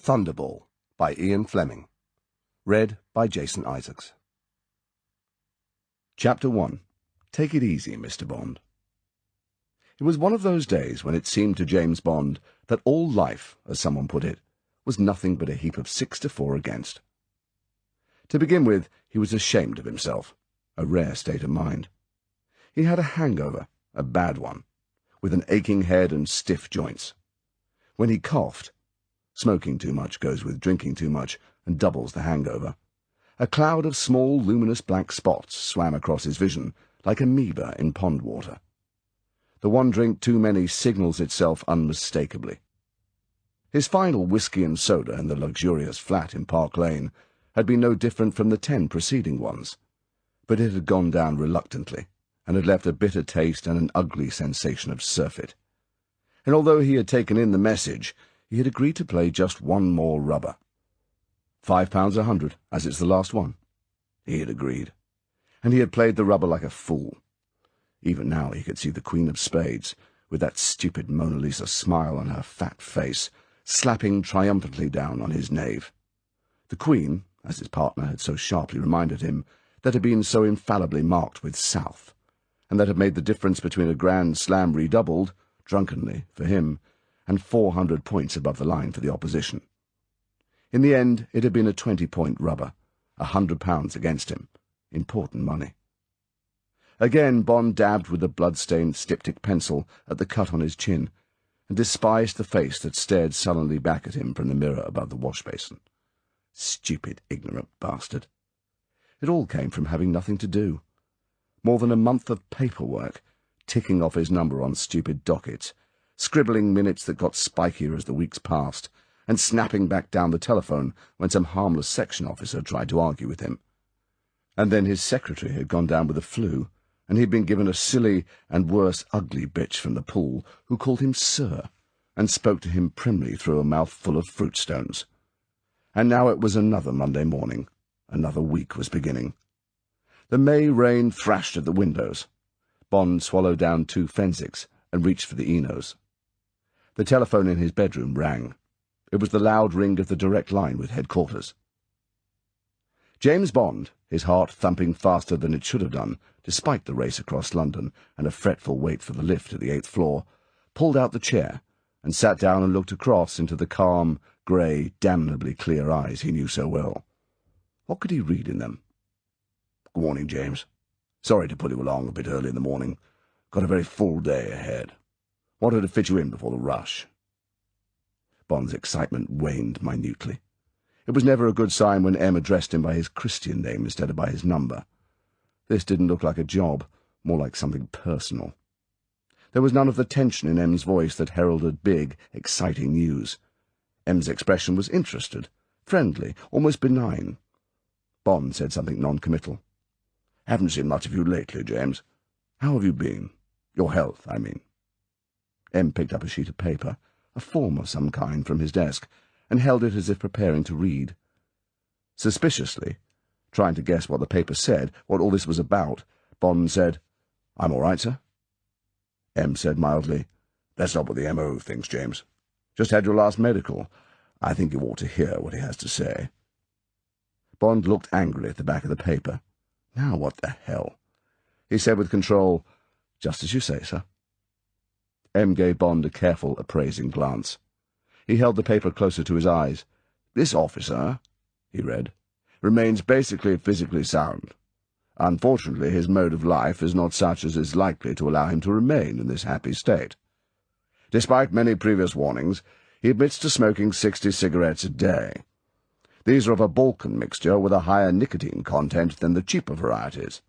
Thunderball by Ian Fleming. Read by Jason Isaacs. Chapter 1. Take it easy, Mr. Bond. It was one of those days when it seemed to James Bond that all life, as someone put it, was nothing but a heap of 6 to 4 against. To begin with, he was ashamed of himself, a rare state of mind. He had a hangover, a bad one, with an aching head and stiff joints. When he coughed, smoking too much goes with drinking too much and doubles the hangover, a cloud of small luminous black spots swam across his vision like amoeba in pond water. The one drink too many signals itself unmistakably. His final whisky and soda in the luxurious flat in Park Lane had been no different from the 10 preceding ones, but it had gone down reluctantly, and had left a bitter taste and an ugly sensation of surfeit. And although he had taken in the message, he had agreed to play just one more rubber. £5 100, as it's the last one. He had agreed. And he had played the rubber like a fool. Even now he could see the Queen of Spades, with that stupid Mona Lisa smile on her fat face, slapping triumphantly down on his knave. The Queen, as his partner had so sharply reminded him, that had been so infallibly marked with South, and that had made the difference between a grand slam redoubled, drunkenly, for him, and 400 points above the line for the opposition. In the end, it had been a 20-point rubber, £100 against him, important money. Again Bond dabbed with a blood-stained styptic pencil at the cut on his chin, and despised the face that stared sullenly back at him from the mirror above the wash-basin. Stupid, ignorant bastard. It all came from having nothing to do. More than a month of paperwork, ticking off his number on stupid dockets, scribbling minutes that got spikier as the weeks passed, and snapping back down the telephone when some harmless section officer tried to argue with him. And then his secretary had gone down with the flu, and he'd been given a silly and worse ugly bitch from the pool who called him Sir, and spoke to him primly through a mouth full of fruit stones. And now it was another Monday morning. Another week was beginning. The May rain thrashed at the windows. Bond swallowed down 2 Fensics and reached for the Enos. The telephone in his bedroom rang. It was the loud ring of the direct line with headquarters. James Bond, his heart thumping faster than it should have done, despite the race across London and a fretful wait for the lift at the 8th floor, pulled out the chair and sat down and looked across into the calm, grey, damnably clear eyes he knew so well. What could he read in them? "Good morning, James. Sorry to put you along a bit early in the morning. Got a very full day ahead. Wanted to fit you in before the rush." Bond's excitement waned minutely. It was never a good sign when M addressed him by his Christian name instead of by his number. This didn't look like a job, more like something personal. There was none of the tension in M's voice that heralded big, exciting news. M's expression was interested, friendly, almost benign. Bond said something non-committal. "Haven't seen much of you lately, James. How have you been? Your health, I mean." M picked up a sheet of paper, a form of some kind, from his desk, and held it as if preparing to read. Suspiciously, trying to guess what the paper said, what all this was about, Bond said, "I'm all right, sir." M said mildly, "That's not what the M.O. thinks, James. Just had your last medical. I think you ought to hear what he has to say." Bond looked angrily at the back of the paper. Now what the hell? He said with control, "Just as you say, sir." M gave Bond a careful, appraising glance. He held the paper closer to his eyes. "This officer," he read, "remains basically physically sound. Unfortunately, his mode of life is not such as is likely to allow him to remain in this happy state. Despite many previous warnings, he admits to smoking 60 cigarettes a day. These are of a Balkan mixture with a higher nicotine content than the cheaper varieties.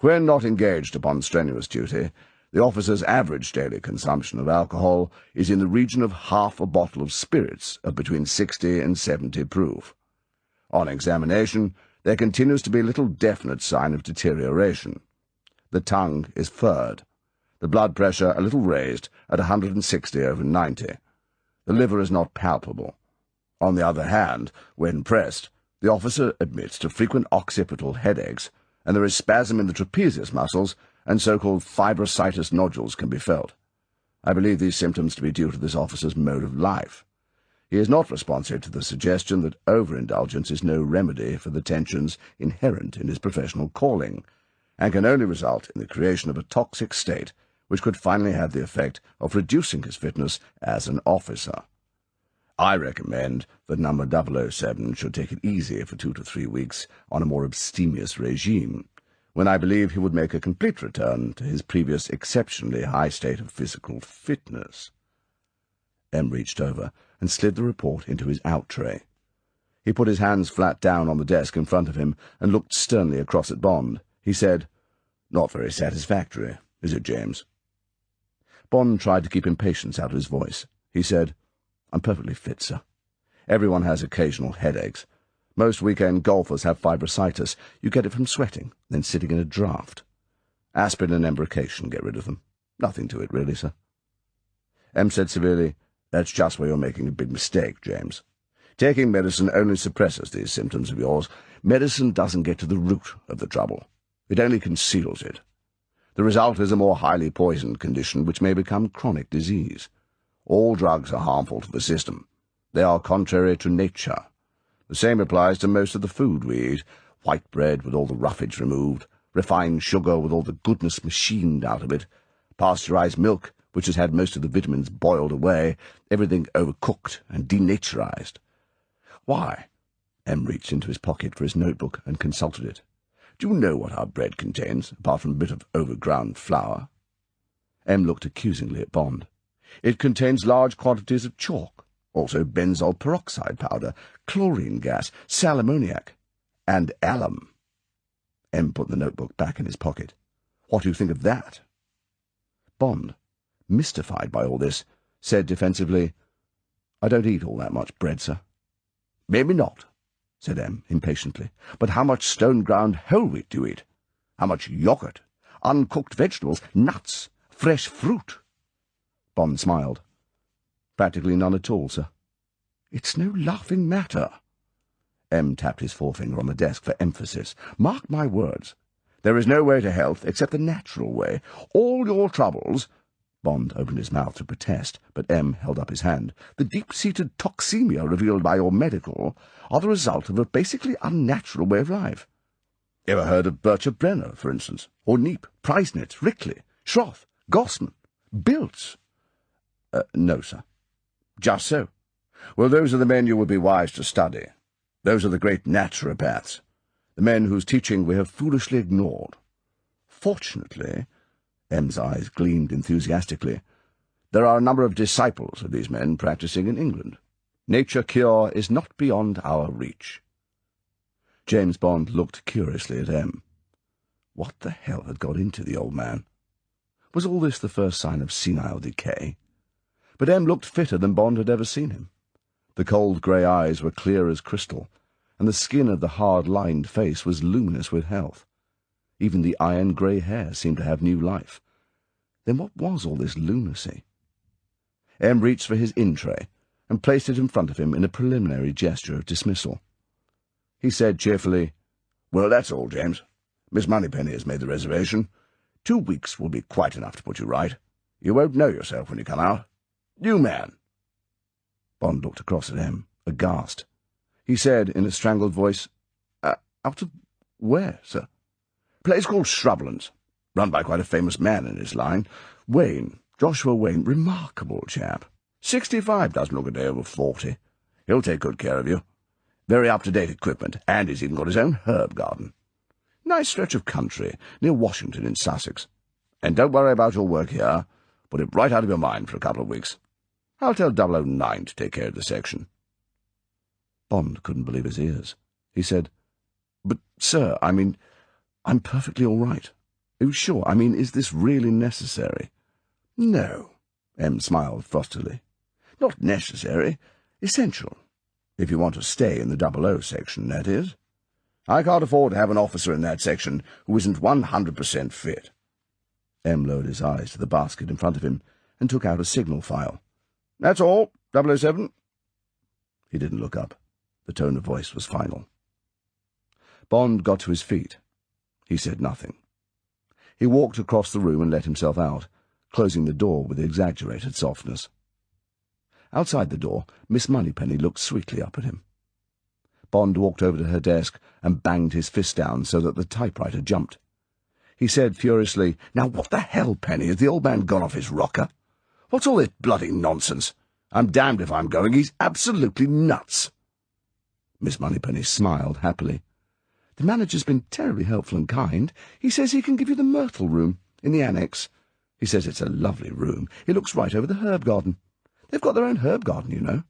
When not engaged upon strenuous duty, the officer's average daily consumption of alcohol is in the region of half a bottle of spirits of between 60 and 70 proof. On examination, there continues to be little definite sign of deterioration. The tongue is furred, the blood pressure a little raised at 160/90. The liver is not palpable. On the other hand, when pressed, the officer admits to frequent occipital headaches, and there is spasm in the trapezius muscles, and so-called fibrositis nodules can be felt. I believe these symptoms to be due to this officer's mode of life. He is not responsive to the suggestion that overindulgence is no remedy for the tensions inherent in his professional calling, and can only result in the creation of a toxic state which could finally have the effect of reducing his fitness as an officer. I recommend that number 007 should take it easy for 2 to 3 weeks on a more abstemious regime, when I believe he would make a complete return to his previous exceptionally high state of physical fitness. M reached over and slid the report into his out tray. He put his hands flat down on the desk in front of him and looked sternly across at Bond. He said, "Not very satisfactory, is it, James?" Bond tried to keep impatience out of his voice. He said, "I'm perfectly fit, sir. Everyone has occasional headaches. Most weekend golfers have fibrositis. You get it from sweating, then sitting in a draught. Aspirin and embrocation get rid of them. Nothing to it, really, sir." M said severely, "That's just where you're making a big mistake, James. Taking medicine only suppresses these symptoms of yours. Medicine doesn't get to the root of the trouble. It only conceals it. The result is a more highly poisoned condition which may become chronic disease. All drugs are harmful to the system. They are contrary to nature. The same applies to most of the food we eat. White bread with all the roughage removed, refined sugar with all the goodness machined out of it, pasteurized milk which has had most of the vitamins boiled away, everything overcooked and denaturized. Why?" M reached into his pocket for his notebook and consulted it. "Do you know what our bread contains, apart from a bit of overground flour?" M looked accusingly at Bond. "It contains large quantities of chalk, also benzoyl peroxide powder, chlorine gas, sal ammoniac, and alum." M put the notebook back in his pocket. "What do you think of that?" Bond, mystified by all this, said defensively, "I don't eat all that much bread, sir." "Maybe not," said M impatiently, "but how much stone-ground whole wheat do you eat? How much yogurt, uncooked vegetables, nuts, fresh fruit?" Bond smiled. "Practically none at all, sir." "It's no laughing matter." M tapped his forefinger on the desk for emphasis. "Mark my words. There is no way to health except the natural way. All your troubles—" Bond opened his mouth to protest, but M held up his hand. "The deep-seated toxemia revealed by your medical are the result of a basically unnatural way of life. Ever heard of Bircher-Brenner, for instance? Or Neep, Preisnitz, Rickley, Schroth, Gossman, Biltz?" "No, sir." "Just so. Well, those are the men you would be wise to study. Those are the great naturopaths, the men whose teaching we have foolishly ignored. Fortunately," M's eyes gleamed enthusiastically, "there are a number of disciples of these men practicing in England. Nature cure is not beyond our reach." James Bond looked curiously at M. What the hell had got into the old man? Was all this the first sign of senile decay? But M looked fitter than Bond had ever seen him. The cold grey eyes were clear as crystal, and the skin of the hard-lined face was luminous with health. Even the iron-grey hair seemed to have new life. Then what was all this lunacy? M reached for his in-tray and placed it in front of him in a preliminary gesture of dismissal. He said cheerfully, "Well, that's all, James. Miss Moneypenny has made the reservation. 2 weeks will be quite enough to put you right. You won't know yourself when you come out. You man." Bond looked across at M, aghast. He said in a strangled voice, "Out of where, sir?" "Place called Shrublands, run by quite a famous man in his line. Wayne, Joshua Wayne, remarkable chap. 65, doesn't look a day over 40. He'll take good care of you. Very up-to-date equipment, and he's even got his own herb garden. Nice stretch of country, near Washington in Sussex. And don't worry about your work here. Put it right out of your mind for a couple of weeks. I'll tell 009 to take care of the section." Bond couldn't believe his ears. He said, "But, sir, I'm perfectly all right. Are you sure? Is this really necessary?" "No," M smiled frostily. "Not necessary. Essential. If you want to stay in the 00 section, that is. I can't afford to have an officer in that section who isn't 100% fit." M lowered his eyes to the basket in front of him and took out a signal file. "That's all, 007. He didn't look up. The tone of voice was final. Bond got to his feet. He said nothing. He walked across the room and let himself out, closing the door with exaggerated softness. Outside the door, Miss Moneypenny looked sweetly up at him. Bond walked over to her desk and banged his fist down so that the typewriter jumped. He said furiously, "Now what the hell, Penny, has the old man gone off his rocker? What's all this bloody nonsense? I'm damned if I'm going. He's absolutely nuts." Miss Moneypenny smiled happily. "The manager's been terribly helpful and kind. He says he can give you the Myrtle Room in the annex. He says it's a lovely room. It looks right over the herb garden. They've got their own herb garden, you know.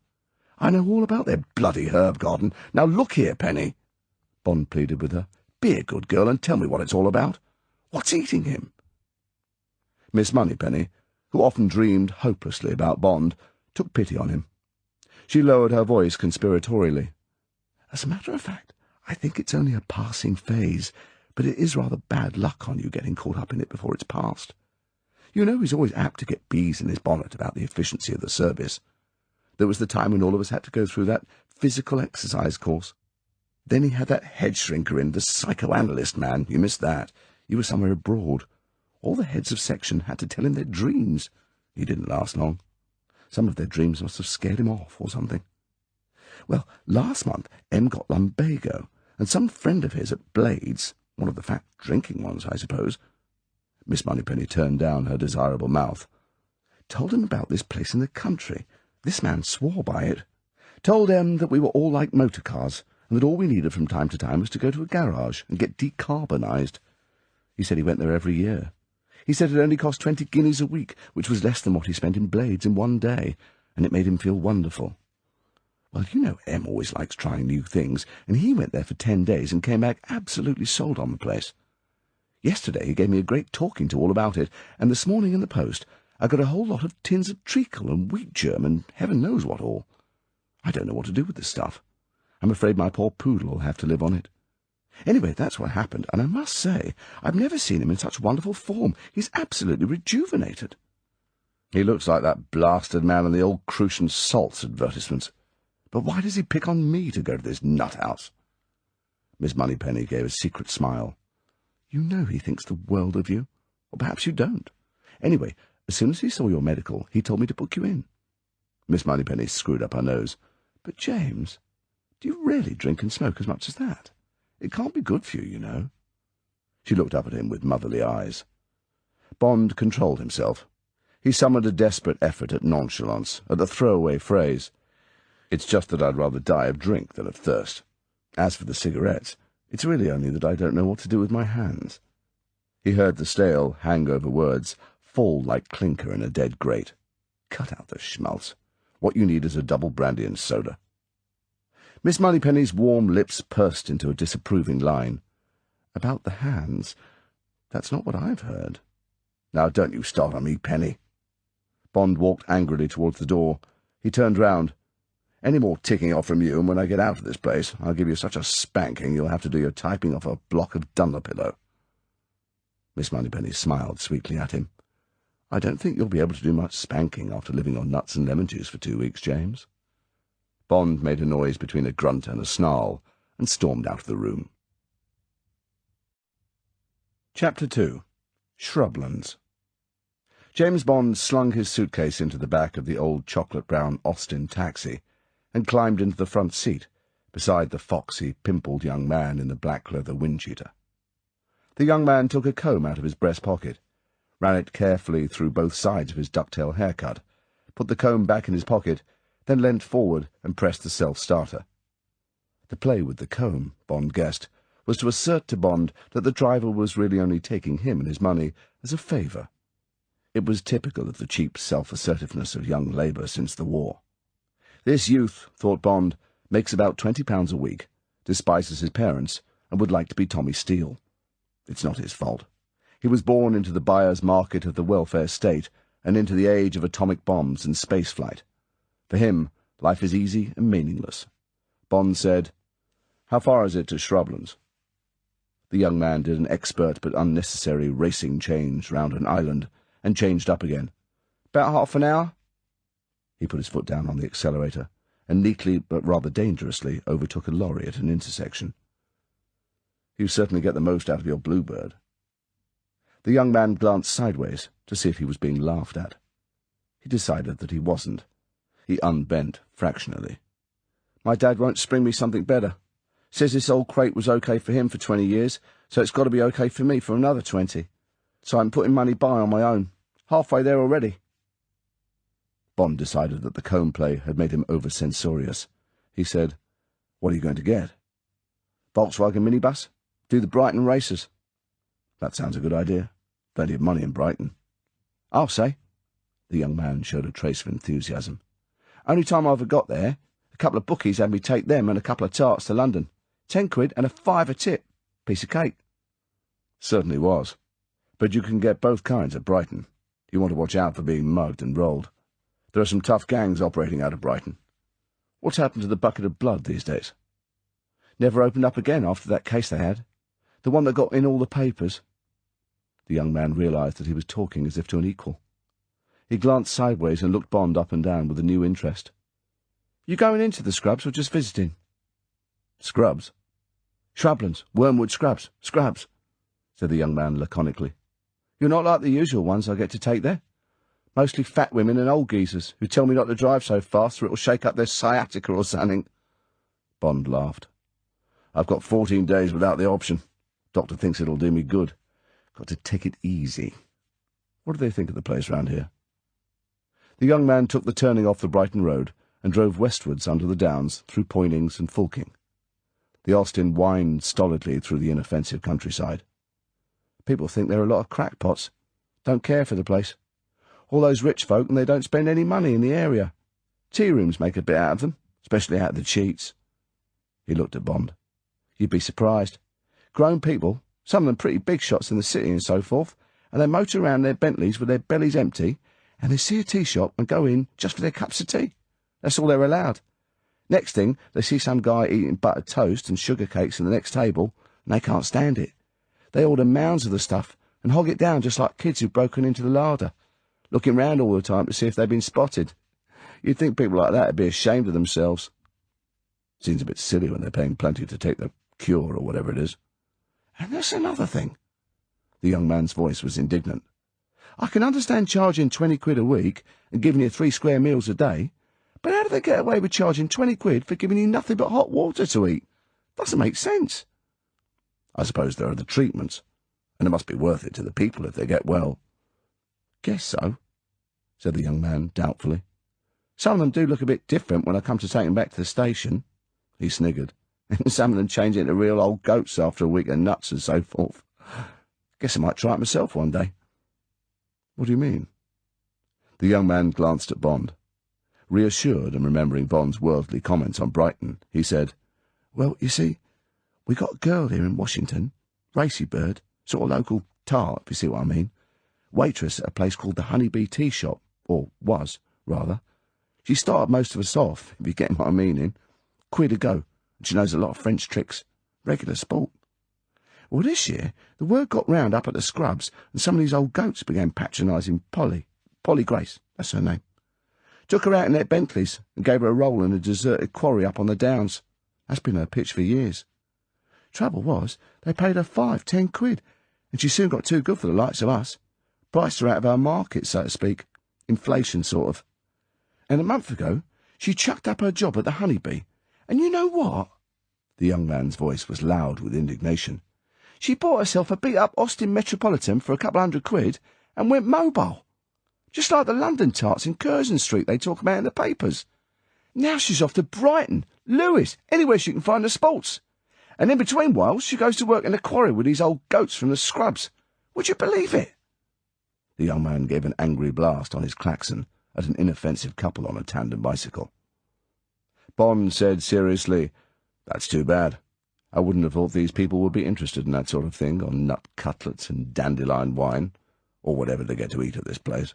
I know all about their bloody herb garden. Now look here, Penny," Bond pleaded with her. "Be a good girl and tell me what it's all about. What's eating him?" Miss Moneypenny, who often dreamed hopelessly about Bond, took pity on him. She lowered her voice conspiratorially. "As a matter of fact, I think it's only a passing phase, but it is rather bad luck on you getting caught up in it before it's past. You know he's always apt to get bees in his bonnet about the efficiency of the service. There was the time when all of us had to go through that physical exercise course. Then he had that head shrinker in, the psychoanalyst man. You missed that. You were somewhere abroad. All the heads of section had to tell him their dreams. He didn't last long. Some of their dreams must have scared him off or something. Well, last month M got lumbago, and some friend of his at Blades, one of the fat drinking ones, I suppose," Miss Moneypenny turned down her desirable mouth, "told him about this place in the country. This man swore by it. Told M that we were all like motor cars, and that all we needed from time to time was to go to a garage and get decarbonised. He said he went there every year. He said it only cost 20 guineas a week, which was less than what he spent in Blades in one day, and it made him feel wonderful. Well, you know M always likes trying new things, and he went there for 10 days and came back absolutely sold on the place. Yesterday he gave me a great talking to all about it, and this morning in the post I got a whole lot of tins of treacle and wheat germ and heaven knows what all. I don't know what to do with this stuff. I'm afraid my poor poodle will have to live on it. Anyway, that's what happened, and I must say, I've never seen him in such wonderful form. He's absolutely rejuvenated. He looks like that blasted man in the old Crucian Salts advertisements. But why does he pick on me to go to this nut-house?" Miss Moneypenny gave a secret smile. "You know he thinks the world of you. Or perhaps you don't. Anyway, as soon as he saw your medical, he told me to book you in." Miss Moneypenny screwed up her nose. "But, James, do you really drink and smoke as much as that? It can't be good for you, you know." She looked up at him with motherly eyes. Bond controlled himself. He summoned a desperate effort at nonchalance, at the throwaway phrase. "It's just that I'd rather die of drink than of thirst. As for the cigarettes, it's really only that I don't know what to do with my hands." He heard the stale, hangover words fall like clinker in a dead grate. "Cut out the schmaltz. What you need is a double brandy and soda." Miss Moneypenny's warm lips pursed into a disapproving line. "About the hands? That's not what I've heard." "Now don't you start on me, Penny." Bond walked angrily towards the door. He turned round. "Any more ticking off from you, and when I get out of this place, I'll give you such a spanking you'll have to do your typing off a block of Dunlopillow." Miss Moneypenny smiled sweetly at him. "I don't think you'll be able to do much spanking after living on nuts and lemon juice for 2 weeks, James." Bond made a noise between a grunt and a snarl, and stormed out of the room. Chapter 2. Shrublands. James Bond slung his suitcase into the back of the old chocolate-brown Austin taxi, and climbed into the front seat, beside the foxy, pimpled young man in the black leather wind-cheater. The young man took a comb out of his breast pocket, ran it carefully through both sides of his ducktail haircut, put the comb back in his pocket, then leant forward and pressed the self-starter. The play with the comb, Bond guessed, was to assert to Bond that the driver was really only taking him and his money as a favour. It was typical of the cheap self-assertiveness of young Labour since the war. This youth, thought Bond, makes about £20 a week, despises his parents, and would like to be Tommy Steele. It's not his fault. He was born into the buyer's market of the welfare state, and into the age of atomic bombs and spaceflight. For him, life is easy and meaningless. Bond said, "How far is it to Shrublands?" The young man did an expert but unnecessary racing change round an island, and changed up again. "About half an hour." He put his foot down on the accelerator, and neatly but rather dangerously overtook a lorry at an intersection. "You certainly get the most out of your bluebird." The young man glanced sideways to see if he was being laughed at. He decided that he wasn't. He unbent fractionally. "My dad won't spring me something better. Says this old crate was okay for him for 20 years, so it's got to be okay for me for another 20. So I'm putting money by on my own. Halfway there already." Bond decided that the comb play had made him over-censorious. He said, "What are you going to get?" "Volkswagen minibus. Do the Brighton races." "That sounds a good idea. Plenty of money in Brighton." "I'll say." The young man showed a trace of enthusiasm. "Only time I ever got there, a couple of bookies had me take them and a couple of tarts to London. 10 quid and a £5 tip. Piece of cake." "Certainly was. But you can get both kinds at Brighton. You want to watch out for being mugged and rolled. There are some tough gangs operating out of Brighton. What's happened to the bucket of blood these days?" "Never opened up again after that case they had. The one that got in all the papers." The young man realised that he was talking as if to an equal. He glanced sideways and looked Bond up and down with a new interest. "You going into the scrubs or just visiting?" "Scrubs?" "Shrublands, Wormwood Scrubs, Scrubs," said the young man laconically. "You're not like the usual ones I get to take there. Mostly fat women and old geezers who tell me not to drive so fast or it'll shake up their sciatica or something." Bond laughed. "I've got 14 days without the option. Doctor thinks it'll do me good. Got to take it easy. What do they think of the place round here?" The young man took the turning off the Brighton road and drove westwards under the downs through Poynings and Fulking. The Austin whined stolidly through the inoffensive countryside. "People think they're a lot of crackpots. Don't care for the place. All those rich folk, and they don't spend any money in the area. Tea rooms make a bit out of them, especially out of the cheats." He looked at Bond. "You'd be surprised. Grown people, some of them pretty big shots in the city and so forth, and they motor around their Bentleys with their bellies empty, and they see a tea shop and go in just for their cups of tea. That's all they're allowed. Next thing, they see some guy eating buttered toast and sugar cakes at the next table, and they can't stand it. They order mounds of the stuff and hog it down just like kids who've broken into the larder, looking round all the time to see if they've been spotted. You'd think people like that would be ashamed of themselves. Seems a bit silly when they're paying plenty to take the cure or whatever it is. And there's another thing." The young man's voice was indignant. "I can understand charging 20 quid a week and giving you 3 square meals a day, but how do they get away with charging 20 quid for giving you nothing but hot water to eat? Doesn't make sense." "I suppose there are the treatments, and it must be worth it to the people if they get well." "Guess so," said the young man doubtfully. "Some of them do look a bit different when I come to take them back to the station." He sniggered. "And some of them change into real old goats after a week of nuts and so forth. Guess I might try it myself one day." "What do you mean?" The young man glanced at Bond. Reassured and remembering Bond's worldly comments on Brighton, he said, "Well, you see, we got a girl here in Washington, racy bird, sort of local tart, if you see what I mean. Waitress at a place called the Honey Bee Tea Shop, or was, rather. She started most of us off, if you get my meaning. £1 a go, and she knows a lot of French tricks. Regular sport. Well, this year, the word got round up at the scrubs, and some of these old goats began patronising Polly Grace, that's her name. Took her out in their Bentleys, and gave her a roll in a deserted quarry up on the downs. That's been her pitch for years. Trouble was, they paid her 5-10 quid, and she soon got too good for the likes of us. Priced her out of our market, so to speak. Inflation, sort of. And a month ago, she chucked up her job at the Honey Bee. And you know what?" The young man's voice was loud with indignation. "She bought herself a beat-up Austin Metropolitan for a couple £100 and went mobile. Just like the London tarts in Curzon Street they talk about in the papers. Now she's off to Brighton, Lewis, anywhere she can find the sports. And in between whiles she goes to work in the quarry with these old goats from the scrubs. Would you believe it?" The young man gave an angry blast on his klaxon at an inoffensive couple on a tandem bicycle. Bond said seriously, "That's too bad. I wouldn't have thought these people would be interested in that sort of thing, on nut cutlets and dandelion wine, or whatever they get to eat at this place."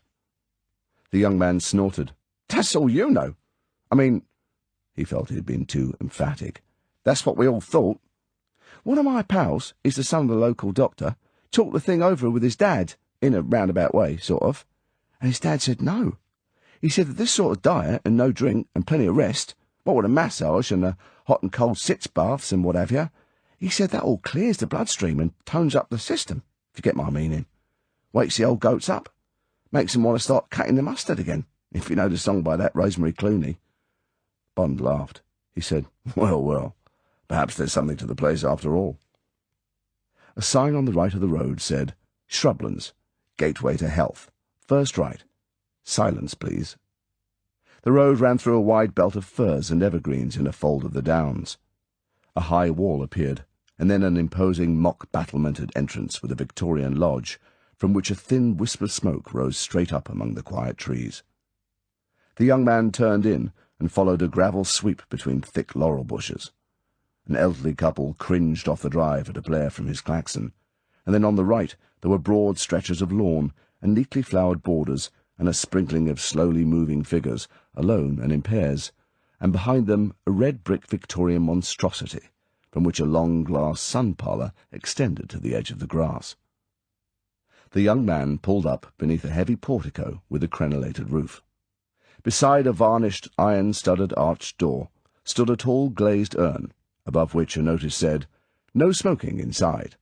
The young man snorted. "That's all you know. I mean," he felt he had been too emphatic, "that's what we all thought. One of my pals, is the son of the local doctor, talked the thing over with his dad, in a roundabout way, sort of, and his dad said no. He said that this sort of diet, and no drink, and plenty of rest, what with a massage and the hot and cold sitz baths and what have you, he said that all clears the bloodstream and tones up the system, if you get my meaning. Wakes the old goats up. Makes them want to start cutting the mustard again. if you know the song by that Rosemary Clooney." Bond laughed. He said, "Well, well, perhaps there's something to the place after all." A sign on the right of the road said, "Shrublands, Gateway to Health, first right. Silence, please." The road ran through a wide belt of firs and evergreens in a fold of the downs. A high wall appeared, and then an imposing mock-battlemented entrance with a Victorian lodge, from which a thin wisp of smoke rose straight up among the quiet trees. The young man turned in and followed a gravel sweep between thick laurel bushes. An elderly couple cringed off the drive at a blare from his klaxon, and then on the right there were broad stretches of lawn and neatly flowered borders and a sprinkling of slowly moving figures, alone and in pairs, and behind them a red-brick Victorian monstrosity, from which a long glass sun-parlour extended to the edge of the grass. The young man pulled up beneath a heavy portico with a crenellated roof. Beside a varnished, iron-studded arched door stood a tall glazed urn, above which a notice said, "No smoking inside.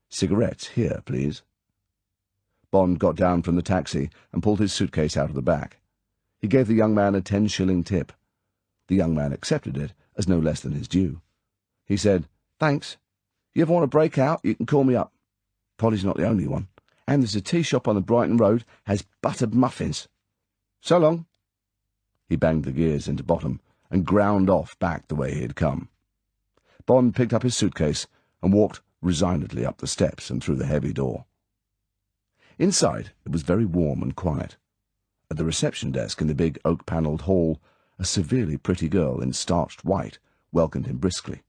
Cigarettes here, please." Bond got down from the taxi and pulled his suitcase out of the back. He gave the young man a 10-shilling tip. The young man accepted it as no less than his due. He said, "Thanks. You ever want to break out, you can call me up. Polly's not the only one. And there's a tea shop on the Brighton Road has buttered muffins. So long." He banged the gears into bottom and ground off back the way he had come. Bond picked up his suitcase and walked resignedly up the steps and through the heavy door. Inside it was very warm and quiet. At the reception desk in the big oak-panelled hall, a severely pretty girl in starched white welcomed him briskly.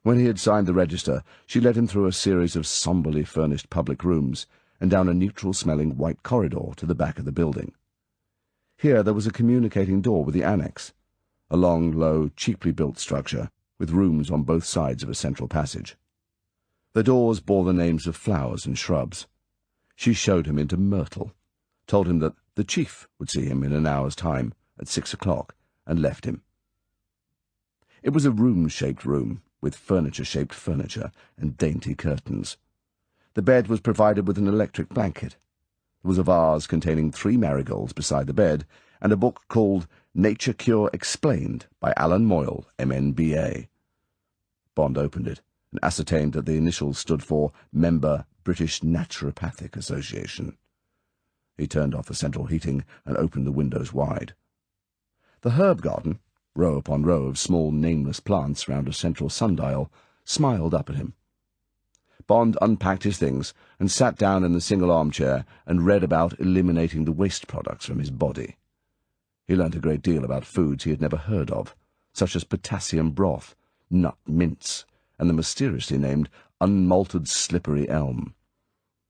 When he had signed the register, she led him through a series of sombrely furnished public rooms and down a neutral-smelling white corridor to the back of the building. Here there was a communicating door with the annex, a long, low, cheaply built structure with rooms on both sides of a central passage. The doors bore the names of flowers and shrubs. She showed him into myrtle, told him that the chief would see him in an hour's time at 6 o'clock, and left him. It was a room-shaped room, with furniture-shaped furniture and dainty curtains. The bed was provided with an electric blanket. There was a vase containing 3 marigolds beside the bed, and a book called Nature Cure Explained by Alan Moyle, MNBA. Bond opened it and ascertained that the initials stood for Member British Naturopathic Association. He turned off the central heating and opened the windows wide. The herb garden, row upon row of small nameless plants round a central sundial, smiled up at him. Bond unpacked his things and sat down in the single armchair and read about eliminating the waste products from his body. He learnt a great deal about foods he had never heard of, such as potassium broth, nut mince, and the mysteriously named unmalted slippery elm.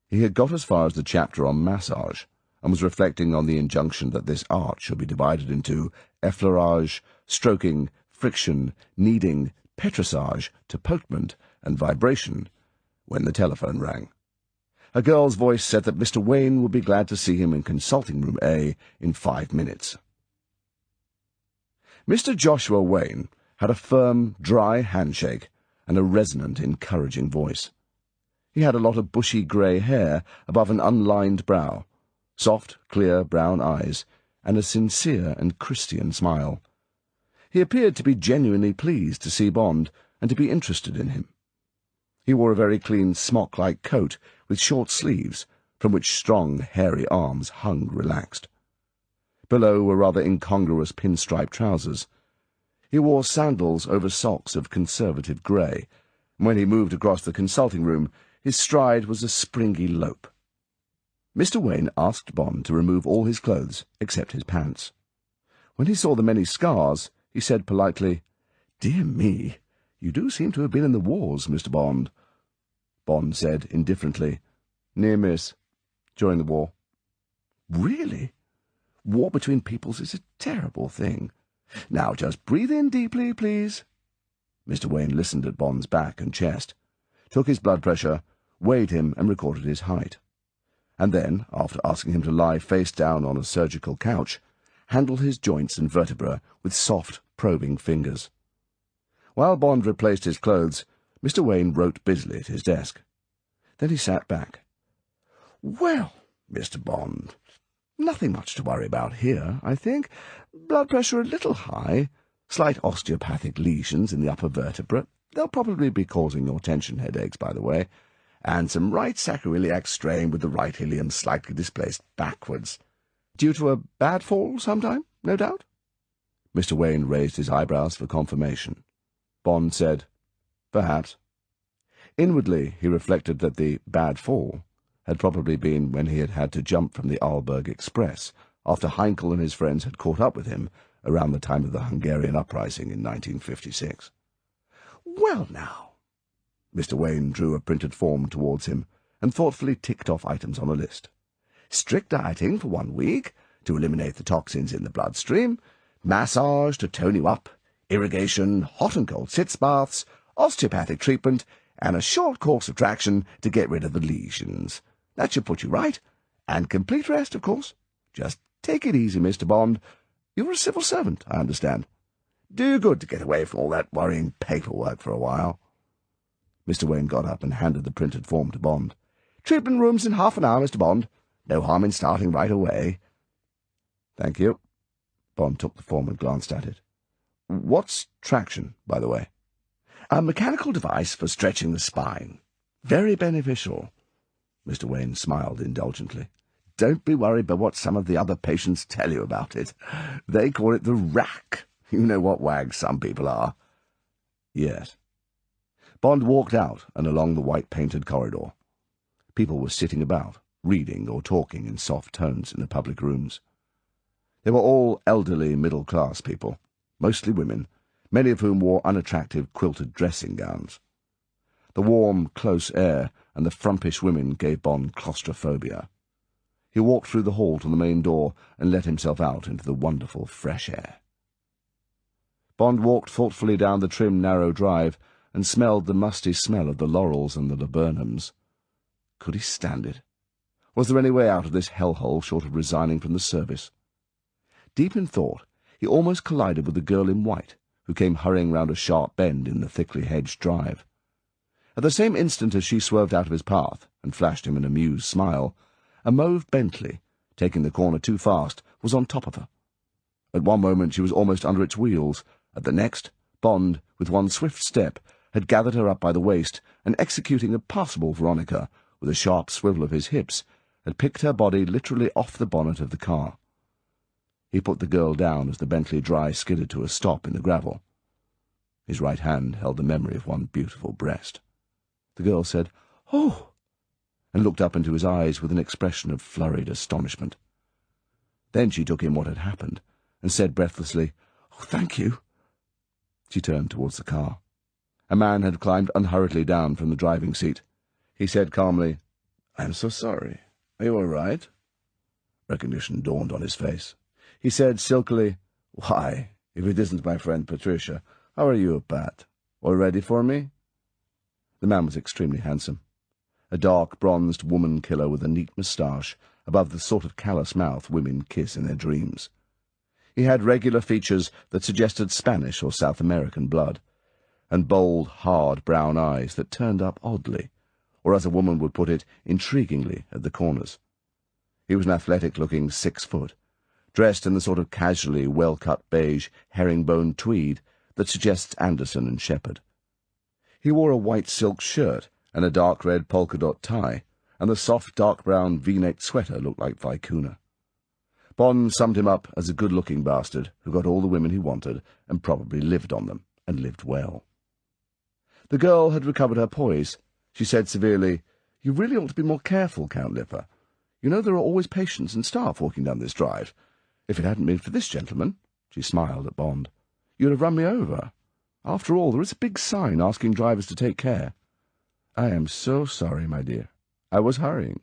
He had got as far as the chapter on massage, and was reflecting on the injunction that this art should be divided into effleurage, stroking, friction, kneading, petrissage, topotement, and vibration, when the telephone rang. A girl's voice said that Mr. Wayne would be glad to see him in consulting room A in 5 minutes. Mr. Joshua Wayne had a firm, dry handshake and a resonant, encouraging voice. He had a lot of bushy grey hair above an unlined brow, soft, clear brown eyes, and a sincere and Christian smile. He appeared to be genuinely pleased to see Bond and to be interested in him. He wore a very clean smock-like coat with short sleeves, from which strong, hairy arms hung relaxed. Below were rather incongruous pinstripe trousers. He wore sandals over socks of conservative grey, and when he moved across the consulting room, his stride was a springy lope. Mr. Wayne asked Bond to remove all his clothes except his pants. When he saw the many scars, he said politely, "Dear me, you do seem to have been in the wars, Mr. Bond." Bond said indifferently, "Near miss. During the war." "Really? War between peoples is a terrible thing. Now just breathe in deeply, please." Mr. Wayne listened at Bond's back and chest, took his blood pressure, weighed him and recorded his height, and then, after asking him to lie face down on a surgical couch, handled his joints and vertebrae with soft, probing fingers. While Bond replaced his clothes, Mr. Wayne wrote busily at his desk. Then he sat back. "Well, Mr. Bond, Nothing much to worry about here, I think. Blood pressure a little high, slight osteopathic lesions in the upper vertebrae. They'll probably be causing your tension headaches, by the way, and some right sacroiliac strain with the right ilium slightly displaced backwards. Due to a bad fall sometime, no doubt? Mr. Wayne raised his eyebrows for confirmation. Bond said, "Perhaps." Inwardly, he reflected that the bad fall had probably been when he had had to jump from the Arlberg Express after Heinkel and his friends had caught up with him around the time of the Hungarian uprising in 1956. "Well, now." Mr. Wayne drew a printed form towards him and thoughtfully ticked off items on a list. "Strict dieting for 1 week to eliminate the toxins in the bloodstream, massage to tone you up, irrigation, hot and cold sitz baths, osteopathic treatment, and a short course of traction to get rid of the lesions. That should put you right. And complete rest, of course. Just take it easy, Mr. Bond. You're a civil servant, I understand. Do you good to get away from all that worrying paperwork for a while." Mr. Wayne got up and handed the printed form to Bond. "Treatment rooms in half an hour, Mr. Bond. No harm in starting right away." "Thank you." Bond took the form and glanced at it. "What's traction, by the way?" "A mechanical device for stretching the spine. Very beneficial." Mr. Wayne smiled indulgently. "Don't be worried by what some of the other patients tell you about it. They call it the rack. You know what wags some people are." "Yes." Bond walked out and along the white-painted corridor. People were sitting about, reading or talking in soft tones in the public rooms. They were all elderly middle-class people, mostly women, many of whom wore unattractive quilted dressing gowns. The warm, close air and the frumpish women gave Bond claustrophobia. He walked through the hall to the main door and let himself out into the wonderful fresh air. Bond walked thoughtfully down the trim, narrow drive and smelled the musty smell of the laurels and the laburnums. Could he stand it? Was there any way out of this hellhole short of resigning from the service? Deep in thought, he almost collided with the girl in white, who came hurrying round a sharp bend in the thickly hedged drive. At the same instant as she swerved out of his path and flashed him an amused smile, a mauve Bentley, taking the corner too fast, was on top of her. At one moment she was almost under its wheels. At the next, Bond, with one swift step, had gathered her up by the waist and, executing a passable Veronica with a sharp swivel of his hips, had picked her body literally off the bonnet of the car. He put the girl down as the Bentley dry skidded to a stop in the gravel. His right hand held the memory of one beautiful breast. The girl said, "Oh!" and looked up into his eyes with an expression of flurried astonishment. Then she took in what had happened and said breathlessly, "Oh, thank you." She turned towards the car. A man had climbed unhurriedly down from the driving seat. He said calmly, "I'm so sorry. Are you all right?" Recognition dawned on his face. He said silkily, "Why, if it isn't my friend Patricia, how are you, Pat? All ready for me?" The man was extremely handsome. A dark, bronzed woman-killer with a neat moustache above the sort of callous mouth women kiss in their dreams. He had regular features that suggested Spanish or South American blood, and bold, hard brown eyes that turned up oddly, or as a woman would put it, intriguingly, at the corners. He was an athletic-looking 6 foot, dressed in the sort of casually well-cut beige herringbone tweed that suggests Anderson and Shepherd. He wore a white silk shirt and a dark red polka-dot tie, and the soft dark brown V-necked sweater looked like vicuna. Bond summed him up as a good-looking bastard who got all the women he wanted and probably lived on them, and lived well. The girl had recovered her poise. She said severely, "You really ought to be more careful, Count Lipper. You know there are always patients and staff walking down this drive. If it hadn't been for this gentleman," she smiled at Bond, "you'd have run me over. After all, there is a big sign asking drivers to take care." "I am so sorry, my dear. I was hurrying.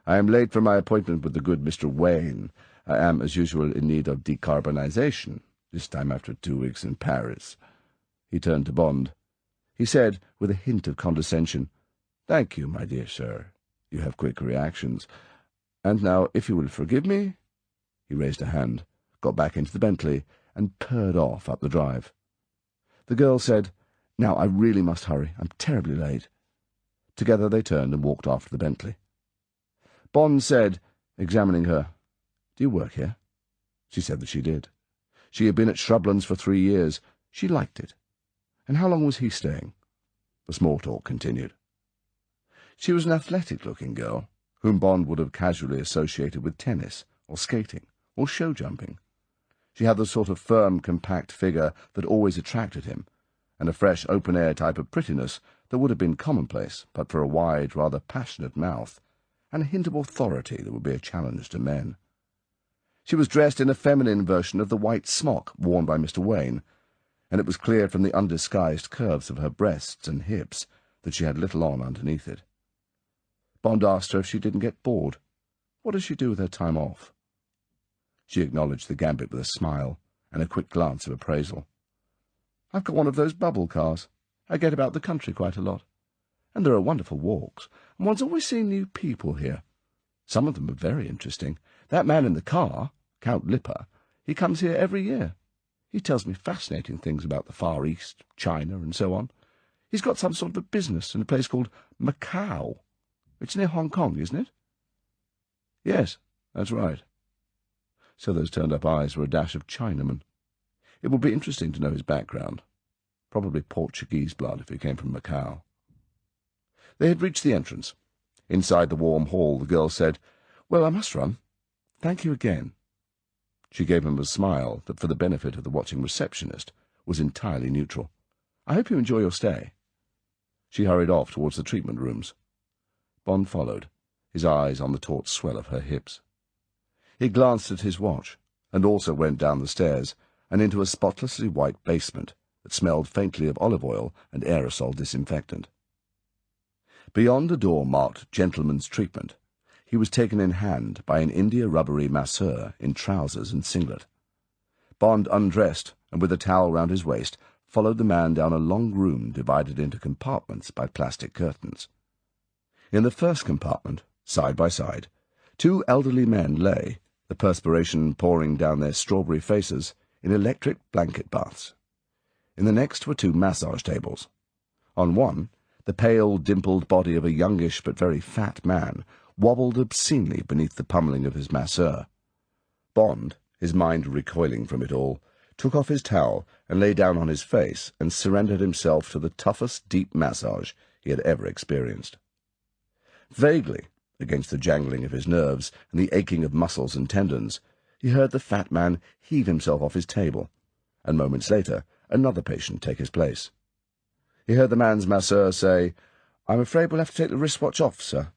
I am late for my appointment with the good Mr. Wayne. I am, as usual, in need of decarbonization, this time after 2 weeks in Paris." He turned to Bond. He said, with a hint of condescension, "Thank you, my dear sir. You have quick reactions. And now, if you will forgive me—" He raised a hand, got back into the Bentley, and purred off up the drive. The girl said, "Now, I really must hurry. I'm terribly late." Together they turned and walked after the Bentley. Bond said, examining her, Do you work here? She said that she did. She had been at Shrublands for 3 years. She liked it. And how long was he staying? The small talk continued. She was an athletic-looking girl, whom Bond would have casually associated with tennis, or skating, or show-jumping. She had the sort of firm, compact figure that always attracted him, and a fresh, open-air type of prettiness that would have been commonplace but for a wide, rather passionate mouth, and a hint of authority that would be a challenge to men. She was dressed in a feminine version of the white smock worn by Mr. Wayne, and it was clear from the undisguised curves of her breasts and hips that she had little on underneath it. Bond asked her if she didn't get bored. What does she do with her time off? She acknowledged the gambit with a smile and a quick glance of appraisal. I've got one of those bubble cars. I get about the country quite a lot. And there are wonderful walks, and one's always seeing new people here. Some of them are very interesting. That man in the car, Count Lipper, he comes here every year. He tells me fascinating things about the Far East, China, and so on. He's got some sort of a business in a place called Macau. It's near Hong Kong, isn't it? Yes, that's right. So those turned-up eyes were a dash of Chinaman. It would be interesting to know his background. Probably Portuguese blood if he came from Macau. They had reached the entrance. Inside the warm hall, the girl said, "Well, I must run. Thank you again." She gave him a smile that, for the benefit of the watching receptionist, was entirely neutral. "I hope you enjoy your stay." She hurried off towards the treatment rooms. Bond followed, his eyes on the taut swell of her hips. He glanced at his watch, and also went down the stairs and into a spotlessly white basement that smelled faintly of olive oil and aerosol disinfectant. Beyond a door marked Gentleman's Treatment, he was taken in hand by an india-rubbery masseur in trousers and singlet. Bond undressed, and with a towel round his waist, followed the man down a long room divided into compartments by plastic curtains. In the first compartment, side by side, 2 elderly men lay, the perspiration pouring down their strawberry faces, in electric blanket baths. In the next were 2 massage tables. On one, the pale, dimpled body of a youngish but very fat man wobbled obscenely beneath the pummelling of his masseur. Bond, his mind recoiling from it all, took off his towel and lay down on his face and surrendered himself to the toughest deep massage he had ever experienced. Vaguely, against the jangling of his nerves and the aching of muscles and tendons, he heard the fat man heave himself off his table, and moments later another patient take his place. He heard the man's masseur say, "I'm afraid we'll have to take the wristwatch off, sir."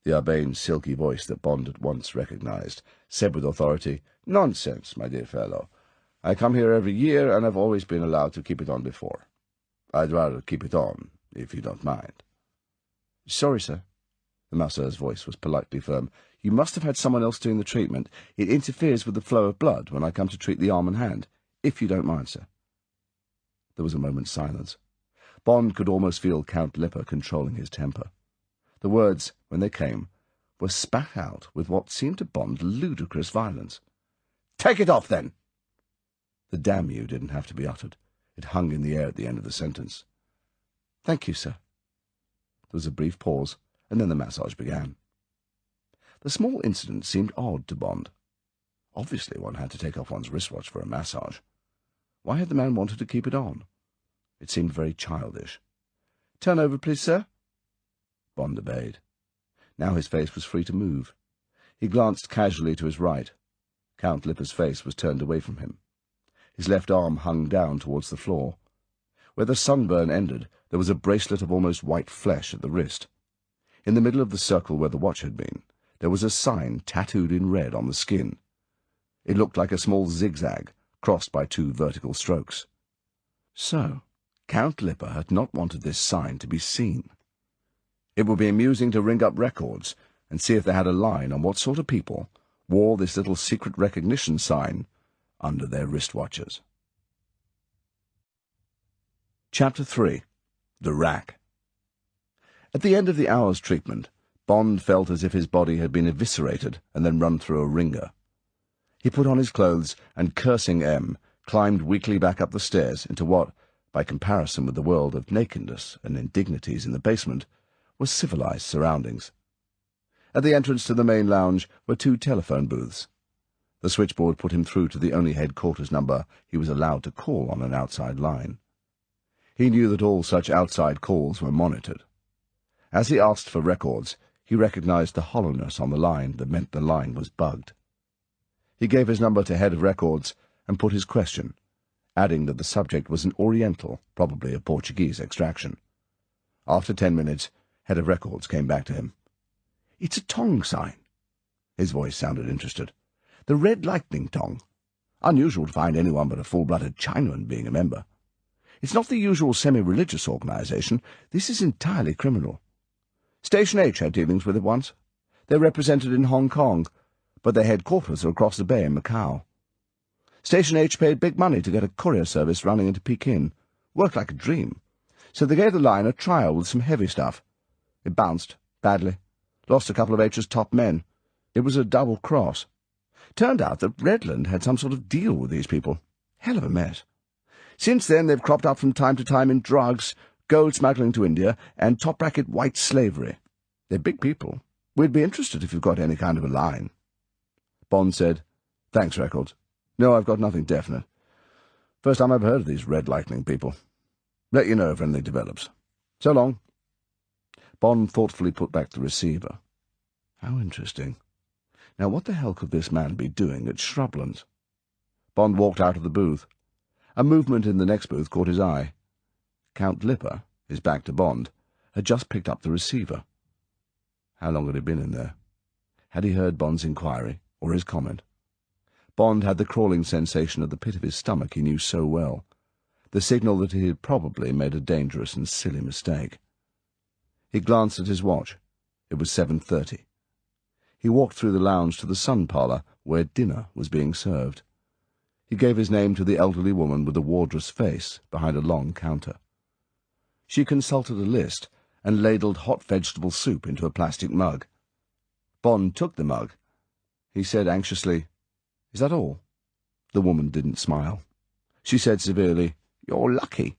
The urbane, silky voice that Bond at once recognized said with authority, "Nonsense, my dear fellow. I come here every year, and I've always been allowed to keep it on before. I'd rather keep it on, if you don't mind." "Sorry, sir." The masseur's voice was politely firm. "You must have had someone else doing the treatment. It interferes with the flow of blood when I come to treat the arm and hand. If you don't mind, sir." There was a moment's silence. Bond could almost feel Count Lipper controlling his temper. The words, when they came, were spat out with what seemed to Bond ludicrous violence. "Take it off, then!" The "damn you" didn't have to be uttered. It hung in the air at the end of the sentence. "Thank you, sir." There was a brief pause, and then the massage began. The small incident seemed odd to Bond. Obviously one had to take off one's wristwatch for a massage. Why had the man wanted to keep it on? It seemed very childish. "Turn over, please, sir." Bond obeyed. Now his face was free to move. He glanced casually to his right. Count Lipper's face was turned away from him. His left arm hung down towards the floor. Where the sunburn ended, there was a bracelet of almost white flesh at the wrist. In the middle of the circle where the watch had been, there was a sign tattooed in red on the skin. It looked like a small zigzag, crossed by 2 vertical strokes. So, Count Lipper had not wanted this sign to be seen. It would be amusing to ring up records and see if they had a line on what sort of people wore this little secret recognition sign under their wristwatches. Chapter 3. The Rack. At the end of the hour's treatment, Bond felt as if his body had been eviscerated and then run through a wringer. He put on his clothes and, cursing M, climbed weakly back up the stairs into what, by comparison with the world of nakedness and indignities in the basement, was civilized surroundings. At the entrance to the main lounge were 2 telephone booths. The switchboard put him through to the only headquarters number he was allowed to call on an outside line. He knew that all such outside calls were monitored. As he asked for records, he recognized the hollowness on the line that meant the line was bugged. He gave his number to Head of Records and put his question, adding that the subject was an Oriental, probably of Portuguese extraction. After 10 minutes, Head of Records came back to him. "It's a tong sign." His voice sounded interested. "The Red Lightning Tong. Unusual to find anyone but a full-blooded Chinaman being a member. It's not the usual semi-religious organization. This is entirely criminal. Station H had dealings with it once. They're represented in Hong Kong, but their headquarters are across the bay in Macau. Station H paid big money to get a courier service running into Pekin. Worked like a dream. So they gave the line a trial with some heavy stuff. It bounced, badly. Lost a couple of H's top men. It was a double cross. Turned out that Redland had some sort of deal with these people. Hell of a mess. Since then they've cropped up from time to time in drugs, gold smuggling to India, and top-bracket white slavery. They're big people. We'd be interested if you've got any kind of a line." Bond said, "Thanks, Records. No, I've got nothing definite. First time I've heard of these Red Lightning people. Let you know if anything develops. So long." Bond thoughtfully put back the receiver. How interesting. Now what the hell could this man be doing at Shrublands? Bond walked out of the booth. A movement in the next booth caught his eye. Count Lipper, his back to Bond, had just picked up the receiver. How long had he been in there? Had he heard Bond's inquiry, or his comment? Bond had the crawling sensation at the pit of his stomach he knew so well, the signal that he had probably made a dangerous and silly mistake. He glanced at his watch. It was 7:30. He walked through the lounge to the sun parlour, where dinner was being served. He gave his name to the elderly woman with the wardress face behind a long counter. She consulted a list and ladled hot vegetable soup into a plastic mug. Bond took the mug. He said anxiously, "Is that all?" The woman didn't smile. She said severely, "You're lucky.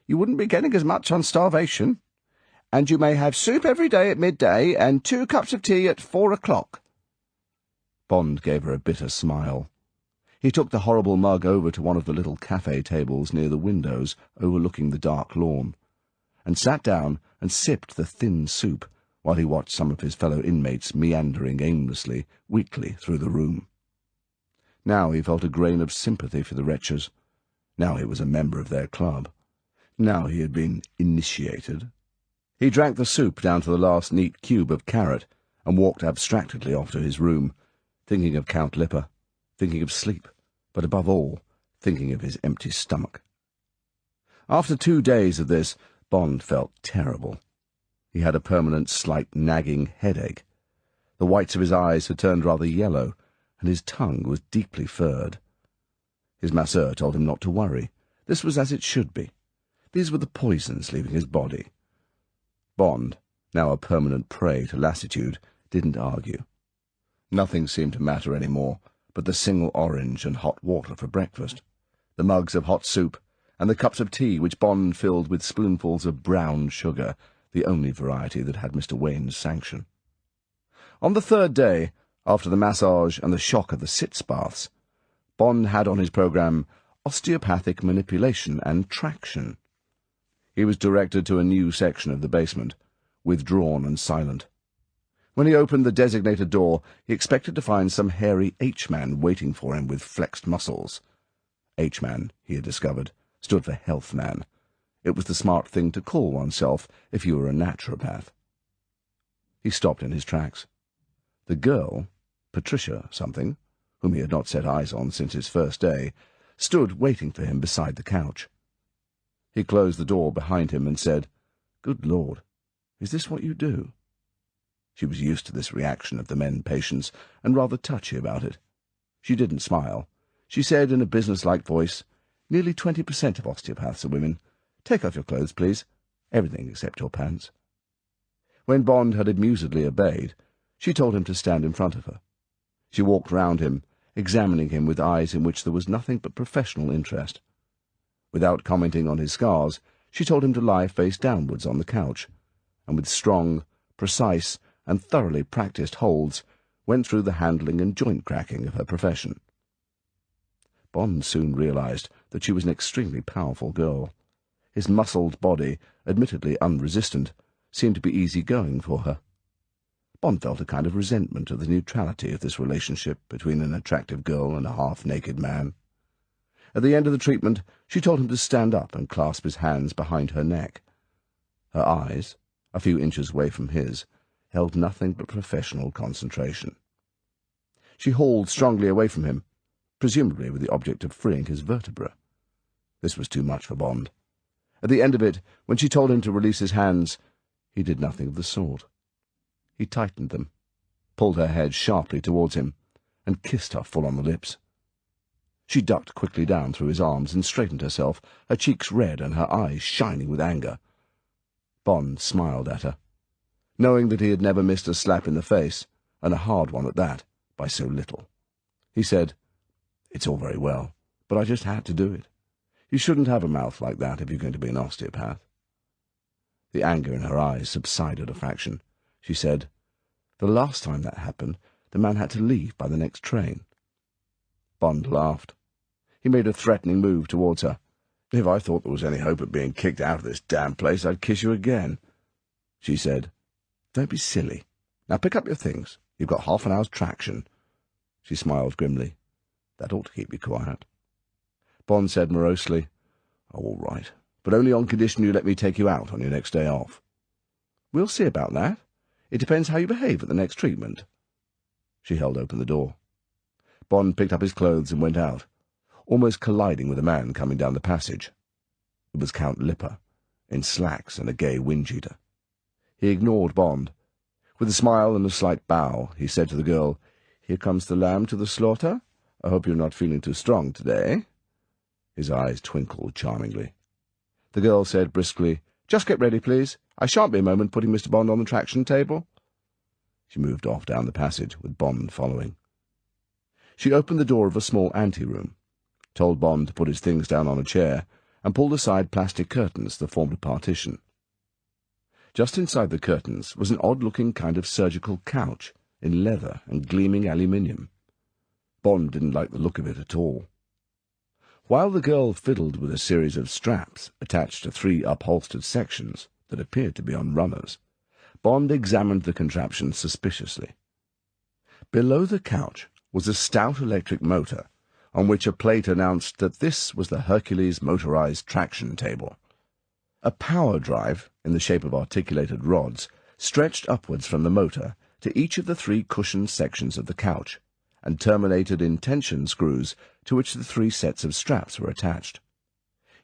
You wouldn't be getting as much on starvation. And you may have soup every day at midday and 2 cups of tea at 4 o'clock." Bond gave her a bitter smile. He took the horrible mug over to one of the little cafe tables near the windows overlooking the dark lawn, and sat down and sipped the thin soup while he watched some of his fellow inmates meandering aimlessly, weakly through the room. Now he felt a grain of sympathy for the wretches. Now he was a member of their club. Now he had been initiated. He drank the soup down to the last neat cube of carrot and walked abstractedly off to his room, thinking of Count Lipper, thinking of sleep, but above all, thinking of his empty stomach. After 2 days of this, Bond felt terrible. He had a permanent slight nagging headache. The whites of his eyes had turned rather yellow, and his tongue was deeply furred. His masseur told him not to worry. This was as it should be. These were the poisons leaving his body. Bond, now a permanent prey to lassitude, didn't argue. Nothing seemed to matter any more but the single orange and hot water for breakfast, the mugs of hot soup, and the cups of tea which Bond filled with spoonfuls of brown sugar, the only variety that had Mr. Wayne's sanction. On the 3rd day, after the massage and the shock of the sitz baths, Bond had on his programme osteopathic manipulation and traction. He was directed to a new section of the basement, withdrawn and silent. When he opened the designated door, he expected to find some hairy H-man waiting for him with flexed muscles. H-man, he had discovered, stood for health man. It was the smart thing to call oneself if you were a naturopath. He stopped in his tracks. The girl, Patricia something, whom he had not set eyes on since his first day, stood waiting for him beside the couch. He closed the door behind him and said, "Good Lord, is this what you do?" She was used to this reaction of the men patients, and rather touchy about it. She didn't smile. She said in a business-like voice, "Nearly 20% of osteopaths are women. Take off your clothes, please. Everything except your pants." When Bond had amusedly obeyed, she told him to stand in front of her. She walked round him, examining him with eyes in which there was nothing but professional interest. Without commenting on his scars, she told him to lie face downwards on the couch, and with strong, precise, and thoroughly practised holds went through the handling and joint cracking of her profession. Bond soon realized that she was an extremely powerful girl. His muscled body, admittedly unresistant, seemed to be easy-going for her. Bond felt a kind of resentment of the neutrality of this relationship between an attractive girl and a half-naked man. At the end of the treatment, she told him to stand up and clasp his hands behind her neck. Her eyes, a few inches away from his, held nothing but professional concentration. She hauled strongly away from him, presumably with the object of freeing his vertebra. This was too much for Bond. At the end of it, when she told him to release his hands, he did nothing of the sort. He tightened them, pulled her head sharply towards him, and kissed her full on the lips. She ducked quickly down through his arms and straightened herself, her cheeks red and her eyes shining with anger. Bond smiled at her, knowing that he had never missed a slap in the face, and a hard one at that, by so little. He said, "It's all very well, but I just had to do it. You shouldn't have a mouth like that if you're going to be an osteopath." The anger in her eyes subsided a fraction. She said, "The last time that happened, the man had to leave by the next train." Bond laughed. He made a threatening move towards her. "If I thought there was any hope of being kicked out of this damn place, I'd kiss you again." She said, "Don't be silly. Now pick up your things. You've got half an hour's traction." She smiled grimly. "That ought to keep you quiet." Bond said morosely, "Oh, all right, but only on condition you let me take you out on your next day off." "We'll see about that. It depends how you behave at the next treatment." She held open the door. Bond picked up his clothes and went out, almost colliding with a man coming down the passage. It was Count Lipper, in slacks and a gay wind-cheater. He ignored Bond. With a smile and a slight bow, he said to the girl, "Here comes the lamb to the slaughter. I hope you're not feeling too strong today." His eyes twinkled charmingly. The girl said briskly, "Just get ready, please. I shan't be a moment putting Mr. Bond on the traction table." She moved off down the passage, with Bond following. She opened the door of a small ante-room, told Bond to put his things down on a chair, and pulled aside plastic curtains that formed a partition. Just inside the curtains was an odd-looking kind of surgical couch, in leather and gleaming aluminium. Bond didn't like the look of it at all. While the girl fiddled with a series of straps attached to 3 upholstered sections that appeared to be on runners, Bond examined the contraption suspiciously. Below the couch was a stout electric motor, on which a plate announced that this was the Hercules motorized traction table. A power drive, in the shape of articulated rods, stretched upwards from the motor to each of the 3 cushioned sections of the couch, and terminated in tension screws to which the 3 sets of straps were attached.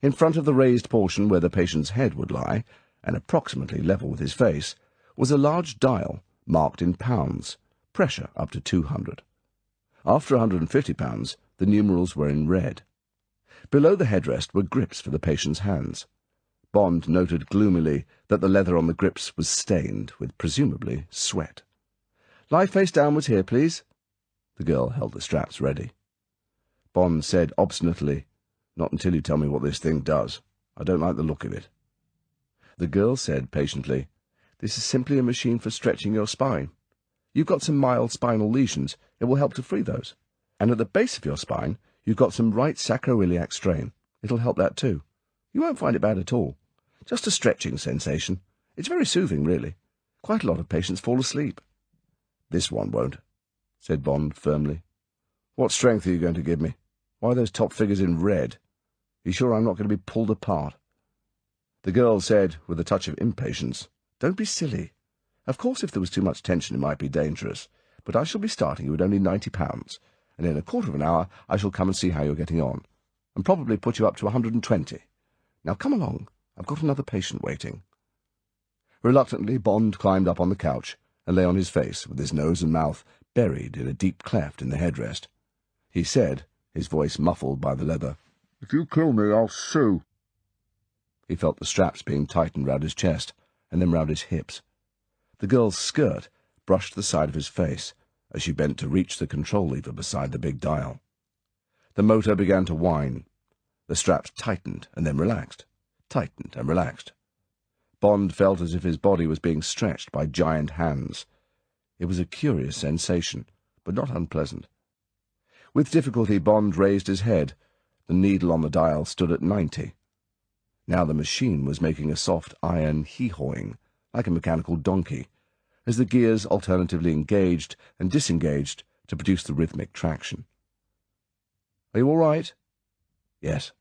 In front of the raised portion where the patient's head would lie, and approximately level with his face, was a large dial marked in pounds, pressure up to 200. After 150 pounds, the numerals were in red. Below the headrest were grips for the patient's hands. Bond noted gloomily that the leather on the grips was stained with, presumably, sweat. "Lie face downwards here, please." The girl held the straps ready. Bond said obstinately, "Not until you tell me what this thing does. I don't like the look of it." The girl said patiently, "This is simply a machine for stretching your spine. You've got some mild spinal lesions. It will help to free those. And at the base of your spine, you've got some right sacroiliac strain. It'll help that too. You won't find it bad at all. Just a stretching sensation. It's very soothing, really. Quite a lot of patients fall asleep." "This one won't," said Bond firmly. "What strength are you going to give me? Why are those top figures in red? You sure I'm not going to be pulled apart?" The girl said, with a touch of impatience, "Don't be silly. Of course, if there was too much tension, it might be dangerous, but I shall be starting you at only 90 pounds, and in a quarter of an hour I shall come and see how you're getting on, and probably put you up to 120. Now come along. I've got another patient waiting." Reluctantly, Bond climbed up on the couch and lay on his face with his nose and mouth buried in a deep cleft in the headrest. He said, his voice muffled by the leather, "If you kill me, I'll sue." He felt the straps being tightened round his chest and then round his hips. The girl's skirt brushed the side of his face as she bent to reach the control lever beside the big dial. The motor began to whine. The straps tightened and then relaxed, tightened and relaxed. Bond felt as if his body was being stretched by giant hands, It was a curious sensation, but not unpleasant. With difficulty Bond raised his head. The needle on the dial stood at 90. Now the machine was making a soft iron hee-hawing, like a mechanical donkey, as the gears alternatively engaged and disengaged to produce the rhythmic traction. "Are you all right?" "Yes."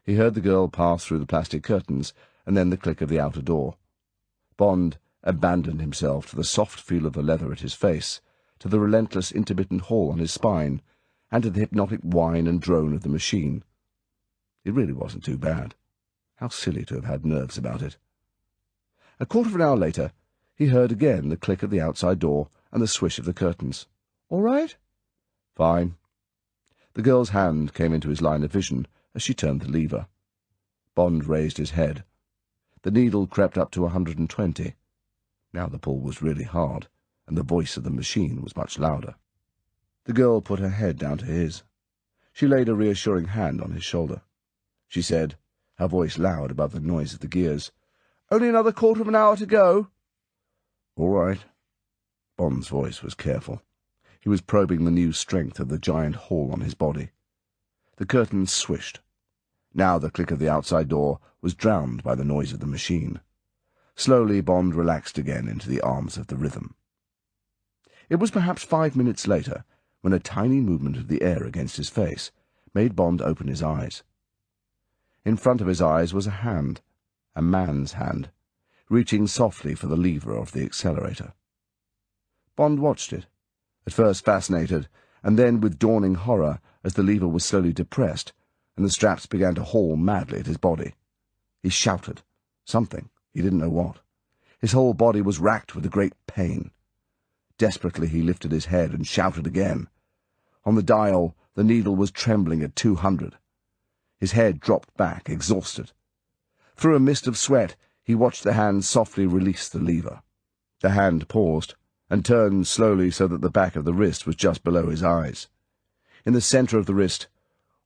He heard the girl pass through the plastic curtains, and then the click of the outer door. Bond abandoned himself to the soft feel of the leather at his face, to the relentless intermittent haul on his spine, and to the hypnotic whine and drone of the machine. It really wasn't too bad. How silly to have had nerves about it. A quarter of an hour later, he heard again the click of the outside door and the swish of the curtains. "All right?" "Fine." The girl's hand came into his line of vision as she turned the lever. Bond raised his head. The needle crept up to 120. Now the pull was really hard, and the voice of the machine was much louder. The girl put her head down to his. She laid a reassuring hand on his shoulder. She said, her voice loud above the noise of the gears, "Only another quarter of an hour to go." "All right." Bond's voice was careful. He was probing the new strength of the giant haul on his body. The curtains swished. Now the click of the outside door was drowned by the noise of the machine. Slowly Bond relaxed again into the arms of the rhythm. It was perhaps 5 minutes later when a tiny movement of the air against his face made Bond open his eyes. In front of his eyes was a hand, a man's hand, reaching softly for the lever of the accelerator. Bond watched it, at first fascinated, and then with dawning horror as the lever was slowly depressed and the straps began to haul madly at his body. He shouted. Something, he didn't know what. His whole body was racked with a great pain. Desperately he lifted his head and shouted again. On the dial the needle was trembling at 200. His head dropped back, exhausted. Through a mist of sweat he watched the hand softly release the lever. The hand paused, and turned slowly so that the back of the wrist was just below his eyes. In the centre of the wrist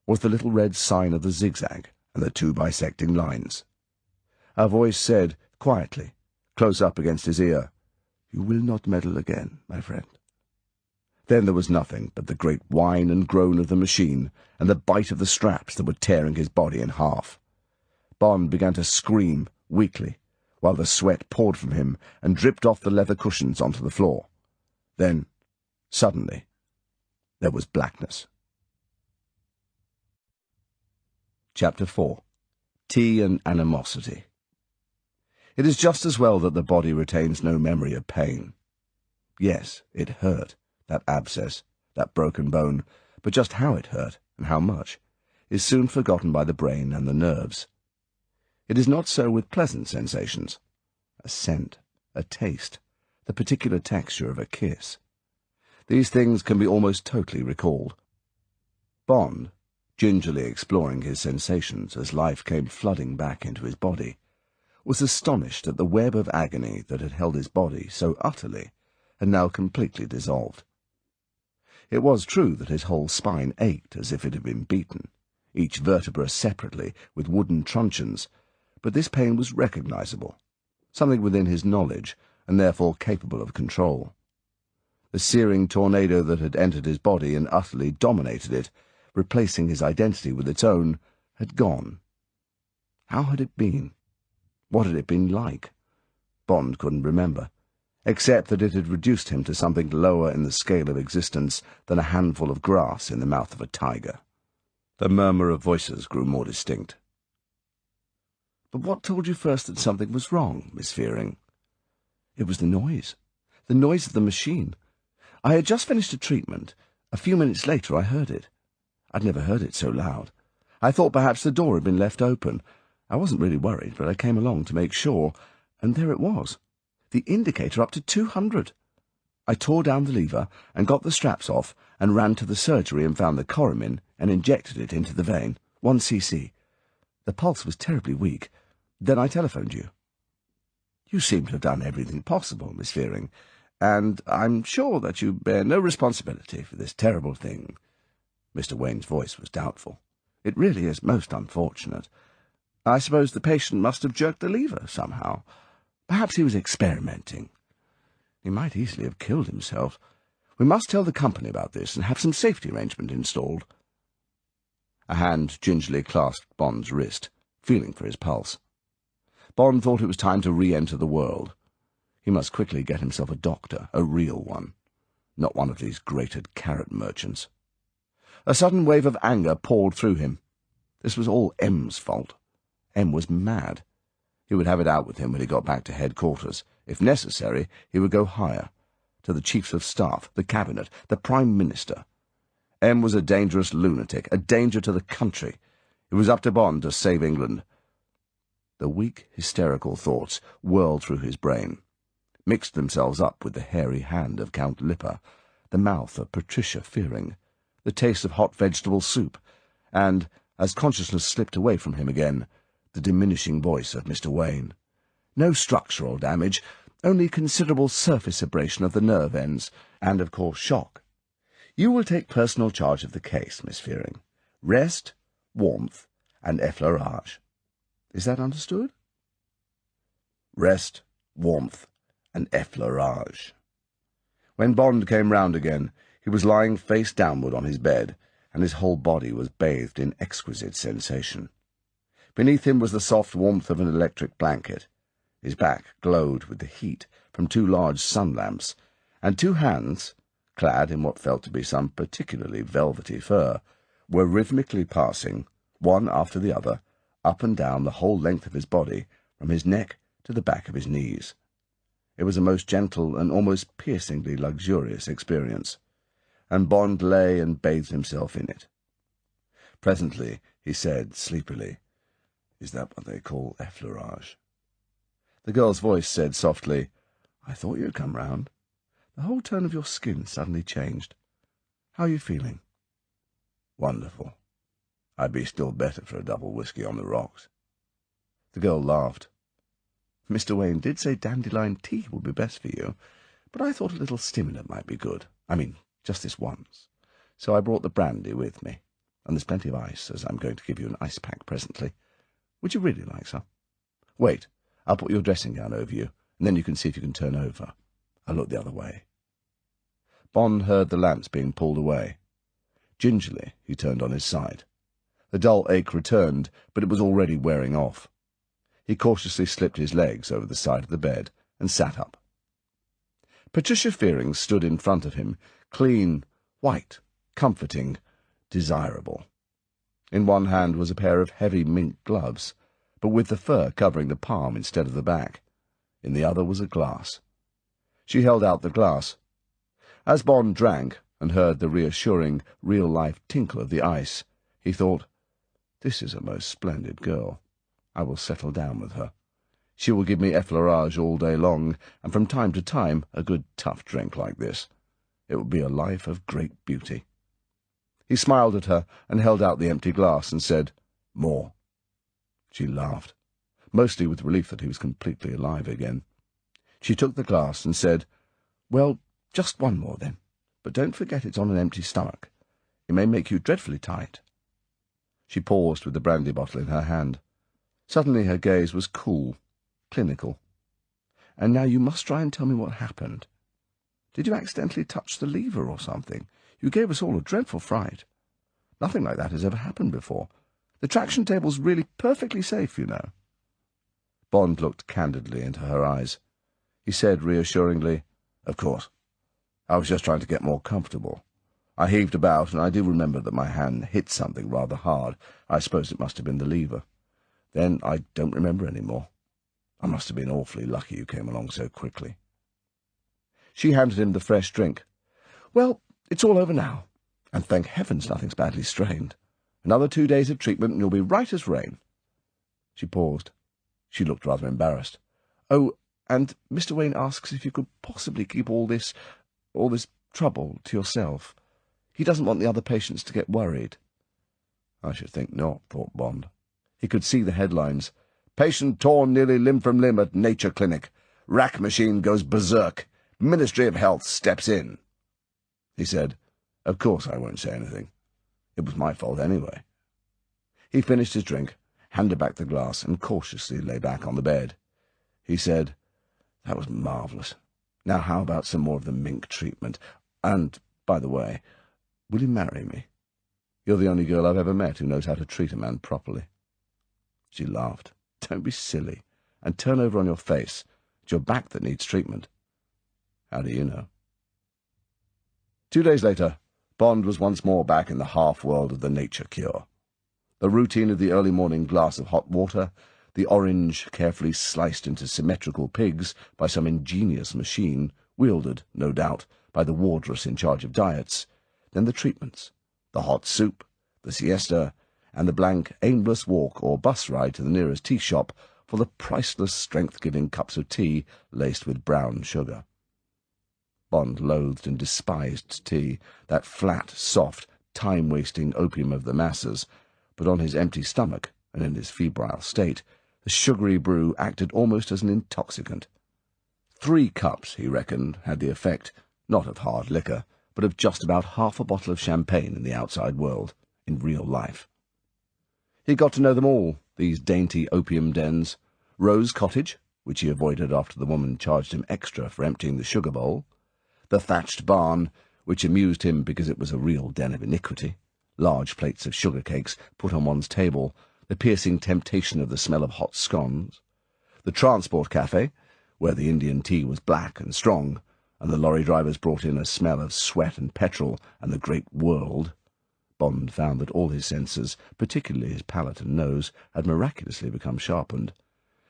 was the little red sign of the zigzag and the 2 bisecting lines. A voice said, quietly, close up against his ear, "You will not meddle again, my friend." Then there was nothing but the great whine and groan of the machine and the bite of the straps that were tearing his body in half. Bond began to scream, weakly, while the sweat poured from him and dripped off the leather cushions onto the floor. Then, suddenly, there was blackness. Chapter 4. Tea and Animosity. It is just as well that the body retains no memory of pain. Yes, it hurt, that abscess, that broken bone, but just how it hurt, and how much, is soon forgotten by the brain and the nerves. It is not so with pleasant sensations. A scent, a taste, the particular texture of a kiss. These things can be almost totally recalled. Bond, gingerly exploring his sensations as life came flooding back into his body, was astonished at the web of agony that had held his body so utterly and now completely dissolved. It was true that his whole spine ached as if it had been beaten, each vertebra separately with wooden truncheons, but this pain was recognizable, something within his knowledge and therefore capable of control. The searing tornado that had entered his body and utterly dominated it, replacing his identity with its own, had gone. How had it been? What had it been like? Bond couldn't remember, except that it had reduced him to something lower in the scale of existence than a handful of grass in the mouth of a tiger. The murmur of voices grew more distinct. "But what told you first that something was wrong, Miss Fearing?" "It was the noise of the machine. I had just finished a treatment. A few minutes later I heard it. I'd never heard it so loud. I thought perhaps the door had been left open. I wasn't really worried, but I came along to make sure, and there it was, the indicator up to 200. I tore down the lever and got the straps off and ran to the surgery and found the Coramin and injected it into the vein, 1 cc. The pulse was terribly weak. Then I telephoned you." "You seem to have done everything possible, Miss Fearing, and I'm sure that you bear no responsibility for this terrible thing." Mr. Wayne's voice was doubtful. "It really is most unfortunate. I suppose the patient must have jerked the lever somehow. Perhaps he was experimenting." He might easily have killed himself. We must tell the company about this and have some safety arrangement installed. A hand gingerly clasped Bond's wrist, feeling for his pulse. Bond thought it was time to re-enter the world. He must quickly get himself a doctor, a real one, not one of these grated carrot merchants. A sudden wave of anger poured through him. This was all M's fault. M was mad. He would have it out with him when he got back to headquarters. If necessary, he would go higher, to the chiefs of staff, the cabinet, the Prime Minister. M was a dangerous lunatic, a danger to the country. It was up to Bond to save England. The weak, hysterical thoughts whirled through his brain, mixed themselves up with the hairy hand of Count Lippe, the mouth of Patricia Fearing, the taste of hot vegetable soup, and, as consciousness slipped away from him again, the diminishing voice of Mr. Wayne. No structural damage, only considerable surface abrasion of the nerve ends, and, of course, shock. You will take personal charge of the case, Miss Fearing. Rest, warmth, and effleurage. Is that understood? Rest, warmth, and effleurage. When Bond came round again, he was lying face downward on his bed, and his whole body was bathed in exquisite sensation. Beneath him was the soft warmth of an electric blanket. His back glowed with the heat from two large sun lamps, and two hands, clad in what felt to be some particularly velvety fur, were rhythmically passing, one after the other, up and down the whole length of his body, from his neck to the back of his knees. It was a most gentle and almost piercingly luxurious experience, and Bond lay and bathed himself in it. Presently he said sleepily, "Is that what they call effleurage?" The girl's voice said softly, "I thought you'd come round. The whole tone of your skin suddenly changed. How are you feeling?" "Wonderful. I'd be still better for a double whisky on the rocks." The girl laughed. "Mr. Wayne did say dandelion tea would be best for you, but I thought a little stimulant might be good. I mean, just this once. So I brought the brandy with me, and there's plenty of ice, as I'm going to give you an ice pack presently. Would you really like some? Wait, I'll put your dressing gown over you, and then you can see if you can turn over. I'll look the other way." Bond heard the lamps being pulled away. Gingerly he turned on his side. The dull ache returned, but it was already wearing off. He cautiously slipped his legs over the side of the bed and sat up. Patricia Fearing stood in front of him, clean, white, comforting, desirable. In one hand was a pair of heavy mink gloves, but with the fur covering the palm instead of the back. In the other was a glass. She held out the glass. As Bond drank and heard the reassuring, real-life tinkle of the ice, he thought, "This is a most splendid girl. I will settle down with her. She will give me effleurage all day long, and from time to time a good tough drink like this. It will be a life of great beauty." He smiled at her and held out the empty glass and said, "More." She laughed, mostly with relief that he was completely alive again. She took the glass and said, "Well, just one more then, but don't forget it's on an empty stomach. It may make you dreadfully tight." She paused with the brandy bottle in her hand. Suddenly her gaze was cool, clinical. "And now you must try and tell me what happened. Did you accidentally touch the lever or something? You gave us all a dreadful fright. Nothing like that has ever happened before. The traction table's really perfectly safe, you know." Bond looked candidly into her eyes. He said reassuringly, "Of course. I was just trying to get more comfortable. I heaved about, and I do remember that my hand hit something rather hard. I suppose it must have been the lever. Then I don't remember any more. I must have been awfully lucky you came along so quickly." She handed him the fresh drink. "Well, it's all over now, and thank heavens nothing's badly strained. Another 2 days of treatment and you'll be right as rain." She paused. She looked rather embarrassed. "Oh, and Mr. Wayne asks if you could possibly keep all this trouble to yourself. He doesn't want the other patients to get worried." "I should think not," thought Bond. He could see the headlines. "Patient torn nearly limb from limb at Nature Clinic. Rack machine goes berserk. Ministry of Health steps in." He said, "Of course I won't say anything. It was my fault anyway." He finished his drink, handed back the glass, and cautiously lay back on the bed. He said, "That was marvellous. Now how about some more of the mink treatment? And, by the way, will you marry me? You're the only girl I've ever met who knows how to treat a man properly." She laughed. "Don't be silly, and turn over on your face. It's your back that needs treatment." "How do you know?" 2 days later, Bond was once more back in the half-world of the nature cure. The routine of the early morning glass of hot water, the orange carefully sliced into symmetrical pigs by some ingenious machine, wielded, no doubt, by the wardress in charge of diets, then the treatments, the hot soup, the siesta, and the blank, aimless walk or bus ride to the nearest tea shop for the priceless strength-giving cups of tea laced with brown sugar. Bond loathed and despised tea, that flat, soft, time-wasting opium of the masses, but on his empty stomach, and in his febrile state, the sugary brew acted almost as an intoxicant. 3 cups, he reckoned, had the effect, not of hard liquor, but of just about half a bottle of champagne in the outside world, in real life. He got to know them all, these dainty opium dens. Rose Cottage, which he avoided after the woman charged him extra for emptying the sugar bowl. The thatched barn, which amused him because it was a real den of iniquity. Large plates of sugar cakes put on one's table, the piercing temptation of the smell of hot scones. The transport cafe, where the Indian tea was black and strong, and the lorry drivers brought in a smell of sweat and petrol and the great world. Bond found that all his senses, particularly his palate and nose, had miraculously become sharpened.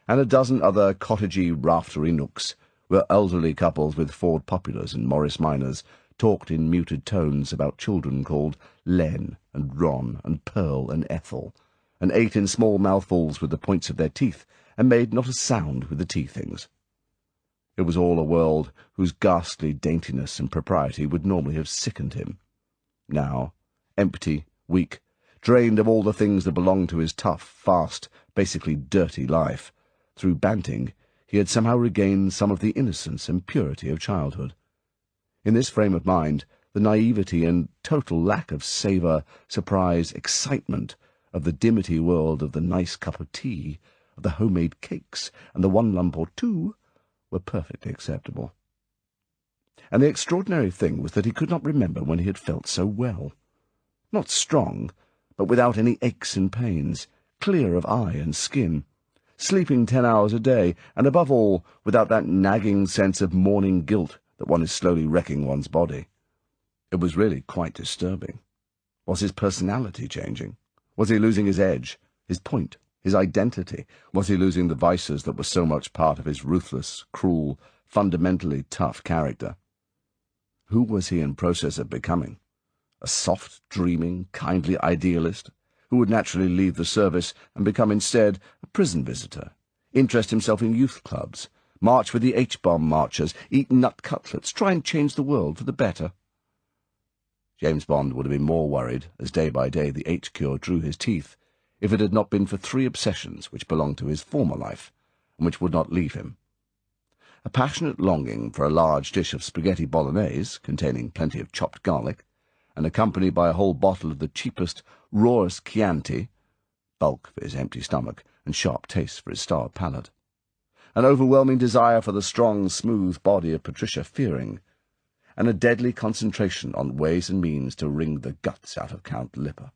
And a dozen other cottagey, raftery nooks, where elderly couples with Ford Populars and Morris Minors talked in muted tones about children called Len and Ron and Pearl and Ethel, and ate in small mouthfuls with the points of their teeth, and made not a sound with the tea things. It was all a world whose ghastly daintiness and propriety would normally have sickened him. Now, empty, weak, drained of all the things that belonged to his tough, fast, basically dirty life, through Banting, he had somehow regained some of the innocence and purity of childhood. In this frame of mind, the naivety and total lack of savour, surprise, excitement of the dimity world of the nice cup of tea, of the homemade cakes, and the 1 lump or 2 were perfectly acceptable. And the extraordinary thing was that he could not remember when he had felt so well. Not strong, but without any aches and pains, clear of eye and skin, sleeping 10 hours a day, and above all, without that nagging sense of morning guilt that one is slowly wrecking one's body. It was really quite disturbing. Was his personality changing? Was he losing his edge, his point, his identity? Was he losing the vices that were so much part of his ruthless, cruel, fundamentally tough character? Who was he in process of becoming? A soft, dreaming, kindly idealist, who would naturally leave the service and become instead a prison visitor, interest himself in youth clubs, march with the H-bomb marchers, eat nut cutlets, try and change the world for the better? James Bond would have been more worried, as day by day the H-cure drew his teeth, if it had not been for 3 obsessions which belonged to his former life, and which would not leave him. A passionate longing for a large dish of spaghetti bolognese, containing plenty of chopped garlic, and accompanied by a whole bottle of the cheapest, rawest Chianti, bulk for his empty stomach and sharp taste for his starved palate. An overwhelming desire for the strong, smooth body of Patricia Fearing, and a deadly concentration on ways and means to wring the guts out of Count Lippe.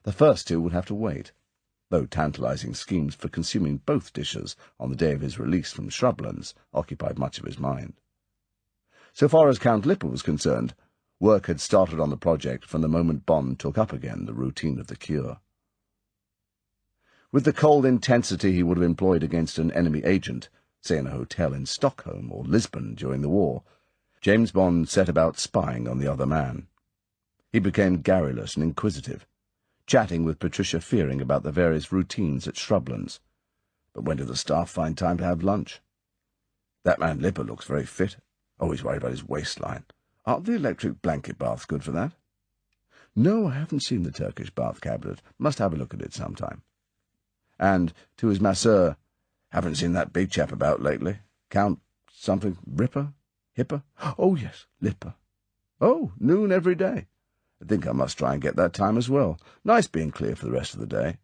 The first 2 would have to wait, though tantalizing schemes for consuming both dishes on the day of his release from shrublands occupied much of his mind. So far as Count Lippe was concerned, work had started on the project from the moment Bond took up again the routine of the cure. With the cold intensity he would have employed against an enemy agent, say in a hotel in Stockholm or Lisbon during the war, James Bond set about spying on the other man. He became garrulous and inquisitive, chatting with Patricia Fearing about the various routines at shrublands. But when did the staff find time to have lunch? That man Lippe looks very fit. Always worried about his waistline. Aren't the electric blanket baths good for that? No, I haven't seen the Turkish bath cabinet. Must have a look at it sometime. And, to his masseur, haven't seen that big chap about lately. Count something, Ripper? Hipper? Oh, yes, Lippe. Oh, noon every day. I think I must try and get that time as well. Nice being clear for the rest of the day.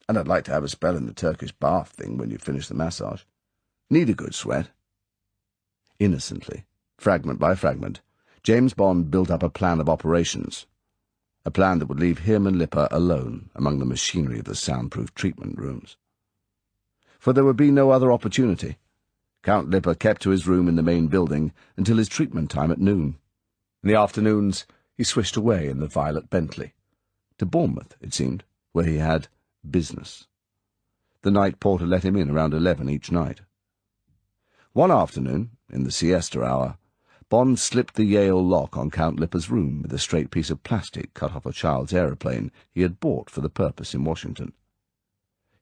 And I'd like to have a spell in the Turkish bath thing when you finish the massage. Need a good sweat. Innocently, fragment by fragment, James Bond built up a plan of operations, a plan that would leave him and Lipa alone among the machinery of the soundproof treatment rooms. For there would be no other opportunity. Count Lipa kept to his room in the main building until his treatment time at noon. In the afternoons, he swished away in the violet Bentley. To Bournemouth, it seemed, where he had business. The night porter let him in around 11 each night. One afternoon, in the siesta hour, Bond slipped the Yale lock on Count Lipa's room with a straight piece of plastic cut off a child's aeroplane he had bought for the purpose in Washington.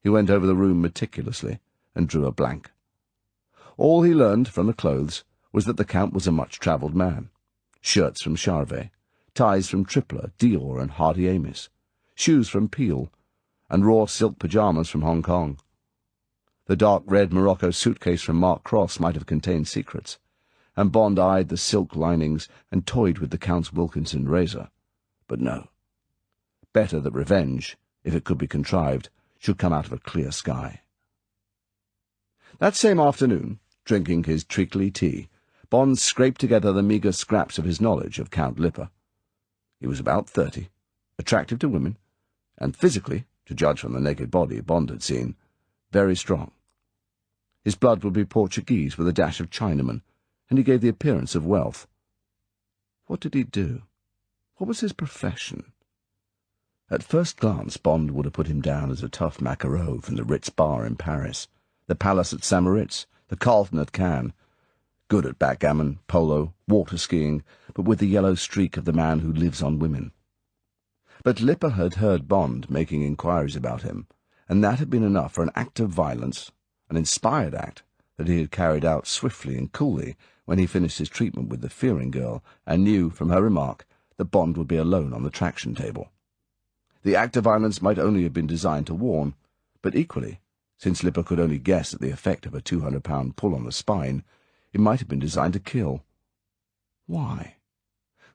He went over the room meticulously and drew a blank. All he learned from the clothes was that the Count was a much-travelled man. Shirts from Charvet, ties from Tripler, Dior and Hardy Amis, shoes from Peel, and raw silk pyjamas from Hong Kong. The dark red Morocco suitcase from Mark Cross might have contained secrets, and Bond eyed the silk linings and toyed with the Count's Wilkinson razor. But no. Better that revenge, if it could be contrived, should come out of a clear sky. That same afternoon, drinking his treacly tea, Bond scraped together the meagre scraps of his knowledge of Count Lipa. He was about 30, attractive to women, and physically, to judge from the naked body Bond had seen, very strong. His blood would be Portuguese with a dash of Chinaman, and he gave the appearance of wealth. What did he do? What was his profession? At first glance, Bond would have put him down as a tough maquereau from the Ritz bar in Paris, the Palace at St. Moritz, the Carlton at Cannes, good at backgammon, polo, water-skiing, but with the yellow streak of the man who lives on women. But Lipa had heard Bond making inquiries about him, and that had been enough for an act of violence, an inspired act that he had carried out swiftly and coolly when he finished his treatment with the Fearing girl and knew from her remark that Bond would be alone on the traction table. The act of violence might only have been designed to warn, but equally, since Lipa could only guess at the effect of a 200-pound pull on the spine, it might have been designed to kill. Why?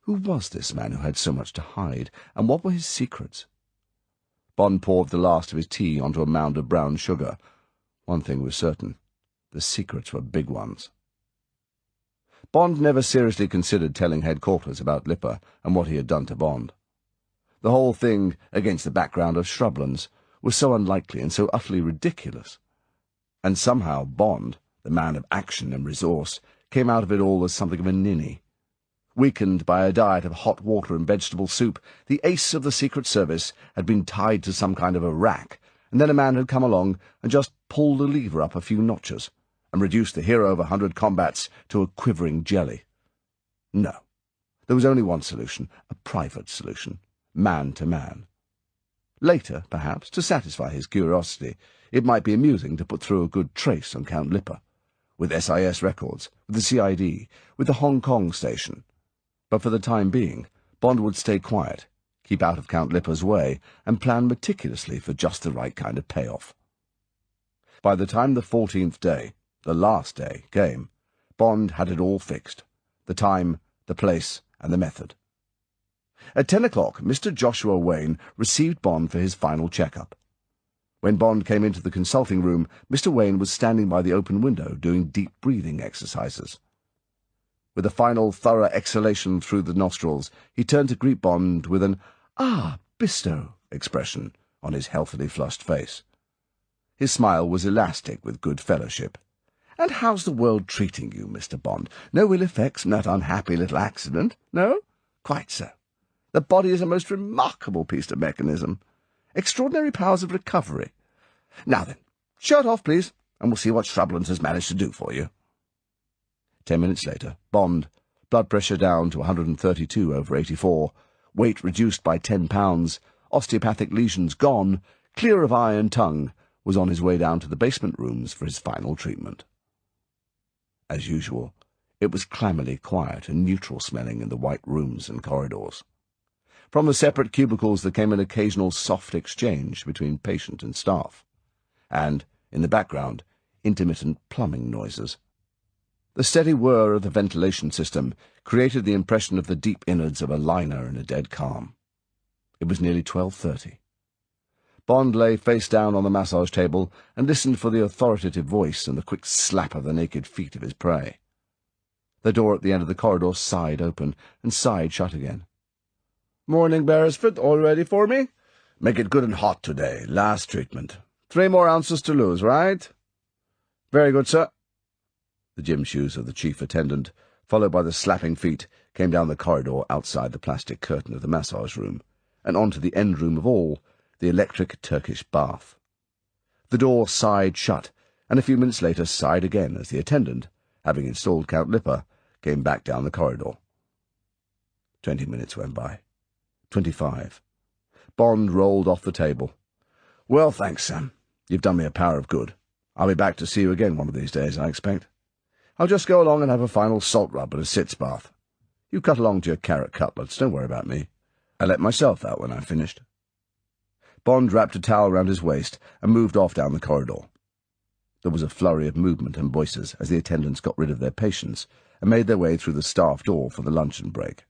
Who was this man who had so much to hide, and what were his secrets? Bond poured the last of his tea onto a mound of brown sugar. One thing was certain. The secrets were big ones. Bond never seriously considered telling headquarters about Lipa and what he had done to Bond. The whole thing, against the background of shrublands, was so unlikely and so utterly ridiculous. And somehow Bond, the man of action and resource, came out of it all as something of a ninny. Weakened by a diet of hot water and vegetable soup, the ace of the Secret Service had been tied to some kind of a rack, and then a man had come along and just pulled the lever up a few notches, and reduced the hero of 100 combats to a quivering jelly. No. There was only one solution, a private solution, man to man. Later, perhaps, to satisfy his curiosity, it might be amusing to put through a good trace on Count Lipa, with SIS records, with the CID, with the Hong Kong station. But for the time being, Bond would stay quiet, keep out of Count Lipa's way, and plan meticulously for just the right kind of payoff. By the time the 14th day, the last day, came, Bond had it all fixed, the time, the place, and the method. At 10 o'clock, Mr. Joshua Wayne received Bond for his final check-up. When Bond came into the consulting room, Mr. Wayne was standing by the open window doing deep breathing exercises. With a final thorough exhalation through the nostrils, he turned to greet Bond with an "Ah, Bisto" expression on his healthily flushed face. His smile was elastic with good fellowship. "And how's the world treating you, Mr. Bond? No ill effects from that unhappy little accident, no?" "Quite so. The body is a most remarkable piece of mechanism. Extraordinary powers of recovery. Now then, shirt off, please, and we'll see what Shrublands has managed to do for you." 10 minutes later, Bond, blood pressure down to 132/84, weight reduced by 10 pounds, osteopathic lesions gone, clear of eye and tongue, was on his way down to the basement rooms for his final treatment. As usual, it was clammily quiet and neutral-smelling in the white rooms and corridors. From the separate cubicles there came an occasional soft exchange between patient and staff, and, in the background, intermittent plumbing noises. The steady whir of the ventilation system created the impression of the deep innards of a liner in a dead calm. It was nearly 12:30. Bond lay face down on the massage table and listened for the authoritative voice and the quick slap of the naked feet of his prey. The door at the end of the corridor sighed open and sighed shut again. "Morning, Beresford. All ready for me? Make it good and hot today. Last treatment. 3 more ounces to lose, right?" "Very good, sir." The gym shoes of the chief attendant, followed by the slapping feet, came down the corridor outside the plastic curtain of the massage room, and on to the end room of all, the electric Turkish bath. The door sighed shut, and a few minutes later sighed again as the attendant, having installed Count Lipa, came back down the corridor. 20 minutes went by. 25. Bond rolled off the table. "Well, thanks, Sam. You've done me a power of good. I'll be back to see you again one of these days, I expect. I'll just go along and have a final salt rub and a sitz bath. You cut along to your carrot cutlets, don't worry about me. I let myself out when I finished." Bond wrapped a towel round his waist and moved off down the corridor. There was a flurry of movement and voices as the attendants got rid of their patients and made their way through the staff door for the luncheon break.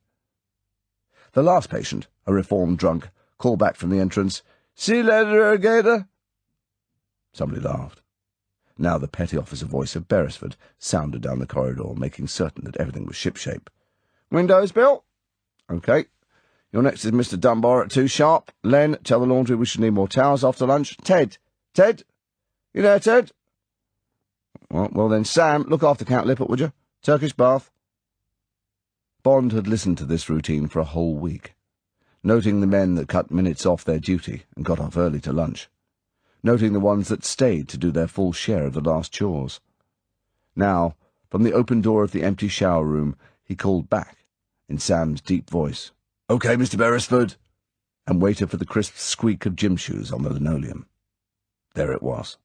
The last patient, a reformed drunk, called back from the entrance, "See you later, Gator." Somebody laughed. Now the petty officer voice of Beresford sounded down the corridor, making certain that everything was shipshape. "Windows, Bill?" "OK. Your next is Mr. Dunbar at 2 sharp. Len, tell the laundry we should need more towels after lunch. Ted! You there, Ted?" Well then, Sam, look after Count Lippert, would you? Turkish bath." Bond had listened to this routine for a whole week, noting the men that cut minutes off their duty and got off early to lunch, noting the ones that stayed to do their full share of the last chores. Now, from the open door of the empty shower room, he called back, in Sam's deep voice, "OK, Mr. Beresford," and waited for the crisp squeak of gym shoes on the linoleum. There it was.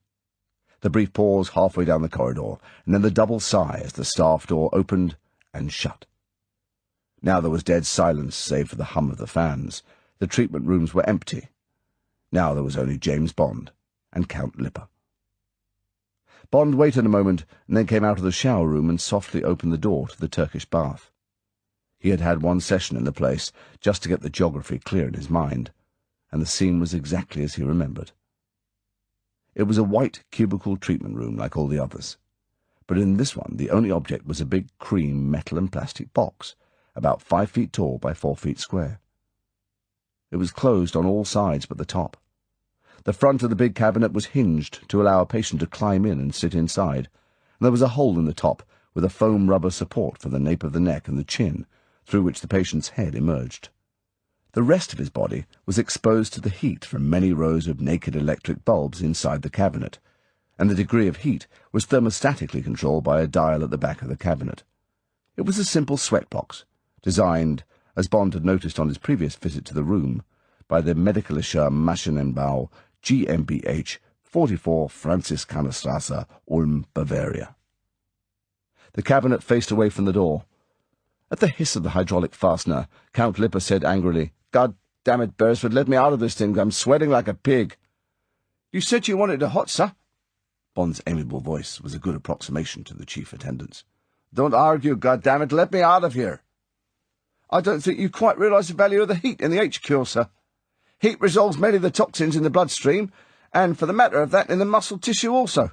The brief pause halfway down the corridor, and then the double sigh as the staff door opened and shut. Now there was dead silence save for the hum of the fans. The treatment rooms were empty. Now there was only James Bond and Count Lipa. Bond waited a moment and then came out of the shower room and softly opened the door to the Turkish bath. He had had one session in the place just to get the geography clear in his mind, and the scene was exactly as he remembered. It was a white cubicle treatment room like all the others, but in this one the only object was a big cream metal and plastic box, about 5 feet tall by 4 feet square. It was closed on all sides but the top. The front of the big cabinet was hinged to allow a patient to climb in and sit inside, and there was a hole in the top with a foam rubber support for the nape of the neck and the chin, through which the patient's head emerged. The rest of his body was exposed to the heat from many rows of naked electric bulbs inside the cabinet, and the degree of heat was thermostatically controlled by a dial at the back of the cabinet. It was a simple sweatbox, designed, as Bond had noticed on his previous visit to the room, by the Medikalischer Maschinenbau GmbH, 44 Franziskanerstrasse, Ulm, Bavaria. The cabinet faced away from the door. At the hiss of the hydraulic fastener, Count Lipa said angrily, "God damn it, Beresford, let me out of this thing. I'm sweating like a pig." "You said you wanted it hot, sir." Bond's amiable voice was a good approximation to the chief attendant's. "Don't argue, God damn it, let me out of here." "I don't think you quite realise the value of the heat in the HQ, sir. Heat resolves many of the toxins in the bloodstream, and for the matter of that, in the muscle tissue also.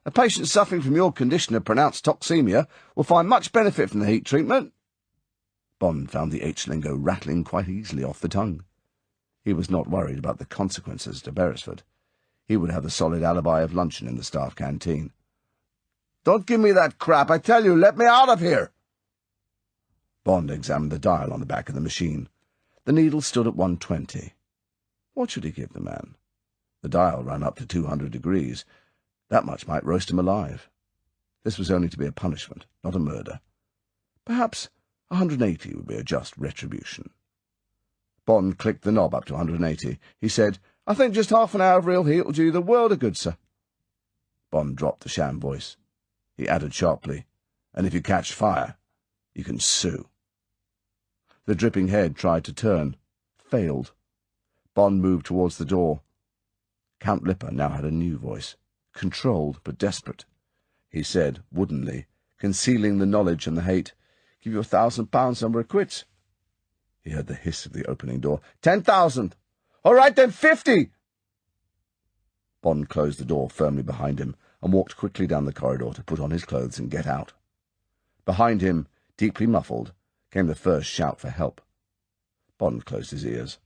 A patient suffering from your condition of pronounced toxemia will find much benefit from the heat treatment." Bond found the H-lingo rattling quite easily off the tongue. He was not worried about the consequences to Beresford. He would have the solid alibi of luncheon in the staff canteen. "Don't give me that crap, I tell you, let me out of here!" Bond examined the dial on the back of the machine. The needle stood at 120. What should he give the man? The dial ran up to 200 degrees. That much might roast him alive. This was only to be a punishment, not a murder. Perhaps 180 would be a just retribution. Bond clicked the knob up to 180. He said, "I think just half an hour of real heat will do you the world of good, sir." Bond dropped the sham voice. He added sharply, "And if you catch fire, you can sue." The dripping head tried to turn, failed. Bond moved towards the door. Count Lipa now had a new voice, controlled but desperate. He said, woodenly, concealing the knowledge and the hate, "Give you £1,000 and we're quits." He heard the hiss of the opening door. 10,000! All right then, 50! Bond closed the door firmly behind him and walked quickly down the corridor to put on his clothes and get out. Behind him, deeply muffled, came the first shout for help. Bond closed his ears.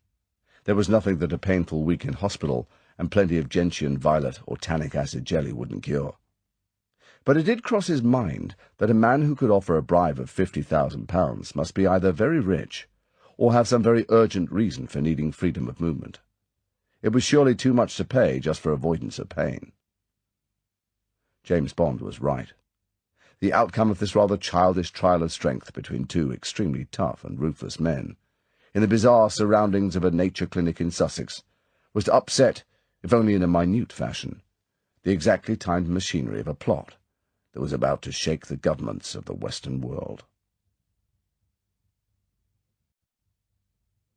There was nothing that a painful week in hospital and plenty of gentian violet or tannic acid jelly wouldn't cure. But it did cross his mind that a man who could offer a bribe of £50,000 must be either very rich or have some very urgent reason for needing freedom of movement. It was surely too much to pay just for avoidance of pain. James Bond was right. The outcome of this rather childish trial of strength between two extremely tough and ruthless men, in the bizarre surroundings of a nature clinic in Sussex, was to upset, if only in a minute fashion, the exactly timed machinery of a plot that was about to shake the governments of the Western world.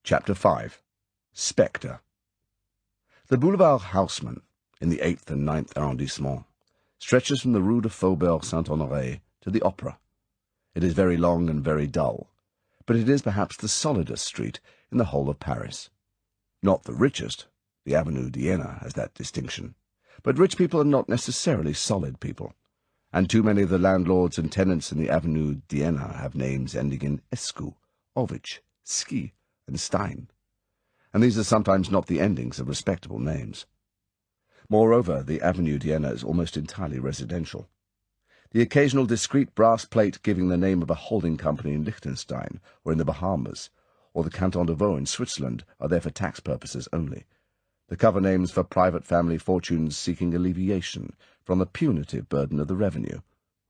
Chapter 5. Spectre. The Boulevard Haussmann, in the 8th and 9th arrondissement, stretches from the Rue de Faubourg Saint-Honoré to the Opera. It is very long and very dull, but it is perhaps the solidest street in the whole of Paris. Not the richest, the Avenue d'Iéna has that distinction, but rich people are not necessarily solid people, and too many of the landlords and tenants in the Avenue d'Iéna have names ending in escu, ovich, ski, and stein, and these are sometimes not the endings of respectable names. Moreover, the Avenue d'Iéna is almost entirely residential. The occasional discreet brass plate giving the name of a holding company in Liechtenstein or in the Bahamas, or the Canton de Vaud in Switzerland, are there for tax purposes only. The cover names for private family fortunes seeking alleviation from the punitive burden of the revenue,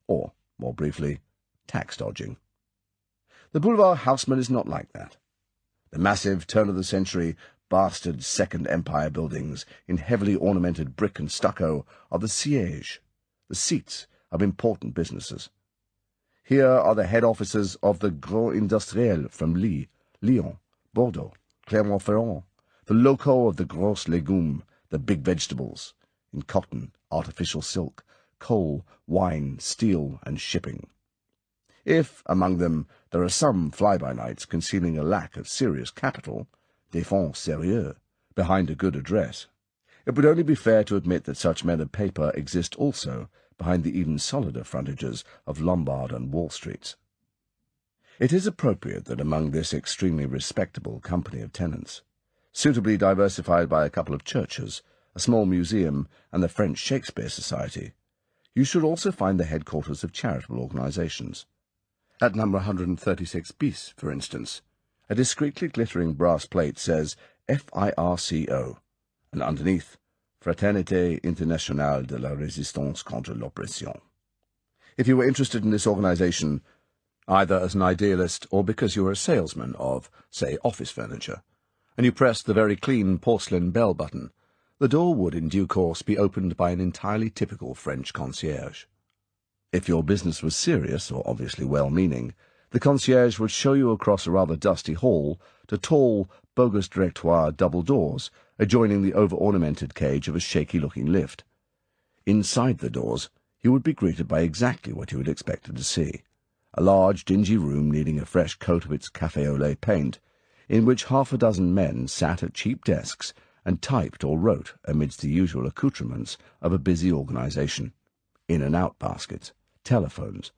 or, more briefly, tax dodging. The Boulevard Haussmann is not like that. The massive turn-of-the-century bastard Second Empire buildings in heavily ornamented brick and stucco are the sièges, the seats of important businesses. Here are the head offices of the Gros Industriels from Lille, Lyon, Bordeaux, Clermont-Ferrand, the locaux of the Gros Légumes, the big vegetables, in cotton, artificial silk, coal, wine, steel, and shipping. If, among them, there are some fly-by-nights concealing a lack of serious capital, des fonds sérieux, behind a good address, it would only be fair to admit that such men of paper exist also behind the even solider frontages of Lombard and Wall Streets. It is appropriate that among this extremely respectable company of tenants, suitably diversified by a couple of churches, a small museum, and the French Shakespeare Society, you should also find the headquarters of charitable organizations. At number 136 bis, for instance, a discreetly glittering brass plate says FIRCO, and underneath, Fraternité Internationale de la Résistance contre l'Oppression. If you were interested in this organization, either as an idealist or because you were a salesman of, say, office furniture, and you pressed the very clean porcelain bell button, the door would in due course be opened by an entirely typical French concierge. If your business was serious or obviously well-meaning, the concierge would show you across a rather dusty hall to tall, bogus directoire double doors adjoining the over-ornamented cage of a shaky-looking lift. Inside the doors, you would be greeted by exactly what you had expected to see, a large, dingy room needing a fresh coat of its café au lait paint, in which half a dozen men sat at cheap desks and typed or wrote amidst the usual accoutrements of a busy organization, in-and-out baskets, telephones,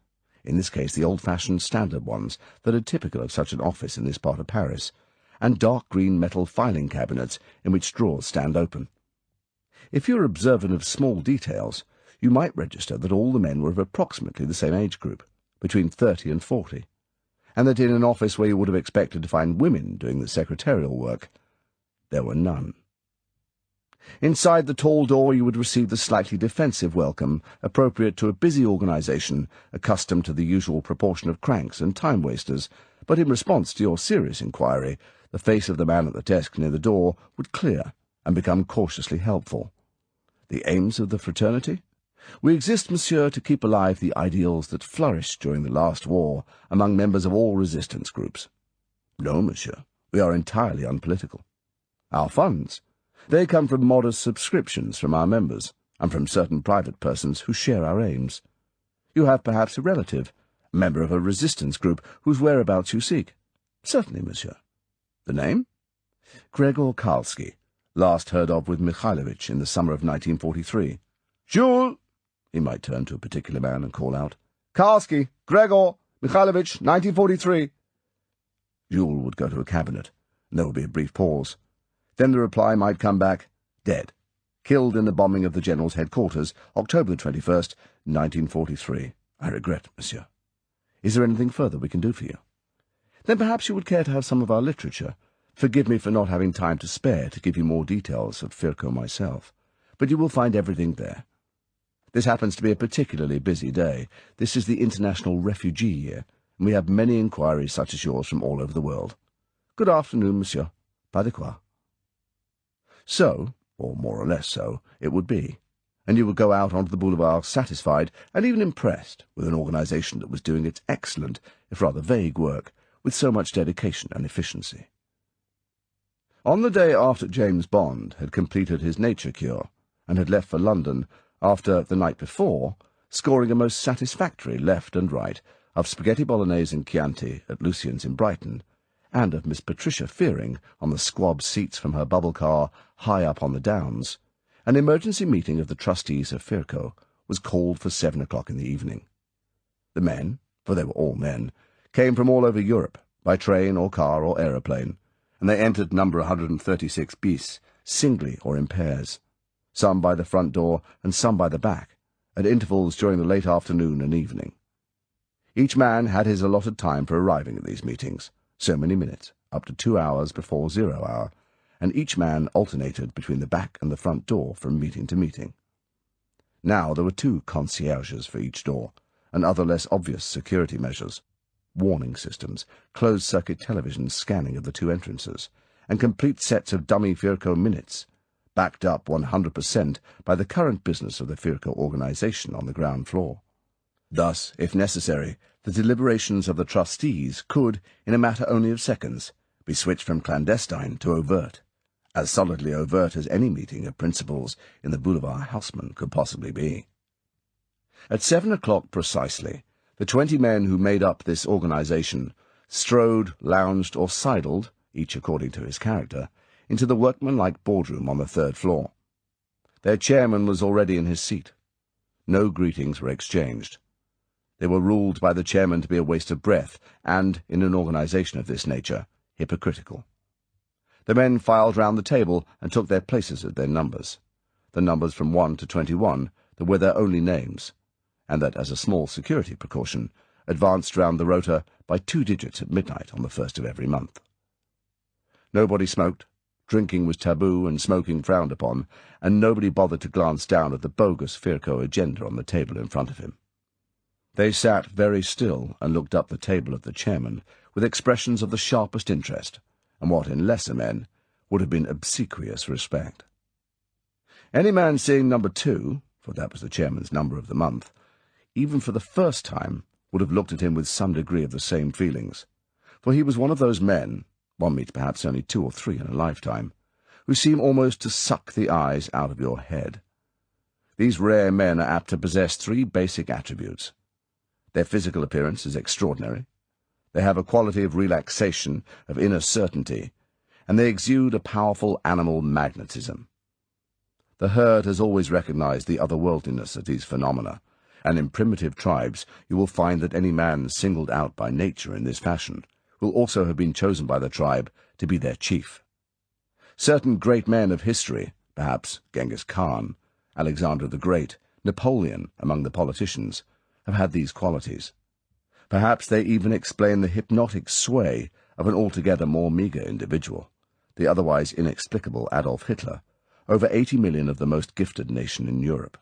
in this case the old-fashioned standard ones that are typical of such an office in this part of Paris, and dark green metal filing cabinets in which drawers stand open. If you are observant of small details, you might register that all the men were of approximately the same age group, between 30 and 40, and that in an office where you would have expected to find women doing the secretarial work, there were none. Inside the tall door you would receive the slightly defensive welcome appropriate to a busy organization accustomed to the usual proportion of cranks and time-wasters, but in response to your serious inquiry, the face of the man at the desk near the door would clear and become cautiously helpful. The aims of the fraternity? We exist, monsieur, to keep alive the ideals that flourished during the last war among members of all resistance groups. No, monsieur, we are entirely unpolitical. Our funds? They come from modest subscriptions from our members, and from certain private persons who share our aims. You have perhaps a relative, a member of a resistance group, whose whereabouts you seek. Certainly, monsieur. The name? Gregor Karlsky, last heard of with Mikhailovich in the summer of 1943. Jules! He might turn to a particular man and call out, Karlsky! Gregor! Mikhailovich, 1943. Jules would go to a cabinet, and there would be a brief pause. Then the reply might come back, dead, killed in the bombing of the General's headquarters, October 21st, 1943. I regret, monsieur. Is there anything further we can do for you? Then perhaps you would care to have some of our literature. Forgive me for not having time to spare to give you more details of Firko myself, but you will find everything there. This happens to be a particularly busy day. This is the International Refugee Year, and we have many inquiries such as yours from all over the world. Good afternoon, monsieur. Pas de quoi. So, or more or less so, it would be, and you would go out onto the boulevard satisfied and even impressed with an organization that was doing its excellent, if rather vague work, with so much dedication and efficiency. On the day after James Bond had completed his nature cure and had left for London, after, the night before, scoring a most satisfactory left and right of spaghetti bolognese and Chianti at Lucian's in Brighton, and of Miss Patricia Fearing on the squab seats from her bubble car high up on the Downs, an emergency meeting of the trustees of Firko was called for 7 o'clock in the evening. The men, for they were all men, came from all over Europe, by train or car or aeroplane, and they entered number 136 bis, singly or in pairs, some by the front door and some by the back, at intervals during the late afternoon and evening. Each man had his allotted time for arriving at these meetings, so many minutes, up to 2 hours before 0 hour, and each man alternated between the back and the front door from meeting to meeting. Now there were 2 concierges for each door, and other less obvious security measures, warning systems, closed-circuit television scanning of the 2 entrances, and complete sets of dummy Firko minutes, backed up 100% by the current business of the Firko organization on the ground floor. Thus, if necessary, the deliberations of the trustees could, in a matter only of seconds, be switched from clandestine to overt, as solidly overt as any meeting of principals in the Boulevard Haussmann could possibly be. At 7 o'clock precisely, the 20 men who made up this organization strode, lounged, or sidled, each according to his character, into the workmanlike boardroom on the 3rd floor. Their chairman was already in his seat. No greetings were exchanged. They were ruled by the chairman to be a waste of breath, and, in an organization of this nature, hypocritical. The men filed round the table and took their places at their numbers, the numbers from 1 to 21 that were their only names, and that, as a small security precaution, advanced round the rota by 2 digits at midnight on the 1st of every month. Nobody smoked. Drinking was taboo and smoking frowned upon, and nobody bothered to glance down at the bogus Firko agenda on the table in front of him. They sat very still and looked up the table of the chairman with expressions of the sharpest interest, and what in lesser men would have been obsequious respect. Any man seeing number 2, for that was the chairman's number of the month, even for the first time, would have looked at him with some degree of the same feelings, for he was one of those men, one meets perhaps only 2 or 3 in a lifetime, who seem almost to suck the eyes out of your head. These rare men are apt to possess 3 basic attributes. Their physical appearance is extraordinary, they have a quality of relaxation, of inner certainty, and they exude a powerful animal magnetism. The herd has always recognized the otherworldliness of these phenomena, and in primitive tribes you will find that any man singled out by nature in this fashion will also have been chosen by the tribe to be their chief. Certain great men of history, perhaps Genghis Khan, Alexander the Great, Napoleon among the politicians, have had these qualities. Perhaps they even explain the hypnotic sway of an altogether more meagre individual, the otherwise inexplicable Adolf Hitler, over 80 million of the most gifted nation in Europe.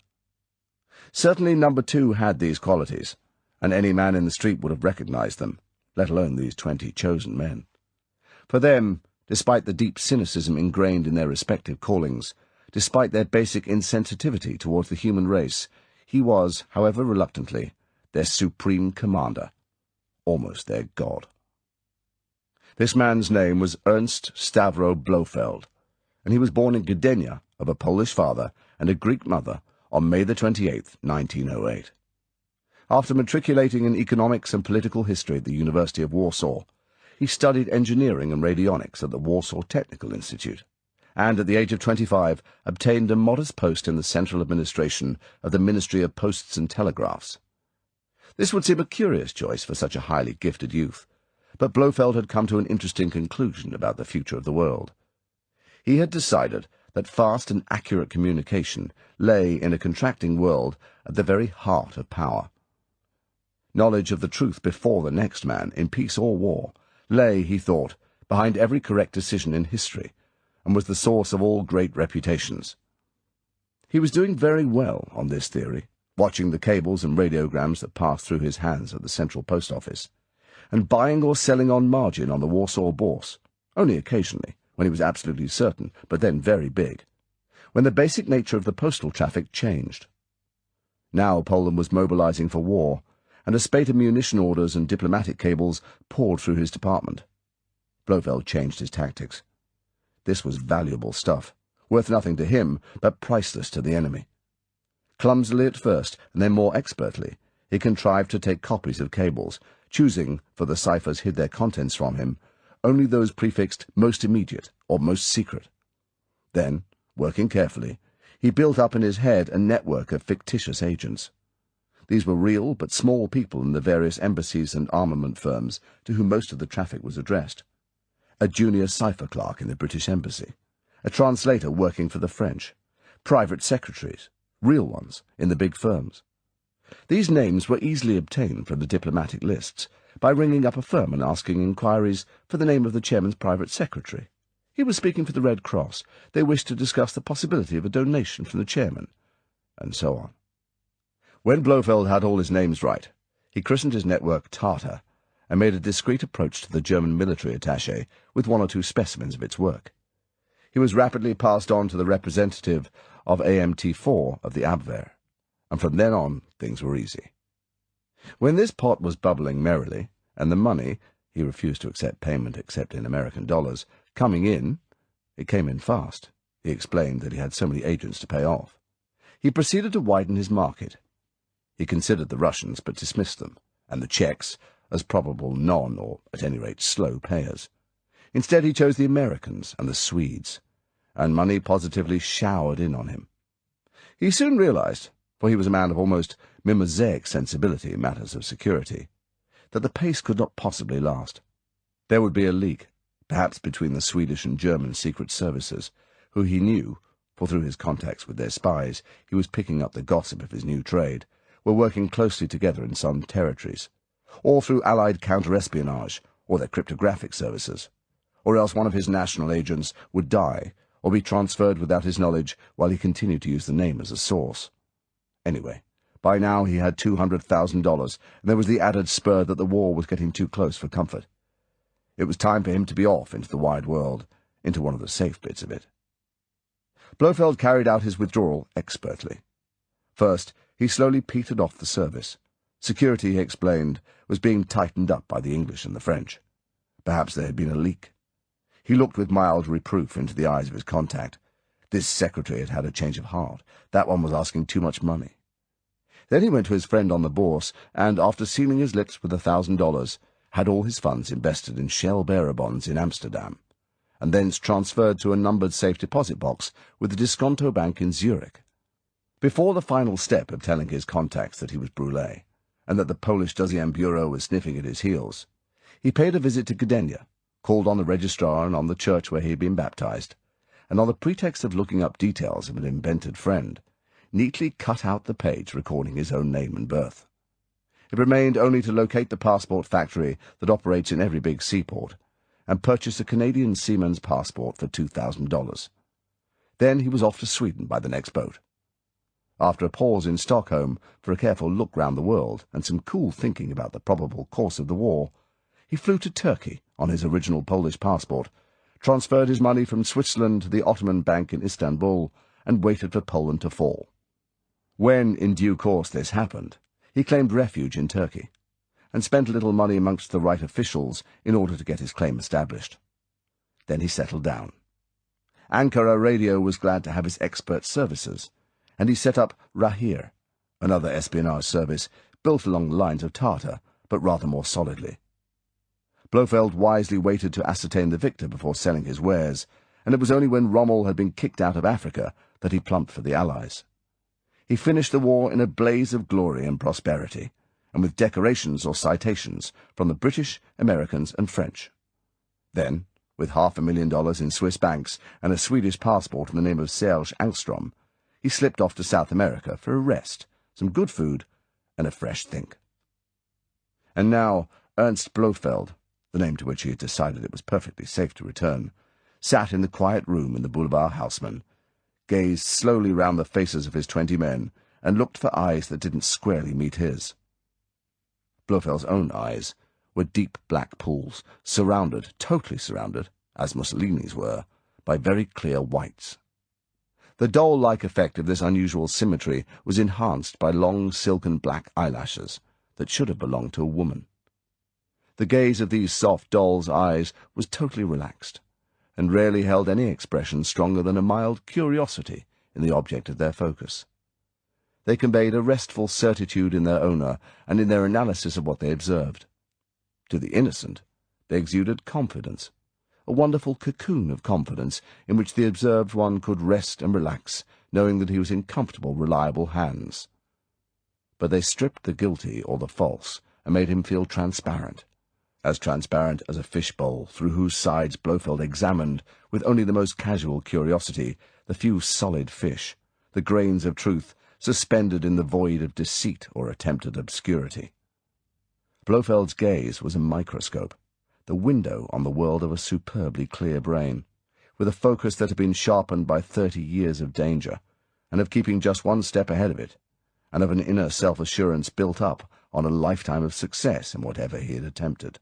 Certainly number 2 had these qualities, and any man in the street would have recognized them, let alone these 20 chosen men. For them, despite the deep cynicism ingrained in their respective callings, despite their basic insensitivity towards the human race, he was, however reluctantly, their supreme commander, almost their god. This man's name was Ernest Stavro Blofeld, and he was born in Gdynia of a Polish father and a Greek mother on May the 28th, 1908. After matriculating in economics and political history at the University of Warsaw, he studied engineering and radionics at the Warsaw Technical Institute, and at the age of 25 obtained a modest post in the central administration of the Ministry of Posts and Telegraphs. This would seem a curious choice for such a highly gifted youth, but Blofeld had come to an interesting conclusion about the future of the world. He had decided that fast and accurate communication lay in a contracting world at the very heart of power. Knowledge of the truth before the next man, in peace or war, lay, he thought, behind every correct decision in history, and was the source of all great reputations. He was doing very well on this theory, watching the cables and radiograms that passed through his hands at the Central Post Office, and buying or selling on margin on the Warsaw Bourse, only occasionally, when he was absolutely certain, but then very big, when the basic nature of the postal traffic changed. Now Poland was mobilizing for war, and a spate of munition orders and diplomatic cables poured through his department. Blofeld changed his tactics. This was valuable stuff, worth nothing to him, but priceless to the enemy. Clumsily at first, and then more expertly, he contrived to take copies of cables, choosing, for the ciphers hid their contents from him, only those prefixed most immediate or most secret. Then, working carefully, he built up in his head a network of fictitious agents. These were real but small people in the various embassies and armament firms to whom most of the traffic was addressed. A junior cipher clerk in the British Embassy, a translator working for the French, private secretaries, real ones, in the big firms. These names were easily obtained from the diplomatic lists by ringing up a firm and asking inquiries for the name of the chairman's private secretary. He was speaking for the Red Cross. They wished to discuss the possibility of a donation from the chairman, and so on. When Blofeld had all his names right, he christened his network Tartar, and made a discreet approach to the German military attaché with one or two specimens of its work. He was rapidly passed on to the representative of AMT4 of the Abwehr, and from then on things were easy. When this pot was bubbling merrily, and the money, he refused to accept payment except in American dollars, coming in, it came in fast. He explained that he had so many agents to pay off. He proceeded to widen his market. He considered the Russians, but dismissed them, and the Czechs as probable non, or at any rate slow payers. Instead he chose the Americans and the Swedes, and money positively showered in on him. He soon realized, for he was a man of almost mimosaic sensibility in matters of security, that the pace could not possibly last. There would be a leak, perhaps between the Swedish and German secret services, who he knew, for through his contacts with their spies he was picking up the gossip of his new trade, were working closely together in some territories, or through Allied counter-espionage, or their cryptographic services, or else one of his national agents would die, or be transferred without his knowledge while he continued to use the name as a source. Anyway, by now he had $200,000, and there was the added spur that the war was getting too close for comfort. It was time for him to be off into the wide world, into one of the safe bits of it. Blofeld carried out his withdrawal expertly. First, he slowly petered off the service. Security, he explained, was being tightened up by the English and the French. Perhaps there had been a leak. He looked with mild reproof into the eyes of his contact. This secretary had had a change of heart. That one was asking too much money. Then he went to his friend on the bourse, and, after sealing his lips with $1,000, had all his funds invested in shell-bearer bonds in Amsterdam, and thence transferred to a numbered safe deposit box with the Disconto Bank in Zurich. Before the final step of telling his contacts that he was Brûlé, and that the Polish Deuxième Bureau was sniffing at his heels, he paid a visit to Gdynia, called on the registrar and on the church where he had been baptized, and on the pretext of looking up details of an invented friend, neatly cut out the page recording his own name and birth. It remained only to locate the passport factory that operates in every big seaport, and purchase a Canadian seaman's passport for $2,000. Then he was off to Sweden by the next boat. After a pause in Stockholm for a careful look round the world and some cool thinking about the probable course of the war, he flew to Turkey on his original Polish passport, transferred his money from Switzerland to the Ottoman Bank in Istanbul, and waited for Poland to fall. When, in due course, this happened, he claimed refuge in Turkey, and spent a little money amongst the right officials in order to get his claim established. Then he settled down. Ankara Radio was glad to have his expert services, and he set up Rahir, another espionage service built along the lines of Tartar, but rather more solidly. Blofeld wisely waited to ascertain the victor before selling his wares, and it was only when Rommel had been kicked out of Africa that he plumped for the Allies. He finished the war in a blaze of glory and prosperity, and with decorations or citations from the British, Americans, and French. Then, with $500,000 in Swiss banks and a Swedish passport in the name of Serge Angstrom, he slipped off to South America for a rest, some good food, and a fresh think. And now Ernst Blofeld, the name to which he had decided it was perfectly safe to return, sat in the quiet room in the Boulevard Haussmann, gazed slowly round the faces of his 20 men, and looked for eyes that didn't squarely meet his. Blofeld's own eyes were deep black pools, surrounded, totally surrounded, as Mussolini's were, by very clear whites. The doll-like effect of this unusual symmetry was enhanced by long silken black eyelashes that should have belonged to a woman. The gaze of these soft doll's eyes was totally relaxed, and rarely held any expression stronger than a mild curiosity in the object of their focus. They conveyed a restful certitude in their owner and in their analysis of what they observed. To the innocent, they exuded confidence, a wonderful cocoon of confidence in which the observed one could rest and relax, knowing that he was in comfortable, reliable hands. But they stripped the guilty or the false and made him feel transparent as a fishbowl through whose sides Blofeld examined, with only the most casual curiosity, the few solid fish, the grains of truth, suspended in the void of deceit or attempted obscurity. Blofeld's gaze was a microscope, the window on the world of a superbly clear brain, with a focus that had been sharpened by 30 years of danger, and of keeping just one step ahead of it, and of an inner self-assurance built up on a lifetime of success in whatever he had attempted.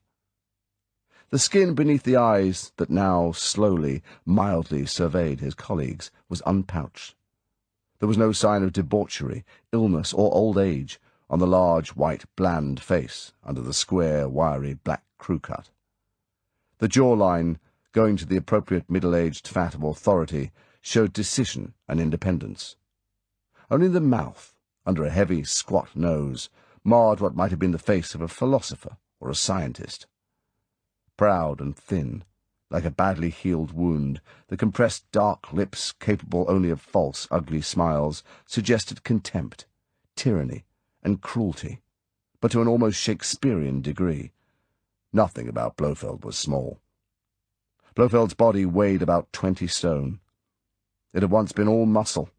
The skin beneath the eyes that now slowly, mildly surveyed his colleagues was unpouched. There was no sign of debauchery, illness, or old age on the large, white, bland face under the square, wiry, black crew-cut. The jawline, going to the appropriate middle-aged fat of authority, showed decision and independence. Only the mouth, under a heavy, squat nose, marred what might have been the face of a philosopher or a scientist. Proud and thin, like a badly healed wound, the compressed dark lips, capable only of false, ugly smiles, suggested contempt, tyranny, and cruelty, but to an almost Shakespearean degree. Nothing about Blofeld was small. Blofeld's body weighed about 20 stone. It had once been all muscle.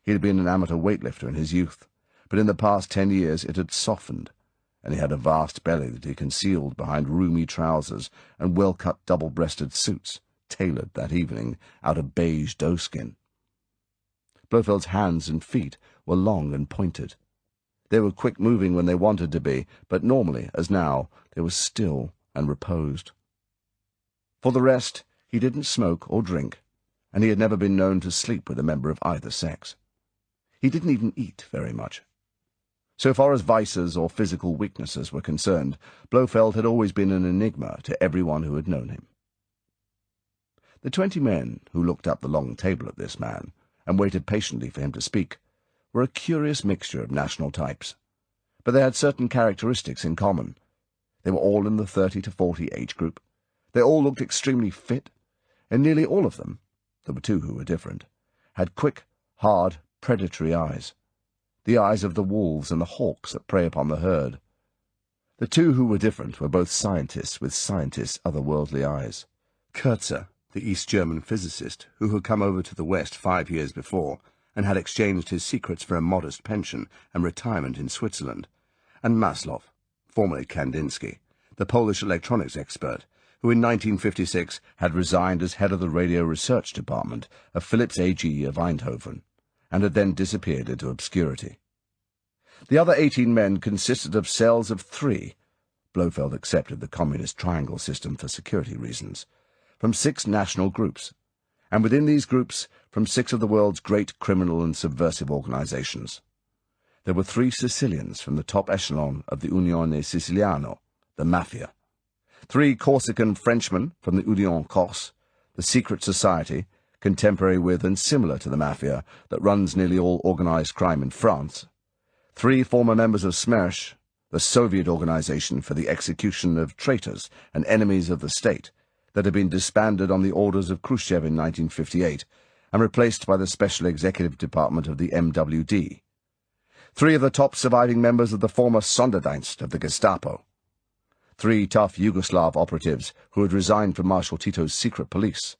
He had been an amateur weightlifter in his youth, but in the past 10 years it had softened, and he had a vast belly that he concealed behind roomy trousers and well-cut double-breasted suits, tailored that evening out of beige doeskin. Blofeld's hands and feet were long and pointed. They were quick-moving when they wanted to be, but normally, as now, they were still and reposed. For the rest, he didn't smoke or drink, and he had never been known to sleep with a member of either sex. He didn't even eat very much. So far as vices or physical weaknesses were concerned, Blofeld had always been an enigma to everyone who had known him. The 20 men who looked up the long table at this man, and waited patiently for him to speak, were a curious mixture of national types, but they had certain characteristics in common. They were all in the 30 to 40 age group. They all looked extremely fit, and nearly all of them, there were 2 who were different, had quick, hard, predatory eyes, the eyes of the wolves and the hawks that prey upon the herd. The 2 who were different were both scientists with scientists' otherworldly eyes. Kurtzer, the East German physicist who had come over to the West 5 years before and had exchanged his secrets for a modest pension and retirement in Switzerland, and Maslow, formerly Kandinsky, the Polish electronics expert, who in 1956 had resigned as head of the radio research department of Philips AG of Eindhoven, and had then disappeared into obscurity. The other 18 men consisted of cells of 3, Blofeld accepted the communist triangle system for security reasons, from 6 national groups, and within these groups from 6 of the world's great criminal and subversive organizations. There were 3 Sicilians from the top echelon of the Unione Siciliano, the Mafia, 3 Corsican Frenchmen from the Union Corse, the secret society, contemporary with and similar to the Mafia that runs nearly all organized crime in France, 3 former members of Smersh, the Soviet organization for the execution of traitors and enemies of the state, that had been disbanded on the orders of Khrushchev in 1958 and replaced by the Special Executive Department of the MWD, 3 of the top surviving members of the former Sonderdienst of the Gestapo, 3 tough Yugoslav operatives who had resigned from Marshal Tito's secret police,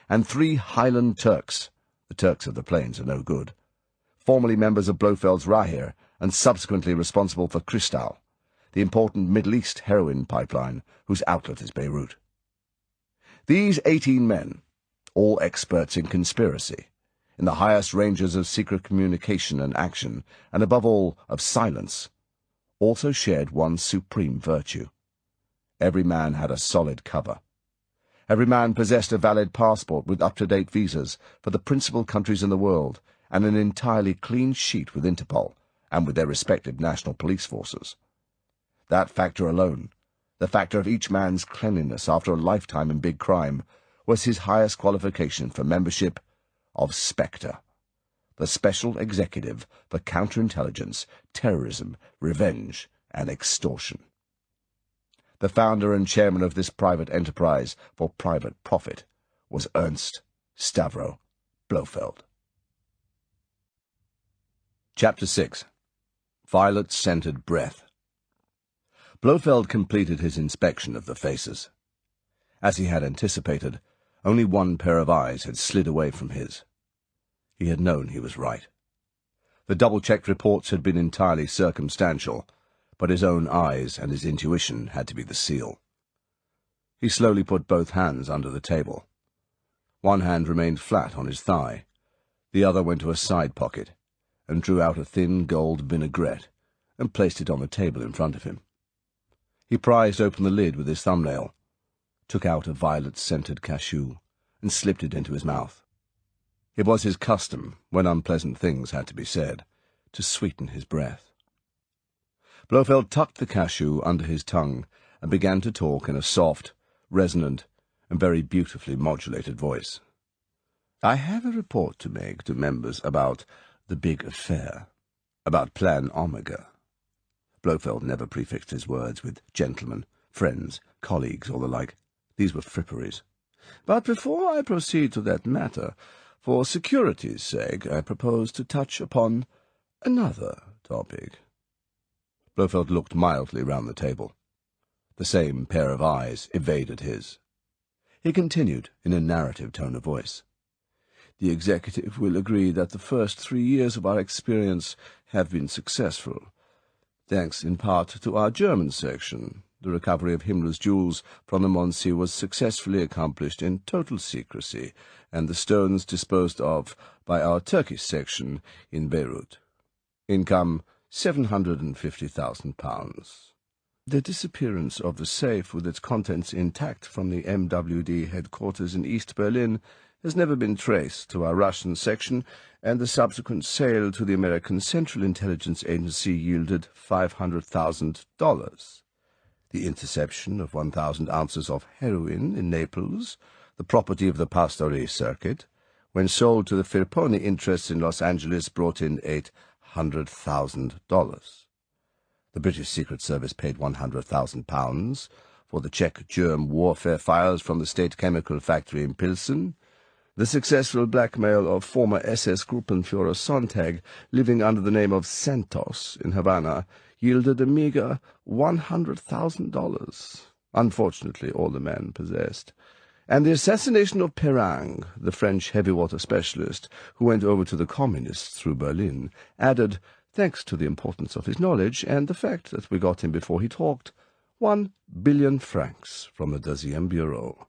and 3 Highland Turks, the Turks of the plains are no good, formerly members of Blofeld's Rahir and subsequently responsible for Cristal, the important Middle East heroin pipeline whose outlet is Beirut. These 18 men, all experts in conspiracy, in the highest ranges of secret communication and action, and above all of silence, also shared one supreme virtue. Every man had a solid cover. Every man possessed a valid passport with up-to-date visas for the principal countries in the world, and an entirely clean sheet with Interpol and with their respective national police forces. That factor alone, the factor of each man's cleanliness after a lifetime in big crime, was his highest qualification for membership of Spectre, the Special Executive for Counterintelligence, Terrorism, Revenge, and Extortion. The founder and chairman of this private enterprise for private profit was Ernest Stavro Blofeld. Chapter 6. Violet-Scented Breath. Blofeld completed his inspection of the faces. As he had anticipated, only one pair of eyes had slid away from his. He had known he was right. The double-checked reports had been entirely circumstantial, but his own eyes and his intuition had to be the seal. He slowly put both hands under the table. One hand remained flat on his thigh. The other went to a side pocket, and drew out a thin gold vinaigrette, and placed it on the table in front of him. He prized open the lid with his thumbnail, took out a violet-scented cachou, and slipped it into his mouth. It was his custom, when unpleasant things had to be said, to sweeten his breath. Blofeld tucked the cachou under his tongue and began to talk in a soft, resonant, and very beautifully modulated voice. "I have a report to make to members about the big affair, about Plan Omega." Blofeld never prefixed his words with gentlemen, friends, colleagues, or the like. These were fripperies. "But before I proceed to that matter, for security's sake, I propose to touch upon another topic." Blofeld looked mildly round the table. The same pair of eyes evaded his. He continued in a narrative tone of voice. "The executive will agree that the first 3 years of our experience have been successful. Thanks in part to our German section, the recovery of Himmler's jewels from the Mondsee was successfully accomplished in total secrecy, and the stones disposed of by our Turkish section in Beirut. Income £750,000. The disappearance of the safe with its contents intact from the MWD headquarters in East Berlin has never been traced to our Russian section, and the subsequent sale to the American Central Intelligence Agency yielded $500,000. The interception of 1,000 ounces of heroin in Naples, the property of the Pastori circuit, when sold to the Firponi interests in Los Angeles, brought in $800,000. The British Secret Service paid £100,000 for the Czech germ warfare files from the State Chemical Factory in Pilsen. The successful blackmail of former SS Gruppenführer Sontag, living under the name of Santos in Havana, yielded a meagre $100,000, unfortunately all the man possessed. And the assassination of Perrin, the French heavy-water specialist, who went over to the Communists through Berlin, added, thanks to the importance of his knowledge and the fact that we got him before he talked, 1 billion francs from the Deuxième Bureau.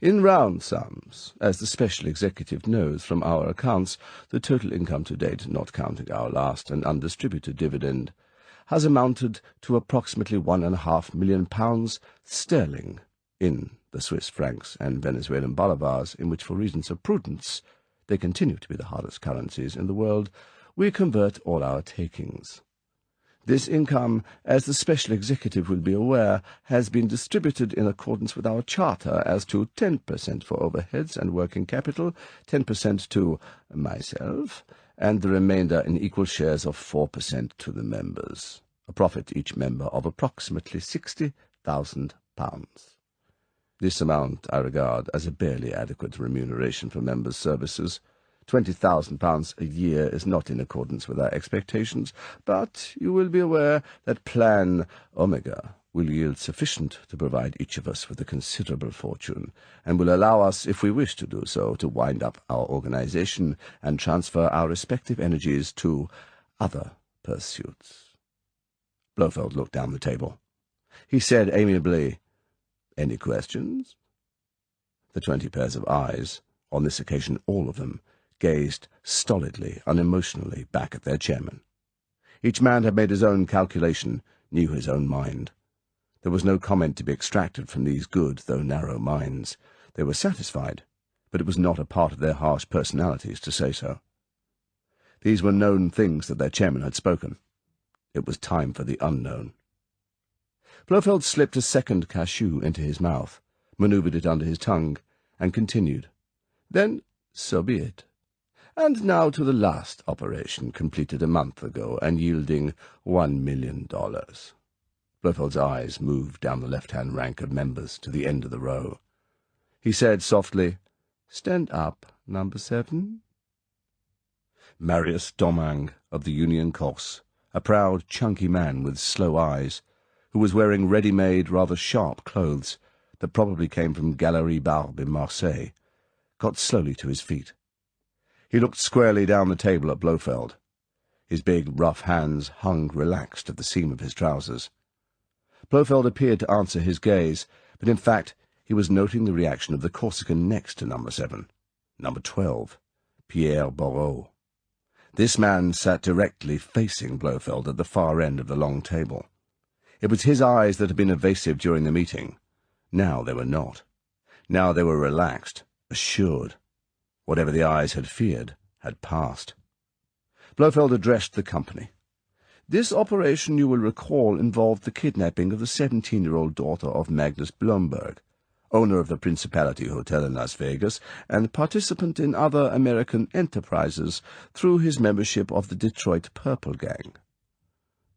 In round sums, as the Special Executive knows from our accounts, the total income to date, not counting our last and undistributed dividend, has amounted to approximately £1.5 million sterling in the Swiss francs and Venezuelan bolivars, in which, for reasons of prudence, they continue to be the hardest currencies in the world, we convert all our takings. This income, as the Special Executive will be aware, has been distributed in accordance with our charter as to 10% for overheads and working capital, 10% to myself, and the remainder in equal shares of 4% to the members, a profit each member of approximately £60,000. This amount I regard as a barely adequate remuneration for members' services, £20,000 a year is not in accordance with our expectations, but you will be aware that Plan Omega will yield sufficient to provide each of us with a considerable fortune, and will allow us, if we wish to do so, to wind up our organization and transfer our respective energies to other pursuits. Blofeld looked down the table. He said amiably, "Any questions?" The 20 pairs of eyes, on this occasion all of them, gazed stolidly, unemotionally back at their chairman. Each man had made his own calculation, knew his own mind. There was no comment to be extracted from these good, though narrow minds. They were satisfied, but it was not a part of their harsh personalities to say so. These were known things that their chairman had spoken. It was time for the unknown. Blofeld slipped a second cachou into his mouth, manoeuvred it under his tongue, and continued. "Then so be it. And now to the last operation, completed a month ago, and yielding $1 million. Blofeld's eyes moved down the left-hand rank of members to the end of the row. He said softly, "Stand up, number 7. Marius Domang of the Union Corse, a proud, chunky man with slow eyes, who was wearing ready-made, rather sharp clothes that probably came from Galerie Barbe in Marseille, got slowly to his feet. He looked squarely down the table at Blofeld. His big, rough hands hung relaxed at the seam of his trousers. Blofeld appeared to answer his gaze, but in fact he was noting the reaction of the Corsican next to number 7, number 12, Pierre Boreau. This man sat directly facing Blofeld at the far end of the long table. It was his eyes that had been evasive during the meeting. Now they were not. Now they were relaxed, assured. Whatever the eyes had feared had passed. Blofeld addressed the company. "This operation, you will recall, involved the kidnapping of the 17-year-old daughter of Magnus Blomberg, owner of the Principality Hotel in Las Vegas, and participant in other American enterprises through his membership of the Detroit Purple Gang.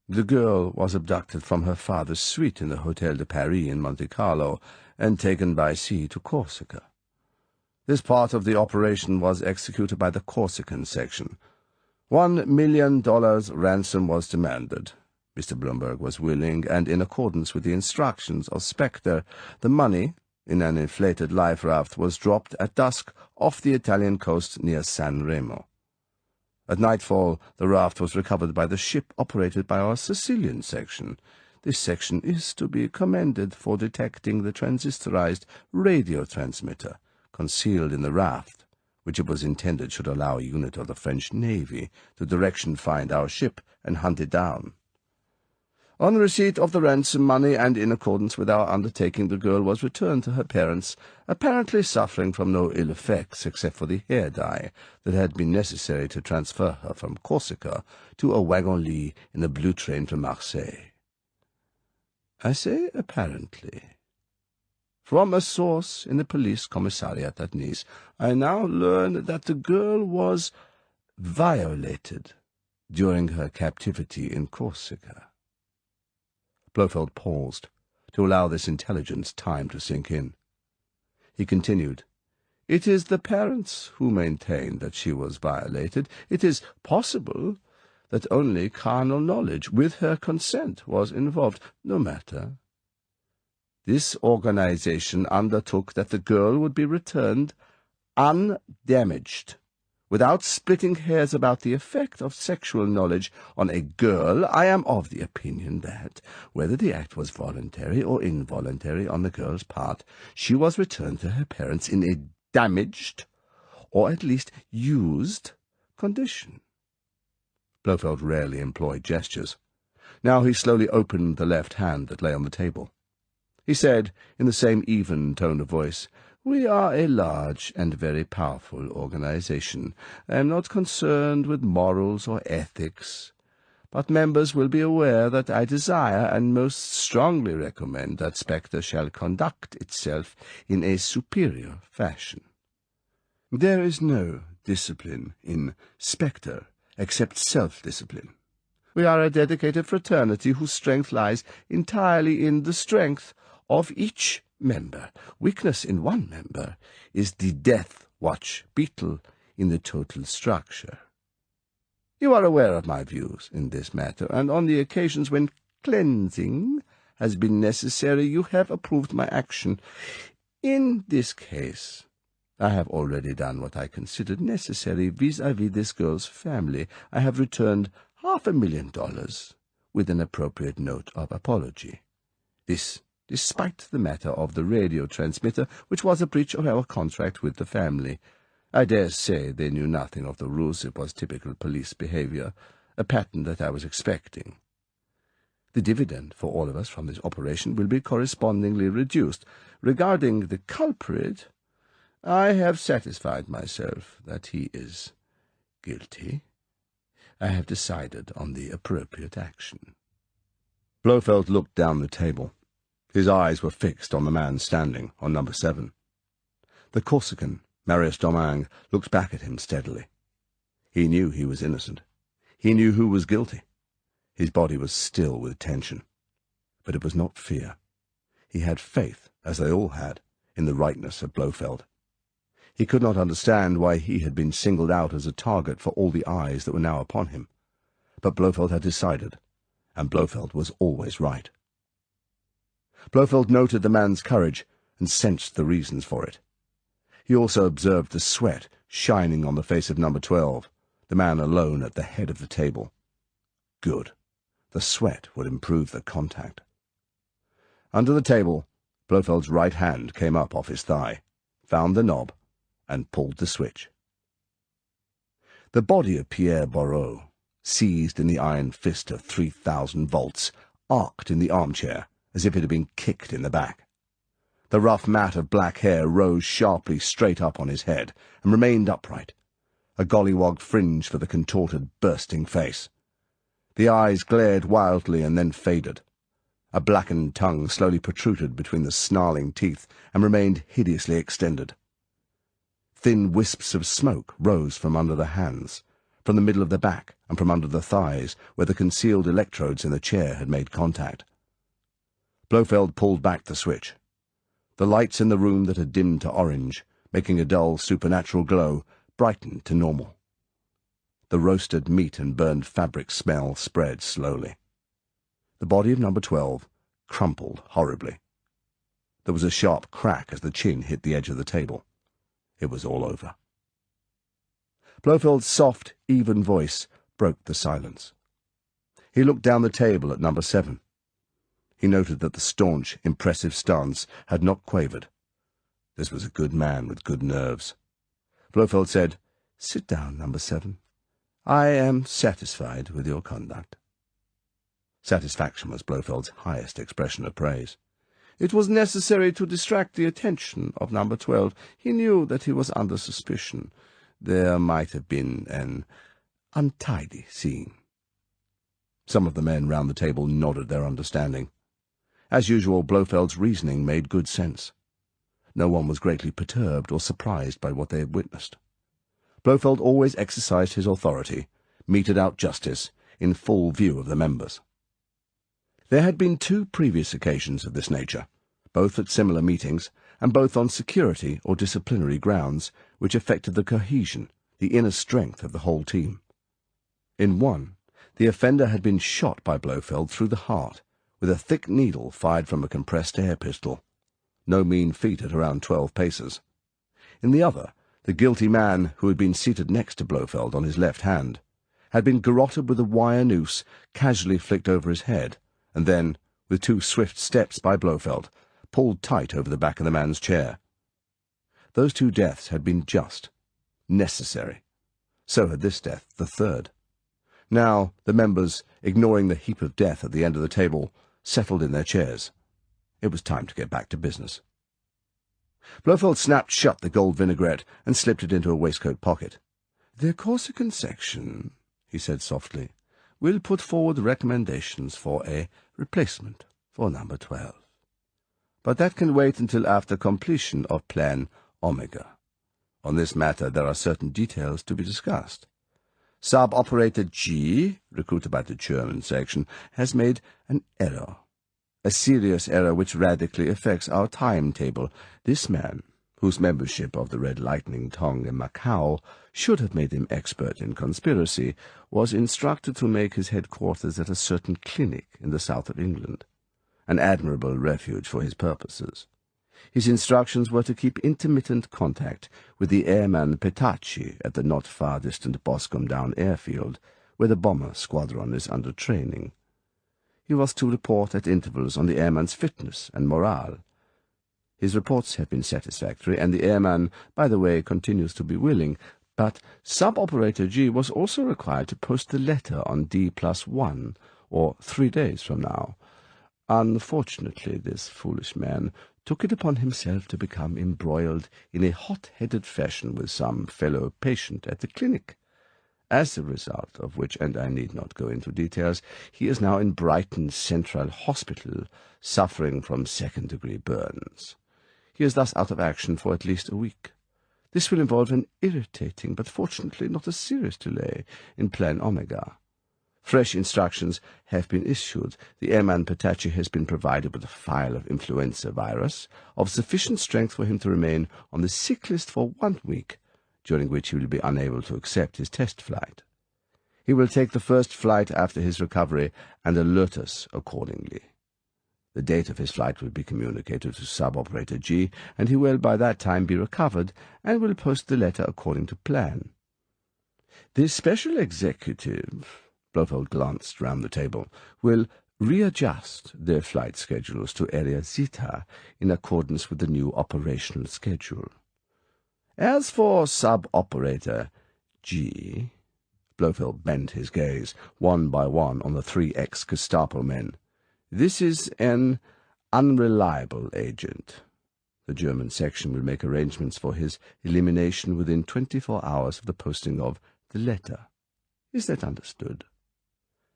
The girl was abducted from her father's suite in the Hotel de Paris in Monte Carlo and taken by sea to Corsica. This part of the operation was executed by the Corsican section. $1 million ransom was demanded. Mr. Blomberg was willing, and in accordance with the instructions of Spectre, the money, in an inflated life raft, was dropped at dusk off the Italian coast near San Remo. At nightfall, the raft was recovered by the ship operated by our Sicilian section. This section is to be commended for detecting the transistorized radio transmitter concealed in the raft, which it was intended should allow a unit of the French Navy to direction-find our ship and hunt it down. On receipt of the ransom money, and in accordance with our undertaking, the girl was returned to her parents, apparently suffering from no ill effects except for the hair dye that had been necessary to transfer her from Corsica to a wagon-lit in the blue train from Marseille. I say apparently. From a source in the police commissariat at Nice, I now learn that the girl was violated during her captivity in Corsica." Blofeld paused, to allow this intelligence time to sink in. He continued, "It is the parents who maintain that she was violated. It is possible that only carnal knowledge, with her consent, was involved. No matter. This organization undertook that the girl would be returned undamaged, without splitting hairs about the effect of sexual knowledge on a girl. I am of the opinion that, whether the act was voluntary or involuntary on the girl's part, she was returned to her parents in a damaged, or at least used, condition." Blofeld rarely employed gestures. Now he slowly opened the left hand that lay on the table. He said, in the same even tone of voice, "We are a large and very powerful organization. I am not concerned with morals or ethics, but members will be aware that I desire and most strongly recommend that Spectre shall conduct itself in a superior fashion. There is no discipline in Spectre except self-discipline. We are a dedicated fraternity whose strength lies entirely in the strength of each member. Weakness in one member is the death watch beetle in the total structure. You are aware of my views in this matter, and on the occasions when cleansing has been necessary, you have approved my action. In this case, I have already done what I considered necessary vis-à-vis this girl's family. I have returned $500,000 with an appropriate note of apology. This despite the matter of the radio transmitter, which was a breach of our contract with the family. I dare say they knew nothing of the ruse. It was typical police behavior, a pattern that I was expecting. The dividend for all of us from this operation will be correspondingly reduced. Regarding the culprit, I have satisfied myself that he is guilty. I have decided on the appropriate action. Blofeld looked down the table. His eyes were fixed on the man standing on number 7. The Corsican, Marius Domingue, looked back at him steadily. He knew he was innocent. He knew who was guilty. His body was still with tension. But it was not fear. He had faith, as they all had, in the rightness of Blofeld. He could not understand why he had been singled out as a target for all the eyes that were now upon him. But Blofeld had decided, and Blofeld was always right. Blofeld noted the man's courage and sensed the reasons for it. He also observed the sweat shining on the face of number 12, the man alone at the head of the table. Good. The sweat would improve the contact. Under the table, Blofeld's right hand came up off his thigh, found the knob, and pulled the switch. The body of Pierre Boreau, seized in the iron fist of 3,000 volts, arced in the armchair as if it had been kicked in the back. The rough mat of black hair rose sharply straight up on his head and remained upright, a gollywogged fringe for the contorted, bursting face. The eyes glared wildly and then faded. A blackened tongue slowly protruded between the snarling teeth and remained hideously extended. Thin wisps of smoke rose from under the hands, from the middle of the back and from under the thighs, where the concealed electrodes in the chair had made contact. Blofeld pulled back the switch. The lights in the room that had dimmed to orange, making a dull supernatural glow, brightened to normal. The roasted meat and burned fabric smell spread slowly. The body of number 12 crumpled horribly. There was a sharp crack as the chin hit the edge of the table. It was all over. Blofeld's soft, even voice broke the silence. He looked down the table at number 7. He noted that the staunch, impressive stance had not quavered. This was a good man with good nerves. Blofeld said, "Sit down, number 7. I am satisfied with your conduct." Satisfaction was Blofeld's highest expression of praise. It was necessary to distract the attention of number 12. He knew that he was under suspicion. There might have been an untidy scene. Some of the men round the table nodded their understanding. As usual, Blofeld's reasoning made good sense. No one was greatly perturbed or surprised by what they had witnessed. Blofeld always exercised his authority, meted out justice, in full view of the members. There had been 2 previous occasions of this nature, both at similar meetings, and both on security or disciplinary grounds, which affected the cohesion, the inner strength of the whole team. In one, the offender had been shot by Blofeld through the heart, with a thick needle fired from a compressed air pistol. No mean feat at around 12 paces. In the other, the guilty man, who had been seated next to Blofeld on his left hand, had been garroted with a wire noose casually flicked over his head, and then, with 2 swift steps by Blofeld, pulled tight over the back of the man's chair. Those 2 deaths had been just, necessary. So had this death, the 3rd. Now, the members, ignoring the heap of death at the end of the table, settled in their chairs. It was time to get back to business. Blofeld snapped shut the gold vinaigrette and slipped it into a waistcoat pocket. "The Corsican section," he said softly, "will put forward recommendations for a replacement for number 12. But that can wait until after completion of Plan Omega. On this matter there are certain details to be discussed. Sub-operator G, recruited by the German section, has made an error. A serious error which radically affects our timetable. This man, whose membership of the Red Lightning Tongue in Macau should have made him expert in conspiracy, was instructed to make his headquarters at a certain clinic in the south of England, an admirable refuge for his purposes. His instructions were to keep intermittent contact with the airman Petacci at the not far distant Boscombe Down airfield, where the bomber squadron is under training. He was to report at intervals on the airman's fitness and morale. His reports have been satisfactory, and the airman, by the way, continues to be willing, but Sub-Operator G was also required to post the letter on D+1, or 3 days from now. Unfortunately, this foolish man took it upon himself to become embroiled in a hot-headed fashion with some fellow patient at the clinic, as a result of which, and I need not go into details, he is now in Brighton Central Hospital, suffering from second-degree burns. He is thus out of action for at least a week. This will involve an irritating, but fortunately not a serious delay in Plan Omega. Fresh instructions have been issued. The airman Petacci has been provided with a phial of influenza virus of sufficient strength for him to remain on the sick list for 1 week, during which he will be unable to accept his test flight. He will take the first flight after his recovery and alert us accordingly. The date of his flight will be communicated to Sub-Operator G, and he will by that time be recovered and will post the letter according to plan. The special executive, Blofeld glanced round the table, will readjust their flight schedules to Area Zeta in accordance with the new operational schedule. As for Sub-Operator G, Blofeld bent his gaze, one by one, on the 3 ex-Gestapo men. This is an unreliable agent. The German section will make arrangements for his elimination within 24 hours of the posting of the letter. Is that understood?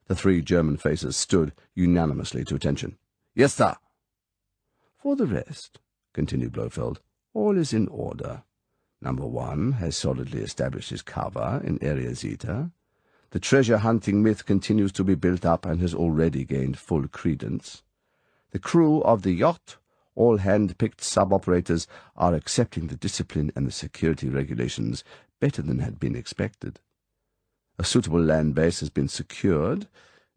The 3 German faces stood unanimously to attention. Yes, sir. For the rest, continued Blofeld, all is in order. Number 1 has solidly established his cover in Area Zeta. The treasure-hunting myth continues to be built up and has already gained full credence. The crew of the yacht, all hand-picked sub-operators, are accepting the discipline and the security regulations better than had been expected. A suitable land base has been secured.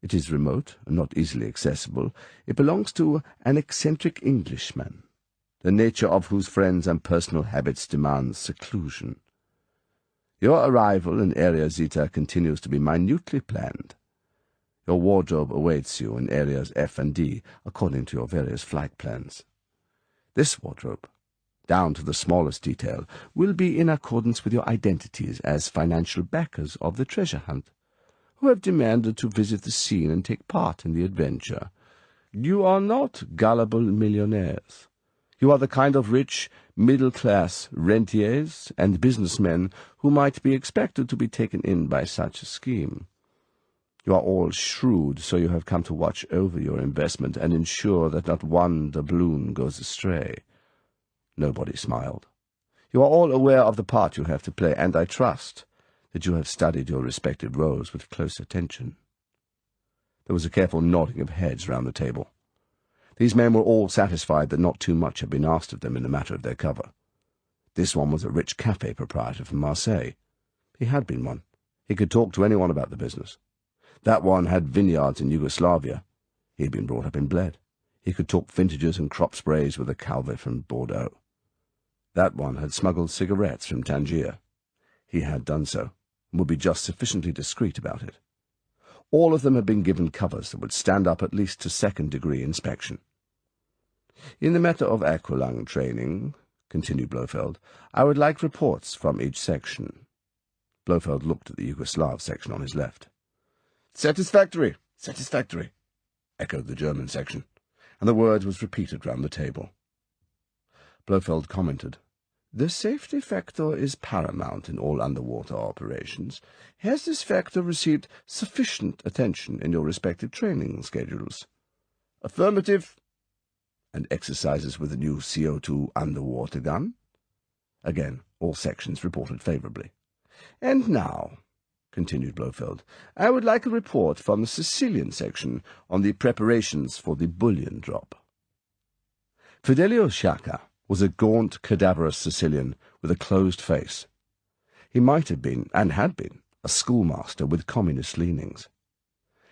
It is remote and not easily accessible. It belongs to an eccentric Englishman, the nature of whose friends and personal habits demands seclusion. Your arrival in Area Zeta continues to be minutely planned. Your wardrobe awaits you in Areas F and D, according to your various flight plans. This wardrobe, down to the smallest detail, will be in accordance with your identities as financial backers of the treasure hunt, who have demanded to visit the scene and take part in the adventure. You are not gullible millionaires. You are the kind of rich, middle-class rentiers and businessmen who might be expected to be taken in by such a scheme. You are all shrewd, so you have come to watch over your investment and ensure that not one doubloon goes astray. Nobody smiled. You are all aware of the part you have to play, and I trust that you have studied your respective roles with close attention. There was a careful nodding of heads round the table. These men were all satisfied that not too much had been asked of them in the matter of their cover. This one was a rich cafe proprietor from Marseille. He had been one. He could talk to anyone about the business. That one had vineyards in Yugoslavia. He had been brought up in Bled. He could talk vintages and crop sprays with a Calvet from Bordeaux. That one had smuggled cigarettes from Tangier. He had done so, and would be just sufficiently discreet about it. All of them had been given covers that would stand up at least to second-degree inspection. In the matter of aqualung training, continued Blofeld, I would like reports from each section. Blofeld looked at the Yugoslav section on his left. Satisfactory, satisfactory, echoed the German section, and the word was repeated round the table. Blofeld commented, The safety factor is paramount in all underwater operations. Has this factor received sufficient attention in your respective training schedules? Affirmative. And exercises with the new CO2 underwater gun? Again, all sections reported favourably. And now, continued Blofeld, I would like a report from the Sicilian section on the preparations for the bullion drop. Fidelio Sciacca, was a gaunt, cadaverous Sicilian with a closed face. He might have been, and had been, a schoolmaster with communist leanings.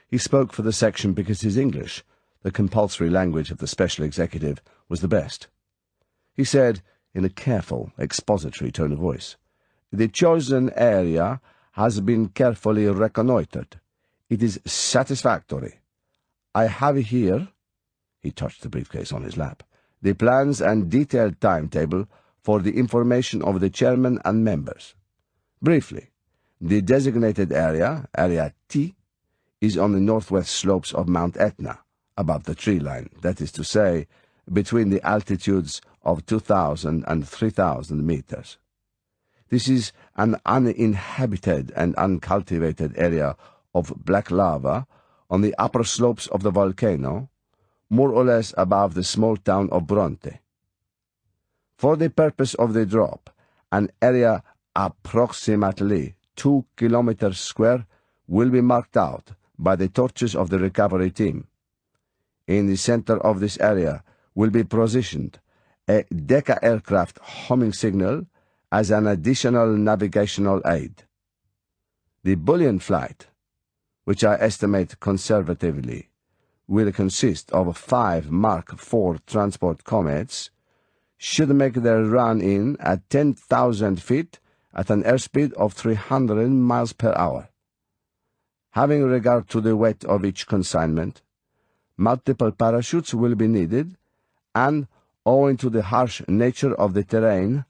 He spoke for the section because his English, the compulsory language of the special executive, was the best. He said, in a careful, expository tone of voice, "The chosen area has been carefully reconnoitred. It is satisfactory. I have here," he touched the briefcase on his lap, "the plans and detailed timetable for the information of the chairman and members. Briefly, the designated area, Area T, is on the northwest slopes of Mount Etna, above the tree line, that is to say, between the altitudes of 2,000 and 3,000 meters. This is an uninhabited and uncultivated area of black lava on the upper slopes of the volcano, more or less above the small town of Bronte. For the purpose of the drop, an area approximately 2 kilometers square will be marked out by the torches of the recovery team. In the center of this area will be positioned a Decca aircraft homing signal as an additional navigational aid. The bullion flight, which I estimate conservatively, will consist of 5 Mark IV transport comets, should make their run in at 10,000 feet at an airspeed of 300 miles per hour. Having regard to the weight of each consignment, multiple parachutes will be needed, and, owing to the harsh nature of the terrain,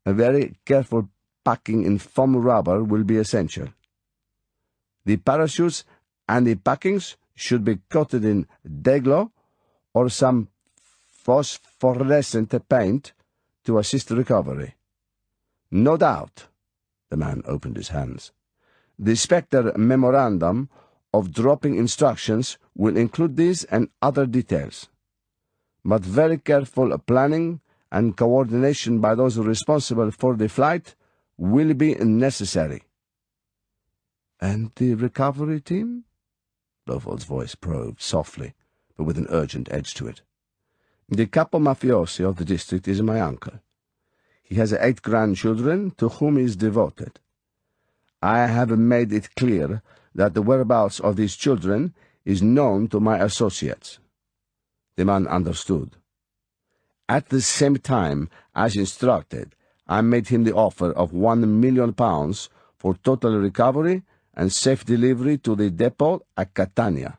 a very careful packing in foam rubber will be essential. The parachutes and the packings should be coated in Deglo or some phosphorescent paint to assist recovery. No doubt," the man opened his hands, "the Spectre memorandum of dropping instructions will include these and other details. But very careful planning and coordination by those responsible for the flight will be necessary." "And the recovery team?" Blofeld's voice probed softly, but with an urgent edge to it. "The capo mafiosi of the district is my uncle. He has 8 grandchildren to whom he is devoted. I have made it clear that the whereabouts of these children is known to my associates." The man understood. "At the same time, as instructed, I made him the offer of £1 million for total recovery and safe delivery to the depot at Catania.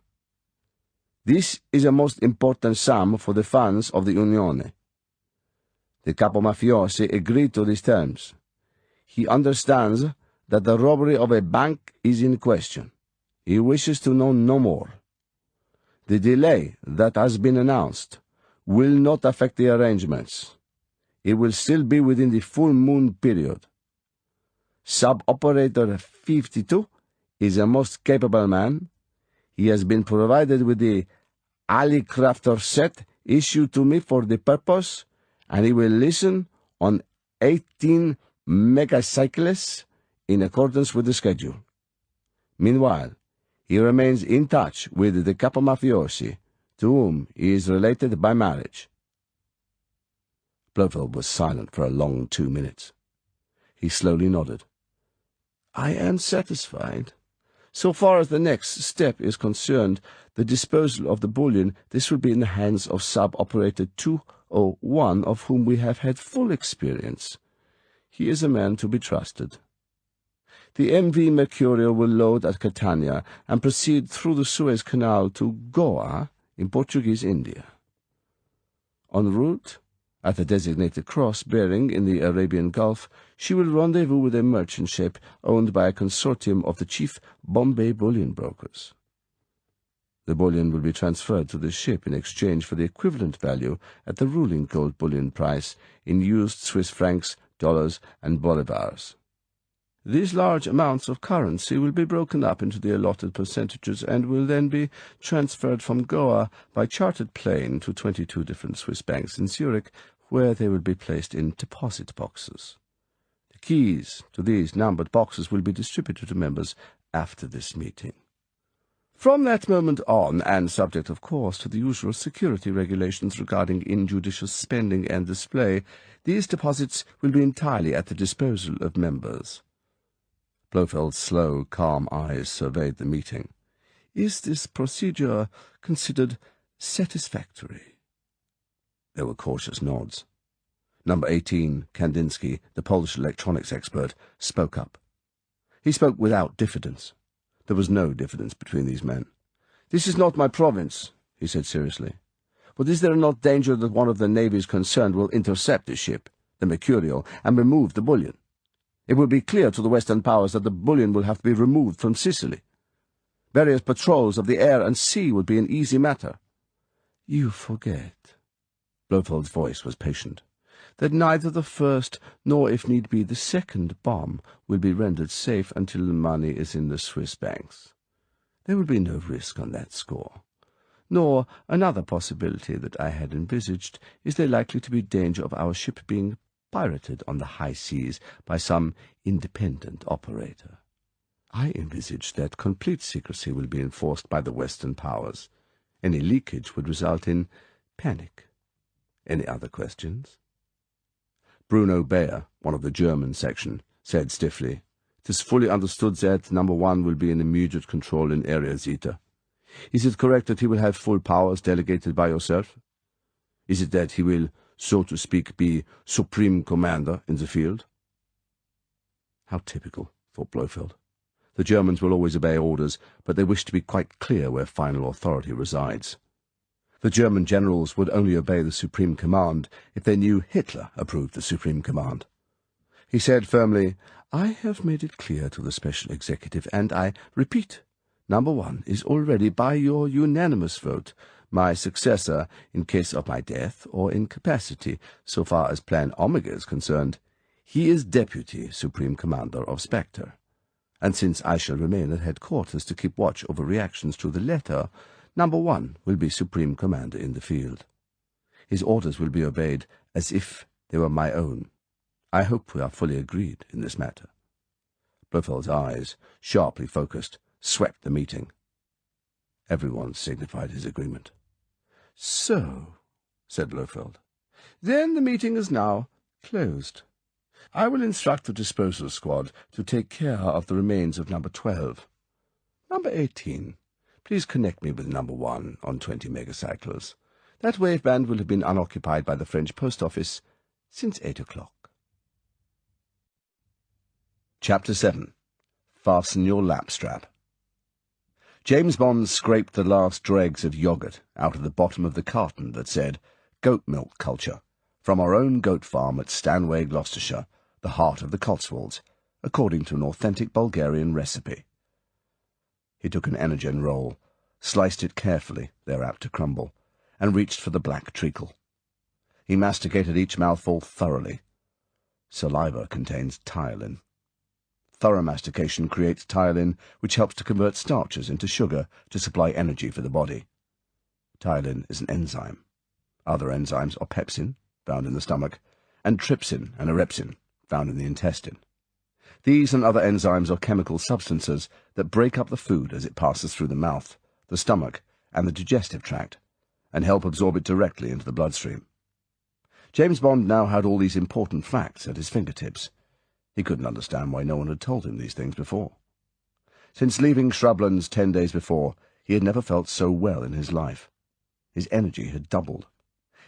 This is a most important sum for the funds of the Unione." The capo mafiosi agreed to these terms. He understands that the robbery of a bank is in question. He wishes to know no more. The delay that has been announced will not affect the arrangements. It will still be within the full moon period. Sub-operator 52 is a most capable man. He has been provided with the alley crafter set issued to me for the purpose, and he will listen on 18 megacyclists in accordance with the schedule. Meanwhile, he remains in touch with the capo mafiosi, to whom he is related by marriage. Blofeld was silent for a long 2 minutes. He slowly nodded. "I am satisfied. So far as the next step is concerned, the disposal of the bullion, this will be in the hands of sub-operator 201, of whom we have had full experience. He is a man to be trusted. The MV Mercurio will load at Catania and proceed through the Suez Canal to Goa in Portuguese India. En route, at a designated cross bearing in the Arabian Gulf, she will rendezvous with a merchant ship owned by a consortium of the chief Bombay bullion brokers. The bullion will be transferred to the ship in exchange for the equivalent value at the ruling gold bullion price in used Swiss francs, dollars, and bolivars. These large amounts of currency will be broken up into the allotted percentages and will then be transferred from Goa by chartered plane to 22 different Swiss banks in Zurich, where they will be placed in deposit boxes. The keys to these numbered boxes will be distributed to members after this meeting. From that moment on, and subject, of course, to the usual security regulations regarding injudicious spending and display, these deposits will be entirely at the disposal of members. Blofeld's slow, calm eyes surveyed the meeting. Is this procedure considered satisfactory? There were cautious nods. Number 18, Kandinsky, the Polish electronics expert, spoke up. He spoke without diffidence. There was no diffidence between these men. "This is not my province," he said seriously. "But is there not danger that one of the navies concerned will intercept the ship, the Mercurial, and remove the bullion? It will be clear to the Western powers that the bullion will have to be removed from Sicily. Various patrols of the air and sea would be an easy matter." "You forget," Blofeld's voice was patient, "that neither the first nor, if need be, the second bomb will be rendered safe until the money is in the Swiss banks. There will be no risk on that score. Nor another possibility that I had envisaged is there likely to be danger of our ship being pirated on the high seas by some independent operator. I envisage that complete secrecy will be enforced by the Western powers. Any leakage would result in panic. Any other questions?" Bruno Bayer, one of the German section, said stiffly, "It is fully understood that number 1 will be in immediate control in Area Zeta. Is it correct that he will have full powers delegated by yourself? Is it that he will, so to speak, be supreme commander in the field?" How typical, thought Blofeld. The Germans will always obey orders, but they wish to be quite clear where final authority resides. The German generals would only obey the Supreme Command if they knew Hitler approved the Supreme Command. He said firmly, "I have made it clear to the Special Executive, and I repeat, number 1 is already, by your unanimous vote, my successor in case of my death or incapacity. So far as Plan Omega is concerned, he is Deputy Supreme Commander of Spectre. And since I shall remain at headquarters to keep watch over reactions to the letter, number 1 will be Supreme Commander in the field. His orders will be obeyed as if they were my own. I hope we are fully agreed in this matter." Blofeld's eyes, sharply focused, swept the meeting. Everyone signified his agreement. "So," said Blofeld, "then the meeting is now closed. I will instruct the disposal squad to take care of the remains of number 12. Number 18, please connect me with number 1 on 20 megacycles. That waveband will have been unoccupied by the French post office since 8 o'clock. Chapter 7. Fasten Your Lapstrap. James Bond scraped the last dregs of yoghurt out of the bottom of the carton that said, "Goat milk culture, from our own goat farm at Stanway, Gloucestershire, the heart of the Cotswolds, according to an authentic Bulgarian recipe." He took an Energen roll, sliced it carefully, they're apt to crumble, and reached for the black treacle. He masticated each mouthful thoroughly. Saliva contains ptyalin. Thorough mastication creates ptyalin, which helps to convert starches into sugar to supply energy for the body. Ptyalin is an enzyme. Other enzymes are pepsin, found in the stomach, and trypsin and erepsin, found in the intestine. These and other enzymes are chemical substances that break up the food as it passes through the mouth, the stomach, and the digestive tract, and help absorb it directly into the bloodstream. James Bond now had all these important facts at his fingertips. He couldn't understand why no one had told him these things before. Since leaving Shrublands 10 days before, he had never felt so well in his life. His energy had doubled.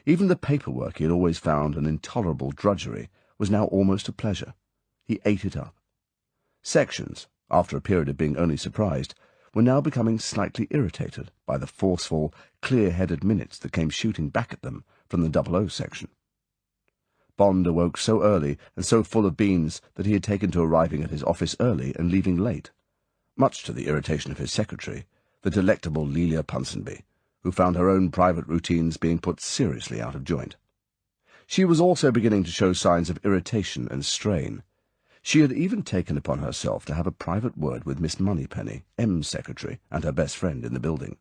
Even the paperwork he had always found an intolerable drudgery was now almost a pleasure. He ate it up. Sections, after a period of being only surprised, were now becoming slightly irritated by the forceful, clear-headed minutes that came shooting back at them from the 00 section. Bond awoke so early and so full of beans that he had taken to arriving at his office early and leaving late, much to the irritation of his secretary, the delectable Lelia Ponsonby, who found her own private routines being put seriously out of joint. She was also beginning to show signs of irritation and strain. She had even taken upon herself to have a private word with Miss Moneypenny, M's secretary, and her best friend in the building.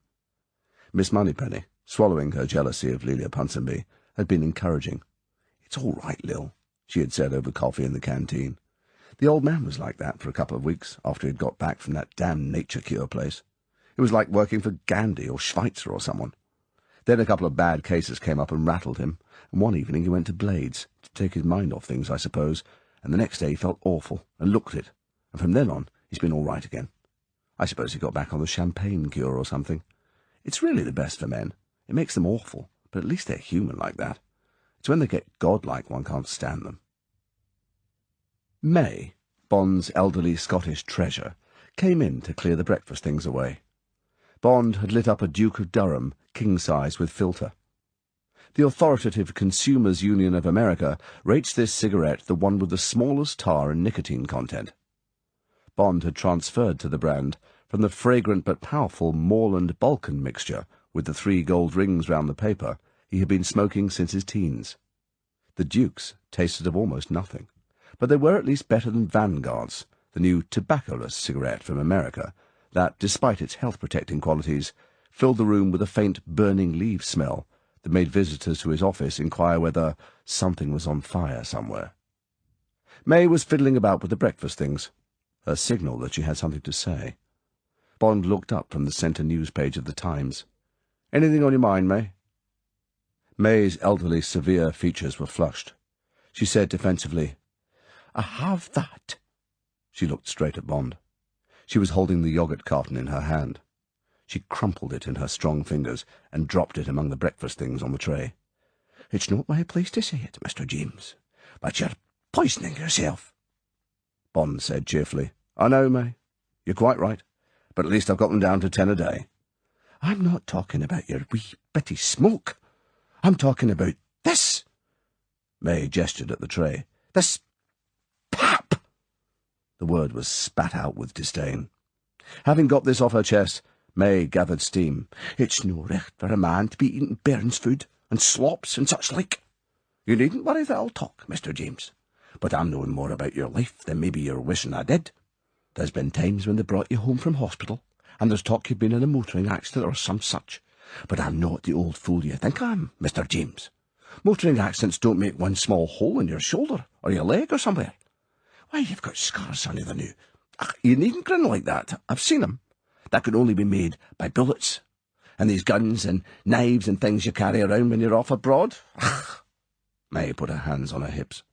Miss Moneypenny, swallowing her jealousy of Lelia Ponsonby, had been encouraging. "It's all right, Lil," she had said over coffee in the canteen. The old man was like that for a couple of weeks after he had got back from that damned nature cure place. It was like working for Gandhi or Schweitzer or someone. Then a couple of bad cases came up and rattled him, and one evening he went to Blades, to take his mind off things, I suppose, and the next day he felt awful and looked it, and from then on he's been all right again. I suppose he got back on the champagne cure or something. It's really the best for men. It makes them awful, but at least they're human like that. It's when they get godlike one can't stand them. May, Bond's elderly Scottish treasure, came in to clear the breakfast things away. Bond had lit up a Duke of Durham, king-size with filter. The authoritative Consumers' Union of America rates this cigarette the one with the smallest tar and nicotine content. Bond had transferred to the brand from the fragrant but powerful Moreland Balkan mixture with the 3 gold rings round the paper he had been smoking since his teens. The Dukes tasted of almost nothing, but they were at least better than Vanguard's, the new tobaccoless cigarette from America, that, despite its health-protecting qualities, filled the room with a faint burning leaf smell that made visitors to his office inquire whether something was on fire somewhere. May was fiddling about with the breakfast things, her signal that she had something to say. Bond looked up from the centre news page of the Times. "Anything on your mind, May?" May's elderly, severe features were flushed. She said defensively, "I have that." She looked straight at Bond. She was holding the yoghurt carton in her hand. She crumpled it in her strong fingers and dropped it among the breakfast things on the tray. "It's not my place to say it, Mr. James, but you're poisoning yourself." Bond said cheerfully, "I know, May. You're quite right, but at least I've got them down to 10 a day." "I'm not talking about your wee bitty smoke. I'm talking about this." May gestured at the tray. "This pap." The word was spat out with disdain. Having got this off her chest, May gathered steam. "It's no recht for a man to be eating bairns' food and slops and such like. You needn't worry that I'll talk, Mr. James, but I'm knowing more about your life than maybe you're wishing I did. There's been times when they brought you home from hospital, and there's talk you've been in a motoring accident or some such, but I'm not the old fool you think I am, Mr. James. Motoring accidents don't make one small hole in your shoulder or your leg or somewhere. Why, you've got scars on you, the new. You needn't grin like that. I've seen 'em. That could only be made by bullets. And these guns and knives and things you carry around when you're off abroad. May put her hands on her hips.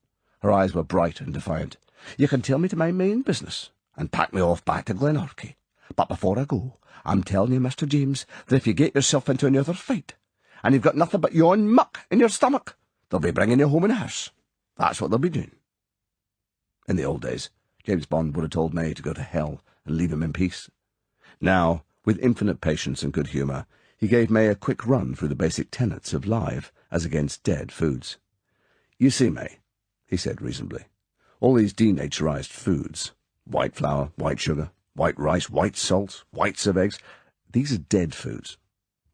Her eyes were bright and defiant. "You can tell me to mind my own business and pack me off back to Glenorchy. But before I go, I'm telling you, Mr. James, that if you get yourself into another fight, and you've got nothing but yon muck in your stomach, they'll be bringing you home in a hearse. That's what they'll be doing." In the old days, James Bond would have told May to go to hell and leave him in peace. Now, with infinite patience and good humour, he gave May a quick run through the basic tenets of live as against dead foods. "You see, May," he said reasonably, "all these denaturized foods, white flour, white sugar, white rice, white salt, whites of eggs, these are dead foods.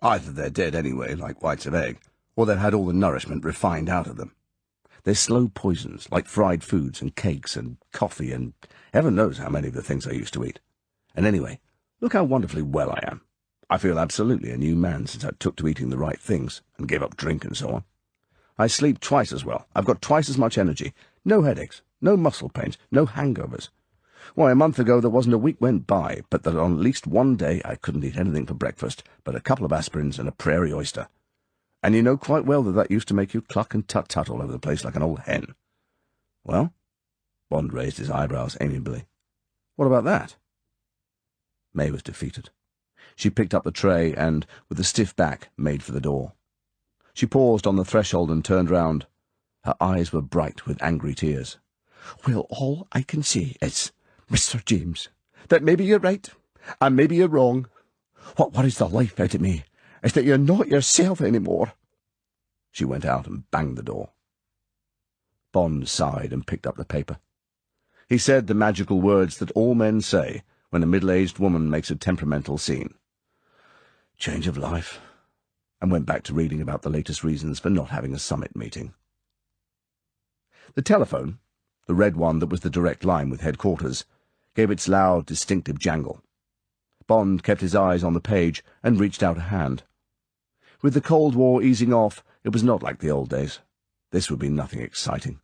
Either they're dead anyway, like whites of egg, or they've had all the nourishment refined out of them. They're slow poisons, like fried foods and cakes and coffee and heaven knows how many of the things I used to eat. And anyway, look how wonderfully well I am. I feel absolutely a new man since I took to eating the right things and gave up drink and so on. I sleep twice as well. I've got twice as much energy. No headaches, no muscle pains, no hangovers. Why, a month ago there wasn't a week went by but that on at least one day I couldn't eat anything for breakfast but a couple of aspirins and a prairie oyster. And you know quite well that used to make you cluck and tut-tut all over the place like an old hen." "Well?" Bond raised his eyebrows amiably. "What about that?" May was defeated. She picked up the tray and, with a stiff back, made for the door. She paused on the threshold and turned round. Her eyes were bright with angry tears. "Well, all I can say is, Mr. James, that maybe you're right, and maybe you're wrong. What worries the life out of me is that you're not yourself any more." She went out and banged the door. Bond sighed and picked up the paper. He said the magical words that all men say when a middle-aged woman makes a temperamental scene. Change of life, and went back to reading about the latest reasons for not having a summit meeting. The telephone, the red one that was the direct line with headquarters, gave its loud, distinctive jangle. Bond kept his eyes on the page and reached out a hand. With the Cold War easing off, it was not like the old days. This would be nothing exciting.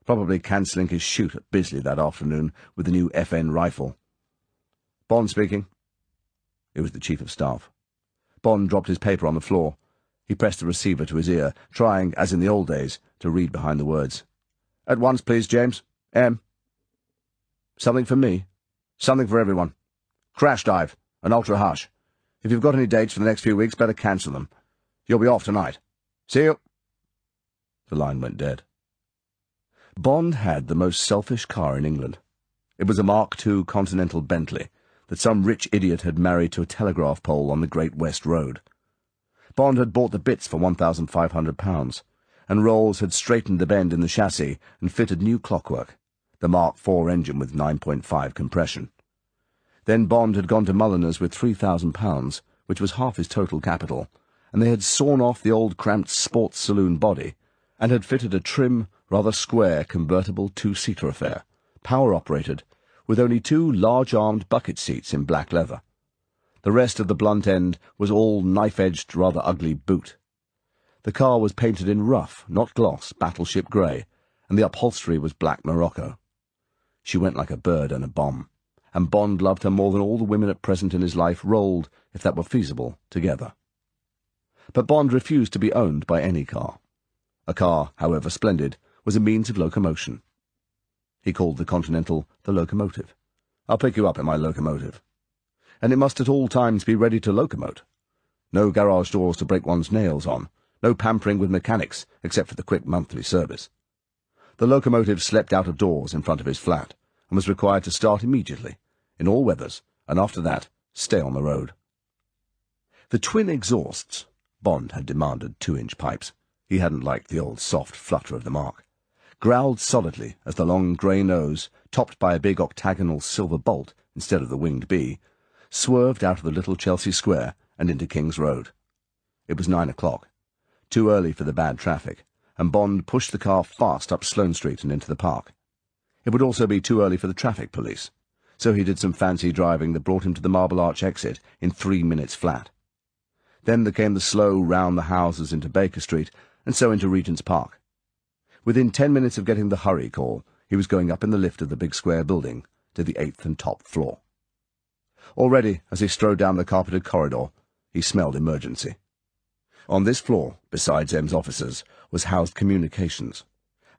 Probably cancelling his shoot at Bisley that afternoon with the new FN rifle. "Bond speaking." It was the Chief of Staff. Bond dropped his paper on the floor. He pressed the receiver to his ear, trying, as in the old days, to read behind the words. "At once, please, James. M. Something for me. Something for everyone. Crash dive. An ultra hush. If you've got any dates for the next few weeks, better cancel them. You'll be off tonight. See you." The line went dead. Bond had the most selfish car in England. It was a Mark II Continental Bentley that some rich idiot had married to a telegraph pole on the Great West Road. Bond had bought the bits for £1,500, and Rolls had straightened the bend in the chassis and fitted new clockwork, the Mark IV engine with 9.5 compression. Then Bond had gone to Mulliner's with £3,000, which was half his total capital, and they had sawn off the old cramped sports saloon body and had fitted a trim, rather square, convertible two-seater affair, power-operated, with only 2 large-armed bucket seats in black leather. The rest of the blunt end was all knife-edged, rather ugly boot. The car was painted in rough, not gloss, battleship grey, and the upholstery was black Morocco. She went like a bird and a bomb, and Bond loved her more than all the women at present in his life rolled, if that were feasible, together. But Bond refused to be owned by any car. A car, however splendid, was a means of locomotion. He called the Continental the locomotive. "I'll pick you up in my locomotive." And it must at all times be ready to locomote. No garage doors to break one's nails on, no pampering with mechanics, except for the quick monthly service. The locomotive slept out of doors in front of his flat, and was required to start immediately, in all weathers, and after that, stay on the road. The twin exhausts, Bond had demanded 2-inch pipes. He hadn't liked the old soft flutter of the Mark. Growled solidly as the long grey nose, topped by a big octagonal silver bolt instead of the winged bee, swerved out of the little Chelsea Square and into King's Road. It was 9 o'clock, too early for the bad traffic, and Bond pushed the car fast up Sloane Street and into the park. It would also be too early for the traffic police, so he did some fancy driving that brought him to the Marble Arch exit in 3 minutes flat. Then there came the slow round the houses into Baker Street, and so into Regent's Park. Within 10 minutes of getting the hurry call, he was going up in the lift of the big square building to the 8th and top floor. Already, as he strode down the carpeted corridor, he smelled emergency. On this floor, besides M's officers, was housed communications,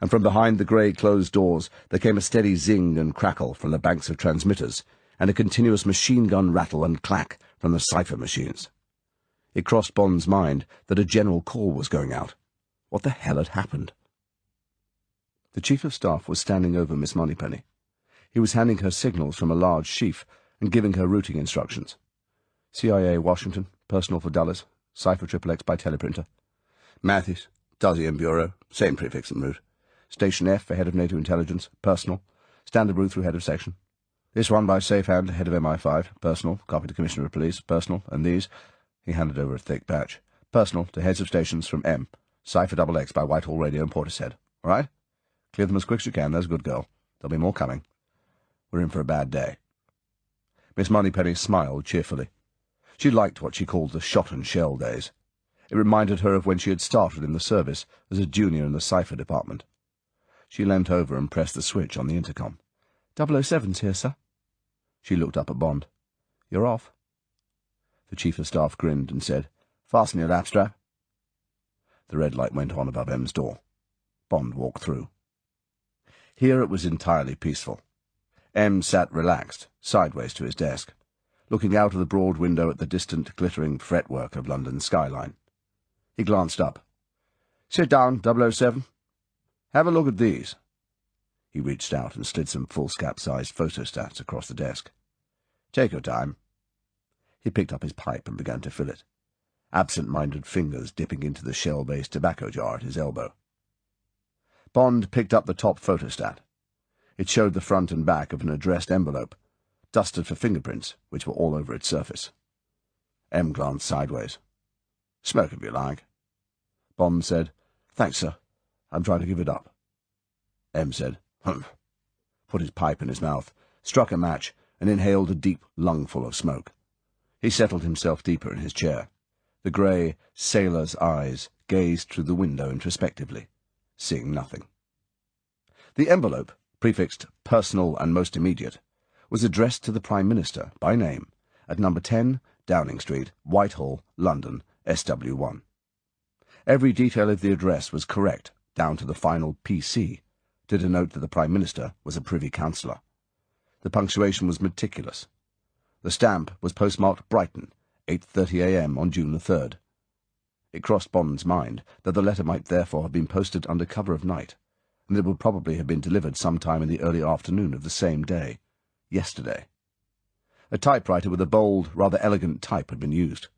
and from behind the grey closed doors there came a steady zing and crackle from the banks of transmitters, and a continuous machine-gun rattle and clack from the cipher machines. It crossed Bond's mind that a general call was going out. What the hell had happened? The Chief of Staff was standing over Miss Moneypenny. He was handing her signals from a large sheaf and giving her routing instructions. CIA, Washington, personal for Dulles, cipher XXX by teleprinter. Matthews, Duzzian Bureau, same prefix and route. Station F for head of NATO intelligence, personal, standard route through head of section. This one by safe hand, head of MI5, personal, copy to Commissioner of Police, personal, and these, he handed over a thick batch, personal to heads of stations from M, cipher XX by Whitehall Radio and Portishead. All right? Clear them as quick as you can, there's a good girl. There'll be more coming. We're in for a bad day. Miss Moneypenny smiled cheerfully. She liked what she called the shot and shell days. It reminded her of when she had started in the service as a junior in the cipher department. She leant over and pressed the switch on the intercom. 007's here, sir. She looked up at Bond. You're off. The Chief of Staff grinned and said, Fasten your lapstrap. The red light went on above M's door. Bond walked through. Here it was entirely peaceful. M sat relaxed, sideways to his desk, looking out of the broad window at the distant, glittering fretwork of London's skyline. He glanced up. Sit down, 007. Have a look at these. He reached out and slid some foolscap-sized photostats across the desk. Take your time. He picked up his pipe and began to fill it, absent-minded fingers dipping into the shell-based tobacco jar at his elbow. Bond picked up the top photostat. It showed the front and back of an addressed envelope, dusted for fingerprints, which were all over its surface. M glanced sideways. Smoke if you like. Bond said, Thanks, sir. I'm trying to give it up. M said, Humph. Put his pipe in his mouth, struck a match, and inhaled a deep lungful of smoke. He settled himself deeper in his chair. The grey sailor's eyes gazed through the window introspectively, seeing nothing. The envelope, prefixed Personal and Most Immediate, was addressed to the Prime Minister, by name, at number 10, Downing Street, Whitehall, London, SW1. Every detail of the address was correct, down to the final PC, to denote that the Prime Minister was a Privy Councillor. The punctuation was meticulous. The stamp was postmarked Brighton, 8:30 a.m. on June the 3rd. It crossed Bond's mind that the letter might therefore have been posted under cover of night, and it would probably have been delivered sometime in the early afternoon of the same day, yesterday. A typewriter with a bold, rather elegant type had been used.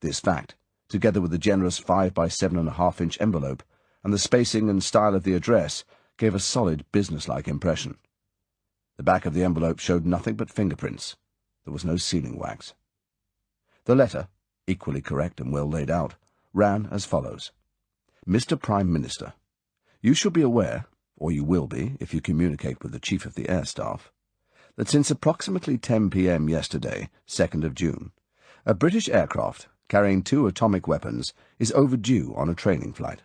This fact, together with the generous 5 by 7.5-inch envelope, and the spacing and style of the address, gave a solid, businesslike impression. The back of the envelope showed nothing but fingerprints. There was no sealing wax. The letter, equally correct and well laid out, ran as follows. Mr. Prime Minister, you should be aware, or you will be if you communicate with the Chief of the Air Staff, that since approximately 10 p.m. yesterday, 2nd of June, a British aircraft carrying 2 atomic weapons is overdue on a training flight.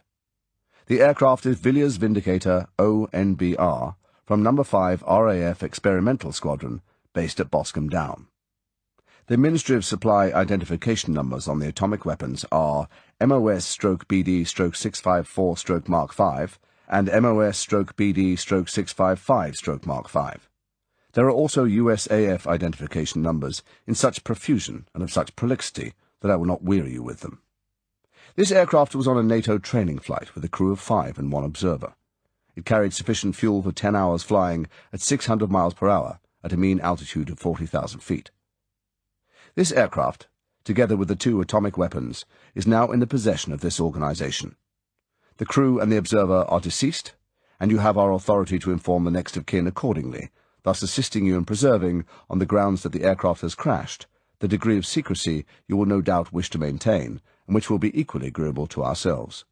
The aircraft is Villiers Vindicator ONBR from No. 5 RAF Experimental Squadron, based at Boscombe Down. The Ministry of Supply identification numbers on the atomic weapons are MOS-BD-654-Mark V and MOS-BD-655-Mark V. There are also USAF identification numbers in such profusion and of such prolixity that I will not weary you with them. This aircraft was on a NATO training flight with a crew of 5 and 1 observer. It carried sufficient fuel for 10 hours flying at 600 miles per hour at a mean altitude of 40,000 feet. This aircraft, together with the 2 atomic weapons, is now in the possession of this organization. The crew and the observer are deceased, and you have our authority to inform the next of kin accordingly, thus assisting you in preserving, on the grounds that the aircraft has crashed, the degree of secrecy you will no doubt wish to maintain, and which will be equally agreeable to ourselves.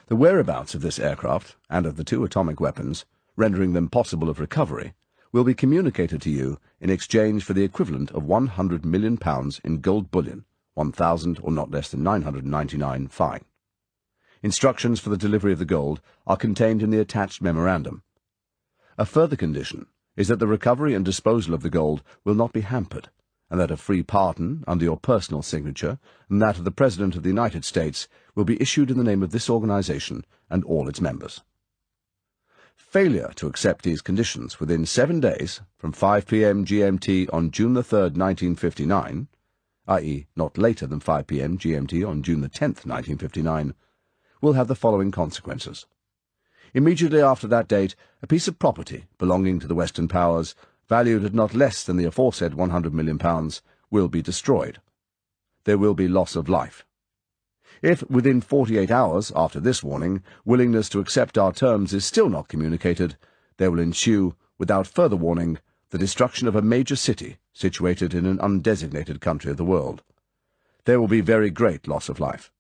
The whereabouts of this aircraft, and of the 2 atomic weapons, rendering them possible of recovery, will be communicated to you in exchange for the equivalent of £100 million in gold bullion, 1,000 or not less than 999 fine. Instructions for the delivery of the gold are contained in the attached memorandum. A further condition is that the recovery and disposal of the gold will not be hampered, and that a free pardon, under your personal signature, and that of the President of the United States, will be issued in the name of this organization and all its members. Failure to accept these conditions within 7 days from 5 p.m. GMT on June the 3rd, 1959, i.e. not later than 5 p.m. GMT on June the 10th, 1959, will have the following consequences. Immediately after that date, a piece of property belonging to the Western Powers, valued at not less than the aforesaid £100 million, will be destroyed. There will be loss of life. If, within 48 hours after this warning, willingness to accept our terms is still not communicated, there will ensue, without further warning, the destruction of a major city situated in an undesignated country of the world. There will be very great loss of life.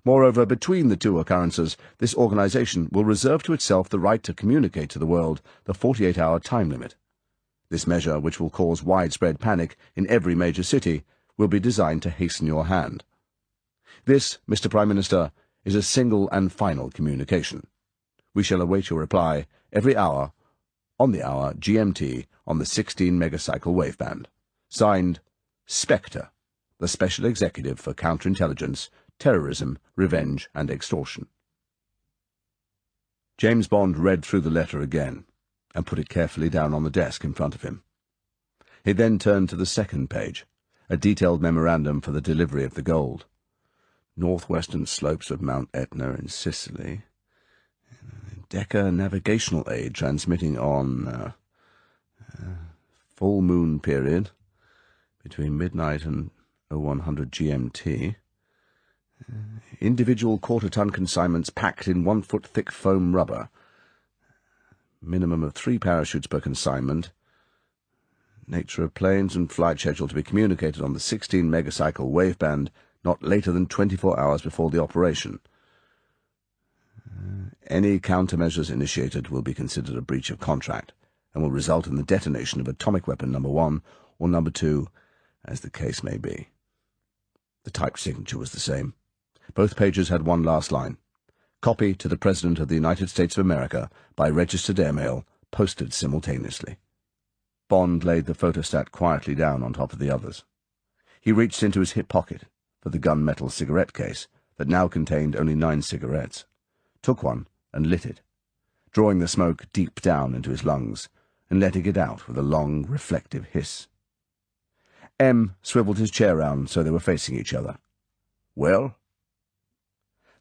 Moreover, between the 2 occurrences, this organization will reserve to itself the right to communicate to the world the 48-hour time limit. This measure, which will cause widespread panic in every major city, will be designed to hasten your hand. This, Mr. Prime Minister, is a single and final communication. We shall await your reply every hour, on the hour GMT, on the 16 megacycle waveband. Signed, Spectre, the Special Executive for Counterintelligence, Terrorism, Revenge and Extortion. James Bond read through the letter again, and put it carefully down on the desk in front of him. He then turned to the second page, a detailed memorandum for the delivery of the gold. Northwestern slopes of Mount Etna in Sicily. Decca navigational aid transmitting on full moon period between midnight and 0100 GMT. Individual quarter-ton consignments packed in 1-foot thick foam rubber. Minimum of 3 parachutes per consignment. Nature of planes and flight schedule to be communicated on the 16 megacycle waveband not later than 24 hours before the operation. Any countermeasures initiated will be considered a breach of contract and will result in the detonation of atomic weapon number 1 or number 2, as the case may be. The typed signature was the same. Both pages had one last line. Copy to the President of the United States of America by registered airmail, posted simultaneously. Bond laid the photostat quietly down on top of the others. He reached into his hip pocket for the gunmetal cigarette case that now contained only 9 cigarettes, took one and lit it, drawing the smoke deep down into his lungs and letting it out with a long, reflective hiss. M swiveled his chair round so they were facing each other. "Well?"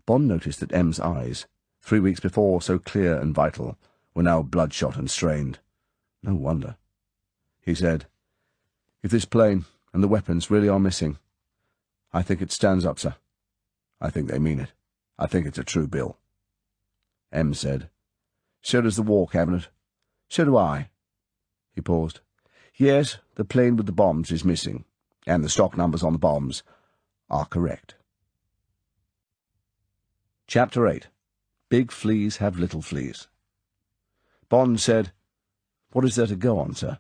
Bond noticed that M's eyes, 3 weeks before so clear and vital, were now bloodshot and strained. No wonder. He said, "If this plane and the weapons really are missing, I think it stands up, sir. I think they mean it. I think it's a true bill." M said, "So does the War Cabinet. So do I." He paused. "Yes, the plane with the bombs is missing, and the stock numbers on the bombs are correct." Chapter 8. Big Fleas Have Little Fleas. Bond said, "What is there to go on, sir?"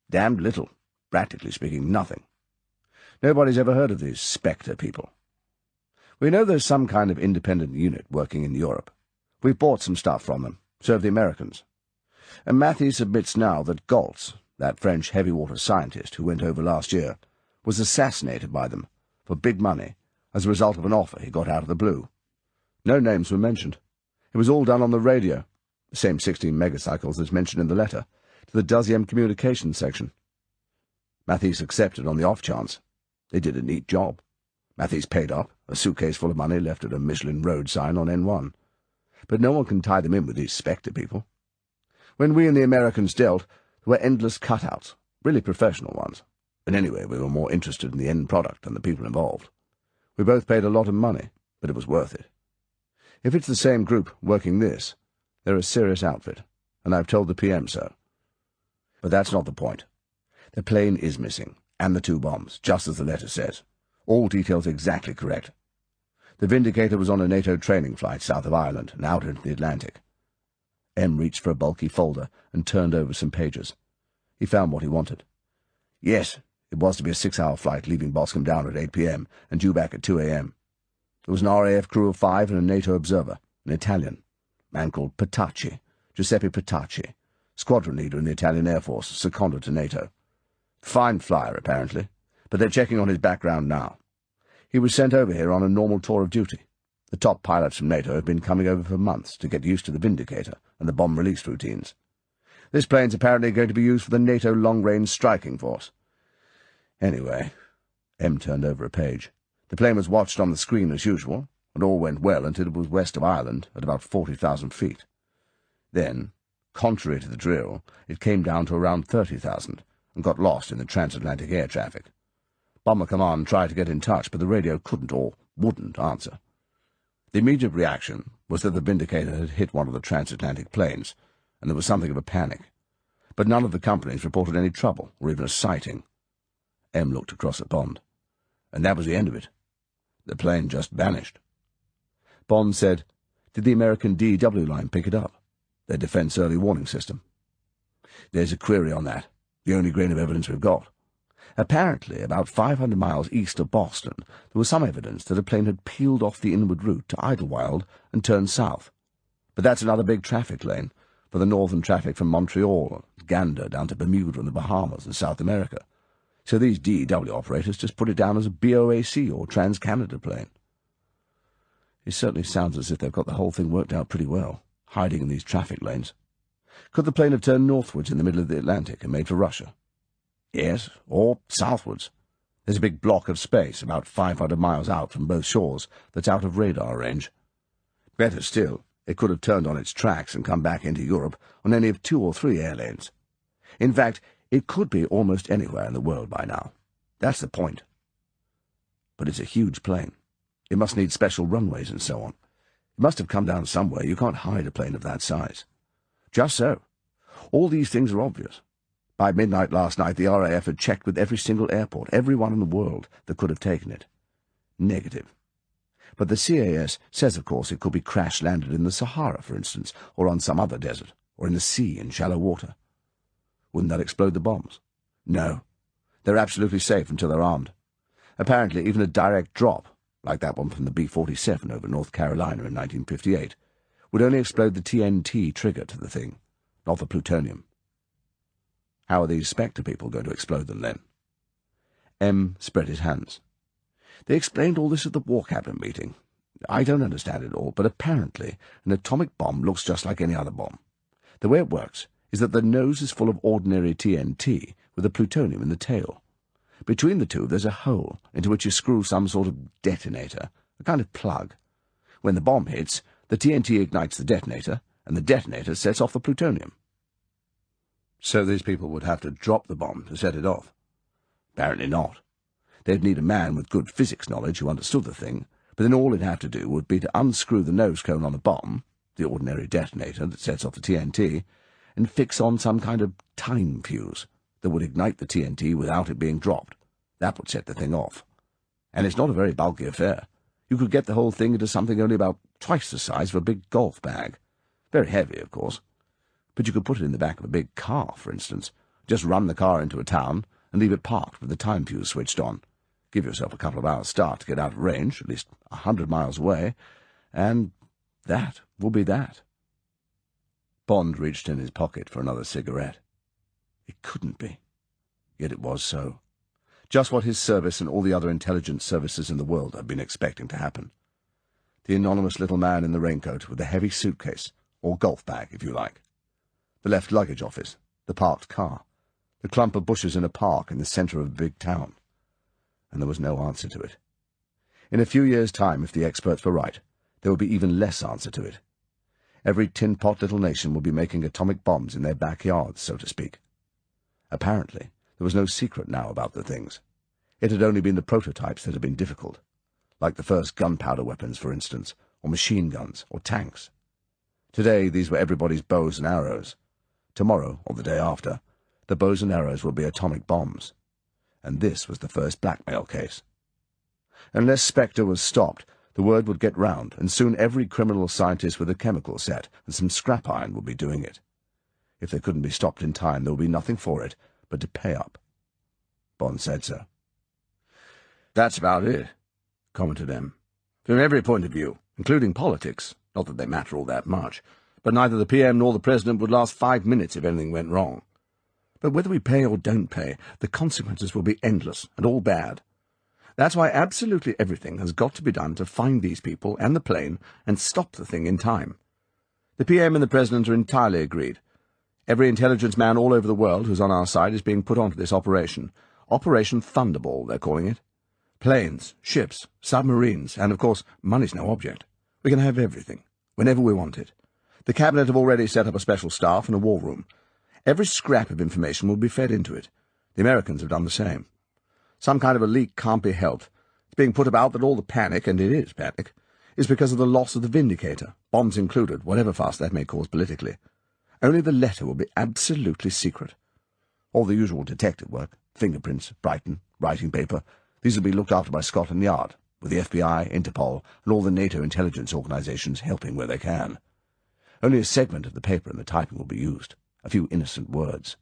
"Damned little. Practically speaking, nothing. Nobody's ever heard of these Spectre people. We know there's some kind of independent unit working in Europe. We've bought some stuff from them, so have the Americans. And Matthews admits now that Galtz, that French heavy-water scientist who went over last year, was assassinated by them, for big money, as a result of an offer he got out of the blue. No names were mentioned. It was all done on the radio, the same 16 megacycles as mentioned in the letter, to the Deuxième Communications section. Matthews accepted on the off-chance. They did a neat job. Matthews paid up, a suitcase full of money left at a Michelin road sign on N1. But no one can tie them in with these Spectre people. When we and the Americans dealt, there were endless cutouts, really professional ones. But anyway, we were more interested in the end product than the people involved. We both paid a lot of money, but it was worth it. If it's the same group working this, they're a serious outfit, and I've told the PM so. But that's not the point. The plane is missing, and the 2 bombs, just as the letter says. All details exactly correct. The Vindicator was on a NATO training flight south of Ireland and out into the Atlantic. M reached for a bulky folder and turned over some pages. He found what he wanted. Yes, it was to be a 6-hour flight leaving Boscombe Down at 8 p.m. and due back at 2 a.m. There was an RAF crew of 5 and a NATO observer, an Italian, a man called Petacci, Giuseppe Petacci, squadron leader in the Italian Air Force, seconded to NATO. Fine flyer, apparently, but they're checking on his background now. He was sent over here on a normal tour of duty. The top pilots from NATO have been coming over for months to get used to the Vindicator and the bomb release routines. This plane's apparently going to be used for the NATO long-range striking force. Anyway, M turned over a page. The plane was watched on the screen as usual, and all went well until it was west of Ireland at about 40,000 feet. Then, contrary to the drill, it came down to around 30,000 and got lost in the transatlantic air traffic. Bomber Command tried to get in touch, but the radio couldn't or wouldn't answer. The immediate reaction was that the Vindicator had hit one of the transatlantic planes, and there was something of a panic. But none of the companies reported any trouble, or even a sighting. M looked across at Bond. And that was the end of it. The plane just vanished. Bond said, "Did the American DEW line pick it up? Their defense early warning system?" "There's a query on that, the only grain of evidence we've got. Apparently, about 500 miles east of Boston, there was some evidence that a plane had peeled off the inward route to Idlewild and turned south. But that's another big traffic lane, for the northern traffic from Montreal, Gander, down to Bermuda and the Bahamas and South America. So these DEW operators just put it down as a BOAC or Trans-Canada plane." It certainly sounds as if they've got the whole thing worked out pretty well, hiding in these traffic lanes. Could the plane have turned northwards in the middle of the Atlantic and made for Russia? Yes, or southwards. There's a big block of space about 500 miles out from both shores that's out of radar range. Better still, it could have turned on its tracks and come back into Europe on any of 2 or 3 air lanes. In fact, it could be almost anywhere in the world by now. That's the point. But it's a huge plane. It must need special runways and so on. It must have come down somewhere. You can't hide a plane of that size. Just so. All these things are obvious. By midnight last night, the RAF had checked with every single airport, every one in the world that could have taken it. Negative. But the CAS says, of course, it could be crash-landed in the Sahara, for instance, or on some other desert, or in the sea in shallow water. Wouldn't that explode the bombs? No. They're absolutely safe until they're armed. Apparently, even a direct drop, like that one from the B-47 over North Carolina in 1958, would only explode the TNT trigger to the thing, not the plutonium. How are these Spectre people going to explode them then? M spread his hands. "They explained all this at the War Cabinet meeting. I don't understand it all, but apparently an atomic bomb looks just like any other bomb. The way it works is that the nose is full of ordinary TNT with the plutonium in the tail. Between the two there's a hole into which you screw some sort of detonator, a kind of plug. When the bomb hits, the TNT ignites the detonator, and the detonator sets off the plutonium." "So these people would have to drop the bomb to set it off?" "Apparently not. They'd need a man with good physics knowledge who understood the thing, but then all he'd have to do would be to unscrew the nose cone on the bomb, the ordinary detonator that sets off the TNT, and fix on some kind of time fuse that would ignite the TNT without it being dropped. That would set the thing off. And it's not a very bulky affair. You could get the whole thing into something only about twice the size of a big golf bag. Very heavy, of course. But you could put it in the back of a big car, for instance. Just run the car into a town and leave it parked with the time fuse switched on. Give yourself a couple of hours' start to get out of range, at least 100 miles away, and that will be that." Bond reached in his pocket for another cigarette. It couldn't be. Yet it was so. Just what his service and all the other intelligence services in the world had been expecting to happen. The anonymous little man in the raincoat with the heavy suitcase, or golf bag, if you like. The left luggage office, the parked car, the clump of bushes in a park in the centre of a big town. And there was no answer to it. In a few years' time, if the experts were right, there would be even less answer to it. Every tin-pot little nation would be making atomic bombs in their backyards, so to speak. Apparently, there was no secret now about the things. It had only been the prototypes that had been difficult, like the first gunpowder weapons, for instance, or machine guns, or tanks. Today, these were everybody's bows and arrows. Tomorrow, or the day after, the bows and arrows would be atomic bombs. And this was the first blackmail case. Unless Spectre was stopped, the word would get round, and soon every criminal scientist with a chemical set and some scrap iron would be doing it. If they couldn't be stopped in time, there would be nothing for it but to pay up. Bond said so. "That's about it," commented M. "From every point of view, including politics, not that they matter all that much, but neither the PM nor the President would last 5 minutes if anything went wrong. But whether we pay or don't pay, the consequences will be endless and all bad. That's why absolutely everything has got to be done to find these people and the plane and stop the thing in time. The PM and the President are entirely agreed. Every intelligence man all over the world who's on our side is being put onto this operation. Operation Thunderball, they're calling it. Planes, ships, submarines, and, of course, money's no object. We can have everything, whenever we want it. The Cabinet have already set up a special staff and a war room. Every scrap of information will be fed into it. The Americans have done the same. Some kind of a leak can't be helped. It's being put about that all the panic, and it is panic, is because of the loss of the Vindicator, bombs included, whatever fuss that may cause politically. Only the letter will be absolutely secret. All the usual detective work, fingerprints, Brighton, writing paper, these will be looked after by Scotland Yard, with the FBI, Interpol, and all the NATO intelligence organizations helping where they can. Only a segment of the paper and the typing will be used. A few innocent words.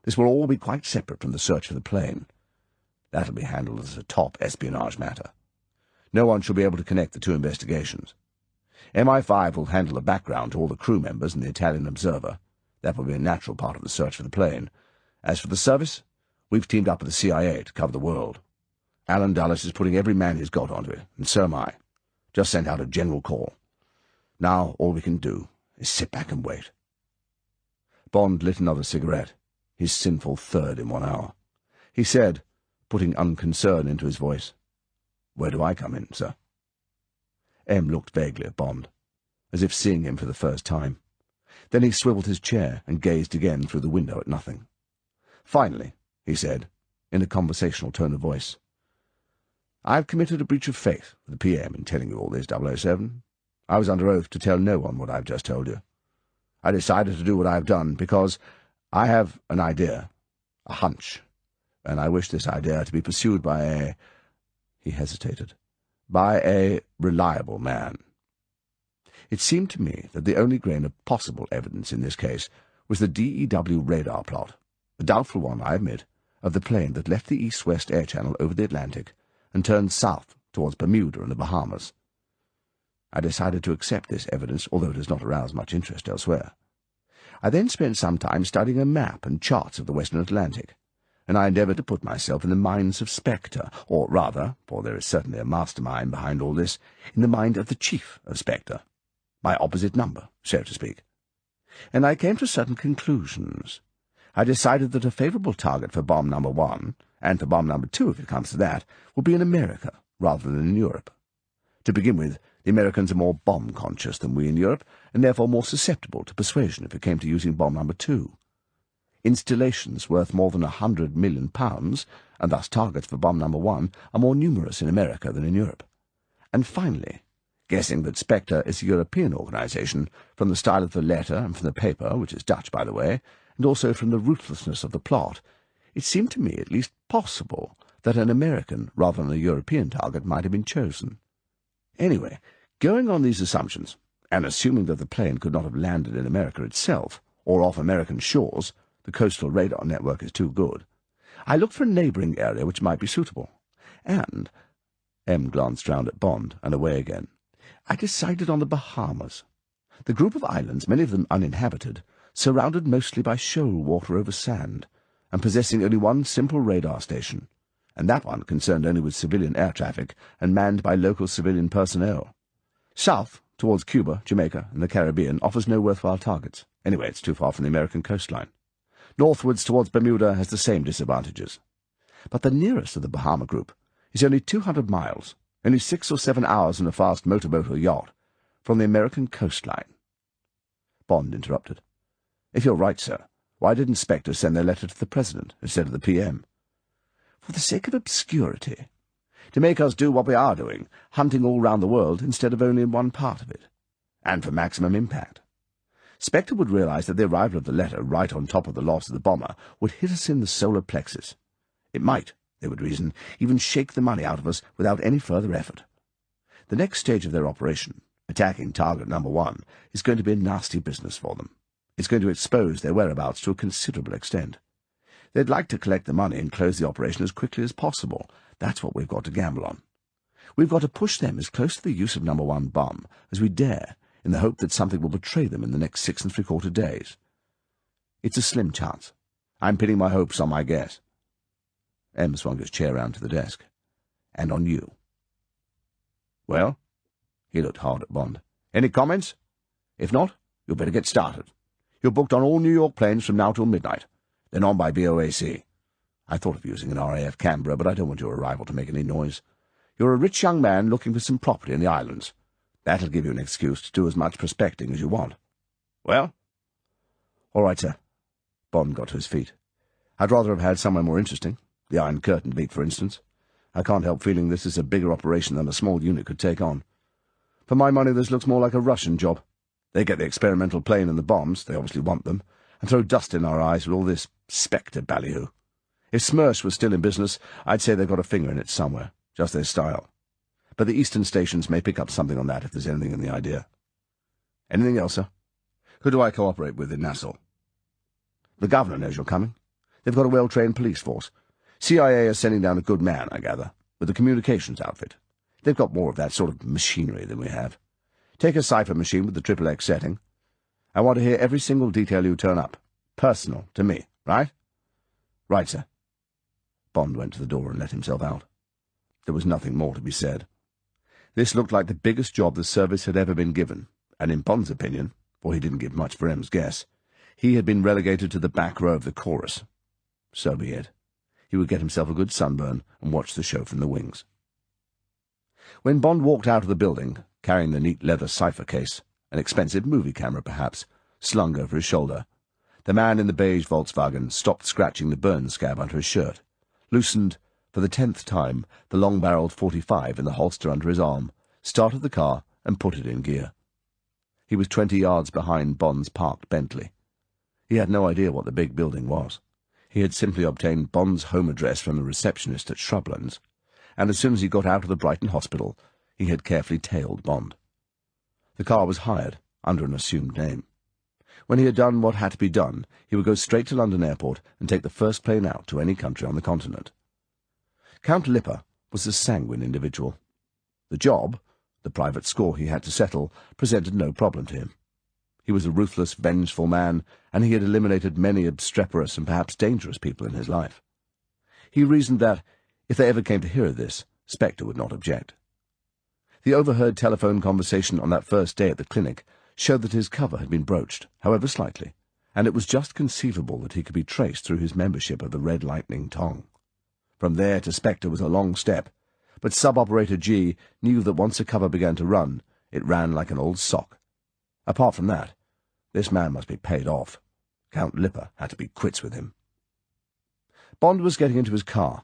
This will all be quite separate from the search for the plane. That'll be handled as a top espionage matter. No one shall be able to connect the two investigations. MI5 will handle the background to all the crew members and the Italian observer. That will be a natural part of the search for the plane. As for the service, we've teamed up with the CIA to cover the world. Alan Dulles is putting every man he's got onto it, and so am I. Just sent out a general call. Now all we can do is sit back and wait." Bond lit another cigarette, his sinful third in 1 hour. He said, putting unconcern into his voice, "Where do I come in, sir?" M looked vaguely at Bond, as if seeing him for the first time. Then he swiveled his chair and gazed again through the window at nothing. Finally, he said, in a conversational tone of voice, "I've committed a breach of faith with the PM in telling you all this, 007. I was under oath to tell no one what I've just told you. I decided to do what I've done because I have an idea, a hunch, and I wish this idea to be pursued by a—" he hesitated, "by a reliable man." It seemed to me that the only grain of possible evidence in this case was the DEW radar plot, a doubtful one, I admit, of the plane that left the east-west air channel over the Atlantic and turned south towards Bermuda and the Bahamas. I decided to accept this evidence, although it has not aroused much interest elsewhere. I then spent some time studying a map and charts of the Western Atlantic, and I endeavoured to put myself in the minds of Spectre, or rather, for there is certainly a mastermind behind all this, in the mind of the chief of Spectre, my opposite number, so to speak. And I came to certain conclusions. I decided that a favourable target for bomb number 1, and for bomb number 2, if it comes to that, would be in America rather than in Europe. To begin with, the Americans are more bomb-conscious than we in Europe, and therefore more susceptible to persuasion if it came to using bomb number 2. Installations worth more than £100 million, and thus targets for bomb number 1, are more numerous in America than in Europe. And finally, guessing that Spectre is a European organisation, from the style of the letter and from the paper, which is Dutch, by the way, and also from the ruthlessness of the plot, it seemed to me at least possible that an American rather than a European target might have been chosen. Anyway, going on these assumptions, and assuming that the plane could not have landed in America itself, or off American shores, the coastal radar network is too good, I looked for a neighbouring area which might be suitable, and— M glanced round at Bond and away again. I decided on the Bahamas. The group of islands, many of them uninhabited, surrounded mostly by shoal water over sand, and possessing only one simple radar station, and that one concerned only with civilian air traffic and manned by local civilian personnel. South, towards Cuba, Jamaica, and the Caribbean, offers no worthwhile targets. Anyway, it's too far from the American coastline. Northwards towards Bermuda has the same disadvantages. But the nearest of the Bahama group is only 200 miles, only 6 or 7 hours in a fast motorboat or yacht, from the American coastline. Bond interrupted. If you're right, sir, why didn't Spectre send their letter to the President instead of the PM? For the sake of obscurity. To make us do what we are doing, hunting all round the world instead of only in one part of it. And for maximum impact. Spectre would realize that the arrival of the letter right on top of the loss of the bomber would hit us in the solar plexus. It might, they would reason, even shake the money out of us without any further effort. The next stage of their operation, attacking target number 1, is going to be a nasty business for them. It's going to expose their whereabouts to a considerable extent. They'd like to collect the money and close the operation as quickly as possible. That's what we've got to gamble on. We've got to push them as close to the use of number 1 bomb as we dare, in the hope that something will betray them in the next 6 3/4 days. It's a slim chance. I'm pinning my hopes on my guess. M swung his chair round to the desk. And on you. Well? He looked hard at Bond. Any comments? If not, you'd better get started. You're booked on all New York planes from now till midnight, then on by BOAC. I thought of using an RAF Canberra, but I don't want your arrival to make any noise. You're a rich young man looking for some property in the islands. That'll give you an excuse to do as much prospecting as you want. Well? All right, sir. Bond got to his feet. I'd rather have had somewhere more interesting. The Iron Curtain leak, for instance. I can't help feeling this is a bigger operation than a small unit could take on. For my money, this looks more like a Russian job. They get the experimental plane and the bombs, they obviously want them, and throw dust in our eyes with all this Spectre ballyhoo. If Smersh was still in business, I'd say they've got a finger in it somewhere, just their style. But the eastern stations may pick up something on that if there's anything in the idea. Anything else, sir? Who do I cooperate with in Nassau? The governor knows you're coming. They've got a well-trained police force. CIA is sending down a good man, I gather, with a communications outfit. They've got more of that sort of machinery than we have. Take a cipher machine with the XXX setting. I want to hear every single detail you turn up. Personal to me, right? Right, sir. Bond went to the door and let himself out. There was nothing more to be said. This looked like the biggest job the service had ever been given, and in Bond's opinion, for he didn't give much for M's guess, he had been relegated to the back row of the chorus. So be it. He would get himself a good sunburn and watch the show from the wings. When Bond walked out of the building, carrying the neat leather cipher case, an expensive movie camera perhaps, slung over his shoulder, the man in the beige Volkswagen stopped scratching the burn scab under his shirt, loosened, for the 10th time, the long-barreled .45 in the holster under his arm, started the car and put it in gear. He was 20 yards behind Bond's parked Bentley. He had no idea what the big building was. He had simply obtained Bond's home address from the receptionist at Shrublands, and as soon as he got out of the Brighton hospital, he had carefully tailed Bond. The car was hired, under an assumed name. When he had done what had to be done, he would go straight to London Airport and take the first plane out to any country on the continent. Count Lipper was a sanguine individual. The job, the private score he had to settle, presented no problem to him. He was a ruthless, vengeful man, and he had eliminated many obstreperous and perhaps dangerous people in his life. He reasoned that, if they ever came to hear of this, Spectre would not object. The overheard telephone conversation on that first day at the clinic showed that his cover had been broached, however slightly, and it was just conceivable that he could be traced through his membership of the Red Lightning Tong. From there to Spectre was a long step, but Sub-Operator G knew that once a cover began to run, it ran like an old sock. Apart from that, this man must be paid off. Count Lipper had to be quits with him. Bond was getting into his car.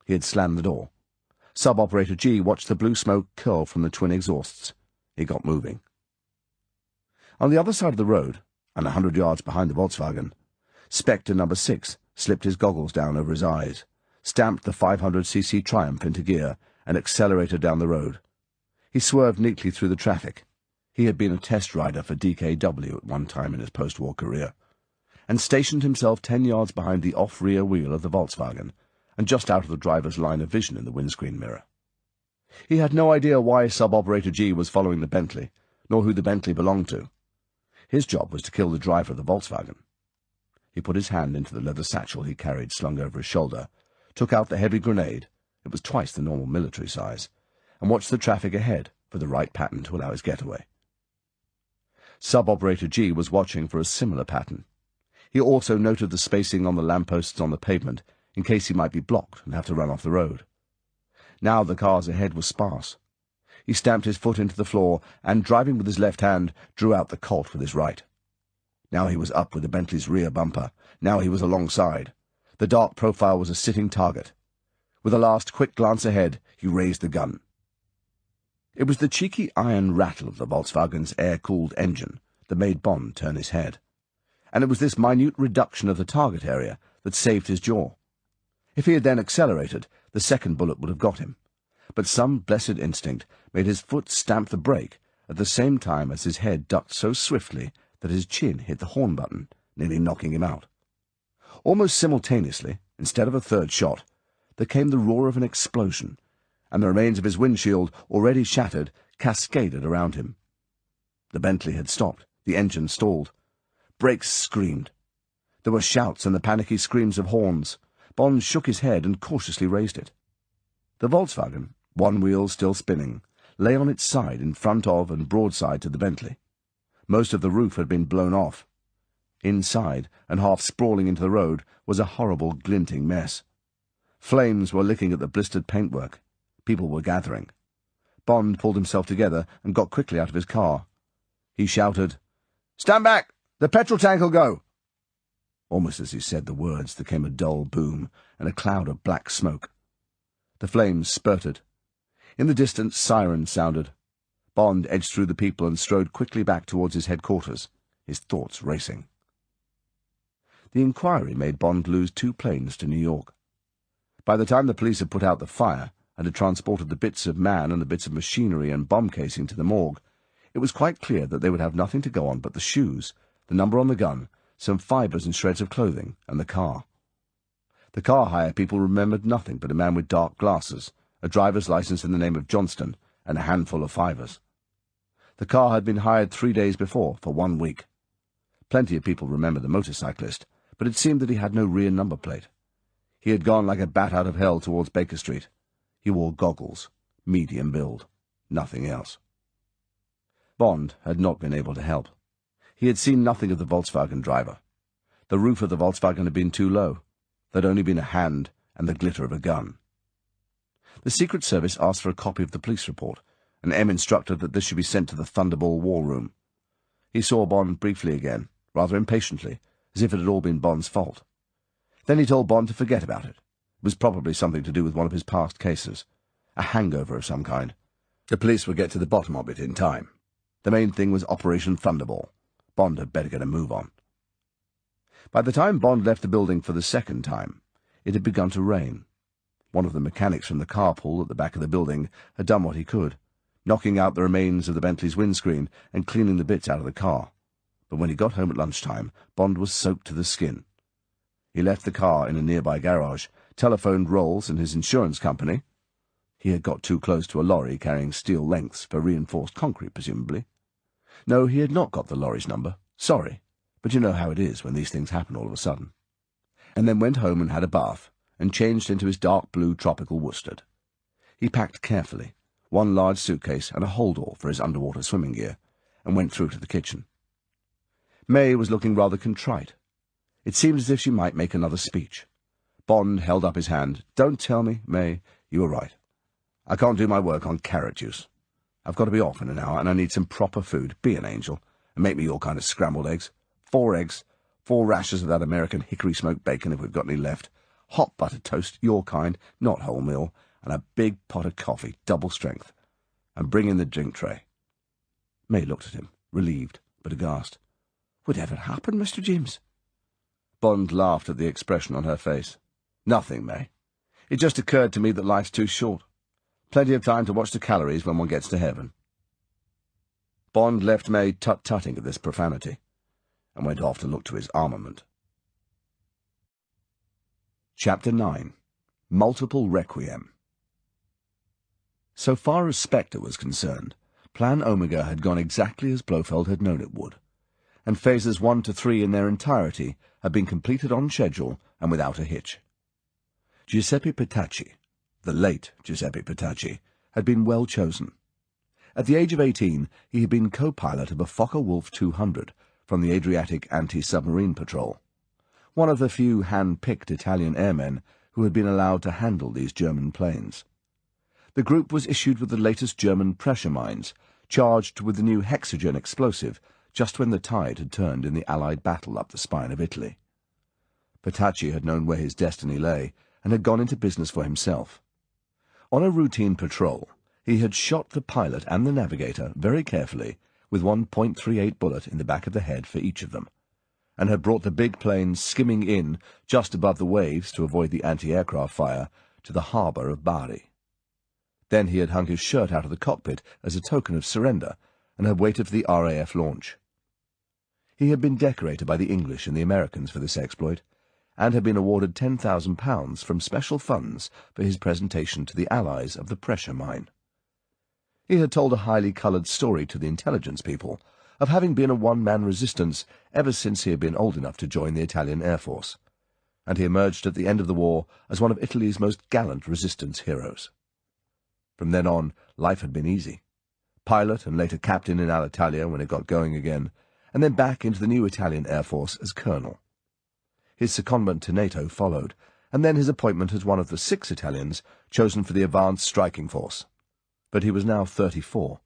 He had slammed the door. Sub-Operator G watched the blue smoke curl from the twin exhausts. He got moving. On the other side of the road, and 100 yards behind the Volkswagen, Spectre No. 6 slipped his goggles down over his eyes, stamped the 500cc Triumph into gear, and accelerated down the road. He swerved neatly through the traffic. He had been a test rider for DKW at one time in his post-war career, and stationed himself 10 yards behind the off-rear wheel of the Volkswagen, and just out of the driver's line of vision in the windscreen mirror. He had no idea why Sub-Operator G was following the Bentley, nor who the Bentley belonged to. His job was to kill the driver of the Volkswagen. He put his hand into the leather satchel he carried slung over his shoulder, took out the heavy grenade, it was twice the normal military size, and watched the traffic ahead for the right pattern to allow his getaway. Sub-Operator G was watching for a similar pattern. He also noted the spacing on the lampposts on the pavement, in case he might be blocked and have to run off the road. Now the cars ahead were sparse. He stamped his foot into the floor and, driving with his left hand, drew out the Colt with his right. Now he was up with the Bentley's rear bumper. Now he was alongside. The dark profile was a sitting target. With a last quick glance ahead, he raised the gun. It was the cheeky iron rattle of the Volkswagen's air-cooled engine that made Bond turn his head. And it was this minute reduction of the target area that saved his jaw. If he had then accelerated, the second bullet would have got him. But some blessed instinct made his foot stamp the brake at the same time as his head ducked so swiftly that his chin hit the horn button, nearly knocking him out. Almost simultaneously, instead of a third shot, there came the roar of an explosion, and the remains of his windshield, already shattered, cascaded around him. The Bentley had stopped. The engine stalled. Brakes screamed. There were shouts and the panicky screams of horns. Bond shook his head and cautiously raised it. The Volkswagen, one wheel still spinning, lay on its side in front of and broadside to the Bentley. Most of the roof had been blown off. Inside, and half sprawling into the road, was a horrible glinting mess. Flames were licking at the blistered paintwork. People were gathering. Bond pulled himself together and got quickly out of his car. He shouted, "Stand back! The petrol tank'll go!" Almost as he said the words, there came a dull boom and a cloud of black smoke. The flames spurted. In the distance, sirens sounded. Bond edged through the people and strode quickly back towards his headquarters, his thoughts racing. The inquiry made Bond lose 2 planes to New York. By the time the police had put out the fire and had transported the bits of man and the bits of machinery and bomb casing to the morgue, it was quite clear that they would have nothing to go on but the shoes, the number on the gun, some fibres and shreds of clothing, and the car. The car hire people remembered nothing but a man with dark glasses, a driver's license in the name of Johnston, and a handful of fivers. The car had been hired 3 days before, for 1 week. Plenty of people remembered the motorcyclist, but it seemed that he had no rear number plate. He had gone like a bat out of hell towards Baker Street. He wore goggles, medium build, nothing else. Bond had not been able to help. He had seen nothing of the Volkswagen driver. The roof of the Volkswagen had been too low. There'd only been a hand and the glitter of a gun. The Secret Service asked for a copy of the police report, and M instructed that this should be sent to the Thunderball war room. He saw Bond briefly again, rather impatiently, as if it had all been Bond's fault. Then he told Bond to forget about it. It was probably something to do with one of his past cases, a hangover of some kind. The police would get to the bottom of it in time. The main thing was Operation Thunderball. Bond had better get a move on. By the time Bond left the building for the second time, it had begun to rain. One of the mechanics from the carpool at the back of the building had done what he could, knocking out the remains of the Bentley's windscreen and cleaning the bits out of the car. But when he got home at lunchtime, Bond was soaked to the skin. He left the car in a nearby garage, telephoned Rolls and his insurance company. He had got too close to a lorry carrying steel lengths for reinforced concrete, presumably. No, he had not got the lorry's number. Sorry, but you know how it is when these things happen all of a sudden. And then went home and had a bath, and changed into his dark blue tropical worsted. He packed carefully, one large suitcase and a hold-all for his underwater swimming gear, and went through to the kitchen. May was looking rather contrite. It seemed as if she might make another speech. Bond held up his hand. "Don't tell me, May. You were right. I can't do my work on carrot juice. I've got to be off in an hour, and I need some proper food. Be an angel, and make me your kind of scrambled eggs. 4 eggs, 4 rashers of that American hickory-smoked bacon if we've got any left, hot buttered toast, your kind, not wholemeal, and a big pot of coffee, double strength. And bring in the drink tray." May looked at him, relieved, but aghast. "Whatever happened, Mr. James?" Bond laughed at the expression on her face. "Nothing, May. It just occurred to me that life's too short. Plenty of time to watch the calories when one gets to heaven." Bond left May tut-tutting at this profanity, and went off to look to his armament. Chapter 9. Multiple Requiem. So far as Spectre was concerned, Plan Omega had gone exactly as Blofeld had known it would, and Phases 1 to 3 in their entirety had been completed on schedule and without a hitch. Giuseppe Petacci, the late Giuseppe Petacci, had been well chosen. At the age of 18, he had been co-pilot of a Fokker-Wulf 200 from the Adriatic Anti-Submarine Patrol, one of the few hand-picked Italian airmen who had been allowed to handle these German planes. The group was issued with the latest German pressure mines, charged with the new hexagen explosive, just when the tide had turned in the Allied battle up the spine of Italy. Petacci had known where his destiny lay, and had gone into business for himself. On a routine patrol, he had shot the pilot and the navigator very carefully with one .38 bullet in the back of the head for each of them, and had brought the big plane skimming in just above the waves to avoid the anti-aircraft fire to the harbour of Bari. Then he had hung his shirt out of the cockpit as a token of surrender, and had waited for the RAF launch. He had been decorated by the English and the Americans for this exploit, and had been awarded £10,000 from special funds for his presentation to the Allies of the pressure mine. He had told a highly coloured story to the intelligence people of having been a one-man resistance ever since he had been old enough to join the Italian Air Force, and he emerged at the end of the war as one of Italy's most gallant resistance heroes. From then on, life had been easy. Pilot and later captain in Alitalia when it got going again, and then back into the new Italian Air Force as colonel. His secondment to NATO followed, and then his appointment as one of the 6 Italians chosen for the advanced striking force. But he was now 34,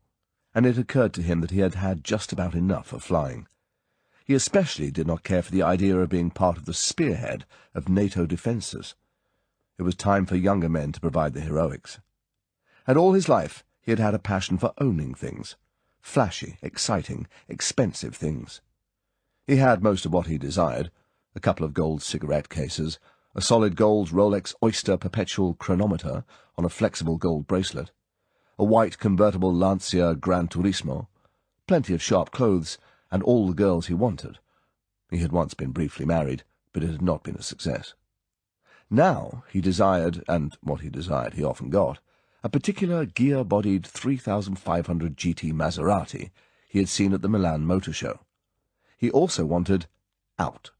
and it occurred to him that he had had just about enough of flying. He especially did not care for the idea of being part of the spearhead of NATO defences. It was time for younger men to provide the heroics. And all his life he had had a passion for owning things, flashy, exciting, expensive things. He had most of what he desired, a couple of gold cigarette cases, a solid gold Rolex Oyster perpetual chronometer on a flexible gold bracelet, a white convertible Lancia Gran Turismo, plenty of sharp clothes, and all the girls he wanted. He had once been briefly married, but it had not been a success. Now he desired, and what he desired he often got, a particular gear-bodied 3500 GT Maserati he had seen at the Milan Motor Show. He also wanted out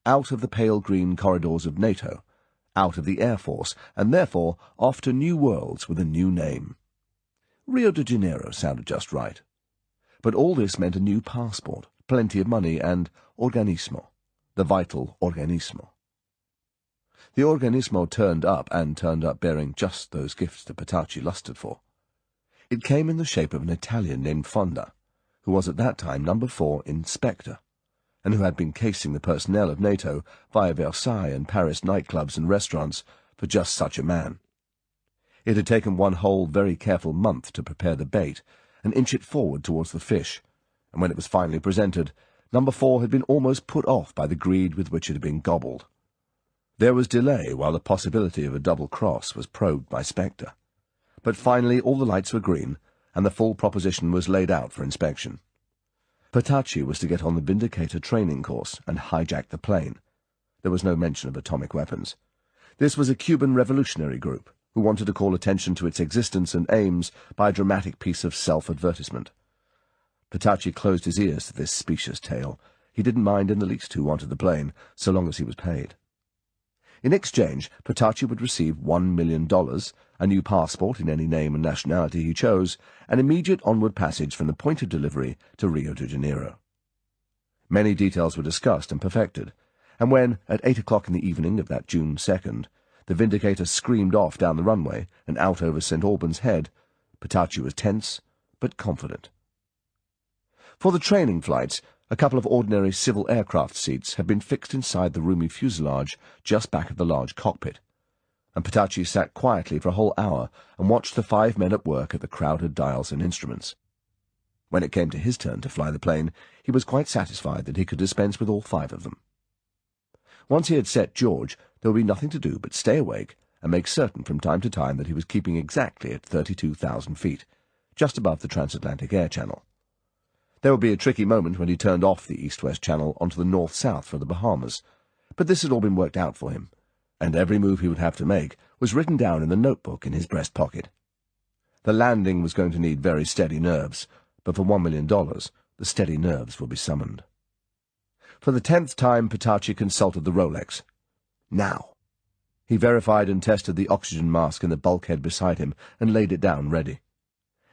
of the pale green corridors of NATO, out of the Air Force, and therefore off to new worlds with a new name. Rio de Janeiro sounded just right. But all this meant a new passport, plenty of money, and organismo, the vital organismo. The organismo turned up bearing just those gifts that Petacci lusted for. It came in the shape of an Italian named Fonda, who was at that time No. 4 Inspector, and who had been casing the personnel of NATO via Versailles and Paris nightclubs and restaurants for just such a man. It had taken one whole very careful month to prepare the bait and inch it forward towards the fish, and when it was finally presented, No. 4 had been almost put off by the greed with which it had been gobbled. There was delay while the possibility of a double cross was probed by Spectre, but finally all the lights were green, and the full proposition was laid out for inspection. Petacci was to get on the Vindicator training course and hijack the plane. There was no mention of atomic weapons. This was a Cuban revolutionary group who wanted to call attention to its existence and aims by a dramatic piece of self-advertisement. Petacci closed his ears to this specious tale. He didn't mind in the least who wanted the plane, so long as he was paid. In exchange, Petacci would receive $1 million, a new passport in any name and nationality he chose, and immediate onward passage from the point of delivery to Rio de Janeiro. Many details were discussed and perfected, and when, at 8 o'clock in the evening of that June 2nd, the Vindicator screamed off down the runway and out over St. Albans Head, Petacci was tense but confident. For the training flights, a couple of ordinary civil aircraft seats had been fixed inside the roomy fuselage just back of the large cockpit, and Petacci sat quietly for a whole hour and watched the 5 men at work at the crowded dials and instruments. When it came to his turn to fly the plane, he was quite satisfied that he could dispense with all 5 of them. Once he had set George, there would be nothing to do but stay awake and make certain from time to time that he was keeping exactly at 32,000 feet, just above the transatlantic air channel. There would be a tricky moment when he turned off the east-west channel onto the north-south for the Bahamas, but this had all been worked out for him, and every move he would have to make was written down in the notebook in his breast pocket. The landing was going to need very steady nerves, but for $1 million, the steady nerves would be summoned. For the 10th time, Petacci consulted the Rolex. Now! He verified and tested the oxygen mask in the bulkhead beside him and laid it down ready.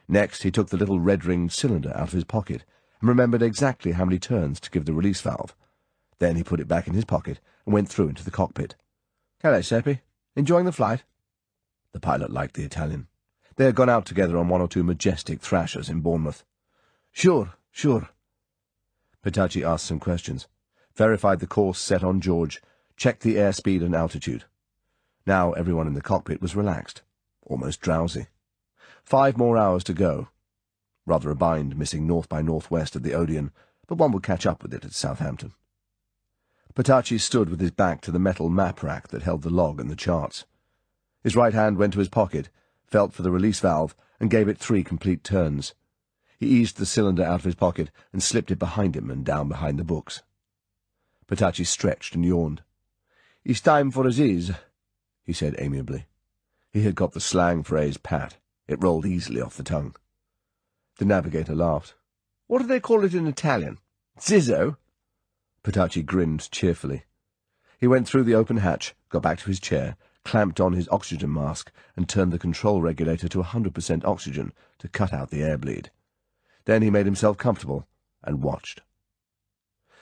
Next, he took the little red-ringed cylinder out of his pocket and remembered exactly how many turns to give the release valve. Then he put it back in his pocket and went through into the cockpit. "Hello, Seppi. Enjoying the flight?" The pilot liked the Italian. They had gone out together on 1 or 2 majestic thrashers in Bournemouth. "Sure, sure." Petacci asked some questions, verified the course set on George, checked the airspeed and altitude. Now everyone in the cockpit was relaxed, almost drowsy. 5 more hours to go. Rather a bind missing north by northwest at the Odeon, but one would catch up with it at Southampton. Petacci stood with his back to the metal map rack that held the log and the charts. His right hand went to his pocket, felt for the release valve, and gave it 3 complete turns. He eased the cylinder out of his pocket and slipped it behind him and down behind the books. Petacci stretched and yawned. "It's time for Aziz," he said amiably. He had got the slang phrase pat. It rolled easily off the tongue. The navigator laughed. "What do they call it in Italian? Zizzo?" Petacci grinned cheerfully. He went through the open hatch, got back to his chair, clamped on his oxygen mask, and turned the control regulator to 100% oxygen to cut out the air bleed. Then he made himself comfortable and watched.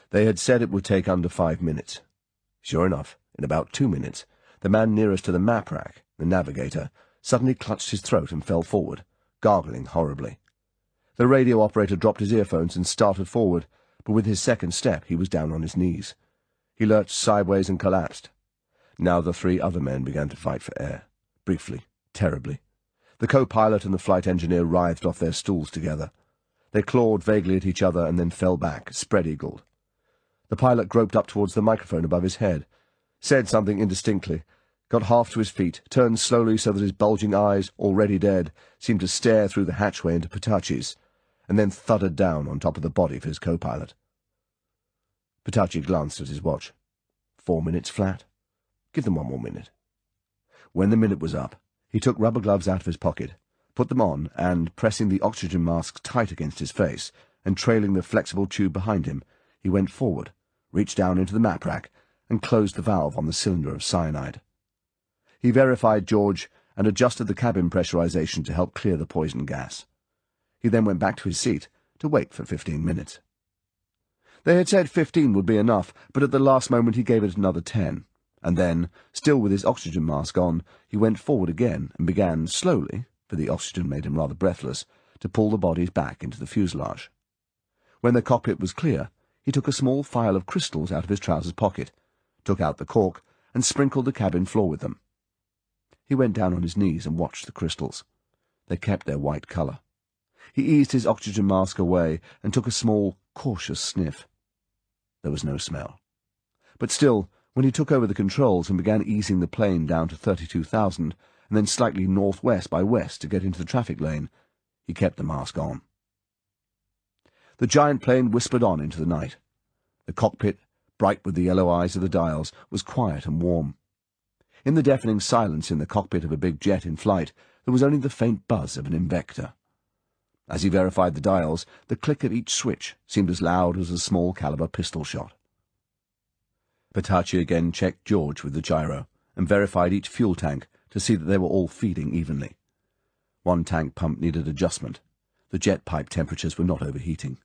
They had said it would take under 5 minutes. Sure enough, in about 2 minutes, the man nearest to the map rack, the navigator, suddenly clutched his throat and fell forward, gargling horribly. The radio operator dropped his earphones and started forward, but with his second step he was down on his knees. He lurched sideways and collapsed. Now the 3 other men began to fight for air, briefly, terribly. The co-pilot and the flight engineer writhed off their stools together. They clawed vaguely at each other and then fell back, spread-eagled. The pilot groped up towards the microphone above his head, said something indistinctly, got half to his feet, turned slowly so that his bulging eyes, already dead, seemed to stare through the hatchway into Petacci's, and then thudded down on top of the body of his co-pilot. Petacci glanced at his watch. 4 minutes flat. Give them 1 more minute. When the minute was up, he took rubber gloves out of his pocket, put them on, and, pressing the oxygen mask tight against his face, and trailing the flexible tube behind him, he went forward, reached down into the map rack, and closed the valve on the cylinder of cyanide. He verified George and adjusted the cabin pressurization to help clear the poison gas. He then went back to his seat to wait for 15 minutes. They had said 15 would be enough, but at the last moment he gave it another 10, and then, still with his oxygen mask on, he went forward again and began slowly, for the oxygen made him rather breathless, to pull the bodies back into the fuselage. When the cockpit was clear, he took a small phial of crystals out of his trousers pocket, took out the cork, and sprinkled the cabin floor with them. He went down on his knees and watched the crystals. They kept their white colour. He eased his oxygen mask away and took a small, cautious sniff. There was no smell. But still, when he took over the controls and began easing the plane down to 32,000, and then slightly northwest by west to get into the traffic lane, he kept the mask on. The giant plane whispered on into the night. The cockpit, bright with the yellow eyes of the dials, was quiet and warm. In the deafening silence in the cockpit of a big jet in flight, there was only the faint buzz of an invector. As he verified the dials, the click of each switch seemed as loud as a small-caliber pistol shot. Petacci again checked George with the gyro, and verified each fuel tank to see that they were all feeding evenly. One tank pump needed adjustment. The jet pipe temperatures were not overheating.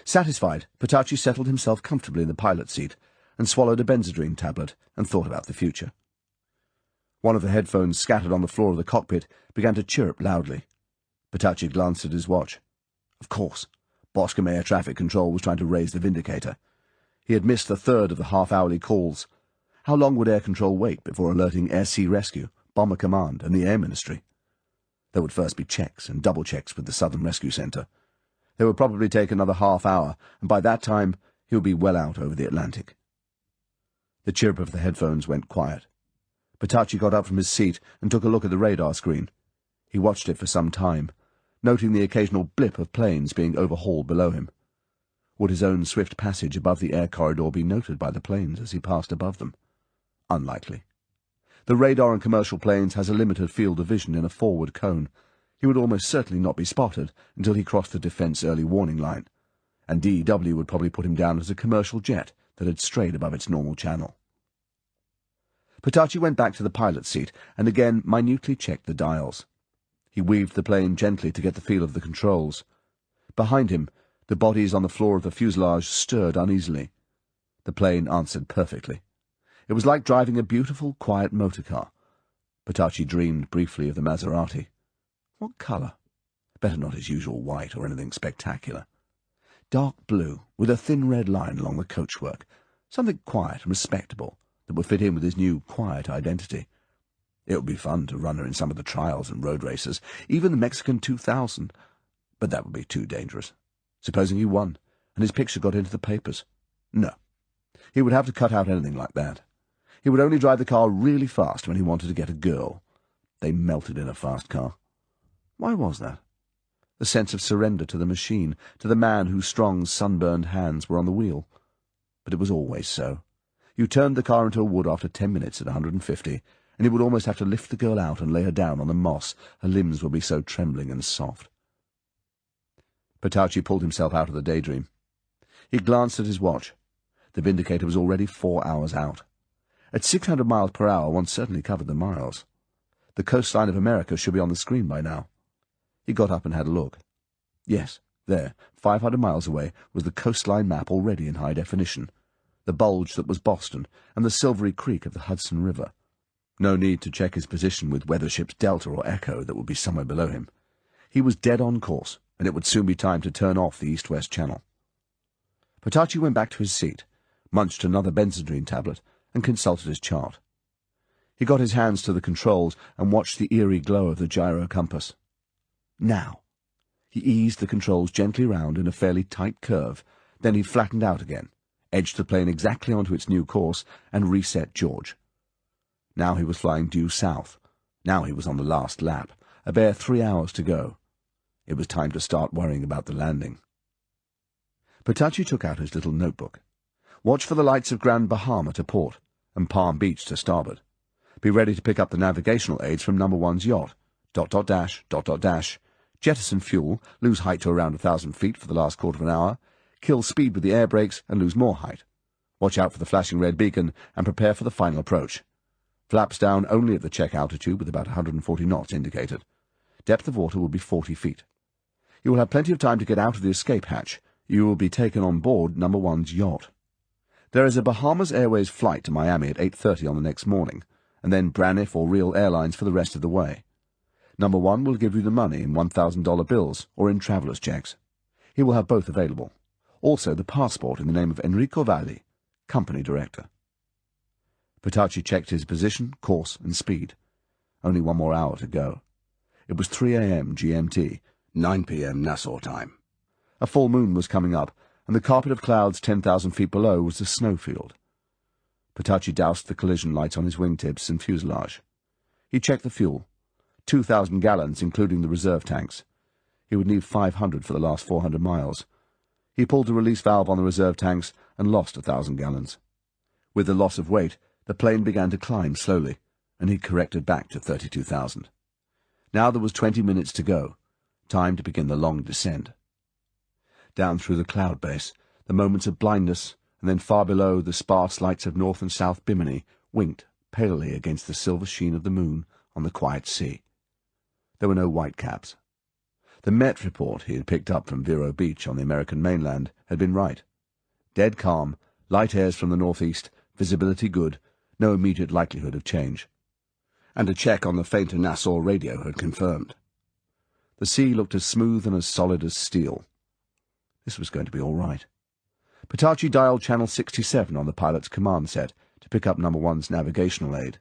Satisfied, Petacci settled himself comfortably in the pilot's seat and swallowed a benzodrine tablet and thought about the future. One of the headphones scattered on the floor of the cockpit began to chirp loudly. Petacci glanced at his watch. Of course, Boscombe Air Traffic Control was trying to raise the Vindicator. He had missed a third of the half-hourly calls. How long would Air Control wait before alerting Air-Sea Rescue, Bomber Command, and the Air Ministry? There would first be checks and double-checks with the Southern Rescue Centre. They would probably take another half hour, and by that time he would be well out over the Atlantic. The chirp of the headphones went quiet. Petacci got up from his seat and took a look at the radar screen. He watched it for some time, noting the occasional blip of planes being overhauled below him. Would his own swift passage above the air corridor be noted by the planes as he passed above them? Unlikely. The radar on commercial planes has a limited field of vision in a forward cone. He would almost certainly not be spotted until he crossed the defence early warning line, and DEW would probably put him down as a commercial jet that had strayed above its normal channel. Petacci went back to the pilot's seat and again minutely checked the dials. He weaved the plane gently to get the feel of the controls. Behind him, the bodies on the floor of the fuselage stirred uneasily. The plane answered perfectly. It was like driving a beautiful, quiet motor car. Petacci dreamed briefly of the Maserati. What colour? Better not his usual white or anything spectacular. Dark blue, with a thin red line along the coachwork. Something quiet and respectable that would fit in with his new, quiet identity. It would be fun to run her in some of the trials and road races, even the Mexican 2000. But that would be too dangerous. Supposing he won, and his picture got into the papers? No. He would have to cut out anything like that. He would only drive the car really fast when he wanted to get a girl. They melted in a fast car. Why was that? The sense of surrender to the machine, to the man whose strong, sunburned hands were on the wheel. But it was always so. You turned the car into a wood after 10 minutes at 150, and you would almost have to lift the girl out and lay her down on the moss. Her limbs would be so trembling and soft. Petacci pulled himself out of the daydream. He glanced at his watch. The Vindicator was already 4 hours out. At 600 miles per hour, one certainly covered the miles. The coastline of America should be on the screen by now. He got up and had a look. Yes, there, 500 miles away, was the coastline map already in high definition, the bulge that was Boston, and the silvery creek of the Hudson River. No need to check his position with weather ships Delta or Echo that would be somewhere below him. He was dead on course, and it would soon be time to turn off the east-west channel. Petacci went back to his seat, munched another benzodrine tablet, and consulted his chart. He got his hands to the controls and watched the eerie glow of the gyro compass. Now. He eased the controls gently round in a fairly tight curve, then he flattened out again, edged the plane exactly onto its new course, and reset George. Now he was flying due south. Now he was on the last lap, a bare 3 hours to go. It was time to start worrying about the landing. Petacci took out his little notebook. Watch for the lights of Grand Bahama to port, and Palm Beach to starboard. Be ready to pick up the navigational aids from number 1's yacht. ... Jettison fuel, lose height to around 1,000 feet for the last quarter of an hour, kill speed with the air brakes and lose more height. Watch out for the flashing red beacon and prepare for the final approach. Flaps down only at the check altitude with about 140 knots indicated. Depth of water will be 40 feet. You will have plenty of time to get out of the escape hatch. You will be taken on board number 1's yacht. There is a Bahamas Airways flight to Miami at 8:30 on the next morning, and then Braniff or Real Airlines for the rest of the way. Number 1 will give you the money in $1,000 bills or in traveller's checks. He will have both available. Also the passport in the name of Enrico Valli, company director. Petacci checked his position, course, and speed. Only 1 more hour to go. It was 3 a.m. GMT, 9 p.m. Nassau time. A full moon was coming up, and the carpet of clouds 10,000 feet below was the snowfield. Petacci doused the collision lights on his wingtips and fuselage. He checked the fuel. 2,000 gallons, including the reserve tanks. He would need 500 for the last 400 miles. He pulled the release valve on the reserve tanks and lost 1,000 gallons. With the loss of weight, the plane began to climb slowly, and he corrected back to 32,000. Now there was 20 minutes to go. Time to begin the long descent. Down through the cloud base, the moments of blindness, and then far below the sparse lights of North and South Bimini winked, palely against the silver sheen of the moon on the quiet sea. There were no whitecaps. The Met report he had picked up from Vero Beach on the American mainland had been right. Dead calm, light airs from the northeast, visibility good, no immediate likelihood of change. And a check on the fainter Nassau radio had confirmed. The sea looked as smooth and as solid as steel. This was going to be all right. Petacci dialed channel 67 on the pilot's command set to pick up number 1's navigational aid.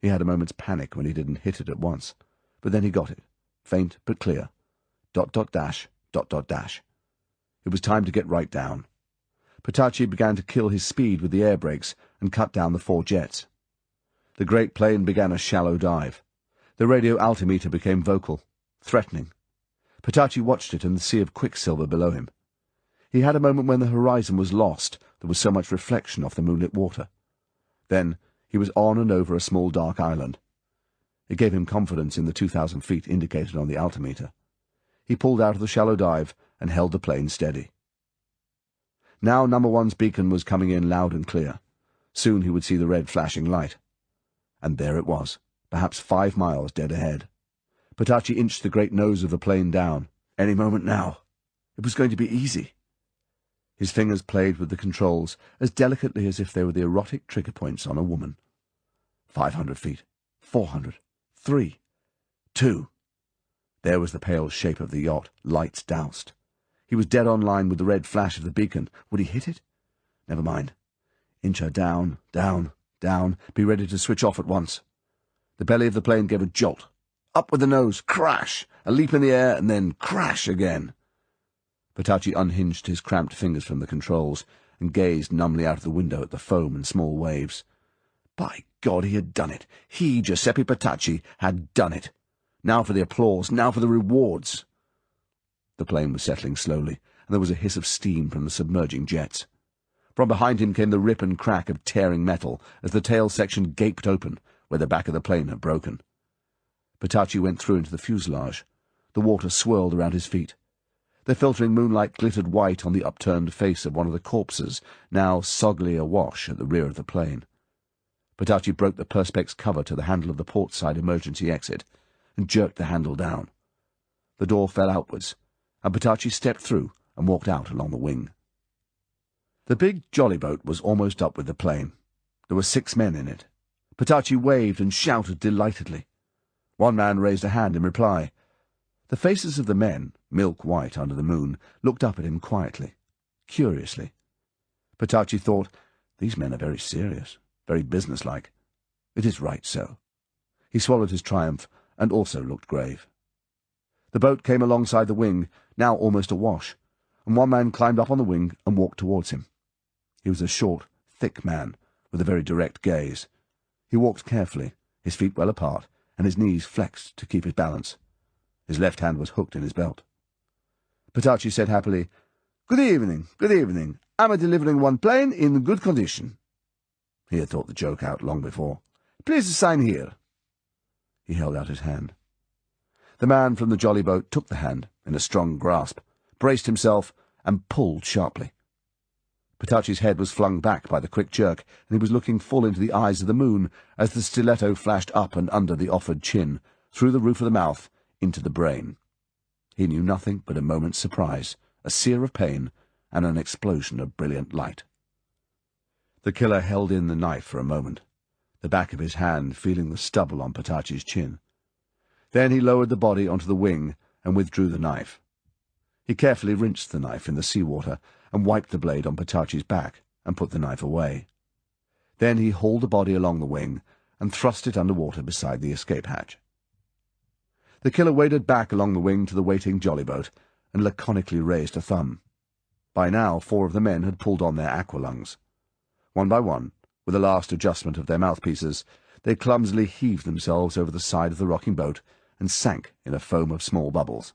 He had a moment's panic when he didn't hit it at once, but then he got it, faint but clear. ... It was time to get right down. Petacci began to kill his speed with the air brakes and cut down the 4 jets. The great plane began a shallow dive. The radio altimeter became vocal, threatening. Petacci watched it in the sea of quicksilver below him. He had a moment when the horizon was lost, there was so much reflection off the moonlit water. Then he was on and over a small dark island. It gave him confidence in the 2,000 feet indicated on the altimeter. He pulled out of the shallow dive and held the plane steady. Now number 1's beacon was coming in loud and clear. Soon he would see the red flashing light. And there it was, perhaps 5 miles dead ahead. Petacci inched the great nose of the plane down. Any moment now. It was going to be easy. His fingers played with the controls as delicately as if they were the erotic trigger points on a woman. 500 feet, 400, 3, 2. There was the pale shape of the yacht, lights doused. He was dead on line with the red flash of the beacon. Would he hit it? Never mind. Inch her down, down, down. Be ready to switch off at once. The belly of the plane gave a jolt. Up with the nose, crash! A leap in the air, and then crash again. Petacci unhinged his cramped fingers from the controls and gazed numbly out of the window at the foam and small waves. By God, he had done it. He, Giuseppe Petacci, had done it. Now for the applause, now for the rewards. The plane was settling slowly, and there was a hiss of steam from the submerging jets. From behind him came the rip and crack of tearing metal as the tail section gaped open where the back of the plane had broken. Petacci went through into the fuselage. The water swirled around his feet. The filtering moonlight glittered white on the upturned face of one of the corpses, now soggily awash at the rear of the plane. Petacci broke the perspex cover to the handle of the port-side emergency exit and jerked the handle down. The door fell outwards, and Petacci stepped through and walked out along the wing. The big jolly boat was almost up with the plane. There were 6 men in it. Petacci waved and shouted delightedly. One man raised a hand in reply. The faces of the men, milk-white under the moon, looked up at him quietly, curiously. Petacci thought, these men are very serious, very businesslike. It is right so. He swallowed his triumph and also looked grave. The boat came alongside the wing, now almost awash, and one man climbed up on the wing and walked towards him. He was a short, thick man, with a very direct gaze. He walked carefully, his feet well apart, and his knees flexed to keep his balance. His left hand was hooked in his belt. Petacci said happily, "Good evening, good evening. I'm delivering one plane in good condition." He had thought the joke out long before. "Please sign here." He held out his hand. The man from the jolly boat took the hand in a strong grasp, braced himself, and pulled sharply. Petacci's head was flung back by the quick jerk, and he was looking full into the eyes of the moon as the stiletto flashed up and under the offered chin, through the roof of the mouth, into the brain. He knew nothing but a moment's surprise, a sear of pain, and an explosion of brilliant light. The killer held in the knife for a moment, the back of his hand feeling the stubble on Petacci's chin. Then he lowered the body onto the wing and withdrew the knife. He carefully rinsed the knife in the seawater and wiped the blade on Petacci's back and put the knife away. Then he hauled the body along the wing and thrust it under water beside the escape hatch. The killer waded back along the wing to the waiting jolly boat and laconically raised a thumb. By now 4 of the men had pulled on their aqualungs. One by one, with a last adjustment of their mouthpieces, they clumsily heaved themselves over the side of the rocking boat and sank in a foam of small bubbles.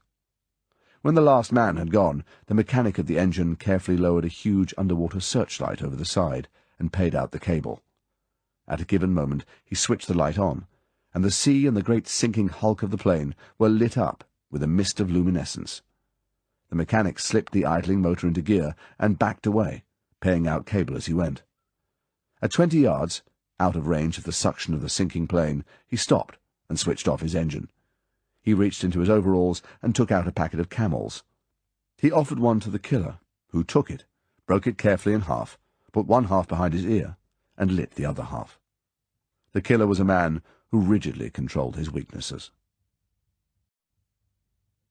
When the last man had gone, the mechanic of the engine carefully lowered a huge underwater searchlight over the side and paid out the cable. At a given moment he switched the light on, and the sea and the great sinking hulk of the plane were lit up with a mist of luminescence. The mechanic slipped the idling motor into gear and backed away, paying out cable as he went. At 20 yards, out of range of the suction of the sinking plane, he stopped and switched off his engine. He reached into his overalls and took out a packet of Camels. He offered one to the killer, who took it, broke it carefully in half, put one half behind his ear, and lit the other half. The killer was a man who rigidly controlled his weaknesses.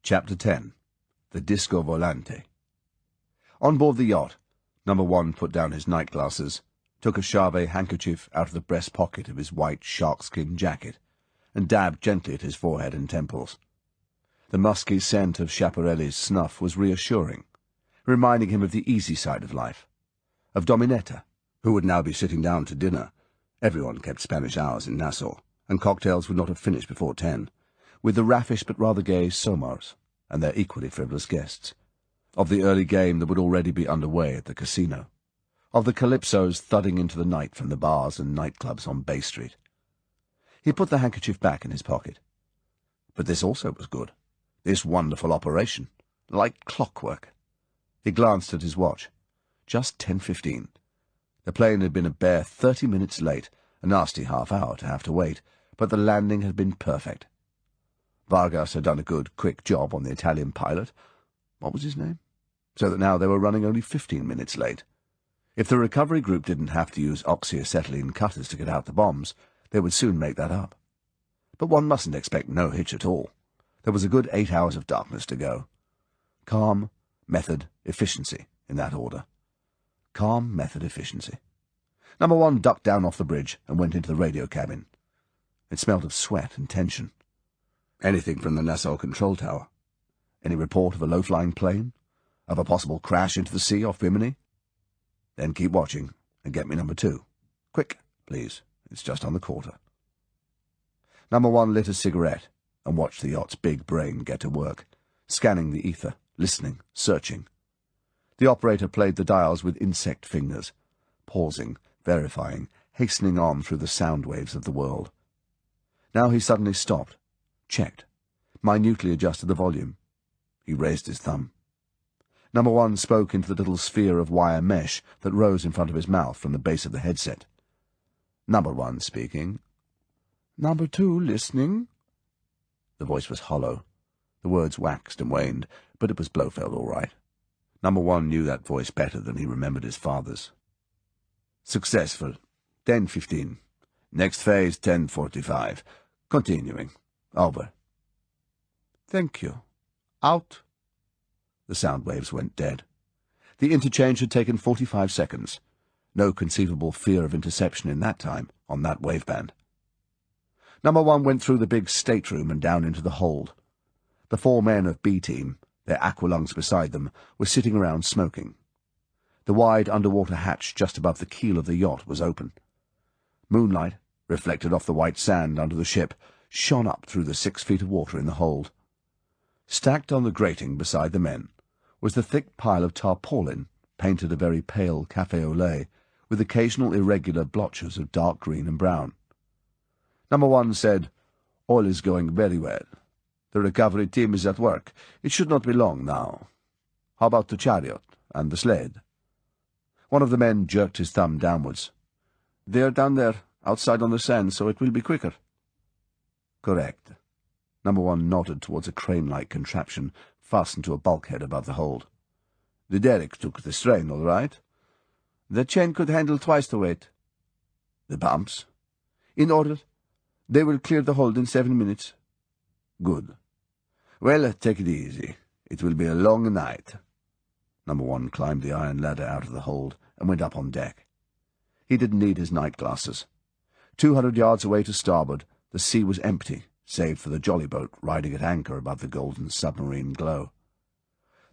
Chapter 10. The Disco Volante. On board the yacht, Number 1 put down his night glasses, took a Charvet handkerchief out of the breast pocket of his white sharkskin jacket, and dabbed gently at his forehead and temples. The musky scent of Schiaparelli's snuff was reassuring, reminding him of the easy side of life, of Dominetta, who would now be sitting down to dinner. Everyone kept Spanish hours in Nassau, and cocktails would not have finished before 10, with the raffish but rather gay Somars and their equally frivolous guests, of the early game that would already be underway at the casino, of the Calypsos thudding into the night from the bars and nightclubs on Bay Street. He put the handkerchief back in his pocket. But this also was good, this wonderful operation, like clockwork. He glanced at his watch. Just 10:15. The plane had been a bare 30 minutes late, a nasty half-hour to have to wait, but the landing had been perfect. Vargas had done a good, quick job on the Italian pilot. What was his name? So that now they were running only 15 minutes late. If the recovery group didn't have to use oxyacetylene cutters to get out the bombs, they would soon make that up. But one mustn't expect no hitch at all. There was a good 8 hours of darkness to go. Calm, method, efficiency, in that order. Calm, method, efficiency. Number 1 ducked down off the bridge and went into the radio cabin. It smelled of sweat and tension. Anything from the Nassau control tower? Any report of a low-flying plane? Of a possible crash into the sea off Bimini? Then keep watching, and get me number 2. Quick, please. It's just on the quarter. Number 1 lit a cigarette and watched the yacht's big brain get to work, scanning the ether, listening, searching. The operator played the dials with insect fingers, pausing, verifying, hastening on through the sound waves of the world. Now he suddenly stopped, checked, minutely adjusted the volume. He raised his thumb. Number 1 spoke into the little sphere of wire mesh that rose in front of his mouth from the base of the headset. Number 1 speaking. Number 2 listening. The voice was hollow. The words waxed and waned, but it was Blofeld all right. Number 1 knew that voice better than he remembered his father's. Successful. 10:15. Next phase 10:45. Continuing. Over. Thank you. Out. The sound waves went dead. The interchange had taken 45 seconds. No conceivable fear of interception in that time, on that waveband. Number 1 went through the big stateroom and down into the hold. The 4 men of B-Team, their aqualungs beside them, were sitting around smoking. The wide underwater hatch just above the keel of the yacht was open. Moonlight, reflected off the white sand under the ship, shone up through the 6 feet of water in the hold. Stacked on the grating beside the men was the thick pile of tarpaulin, painted a very pale café au lait, with occasional irregular blotches of dark green and brown. Number 1 said, "All is going very well. The recovery team is at work. It should not be long now. How about the chariot and the sled?" One of the men jerked his thumb downwards. "They are down there, outside on the sand, so it will be quicker." "Correct." Number 1 nodded towards a crane-like contraption fastened to a bulkhead above the hold. "The derrick took the strain, all right?" "The chain could handle twice the weight." "The pumps?" "In order. They will clear the hold in 7 minutes." "Good. Well, take it easy. It will be a long night." Number 1 climbed the iron ladder out of the hold and went up on deck. He didn't need his night glasses. 200 yards away to starboard, the sea was empty, save for the jolly boat riding at anchor above the golden submarine glow.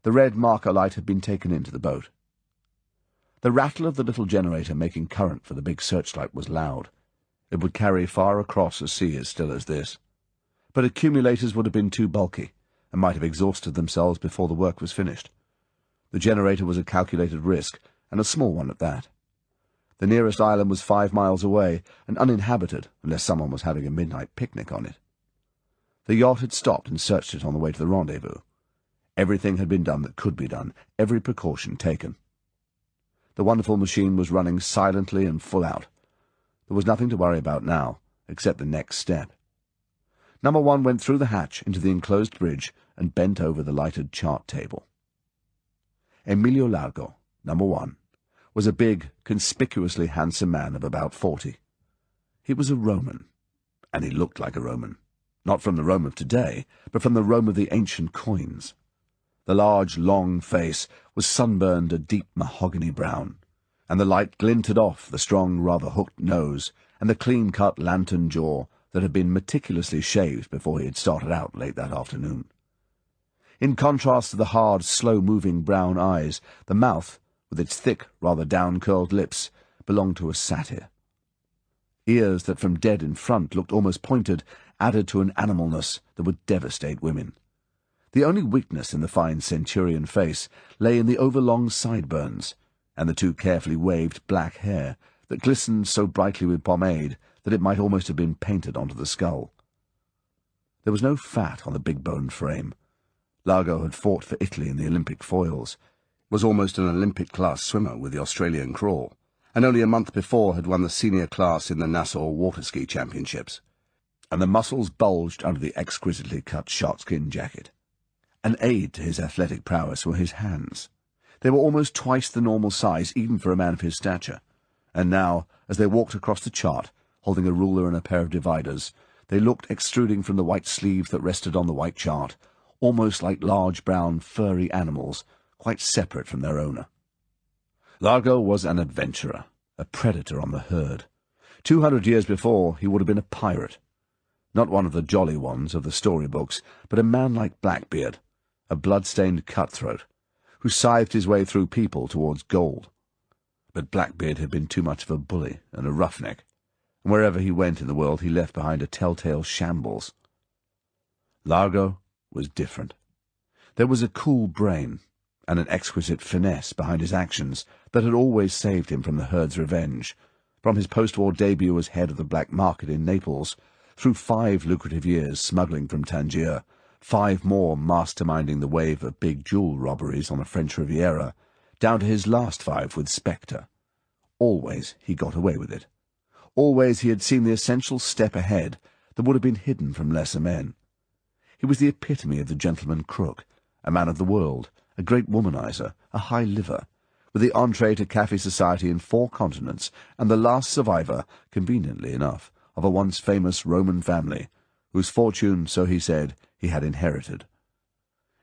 The red marker light had been taken into the boat. The rattle of the little generator making current for the big searchlight was loud. It would carry far across a sea as still as this. But accumulators would have been too bulky, and might have exhausted themselves before the work was finished. The generator was a calculated risk, and a small one at that. The nearest island was 5 miles away, and uninhabited unless someone was having a midnight picnic on it. The yacht had stopped and searched it on the way to the rendezvous. Everything had been done that could be done, every precaution taken. The wonderful machine was running silently and full out. There was nothing to worry about now, except the next step. Number 1 went through the hatch into the enclosed bridge and bent over the lighted chart table. Emilio Largo, Number 1, was a big, conspicuously handsome man of about 40. He was a Roman, and he looked like a Roman, not from the Rome of today, but from the Rome of the ancient coins. The large, long face was sunburned a deep mahogany brown, and the light glinted off the strong, rather hooked nose and the clean-cut lantern jaw that had been meticulously shaved before he had started out late that afternoon. In contrast to the hard, slow-moving brown eyes, the mouth, with its thick, rather down-curled lips, belonged to a satyr. Ears that from dead in front looked almost pointed added to an animalness that would devastate women. The only weakness in the fine centurion face lay in the overlong sideburns and the too carefully waved black hair that glistened so brightly with pomade that it might almost have been painted onto the skull. There was no fat on the big-boned frame. Largo had fought for Italy in the Olympic foils, was almost an Olympic-class swimmer with the Australian crawl, and only a month before had won the senior class in the Nassau Water-Ski Championships, and the muscles bulged under the exquisitely cut sharkskin jacket. An aid to his athletic prowess were his hands. They were almost twice the normal size, even for a man of his stature, and now, as they walked across the chart, holding a ruler and a pair of dividers, they looked extruding from the white sleeves that rested on the white chart, almost like large brown furry animals, quite separate from their owner. Largo was an adventurer, a predator on the herd. 200 years before, he would have been a pirate. Not one of the jolly ones of the storybooks, but a man like Blackbeard, a blood-stained cutthroat, who scythed his way through people towards gold. But Blackbeard had been too much of a bully and a roughneck, and wherever he went in the world he left behind a telltale shambles. Largo was different. There was a cool brain and an exquisite finesse behind his actions that had always saved him from the herd's revenge, from his post-war debut as head of the black market in Naples, through 5 lucrative years smuggling from Tangier, 5 more masterminding the wave of big jewel robberies on the French Riviera, down to his last 5 with Spectre. Always he got away with it. Always he had seen the essential step ahead that would have been hidden from lesser men. He was the epitome of the gentleman crook, a man of the world, a great womanizer, a high liver, with the entree to café society in 4 continents, and the last survivor, conveniently enough, of a once famous Roman family, whose fortune, so he said, he had inherited.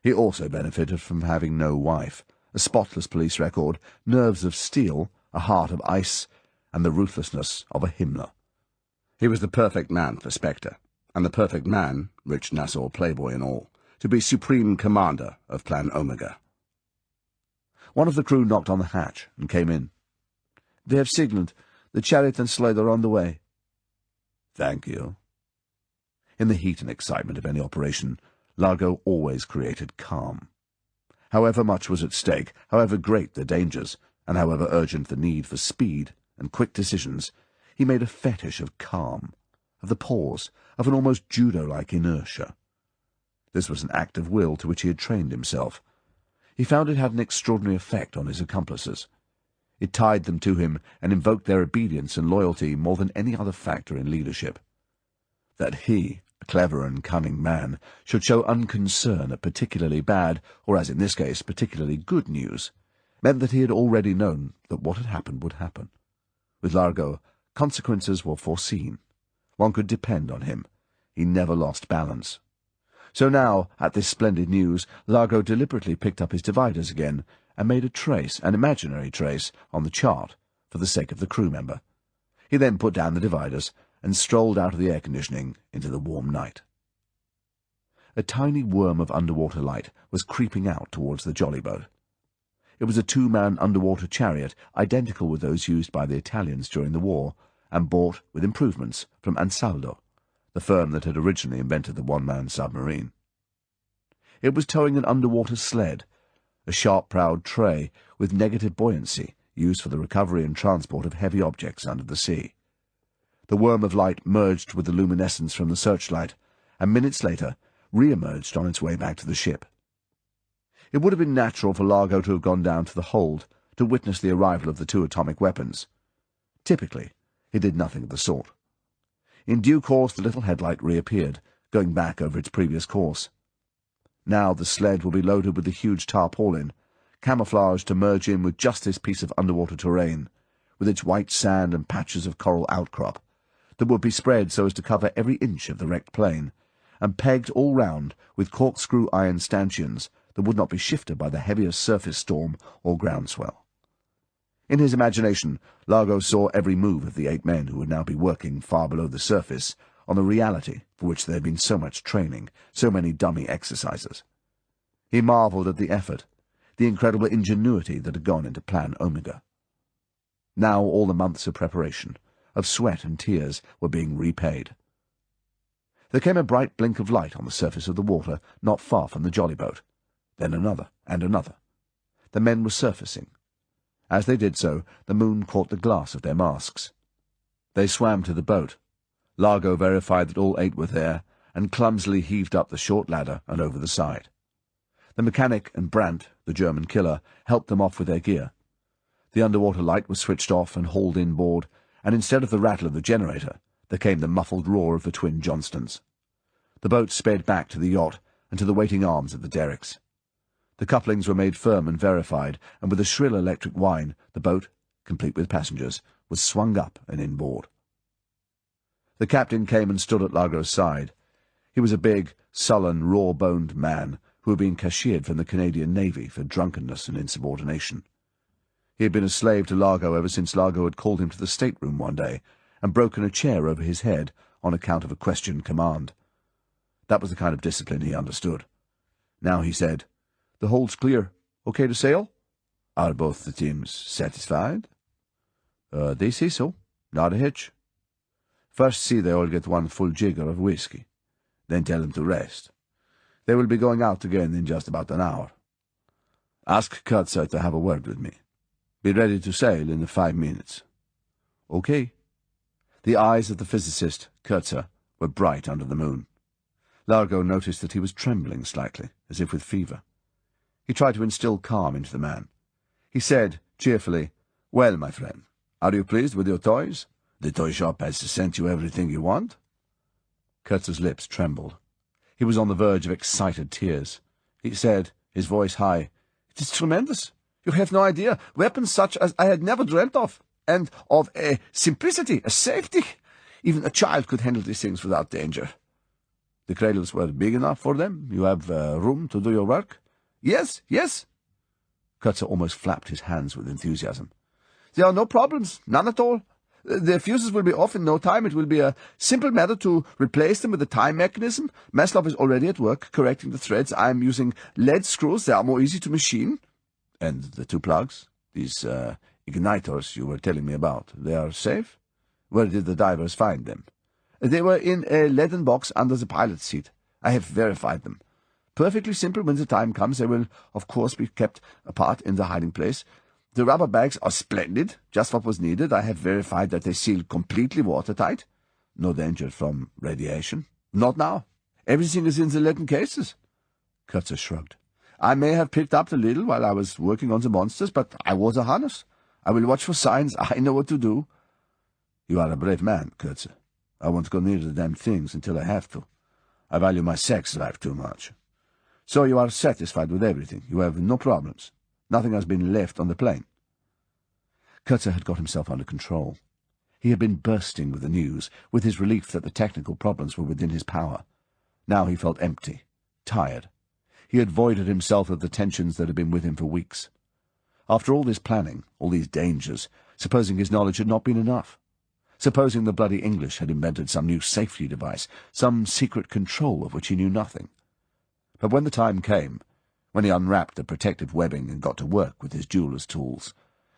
He also benefited from having no wife, a spotless police record, nerves of steel, a heart of ice, and the ruthlessness of a Himmler. He was the perfect man for Spectre, and the perfect man, rich Nassau playboy and all, to be supreme commander of Plan Omega. One of the crew knocked on the hatch and came in. "They have signalled. The chariot and sled are on the way." "Thank you." In the heat and excitement of any operation, Largo always created calm. However much was at stake, however great the dangers, and however urgent the need for speed and quick decisions, he made a fetish of calm, of the pause, of an almost judo-like inertia. This was an act of will to which he had trained himself. He found it had an extraordinary effect on his accomplices. It tied them to him and invoked their obedience and loyalty more than any other factor in leadership. That he, a clever and cunning man, should show unconcern at particularly bad, or as in this case, particularly good news, meant that he had already known that what had happened would happen. With Largo, consequences were foreseen. One could depend on him. He never lost balance. So now, at this splendid news, Largo deliberately picked up his dividers again and made a trace, an imaginary trace, on the chart, for the sake of the crew member. He then put down the dividers and strolled out of the air-conditioning into the warm night. A tiny worm of underwater light was creeping out towards the jolly boat. It was a 2-man underwater chariot, identical with those used by the Italians during the war, and bought, with improvements, from Ansaldo, the firm that had originally invented the 1-man submarine. It was towing an underwater sled, a sharp-prowed tray with negative buoyancy used for the recovery and transport of heavy objects under the sea. The worm of light merged with the luminescence from the searchlight, and minutes later re-emerged on its way back to the ship. It would have been natural for Largo to have gone down to the hold to witness the arrival of the 2 atomic weapons. Typically, He did nothing of the sort. In due course the little headlight reappeared, going back over its previous course. Now the sled would be loaded with the huge tarpaulin, camouflaged to merge in with just this piece of underwater terrain, with its white sand and patches of coral outcrop, that would be spread so as to cover every inch of the wrecked plane, and pegged all round with corkscrew iron stanchions that would not be shifted by the heaviest surface storm or groundswell. In his imagination, Largo saw every move of the 8 men who would now be working far below the surface on the reality for which there had been so much training, so many dummy exercises. He marvelled at the effort, the incredible ingenuity that had gone into Plan Omega. Now all the months of preparation, of sweat and tears, were being repaid. There came a bright blink of light on the surface of the water not far from the jolly boat. Then another and another. The men were surfacing. As they did so, the moon caught the glass of their masks. They swam to the boat. Largo verified that all 8 were there, and clumsily heaved up the short ladder and over the side. The mechanic and Brandt, the German killer, helped them off with their gear. The underwater light was switched off and hauled inboard, and instead of the rattle of the generator, there came the muffled roar of the twin Johnstons. The boat sped back to the yacht and to the waiting arms of the derricks. The couplings were made firm and verified, and with a shrill electric whine, the boat, complete with passengers, was swung up and inboard. The captain came and stood at Largo's side. He was a big, sullen, raw-boned man who had been cashiered from the Canadian Navy for drunkenness and insubordination. He had been a slave to Largo ever since Largo had called him to the stateroom one day and broken a chair over his head on account of a questioned command. That was the kind of discipline he understood. Now he said, "The hold's clear. Okay to sail?" "Are both the teams satisfied?" They say so. Not a hitch." "First see they all get one full jigger of whiskey. Then tell them to rest. They will be going out again in just about an hour. Ask Kurtzer to have a word with me. Be ready to sail in 5 minutes." "Okay." The eyes of the physicist, Kurtzer, were bright under the moon. Largo noticed that he was trembling slightly, as if with fever. He tried to instill calm into the man. He said, cheerfully, "Well, my friend, are you pleased with your toys? The toy shop has sent you everything you want?" Kurtzer's lips trembled. He was on the verge of excited tears. He said, his voice high, "It is tremendous. You have no idea. Weapons such as I had never dreamt of. And of a simplicity, a safety. Even a child could handle these things without danger." "The cradles were big enough for them? You have room to do your work?" Yes. Kurtzer almost flapped his hands with enthusiasm. "There are no problems, none at all. The fuses will be off in no time. It will be a simple matter to replace them with a time mechanism. Maslov is already at work, correcting the threads. I am using lead screws. They are more easy to machine." "And the 2 plugs? These ignitors you were telling me about, they are safe? Where did the divers find them?" "They were in a leaden box under the pilot's seat. I have verified them. Perfectly simple. When the time comes, they will, of course, be kept apart in the hiding place. The rubber bags are splendid, just what was needed. I have verified that they seal completely watertight. No danger from radiation. Not now. Everything is in the leaden cases." Kurtzer shrugged. "I may have picked up the little while I was working on the monsters, but I wore the harness. I will watch for signs. I know what to do." "You are a brave man, Kurtzer. I won't go near the damn things until I have to. I value my sex life too much. So you are satisfied with everything. You have no problems. Nothing has been left on the plane." Kurtzer had got himself under control. He had been bursting with the news, with his relief that the technical problems were within his power. Now he felt empty, tired. He had voided himself of the tensions that had been with him for weeks. After all this planning, all these dangers, supposing his knowledge had not been enough? Supposing the bloody English had invented some new safety device, some secret control of which he knew nothing? But when the time came, when he unwrapped the protective webbing and got to work with his jeweller's tools,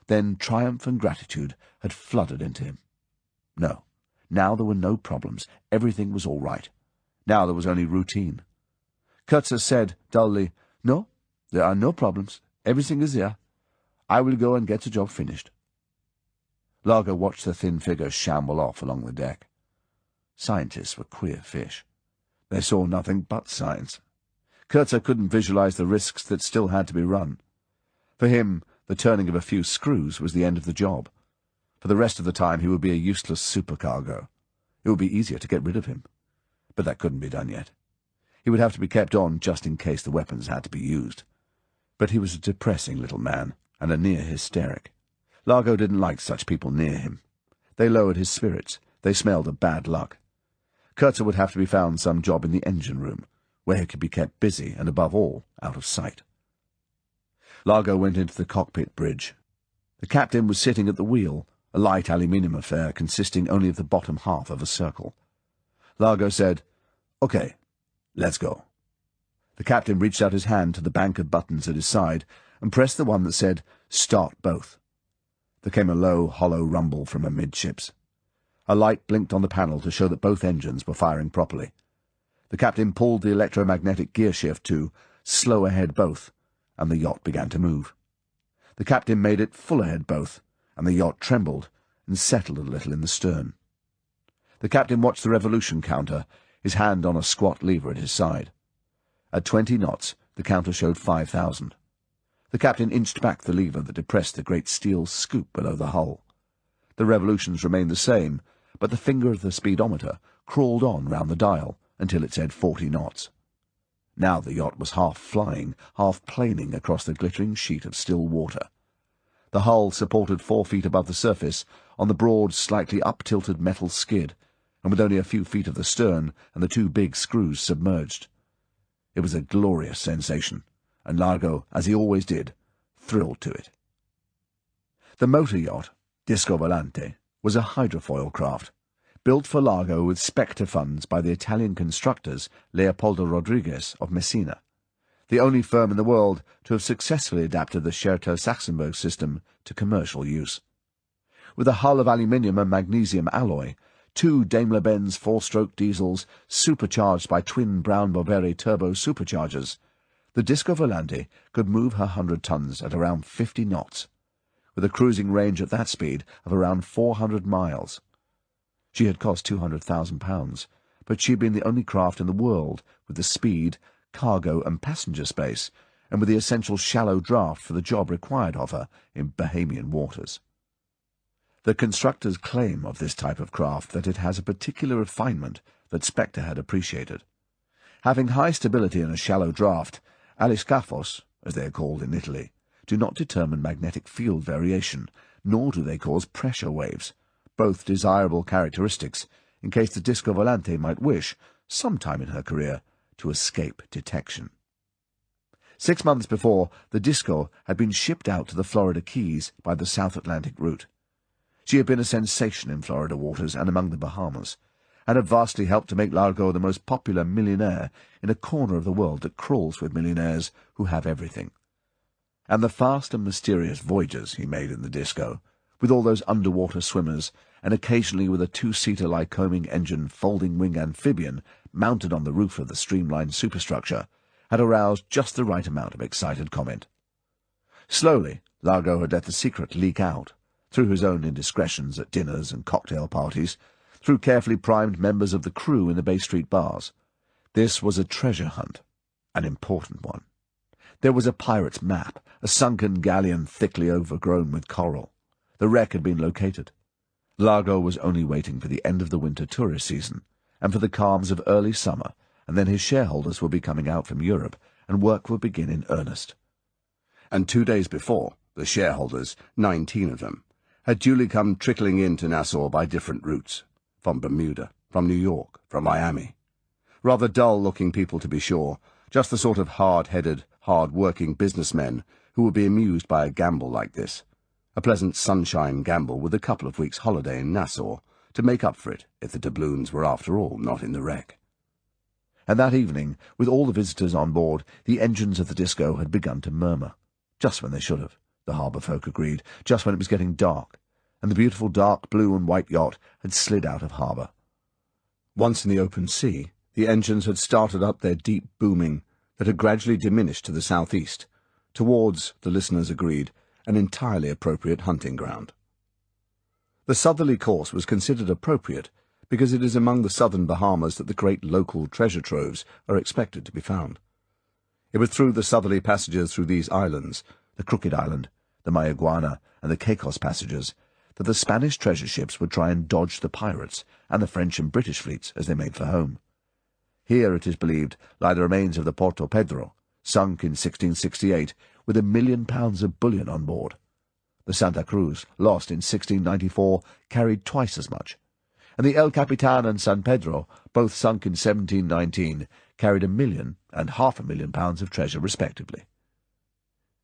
then triumph and gratitude had flooded into him. No, now there were no problems. Everything was all right. Now there was only routine. Kurtzer said dully, "No, there are no problems. Everything is there. I will go and get the job finished." Largo watched the thin figure shamble off along the deck. Scientists were queer fish. They saw nothing but science. Kurtzer couldn't visualize the risks that still had to be run. For him, the turning of a few screws was the end of the job. For the rest of the time he would be a useless supercargo. It would be easier to get rid of him. But that couldn't be done yet. He would have to be kept on just in case the weapons had to be used. But he was a depressing little man, and a near hysteric. Largo didn't like such people near him. They lowered his spirits. They smelled of bad luck. Kurtzer would have to be found some job in the engine room, where he could be kept busy and, above all, out of sight. Largo went into the cockpit bridge. The captain was sitting at the wheel, a light aluminium affair consisting only of the bottom half of a circle. Largo said, "Okay, let's go." The captain reached out his hand to the bank of buttons at his side and pressed the one that said, "Start both." There came a low, hollow rumble from amidships. A light blinked on the panel to show that both engines were firing properly. The captain pulled the electromagnetic gear shift to slow ahead both, and the yacht began to move. The captain made it full ahead both, and the yacht trembled and settled a little in the stern. The captain watched the revolution counter, his hand on a squat lever at his side. At 20 knots, the counter showed 5,000. The captain inched back the lever that depressed the great steel scoop below the hull. The revolutions remained the same, but the finger of the speedometer crawled on round the dial until it said 40 knots. Now the yacht was half flying, half planing across the glittering sheet of still water. The hull supported 4 feet above the surface on the broad, slightly up-tilted metal skid, and with only a few feet of the stern and the 2 big screws submerged. It was a glorious sensation, and Largo, as he always did, thrilled to it. The motor yacht, Disco Volante, was a hydrofoil craft, built for Largo with Spectre funds by the Italian constructors Leopoldo Rodriguez of Messina, the only firm in the world to have successfully adapted the Scherto-Saxenberg system to commercial use. With a hull of aluminium and magnesium alloy, 2 Daimler-Benz 4-stroke diesels supercharged by twin Brown-Boveri turbo superchargers, the Disco Volante could move her 100 tons at around 50 knots, with a cruising range at that speed of around 400 miles. She had cost £200,000, but she had been the only craft in the world with the speed, cargo and passenger space, and with the essential shallow draft for the job required of her in Bahamian waters. The constructors claim of this type of craft that it has a particular refinement that Spectre had appreciated. Having high stability in a shallow draft, aliscafos, as they are called in Italy, do not determine magnetic field variation, nor do they cause pressure waves, both desirable characteristics in case the Disco Volante might wish, sometime in her career, to escape detection. 6 months before, the Disco had been shipped out to the Florida Keys by the South Atlantic route. She had been a sensation in Florida waters and among the Bahamas, and had vastly helped to make Largo the most popular millionaire in a corner of the world that crawls with millionaires who have everything. And the fast and mysterious voyages he made in the Disco, with all those underwater swimmers, and occasionally with a 2-seater Lycoming engine folding-wing amphibian mounted on the roof of the streamlined superstructure, had aroused just the right amount of excited comment. Slowly, Largo had let the secret leak out, through his own indiscretions at dinners and cocktail parties, through carefully primed members of the crew in the Bay Street bars. This was a treasure hunt, an important one. There was a pirate's map, a sunken galleon thickly overgrown with coral. The wreck had been located. Largo was only waiting for the end of the winter tourist season, and for the calms of early summer, and then his shareholders would be coming out from Europe, and work would begin in earnest. And 2 days before, the shareholders, 19 of them, had duly come trickling into Nassau by different routes, from Bermuda, from New York, from Miami. Rather dull-looking people, to be sure, just the sort of hard-headed, hard-working businessmen who would be amused by a gamble like this, a pleasant sunshine gamble with a couple of weeks' holiday in Nassau, to make up for it if the doubloons were after all not in the wreck. And that evening, with all the visitors on board, the engines of the Disco had begun to murmur, just when they should have, the harbour folk agreed, just when it was getting dark, and the beautiful dark blue and white yacht had slid out of harbour. Once in the open sea, the engines had started up their deep booming that had gradually diminished to the southeast, towards, the listeners agreed, an entirely appropriate hunting ground. The southerly course was considered appropriate because it is among the southern Bahamas that the great local treasure troves are expected to be found. It was through the southerly passages through these islands, the Crooked Island, the Mayaguana, and the Caicos passages, that the Spanish treasure ships would try and dodge the pirates and the French and British fleets as they made for home. Here, it is believed, lie the remains of the Porto Pedro, sunk in 1668, with £1 million of bullion on board. The Santa Cruz, lost in 1694, carried twice as much, and the El Capitan and San Pedro, both sunk in 1719, carried £1 million and £500,000 of treasure respectively.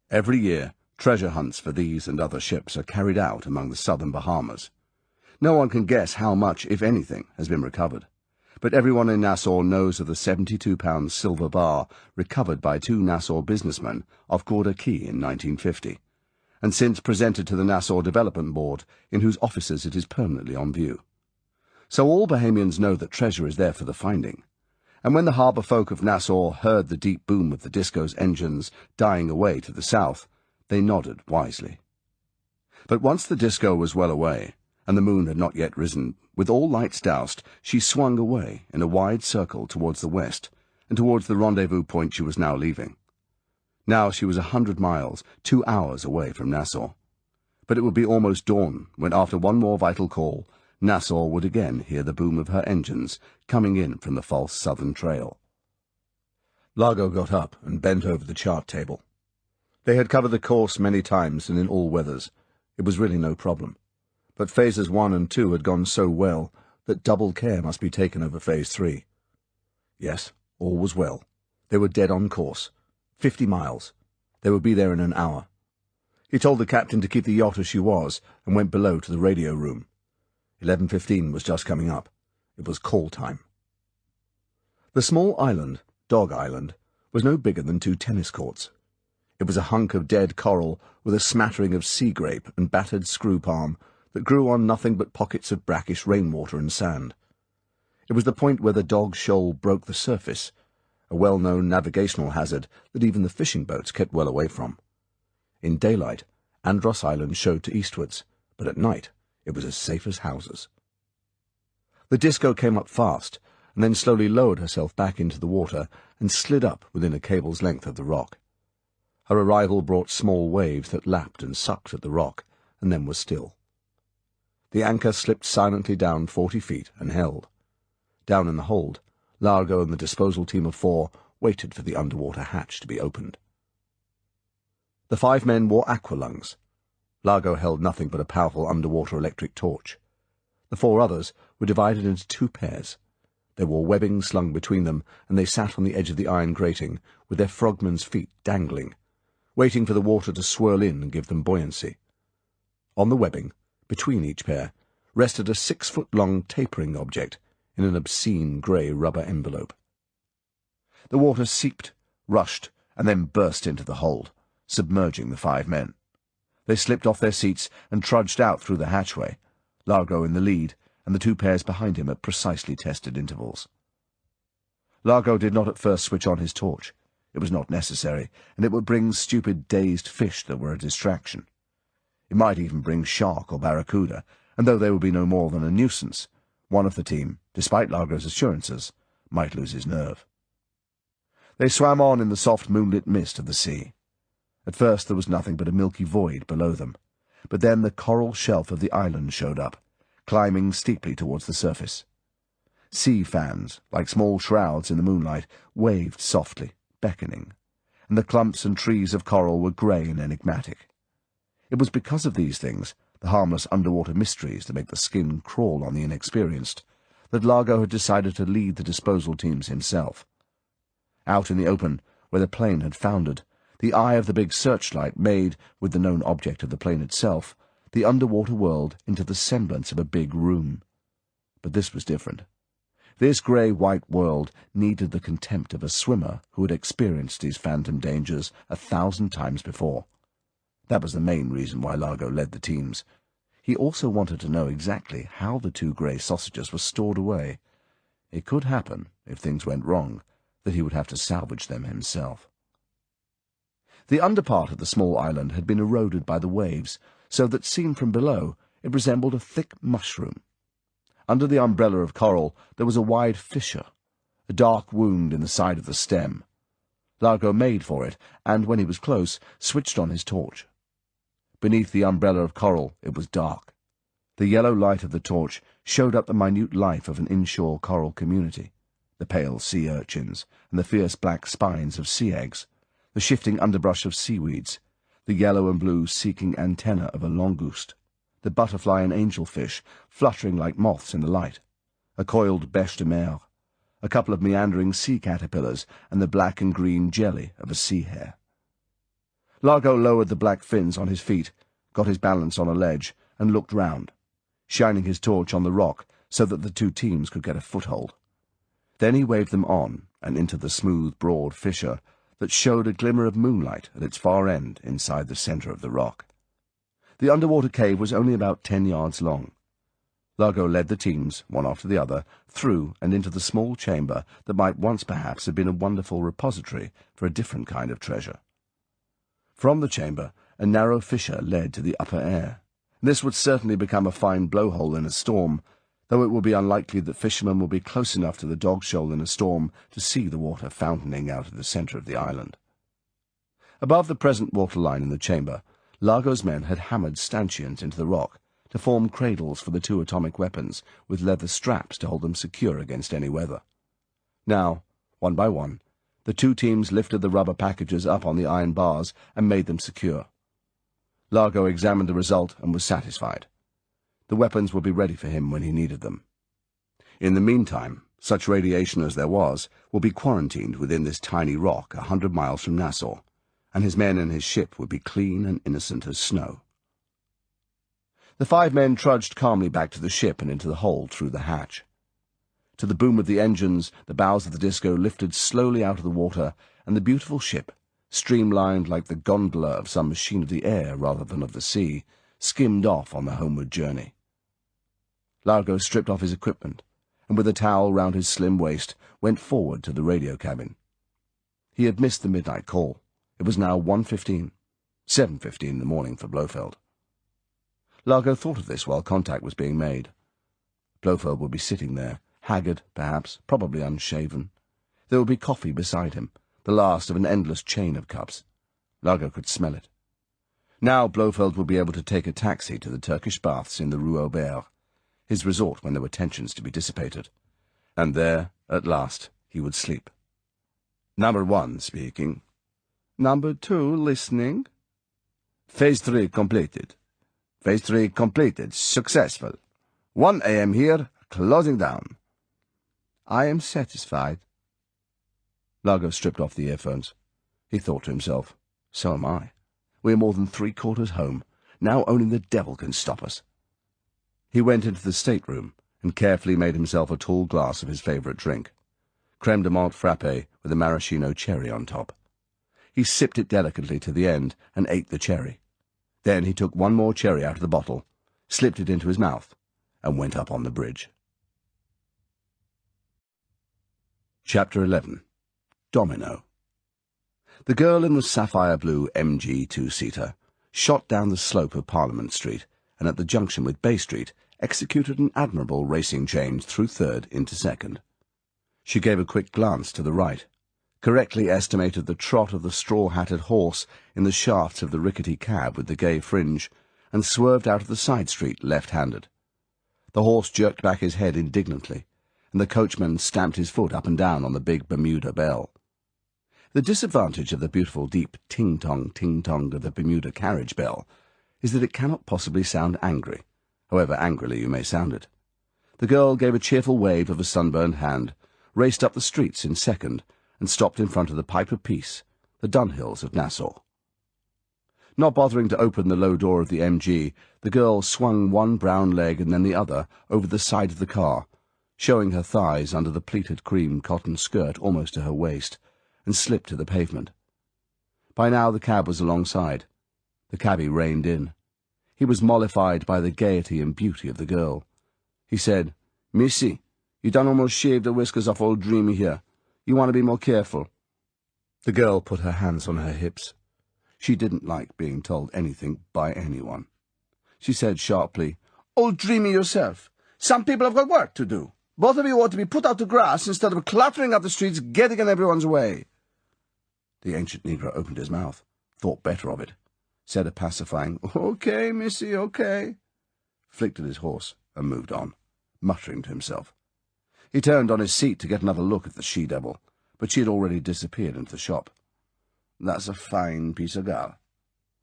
Every year, treasure hunts for these and other ships are carried out among the southern Bahamas. No one can guess how much, if anything, has been recovered, but everyone in Nassau knows of the £72 silver bar recovered by 2 Nassau businessmen off Gorda Quay in 1950, and since presented to the Nassau Development Board, in whose offices it is permanently on view. So all Bahamians know that treasure is there for the finding, and when the harbour folk of Nassau heard the deep boom of the disco's engines dying away to the south, they nodded wisely. But once the disco was well away, and the moon had not yet risen, with all lights doused, she swung away in a wide circle towards the west, and towards the rendezvous point she was now leaving. Now she was 100 miles, 2 hours away from Nassau. But it would be almost dawn when, after one more vital call, Nassau would again hear the boom of her engines coming in from the false southern trail. Largo got up and bent over the chart table. They had covered the course many times and in all weathers. It was really no problem. But phases 1 and 2 had gone so well that double care must be taken over phase 3. Yes, all was well. They were dead on course. 50 miles. They would be there in an hour. He told the captain to keep the yacht as she was and went below to the radio room. 11:15 was just coming up. It was call time. The small island, Dog Island, was no bigger than 2 tennis courts. It was a hunk of dead coral with a smattering of sea grape and battered screw palm that grew on nothing but pockets of brackish rainwater and sand. It was the point where the Dog Shoal broke the surface, a well-known navigational hazard that even the fishing boats kept well away from. In daylight, Andros Island showed to eastwards, but at night it was as safe as houses. The disco came up fast, and then slowly lowered herself back into the water and slid up within a cable's length of the rock. Her arrival brought small waves that lapped and sucked at the rock, and then were still. The anchor slipped silently down 40 feet and held. Down in the hold, Largo and the disposal team of 4 waited for the underwater hatch to be opened. The 5 men wore aqualungs. Largo held nothing but a powerful underwater electric torch. The 4 others were divided into 2 pairs. They wore webbing slung between them, and they sat on the edge of the iron grating, with their frogmen's feet dangling, waiting for the water to swirl in and give them buoyancy. On the webbing, between each pair, rested a 6-foot-long tapering object in an obscene grey rubber envelope. The water seeped, rushed, and then burst into the hold, submerging the 5 men. They slipped off their seats and trudged out through the hatchway, Largo in the lead, and the 2 pairs behind him at precisely tested intervals. Largo did not at first switch on his torch. It was not necessary, and it would bring stupid, dazed fish that were a distraction. It might even bring shark or barracuda, and though they would be no more than a nuisance, one of the team, despite Largo's assurances, might lose his nerve. They swam on in the soft moonlit mist of the sea. At first there was nothing but a milky void below them, but then the coral shelf of the island showed up, climbing steeply towards the surface. Sea fans, like small shrouds in the moonlight, waved softly, beckoning, and the clumps and trees of coral were grey and enigmatic. It was because of these things, the harmless underwater mysteries that make the skin crawl on the inexperienced, that Largo had decided to lead the disposal teams himself. Out in the open, where the plane had foundered, the eye of the big searchlight made, with the known object of the plane itself, the underwater world into the semblance of a big room. But this was different. This grey-white world needed the contempt of a swimmer who had experienced these phantom dangers 1,000 times before. That was the main reason why Largo led the teams. He also wanted to know exactly how the 2 grey sausages were stored away. It could happen, if things went wrong, that he would have to salvage them himself. The underpart of the small island had been eroded by the waves, so that, seen from below, it resembled a thick mushroom. Under the umbrella of coral there was a wide fissure, a dark wound in the side of the stem. Largo made for it, and, when he was close, switched on his torch. Beneath the umbrella of coral it was dark. The yellow light of the torch showed up the minute life of an inshore coral community, the pale sea urchins and the fierce black spines of sea eggs, the shifting underbrush of seaweeds, the yellow and blue seeking antenna of a langouste, the butterfly and angelfish fluttering like moths in the light, a coiled bêche de mer, a couple of meandering sea caterpillars, and the black and green jelly of a sea hare. Largo lowered the black fins on his feet, got his balance on a ledge, and looked round, shining his torch on the rock so that the two teams could get a foothold. Then he waved them on and into the smooth, broad fissure that showed a glimmer of moonlight at its far end inside the centre of the rock. The underwater cave was only about 10 yards long. Largo led the teams, one after the other, through and into the small chamber that might once perhaps have been a wonderful repository for a different kind of treasure. From the chamber, a narrow fissure led to the upper air. This would certainly become a fine blowhole in a storm, though it would be unlikely that fishermen would be close enough to the dog shoal in a storm to see the water fountaining out of the centre of the island. Above the present waterline in the chamber, Largo's men had hammered stanchions into the rock to form cradles for the 2 atomic weapons, with leather straps to hold them secure against any weather. Now, one by one, the 2 teams lifted the rubber packages up on the iron bars and made them secure. Largo examined the result and was satisfied. The weapons would be ready for him when he needed them. In the meantime, such radiation as there was would be quarantined within this tiny rock 100 miles from Nassau, and his men and his ship would be clean and innocent as snow. The 5 men trudged calmly back to the ship and into the hold through the hatch. To the boom of the engines, the bows of the Disco lifted slowly out of the water, and the beautiful ship, streamlined like the gondola of some machine of the air rather than of the sea, skimmed off on the homeward journey. Largo stripped off his equipment, and with a towel round his slim waist, went forward to the radio cabin. He had missed the midnight call. It was now 1:15, 7:15 in the morning for Blofeld. Largo thought of this while contact was being made. Blofeld would be sitting there, haggard, perhaps, probably unshaven. There would be coffee beside him, the last of an endless chain of cups. Largo could smell it. Now Blofeld would be able to take a taxi to the Turkish baths in the Rue Aubert, his resort when there were tensions to be dissipated. And there, at last, he would sleep. Number 1 speaking. Number 2 listening. Phase 3 completed. Phase 3 completed. Successful. 1 a.m. here, closing down. I am satisfied. Largo stripped off the earphones. He thought to himself, so am I. We are more than 3/4 home. Now only the devil can stop us. He went into the stateroom and carefully made himself a tall glass of his favourite drink, creme de menthe frappe with a maraschino cherry on top. He sipped it delicately to the end and ate the cherry. Then he took one more cherry out of the bottle, slipped it into his mouth, and went up on the bridge. Chapter 11. Domino. The girl in the sapphire-blue MG 2-seater shot down the slope of Parliament Street, and at the junction with Bay Street executed an admirable racing change through 3rd into 2nd. She gave a quick glance to the right, correctly estimated the trot of the straw-hatted horse in the shafts of the rickety cab with the gay fringe, and swerved out of the side street left-handed. The horse jerked back his head indignantly, and the coachman stamped his foot up and down on the big Bermuda bell. The disadvantage of the beautiful deep ting-tong of the Bermuda carriage bell is that it cannot possibly sound angry, however angrily you may sound it. The girl gave a cheerful wave of a sunburned hand, raced up the streets in 2nd, and stopped in front of the Pipe of Peace, the Dunhills of Nassau. Not bothering to open the low door of the MG, the girl swung one brown leg and then the other over the side of the car, showing her thighs under the pleated cream cotton skirt almost to her waist, and slipped to the pavement. By now the cab was alongside. The cabby reined in. He was mollified by the gaiety and beauty of the girl. He said, "Missy, you done almost shaved the whiskers off old Dreamy here. You want to be more careful." The girl put her hands on her hips. She didn't like being told anything by anyone. She said sharply, "Old Dreamy yourself. Some people have got work to do. Both of you ought to be put out to grass instead of clattering up the streets getting in everyone's way." The ancient negro opened his mouth, thought better of it, said a pacifying, "Okay, missy, okay," flicked at his horse, and moved on, muttering to himself. He turned on his seat to get another look at the she-devil, but she had already disappeared into the shop. "That's a fine piece of girl,"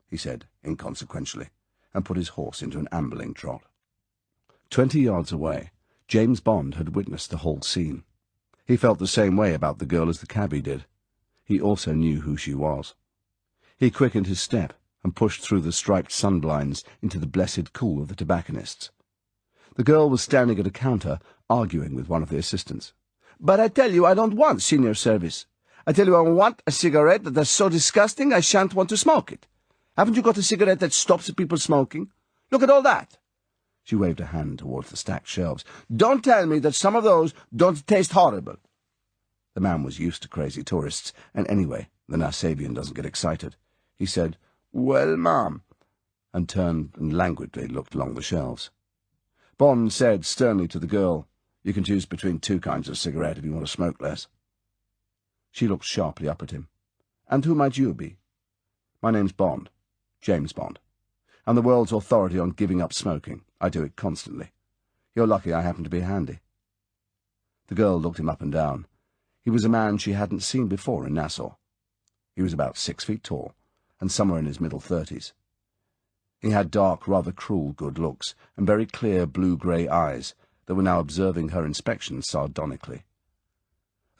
he said inconsequentially, and put his horse into an ambling trot. 20 yards away, James Bond had witnessed the whole scene. He felt the same way about the girl as the cabby did. He also knew who she was. He quickened his step and pushed through the striped sunblinds into the blessed cool of the tobacconists. The girl was standing at a counter, arguing with one of the assistants. "But I tell you I don't want senior service. I tell you I want a cigarette that's so disgusting I shan't want to smoke it. Haven't you got a cigarette that stops people smoking? Look at all that." She waved a hand towards the stacked shelves. "Don't tell me that some of those don't taste horrible." The man was used to crazy tourists, and anyway, the Nasavian doesn't get excited. He said, "Well, ma'am," and turned and languidly looked along the shelves. Bond said sternly to the girl, "You can choose between 2 kinds of cigarette if you want to smoke less." She looked sharply up at him. "And who might you be?" "My name's Bond, James Bond. I'm the world's authority on giving up smoking. I do it constantly. You're lucky I happen to be handy." The girl looked him up and down. He was a man she hadn't seen before in Nassau. He was about 6 feet tall, and somewhere in his middle 30s. He had dark, rather cruel good looks, and very clear blue-grey eyes that were now observing her inspection sardonically.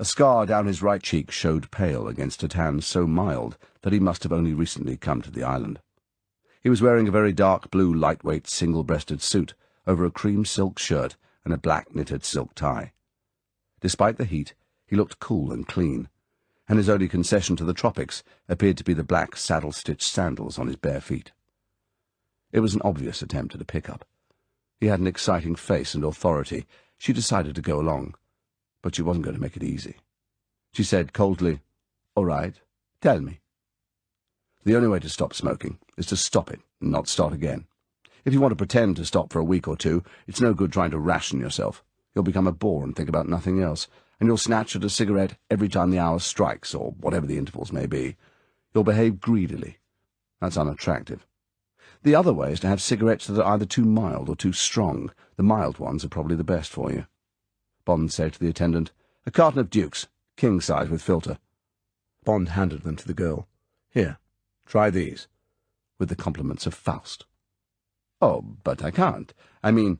A scar down his right cheek showed pale against a tan so mild that he must have only recently come to the island. He was wearing a very dark blue lightweight single-breasted suit over a cream silk shirt and a black knitted silk tie. Despite the heat, he looked cool and clean, and his only concession to the tropics appeared to be the black saddle-stitched sandals on his bare feet. It was an obvious attempt at a pick-up. He had an exciting face and authority. She decided to go along, but she wasn't going to make it easy. She said coldly, "All right, tell me." "The only way to stop smoking is to stop it and not start again. If you want to pretend to stop for a week or 2, it's no good trying to ration yourself. You'll become a bore and think about nothing else, and you'll snatch at a cigarette every time the hour strikes, or whatever the intervals may be. You'll behave greedily. That's unattractive. The other way is to have cigarettes that are either too mild or too strong. The mild ones are probably the best for you." Bond said to the attendant, "A carton of Dukes, king size with filter." Bond handed them to the girl. "Here, try these," with the compliments of Faust. "Oh, but I can't. I mean—"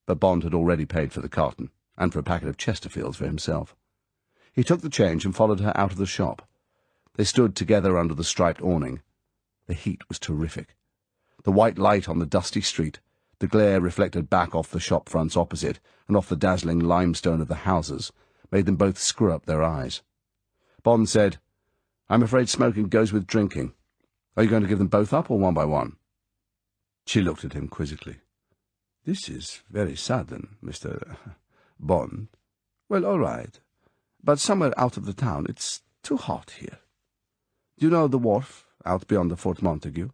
But Bond had already paid for the carton, and for a packet of Chesterfields for himself. He took the change and followed her out of the shop. They stood together under the striped awning. The heat was terrific. The white light on the dusty street, the glare reflected back off the shop fronts opposite and off the dazzling limestone of the houses, made them both screw up their eyes. Bond said, "I'm afraid smoking goes with drinking. Are you going to give them both up, or one by one?" She looked at him quizzically. "This is very sudden, Mr. Bond. Well, all right. But somewhere out of the town. It's too hot here. Do you know the wharf out beyond the Fort Montague?"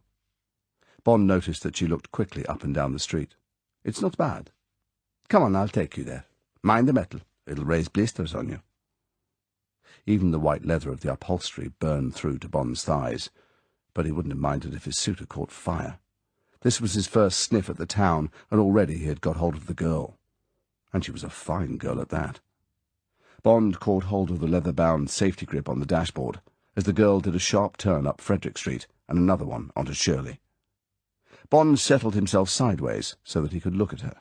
Bond noticed that she looked quickly up and down the street. "It's not bad. Come on, I'll take you there. Mind the metal. It'll raise blisters on you." Even the white leather of the upholstery burned through to Bond's thighs, but he wouldn't have minded if his suit had caught fire. This was his first sniff at the town, and already he had got hold of the girl. And she was a fine girl at that. Bond caught hold of the leather-bound safety grip on the dashboard as the girl did a sharp turn up Frederick Street and another one onto Shirley. Bond settled himself sideways so that he could look at her.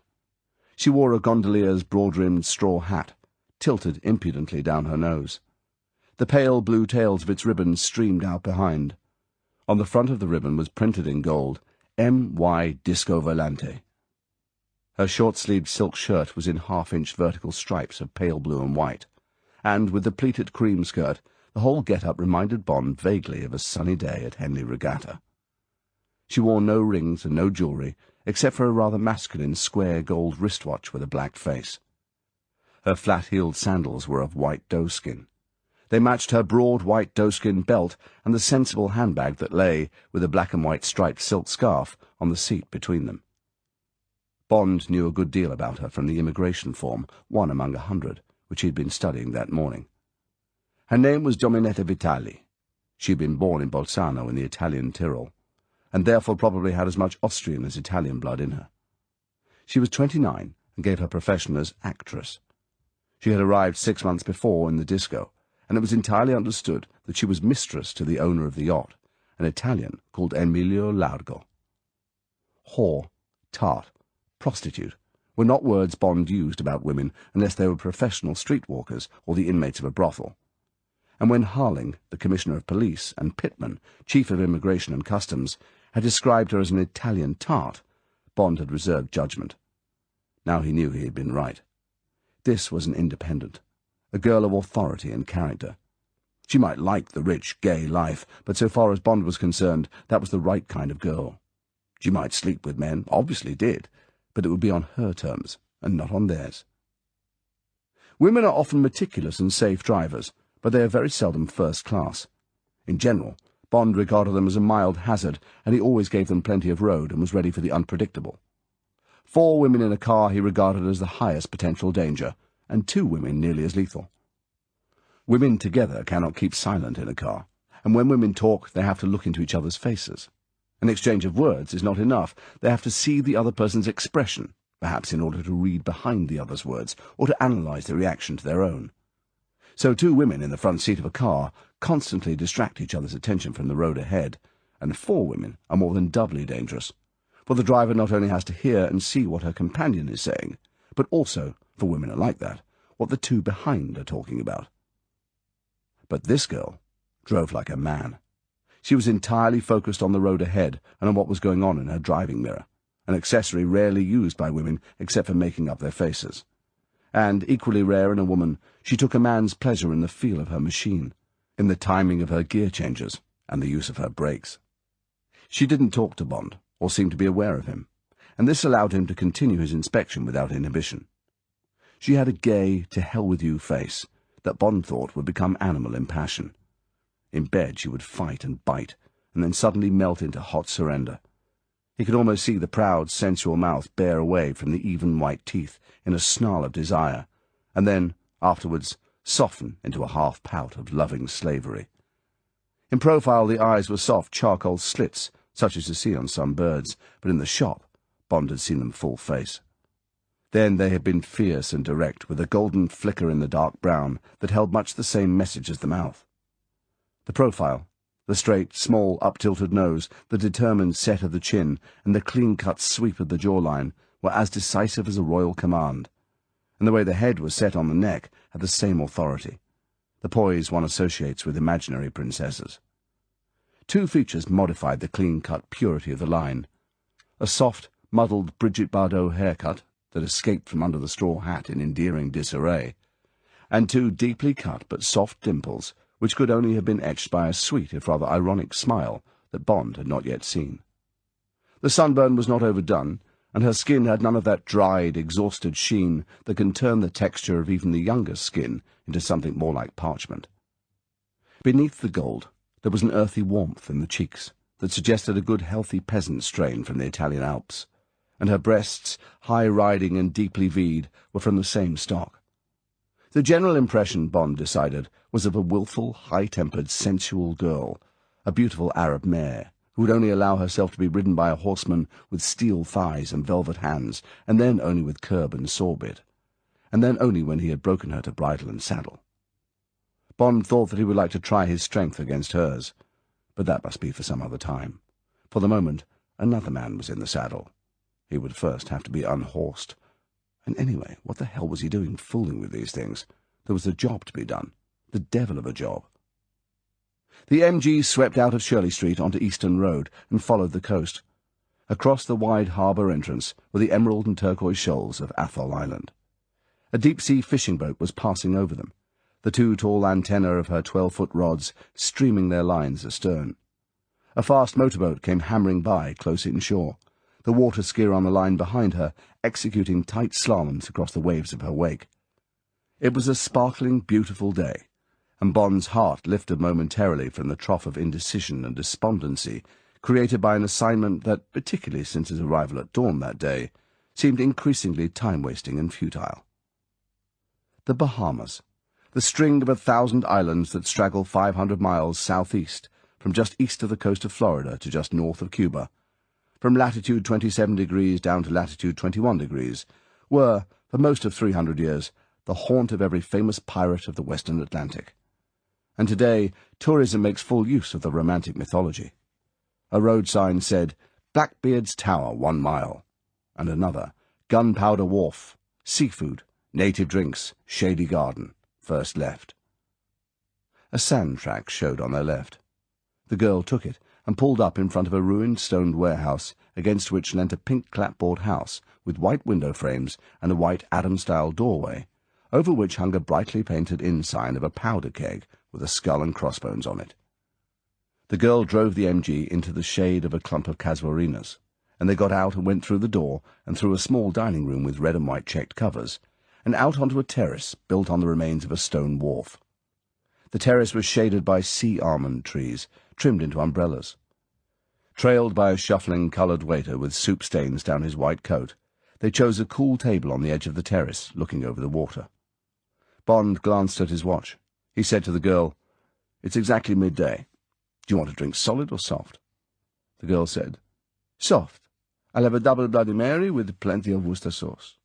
She wore a gondolier's broad-rimmed straw hat, tilted impudently down her nose. The pale blue tails of its ribbons streamed out behind. On the front of the ribbon was printed in gold, M.Y. Disco Volante. Her short-sleeved silk shirt was in half-inch vertical stripes of pale blue and white, and, with the pleated cream skirt, the whole get-up reminded Bond vaguely of a sunny day at Henley Regatta. She wore no rings and no jewellery, except for a rather masculine square gold wristwatch with a black face. Her flat-heeled sandals were of white doeskin. They matched her broad white doeskin belt and the sensible handbag that lay, with a black and white striped silk scarf, on the seat between them. Bond knew a good deal about her from the immigration form, one among 100, which he had been studying that morning. Her name was Dominetta Vitali. She had been born in Bolzano in the Italian Tyrol, and therefore probably had as much Austrian as Italian blood in her. She was 29 and gave her profession as actress. She had arrived 6 months before in the disco, and it was entirely understood that she was mistress to the owner of the yacht, an Italian called Emilio Largo. Whore, tart, prostitute were not words Bond used about women unless they were professional streetwalkers or the inmates of a brothel. And when Harling, the Commissioner of Police, and Pittman, Chief of Immigration and Customs, had described her as an Italian tart, Bond had reserved judgment. Now he knew he had been right. This was an independent, a girl of authority and character. She might like the rich, gay life, but so far as Bond was concerned, that was the right kind of girl. She might sleep with men, obviously did, but it would be on her terms, and not on theirs. Women are often meticulous and safe drivers, but they are very seldom first class. In general, Bond regarded them as a mild hazard, and he always gave them plenty of road and was ready for the unpredictable. 4 women in a car he regarded as the highest potential danger, and 2 women nearly as lethal. Women together cannot keep silent in a car, and when women talk they have to look into each other's faces. An exchange of words is not enough. They have to see the other person's expression, perhaps in order to read behind the other's words, or to analyze the reaction to their own. So 2 women in the front seat of a car constantly distract each other's attention from the road ahead, and 4 women are more than doubly dangerous, for the driver not only has to hear and see what her companion is saying, but also, for women are like that, what the 2 behind are talking about. But this girl drove like a man. She was entirely focused on the road ahead and on what was going on in her driving mirror, an accessory rarely used by women except for making up their faces. And, equally rare in a woman, she took a man's pleasure in the feel of her machine, in the timing of her gear changes, and the use of her brakes. She didn't talk to Bond, or seem to be aware of him, and this allowed him to continue his inspection without inhibition. She had a gay, to-hell-with-you face that Bond thought would become animal in passion. In bed she would fight and bite, and then suddenly melt into hot surrender. He could almost see the proud, sensual mouth bear away from the even white teeth in a snarl of desire, and then, afterwards, soften into a half-pout of loving slavery. In profile the eyes were soft charcoal slits, such as you see on some birds, but in the shop Bond had seen them full face. Then they had been fierce and direct, with a golden flicker in the dark brown that held much the same message as the mouth. The profile, the straight, small, up-tilted nose, the determined set of the chin, and the clean-cut sweep of the jawline were as decisive as a royal command, and the way the head was set on the neck had the same authority, the poise one associates with imaginary princesses. 2 features modified the clean-cut purity of the line: a soft, muddled Brigitte Bardot haircut that escaped from under the straw hat in endearing disarray, and 2 deeply cut but soft dimples which could only have been etched by a sweet, if rather ironic, smile that Bond had not yet seen. The sunburn was not overdone, and her skin had none of that dried, exhausted sheen that can turn the texture of even the youngest skin into something more like parchment. Beneath the gold there was an earthy warmth in the cheeks that suggested a good healthy peasant strain from the Italian Alps, and her breasts, high-riding and deeply V'd, were from the same stock. The general impression, Bond decided, was of a wilful, high-tempered, sensual girl, a beautiful Arab mare, who would only allow herself to be ridden by a horseman with steel thighs and velvet hands, and then only with curb and saw-bit, and then only when he had broken her to bridle and saddle. Bond thought that he would like to try his strength against hers, but that must be for some other time. For the moment, another man was in the saddle. He would first have to be unhorsed. And anyway, what the hell was he doing fooling with these things? There was a job to be done. The devil of a job. The MG swept out of Shirley Street onto Eastern Road and followed the coast. Across the wide harbour entrance were the emerald and turquoise shoals of Athol Island. A deep-sea fishing boat was passing over them, the 2 tall antennae of her 12-foot rods streaming their lines astern. A fast motorboat came hammering by close inshore, the water skier on the line behind her executing tight slaloms across the waves of her wake. It was a sparkling, beautiful day, and Bond's heart lifted momentarily from the trough of indecision and despondency created by an assignment that, particularly since his arrival at dawn that day, seemed increasingly time-wasting and futile. The Bahamas, the string of 1,000 islands that straggle 500 miles southeast, from just east of the coast of Florida to just north of Cuba, from latitude 27 degrees down to latitude 21 degrees, were, for most of 300 years, the haunt of every famous pirate of the Western Atlantic. And today, tourism makes full use of the romantic mythology. A road sign said, Blackbeard's Tower 1 mile, and another, Gunpowder Wharf, seafood, native drinks, shady garden, first left. A sand track showed on their left. The girl took it and pulled up in front of a ruined stone warehouse against which leant a pink clapboard house with white window frames and a white Adam-style doorway, over which hung a brightly painted inn sign of a powder keg with a skull and crossbones on it. The girl drove the MG into the shade of a clump of casuarinas, and they got out and went through the door and through a small dining room with red and white checked covers, and out onto a terrace built on the remains of a stone wharf. The terrace was shaded by sea almond trees, trimmed into umbrellas. Trailed by a shuffling coloured waiter with soup stains down his white coat, they chose a cool table on the edge of the terrace, looking over the water. Bond glanced at his watch. He said to the girl, "It's exactly midday. Do you want to drink solid or soft?" The girl said, "Soft. I'll have a double Bloody Mary with plenty of Worcester sauce."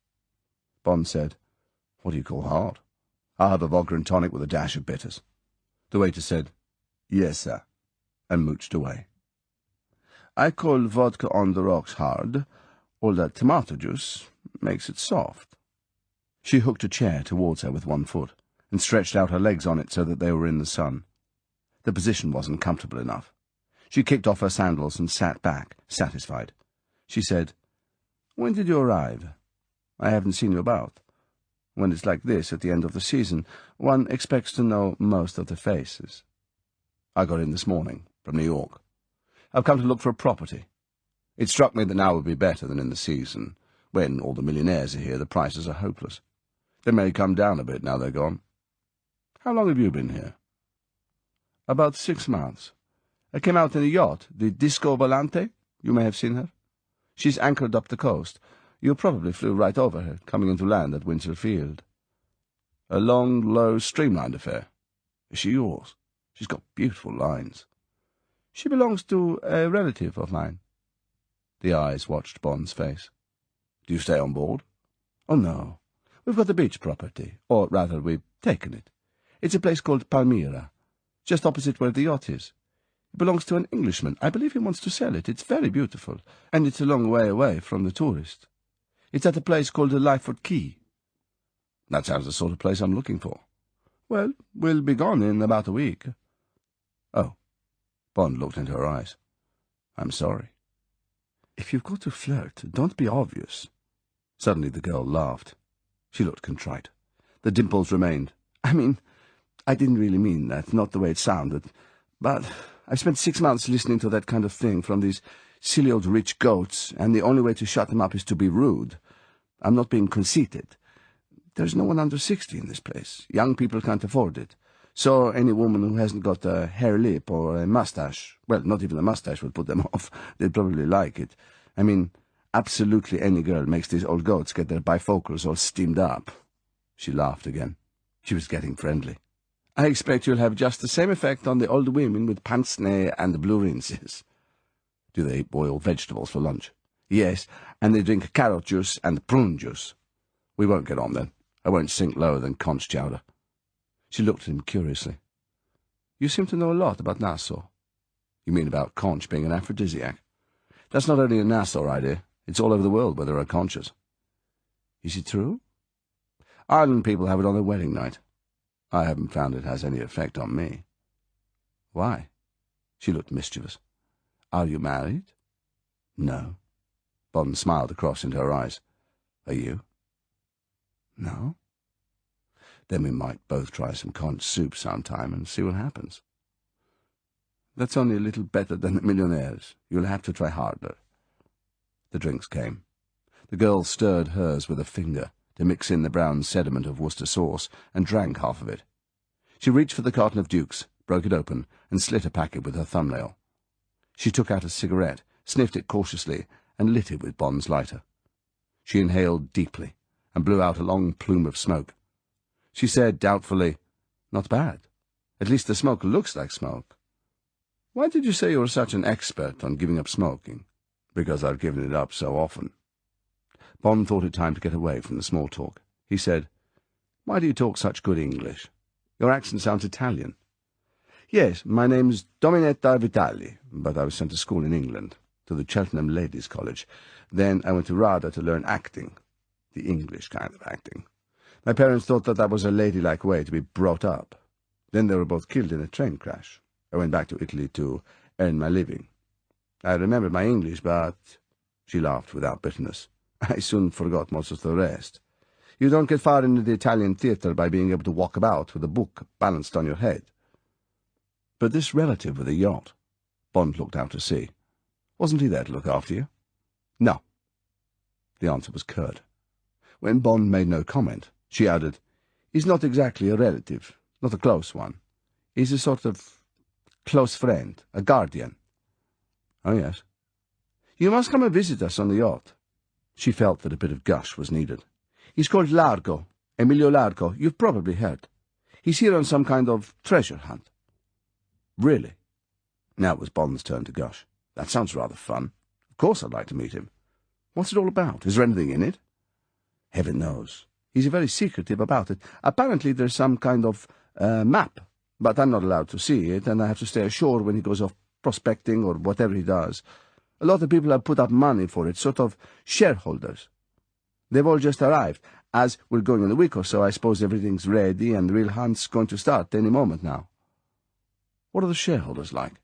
Bond said, "What do you call hard?" "I'll have a vodka and tonic with a dash of bitters." The waiter said, "Yes, sir," and mooched away. "I call vodka on the rocks hard. All that tomato juice makes it soft." She hooked a chair towards her with one foot, and stretched out her legs on it so that they were in the sun. The position wasn't comfortable enough. She kicked off her sandals and sat back, satisfied. She said, "When did you arrive? I haven't seen you about. When it's like this at the end of the season, one expects to know most of the faces." "I got in this morning, from New York. I've come to look for a property. It struck me that now would be better than in the season. When all the millionaires are here, the prices are hopeless. They may come down a bit now they're gone." "How long have you been here?" "About 6 months. I came out in a yacht, the Disco Volante. You may have seen her. She's anchored up the coast. You probably flew right over her, coming into land at Winchell Field." "A long, low, streamlined affair. Is she yours? She's got beautiful lines." "She belongs to a relative of mine." The eyes watched Bond's face. "Do you stay on board?" "Oh, no. We've got the beach property, or rather, we've taken it. It's a place called Palmyra, just opposite where the yacht is. It belongs to an Englishman. I believe he wants to sell it. It's very beautiful, and it's a long way away from the tourist. It's at a place called the Lyford Quay." "That sounds the sort of place I'm looking for." "Well, we'll be gone in about a week." "Oh." Bond looked into her eyes. "I'm sorry." "If you've got to flirt, don't be obvious." Suddenly the girl laughed. She looked contrite. The dimples remained. I didn't really mean that, not the way it sounded. But I've spent 6 months listening to that kind of thing from these silly old rich goats, and the only way to shut them up is to be rude. I'm not being conceited. There's no one under 60 in this place. Young people can't afford it. So any woman who hasn't got a hair lip or a mustache, well, not even a mustache would put them off. They'd probably like it. Absolutely any girl makes these old goats get their bifocals all steamed up." She laughed again. She was getting friendly. "I expect you'll have just the same effect on the old women with pince-nez and blue rinses." "Do they eat boiled vegetables for lunch?" "Yes, and they drink carrot juice and prune juice." "We won't get on, then. I won't sink lower than conch chowder." She looked at him curiously. "You seem to know a lot about Nassau." "You mean about conch being an aphrodisiac? That's not only a Nassau idea. It's all over the world where there are conches." "Is it true?" "Island people have it on their wedding night. I haven't found it has any effect on me." "Why?" She looked mischievous. "Are you married?" "No." Bond smiled across into her eyes. "Are you?" "No." "Then we might both try some conch soup sometime and see what happens." "That's only a little better than the millionaires. You'll have to try harder." The drinks came. The girl stirred hers with a finger to mix in the brown sediment of Worcester sauce, and drank half of it. She reached for the carton of Dukes, broke it open, and slit a packet with her thumbnail. She took out a cigarette, sniffed it cautiously, and lit it with Bond's lighter. She inhaled deeply, and blew out a long plume of smoke. She said doubtfully, "Not bad. At least the smoke looks like smoke. Why did you say you were such an expert on giving up smoking?" Because I've given it up so often. Bond thought it time to get away from the small talk. He said, "Why do you talk such good English? Your accent sounds Italian." "Yes, my name's Dominetta Vitali, but I was sent to school in England, to the Cheltenham Ladies' College. Then I went to RADA to learn acting, the English kind of acting. My parents thought that was a ladylike way to be brought up. Then they were both killed in a train crash. I went back to Italy to earn my living. I remembered my English, but—" She laughed without bitterness. "I soon forgot most of the rest. You don't get far into the Italian theatre by being able to walk about with a book balanced on your head." "But this relative with a yacht," Bond looked out to sea, "wasn't he there to look after you?" "No." The answer was curt. When Bond made no comment, she added, "He's not exactly a relative, not a close one. He's a sort of close friend, a guardian." "Oh, yes." "You must come and visit us on the yacht." She felt that a bit of gush was needed. "He's called Largo, Emilio Largo. You've probably heard. He's here on some kind of treasure hunt." "Really?" Now it was Bond's turn to gush. "That sounds rather fun. Of course I'd like to meet him. What's it all about? Is there anything in it?" "Heaven knows. He's very secretive about it. Apparently there's some kind of map, but I'm not allowed to see it, and I have to stay ashore when he goes off prospecting or whatever he does. A lot of people have put up money for it, sort of shareholders. They've all just arrived. As we're going in a week or so, I suppose everything's ready, and the real hunt's going to start any moment now." "What are the shareholders like?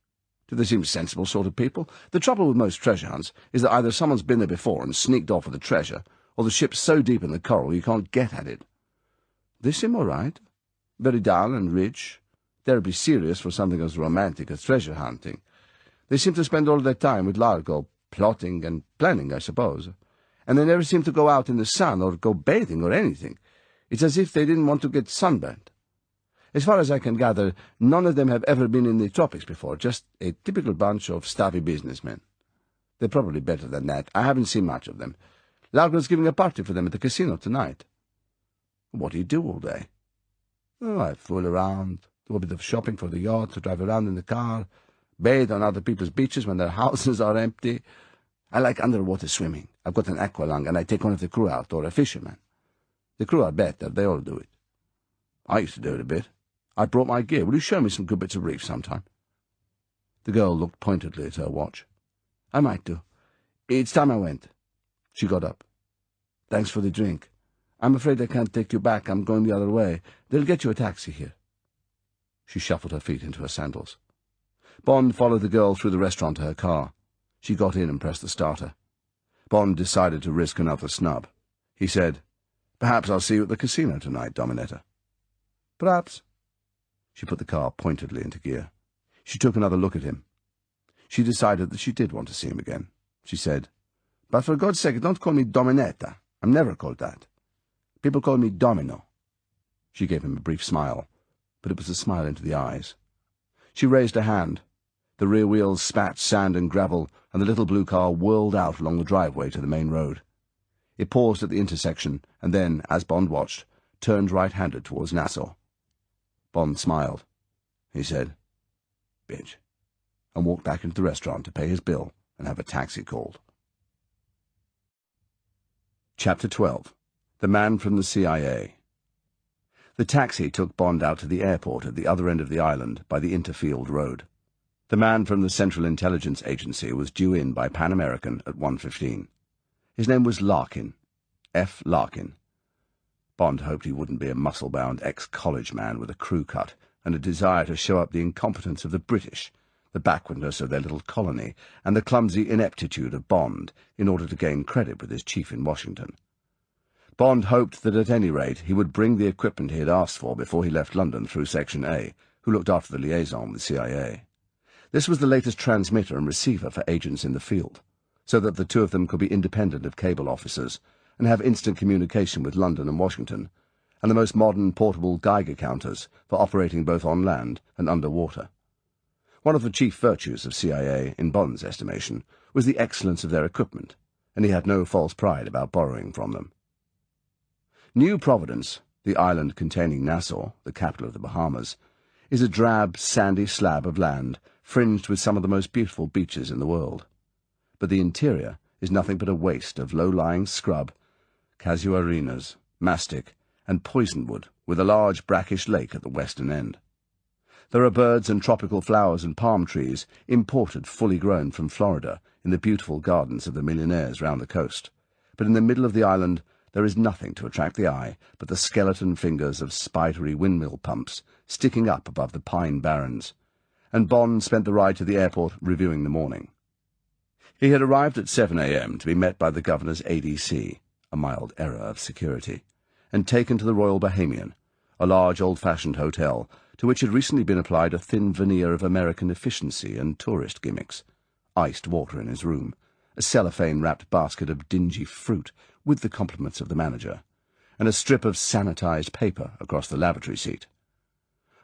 Do they seem sensible sort of people? The trouble with most treasure hunts is that either someone's been there before and sneaked off with the treasure, or the ship's so deep in the coral you can't get at it. They seem all right. Very dull and rich. Terribly serious for something as romantic as treasure hunting. They seem to spend all their time with Largo, plotting and planning, I suppose. And they never seem to go out in the sun or go bathing or anything. It's as if they didn't want to get sunburned. As far as I can gather, none of them have ever been in the tropics before, just a typical bunch of stuffy businessmen. They're probably better than that. I haven't seen much of them. Largo's giving a party for them at the casino tonight." "What do you do all day?" "Oh, I fool around, do a bit of shopping for the yacht, drive around in the car, bathe on other people's beaches when their houses are empty. I like underwater swimming. I've got an aqualung, and I take one of the crew out, or a fisherman. The crew are better. They all do it. I used to do it a bit. I brought my gear. Will you show me some good bits of reef sometime?" The girl looked pointedly at her watch. "I might do. It's time I went." She got up. "Thanks for the drink. I'm afraid I can't take you back. I'm going the other way. They'll get you a taxi here." She shuffled her feet into her sandals. Bond followed the girl through the restaurant to her car. She got in and pressed the starter. Bond decided to risk another snub. He said, "Perhaps I'll see you at the casino tonight, Dominetta." "Perhaps." She put the car pointedly into gear. She took another look at him. She decided that she did want to see him again. She said, "But for God's sake, don't call me Dominetta. I'm never called that. People call me Domino." She gave him a brief smile, but it was a smile into the eyes. She raised a hand. The rear wheels spat sand and gravel, and the little blue car whirled out along the driveway to the main road. It paused at the intersection, and then, as Bond watched, turned right-handed towards Nassau. Bond smiled. He said, "Bitch," and walked back into the restaurant to pay his bill and have a taxi called. Chapter 12. The Man from the CIA. The taxi took Bond out to the airport at the other end of the island by the Interfield Road. The man from the Central Intelligence Agency was due in by Pan American at 1:15. His name was Larkin, F. Larkin. Bond hoped he wouldn't be a muscle-bound ex-college man with a crew cut and a desire to show up the incompetence of the British, the backwardness of their little colony, and the clumsy ineptitude of Bond in order to gain credit with his chief in Washington. Bond hoped that at any rate he would bring the equipment he had asked for before he left London through Section A, who looked after the liaison with CIA. This was the latest transmitter and receiver for agents in the field, so that the two of them could be independent of cable officers and have instant communication with London and Washington, and the most modern portable Geiger counters for operating both on land and under water. One of the chief virtues of CIA, in Bond's estimation, was the excellence of their equipment, and he had no false pride about borrowing from them. New Providence, the island containing Nassau, the capital of the Bahamas, is a drab, sandy slab of land fringed with some of the most beautiful beaches in the world. but the interior is nothing but a waste of low-lying scrub, casuarinas, mastic, and poisonwood, with a large brackish lake at the western end. There are birds and tropical flowers and palm trees, imported fully grown from Florida, in the beautiful gardens of the millionaires round the coast, but in the middle of the island there is nothing to attract the eye but the skeleton fingers of spidery windmill pumps sticking up above the pine barrens, and Bond spent the ride to the airport reviewing the morning. He had arrived at 7 a.m. to be met by the governor's ADC, a mild error of security, and taken to the Royal Bahamian, a large old-fashioned hotel to which had recently been applied a thin veneer of American efficiency and tourist gimmicks, iced water in his room, a cellophane-wrapped basket of dingy fruit with the compliments of the manager, and a strip of sanitized paper across the lavatory seat.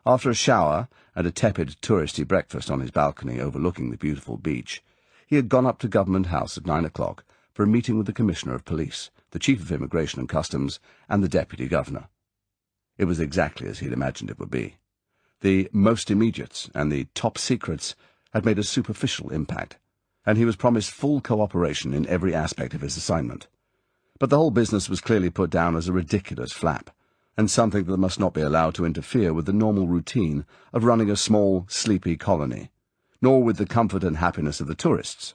After a shower and a tepid touristy breakfast on his balcony overlooking the beautiful beach, he had gone up to Government House at 9 o'clock for a meeting with the Commissioner of Police, the Chief of Immigration and Customs, and the Deputy Governor. It was exactly as he had imagined it would be. The most immediates and the top secrets had made a superficial impact, and he was promised full cooperation in every aspect of his assignment. But the whole business was clearly put down as a ridiculous flap, and something that must not be allowed to interfere with the normal routine of running a small, sleepy colony, nor with the comfort and happiness of the tourists.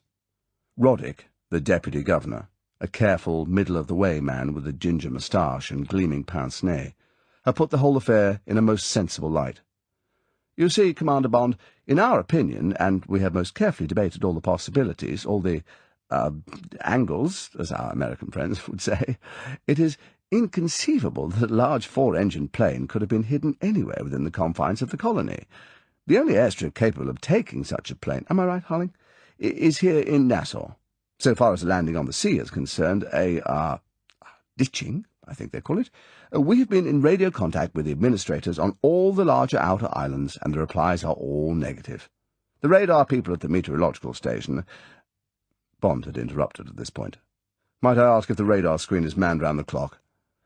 Roddick, the Deputy Governor, a careful, middle-of-the-way man with a ginger moustache and gleaming pince-nez, had put the whole affair in a most sensible light. "You see, Commander Bond, in our opinion, and we have most carefully debated all the possibilities, all the, angles, as our American friends would say, it is inconceivable that a large four-engine plane could have been hidden anywhere within the confines of the colony. The only airstrip capable of taking such a plane, am I right, Harling, is here in Nassau. So far as landing on the sea is concerned, ditching, I think they call it. We have been in radio contact with the administrators on all the larger outer islands, and the replies are all negative. The radar people at the meteorological station—" Bond had interrupted at this point. "Might I ask if the radar screen is manned round the clock?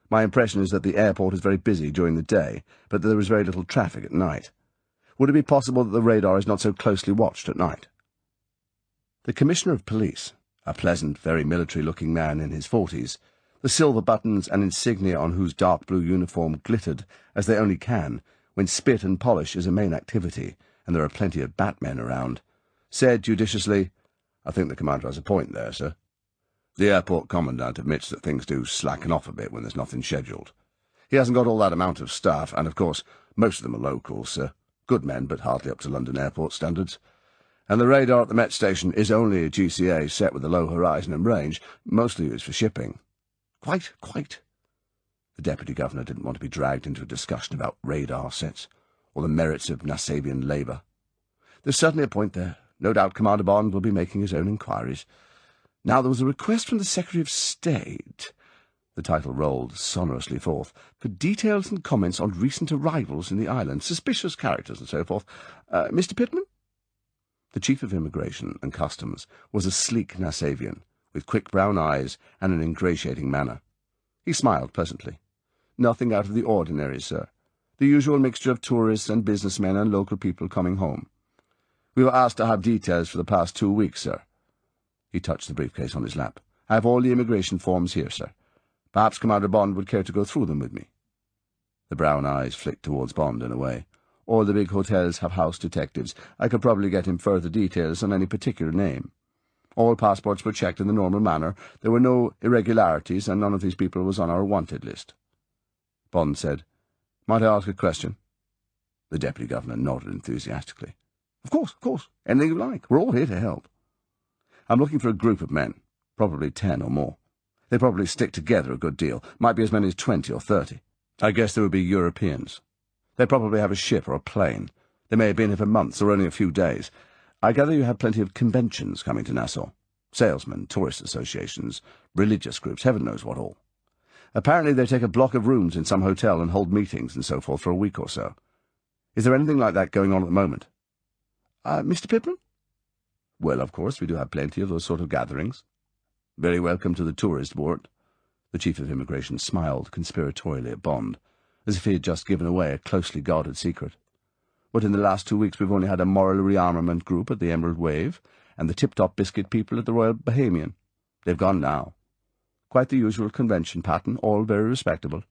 My impression is that the airport is very busy during the day, but that there is very little traffic at night. Would it be possible that the radar is not so closely watched at night?" The Commissioner of Police, a pleasant, very military-looking man in his 40s, the silver buttons and insignia on whose dark blue uniform glittered as they only can when spit and polish is a main activity and there are plenty of batmen around, said judiciously, "I think the Commander has a point there, sir. The airport commandant admits that things do slacken off a bit when there's nothing scheduled. He hasn't got all that amount of staff, and, of course, most of them are locals, sir. Good men, but hardly up to London airport standards. And the radar at the Met Station is only a GCA set with a low horizon and range, mostly used for shipping." Quite. The Deputy Governor didn't want to be dragged into a discussion about radar sets, or the merits of Nassavian labour. "There's certainly a point there. No doubt Commander Bond will be making his own inquiries. Now there was a request from the Secretary of State," the title rolled sonorously forth, "for details and comments on recent arrivals in the island, suspicious characters and so forth. Mr. Pittman?" The Chief of Immigration and Customs was a sleek Nassavian, with quick brown eyes and an ingratiating manner. He smiled pleasantly. "Nothing out of the ordinary, sir. The usual mixture of tourists and businessmen and local people coming home. We were asked to have details for the past 2 weeks, sir." He touched the briefcase on his lap. "I have all the immigration forms here, sir. Perhaps Commander Bond would care to go through them with me." The brown eyes flicked towards Bond in a way. "All the big hotels have house detectives. I could probably get him further details on any particular name. All passports were checked in the normal manner. There were no irregularities, and none of these people was on our wanted list." Bond said, "Might I ask a question?" The Deputy Governor nodded enthusiastically. Of course. Anything you like. We're all here to help." "I'm looking for a group of men, probably 10 or more. They probably stick together a good deal, might be as many as 20 or 30. I guess they would be Europeans. They probably have a ship or a plane. They may have been here for months or only a few days. I gather you have plenty of conventions coming to Nassau. Salesmen, tourist associations, religious groups, heaven knows what all. Apparently they take a block of rooms in some hotel and hold meetings and so forth for a week or so. Is there anything like that going on at the moment?" "Mr. Pittman?" "Well, of course, we do have plenty of those sort of gatherings." "Very welcome to the tourist board." The Chief of Immigration smiled conspiratorially at Bond, as if he had just given away a closely guarded secret. "But in the last 2 weeks we've only had a moral rearmament group at the Emerald Wave, and the tip-top biscuit people at the Royal Bohemian. They've gone now. Quite the usual convention pattern, all very respectable.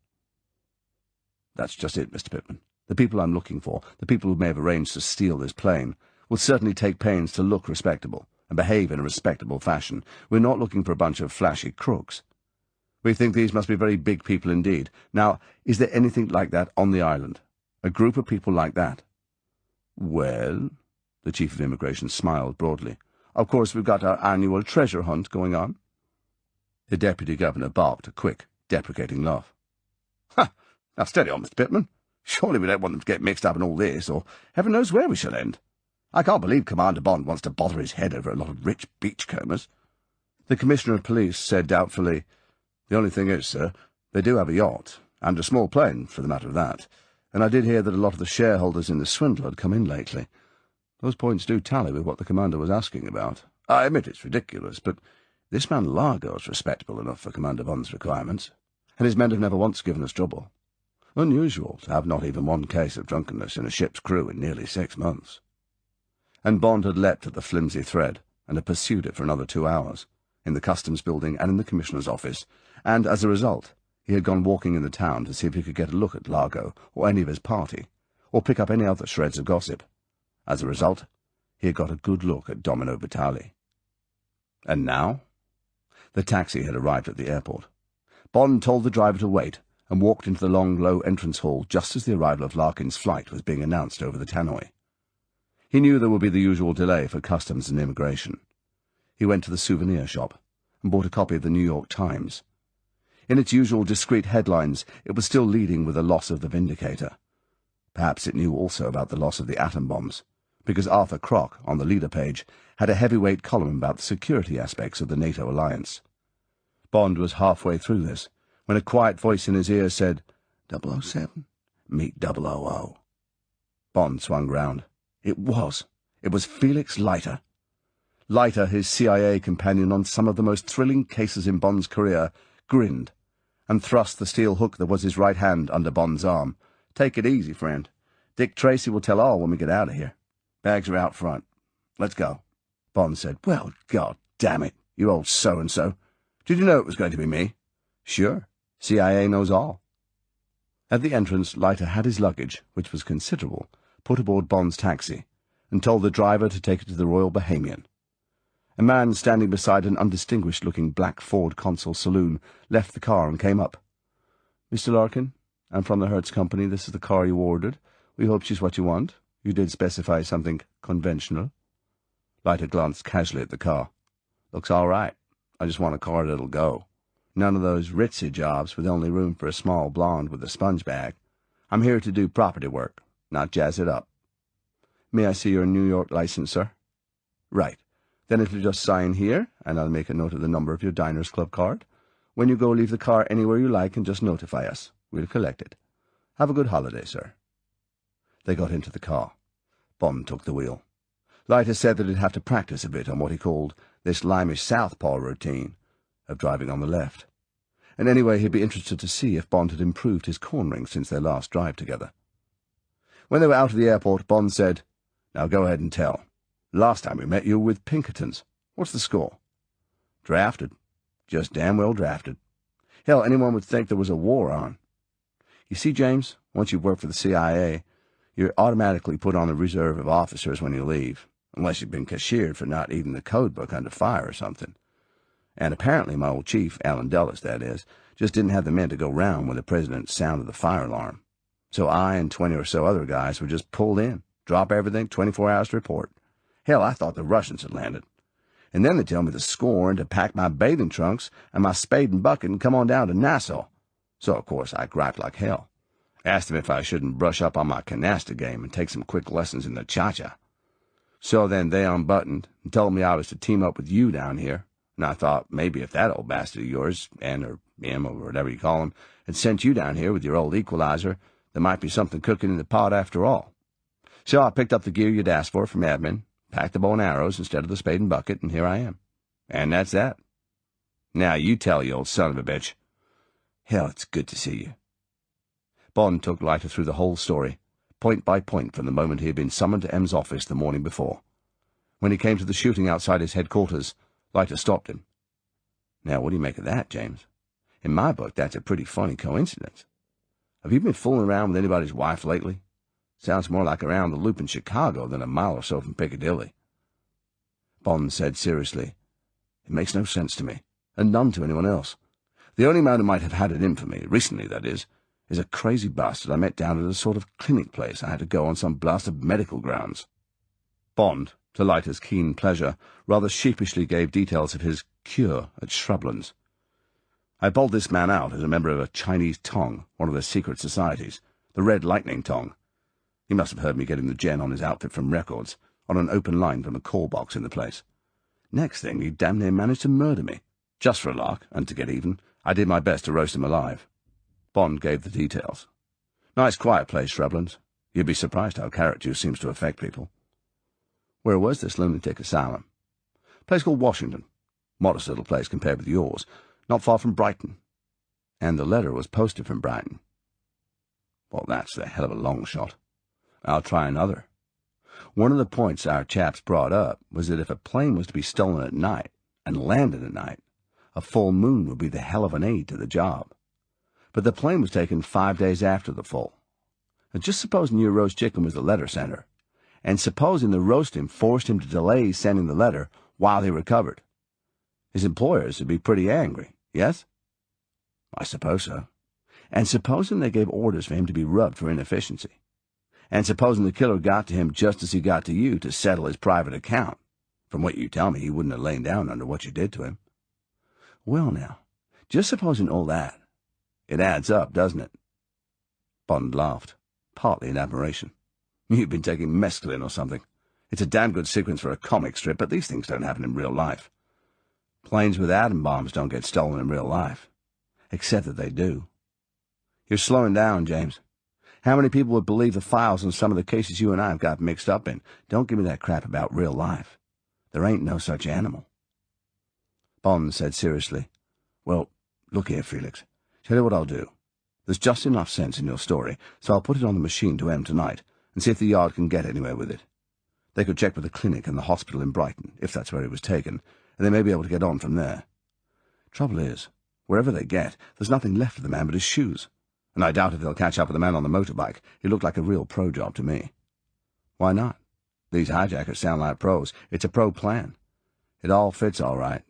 That's just it, Mr. Pittman. The people I'm looking for, the people who may have arranged to steal this plane, will certainly take pains to look respectable and behave in a respectable fashion. We're not looking for a bunch of flashy crooks. We think these must be very big people indeed. Now, is there anything like that on the island? A group of people like that? Well, the Chief of Immigration smiled broadly. Of course, we've got our annual treasure hunt going on. The Deputy Governor barked a quick, deprecating laugh. Ha! Now steady on, Mr. Pittman. Surely we don't want them to get mixed up in all this, or heaven knows where we shall end. I can't believe Commander Bond wants to bother his head over a lot of rich beachcombers. The Commissioner of Police said doubtfully, The only thing is, sir, they do have a yacht, and a small plane, for the matter of that, and I did hear that a lot of the shareholders in the swindle had come in lately. Those points do tally with what the Commander was asking about. I admit it's ridiculous, but this man Largo's respectable enough for Commander Bond's requirements, and his men have never once given us trouble. Unusual to have not even one case of drunkenness in a ship's crew in nearly 6 months. And Bond had leapt at the flimsy thread, and had pursued it for another 2 hours, in the Customs building and in the Commissioner's office, and, as a result, he had gone walking in the town to see if he could get a look at Largo, or any of his party, or pick up any other shreds of gossip. As a result, he had got a good look at Domino Vitale. And now? The taxi had arrived at the airport. Bond told the driver to wait, and walked into the long, low entrance hall just as the arrival of Larkin's flight was being announced over the tannoy. He knew there would be the usual delay for customs and immigration. He went to the souvenir shop, and bought a copy of the New York Times. In its usual discreet headlines, it was still leading with the loss of the Vindicator. Perhaps it knew also about the loss of the atom bombs, because Arthur Crock, on the leader page, had a heavyweight column about the security aspects of the NATO alliance. Bond was halfway through this, when a quiet voice in his ear said, 007, meet 000. Bond swung round. It was Felix Leiter. Leiter, his CIA companion on some of the most thrilling cases in Bond's career, grinned, and thrust the steel hook that was his right hand under Bond's arm. Take it easy, friend. Dick Tracy will tell all when we get out of here. Bags are out front. Let's go. Bond said, Well, God damn it, you old so-and-so. Did you know it was going to be me? Sure. CIA knows all. At the entrance, Leiter had his luggage, which was considerable, put aboard Bond's taxi, and told the driver to take it to the Royal Bohemian. A man standing beside an undistinguished-looking black Ford Consul saloon left the car and came up. Mr. Larkin, I'm from the Hertz Company. This is the car you ordered. We hope she's what you want. You did specify something conventional. Leiter glanced casually at the car. Looks all right. I just want a car that'll go. None of those ritzy jobs with only room for a small blonde with a sponge bag. I'm here to do property work, not jazz it up. May I see your New York license, sir? Right. Then if you just sign here, and I'll make a note of the number of your Diners Club card. When you go, leave the car anywhere you like and just notify us. We'll collect it. Have a good holiday, sir. They got into the car. Bond took the wheel. Leiter said that he'd have to practice a bit on what he called this limish southpaw routine of driving on the left. And anyway, he'd be interested to see if Bond had improved his cornering since their last drive together. When they were out of the airport, Bond said, Now go ahead and tell. Last time we met you were with Pinkertons. What's the score? Drafted. Just damn well drafted. Hell, anyone would think there was a war on. You see, James, once you've worked for the CIA, you're automatically put on the reserve of officers when you leave, unless you've been cashiered for not eating the code book under fire or something. And apparently my old chief, Alan Dulles, that is, just didn't have the men to go round when the president sounded the fire alarm. So I and 20 or so other guys were just pulled in, drop everything, 24 hours to report. Hell, I thought the Russians had landed. And then they tell me to score and to pack my bathing trunks and my spade and bucket and come on down to Nassau. So, of course, I griped like hell. Asked them if I shouldn't brush up on my canasta game and take some quick lessons in the cha-cha. So then they unbuttoned and told me I was to team up with you down here, and I thought maybe if that old bastard of yours, N or M or whatever you call him, had sent you down here with your old equalizer, there might be something cooking in the pot after all. So I picked up the gear you'd asked for from admin, packed the bow and arrows instead of the spade and bucket, and here I am. And that's that. Now you tell, you old son of a bitch. Hell, it's good to see you. Bond took Leiter through the whole story, point by point from the moment he had been summoned to M's office the morning before. When he came to the shooting outside his headquarters, Leiter stopped him. "Now, what do you make of that, James? In my book, that's a pretty funny coincidence. Have you been fooling around with anybody's wife lately? Sounds more like around the loop in Chicago than a mile or so from Piccadilly." Bond said seriously, "It makes no sense to me, and none to anyone else. The only man who might have had it in for me, recently that is a crazy bastard I met down at a sort of clinic place I had to go on some blasted medical grounds." Bond, to Leiter's keen pleasure, rather sheepishly gave details of his cure at Shrublands. "I bowled this man out as a member of a Chinese tong, one of their secret societies, the Red Lightning tong. He must have heard me getting the gen on his outfit from records, on an open line from a call box in the place. Next thing, he damn near managed to murder me. Just for a lark, and to get even, I did my best to roast him alive." Bond gave the details. "Nice quiet place, Shrublands. You'd be surprised how carrot juice seems to affect people." "Where was this lunatic asylum?" "Place called Washington. Modest little place compared with yours, not far from Brighton." "And the letter was posted from Brighton." "Well, that's a hell of a long shot. I'll try another. One of the points our chaps brought up was that if a plane was to be stolen at night, and landed at night, a full moon would be the hell of an aid to the job. But the plane was taken 5 days after the full. And just supposing your roast chicken was the letter sender, and supposing the roasting forced him to delay sending the letter while he recovered. His employers would be pretty angry, yes?" "I suppose so." "And supposing they gave orders for him to be rubbed for inefficiency. And supposing the killer got to him just as he got to you to settle his private account. From what you tell me, he wouldn't have lain down under what you did to him. Well, now, just supposing all that. It adds up, doesn't it?" Bond laughed, partly in admiration. "You've been taking mescaline or something. It's a damn good sequence for a comic strip, but these things don't happen in real life. Planes with atom bombs don't get stolen in real life. Except that they do. You're slowing down, James. How many people would believe the files on some of the cases you and I have got mixed up in? Don't give me that crap about real life. There ain't no such animal." Bond said seriously, "Well, look here, Felix. Tell you what I'll do. There's just enough sense in your story, so I'll put it on the machine to M tonight, and see if the Yard can get anywhere with it. They could check with the clinic and the hospital in Brighton, if that's where he was taken, and they may be able to get on from there. Trouble is, wherever they get, there's nothing left of the man but his shoes, and I doubt if they'll catch up with the man on the motorbike. He looked like a real pro job to me." "Why not? These hijackers sound like pros. It's a pro plan. It all fits all right.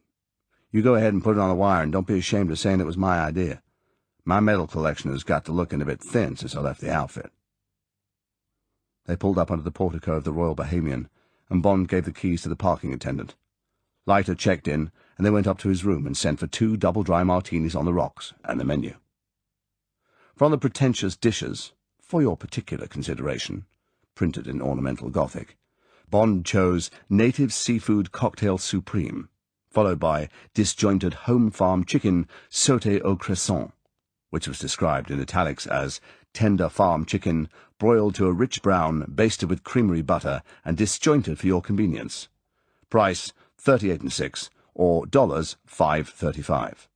You go ahead and put it on the wire, and don't be ashamed of saying it was my idea. My metal collection has got to looking a bit thin since I left the outfit." They pulled up under the portico of the Royal Bahamian, and Bond gave the keys to the parking attendant. Leiter checked in, and they went up to his room and sent for 2 double-dry martinis on the rocks and the menu. From the pretentious dishes, "For your particular consideration," printed in ornamental Gothic, Bond chose Native Seafood Cocktail Supreme, followed by disjointed home-farm chicken sauté au cresson, which was described in italics as tender farm chicken, broiled to a rich brown, basted with creamery butter, and disjointed for your convenience. Price 38 6, or $5.35.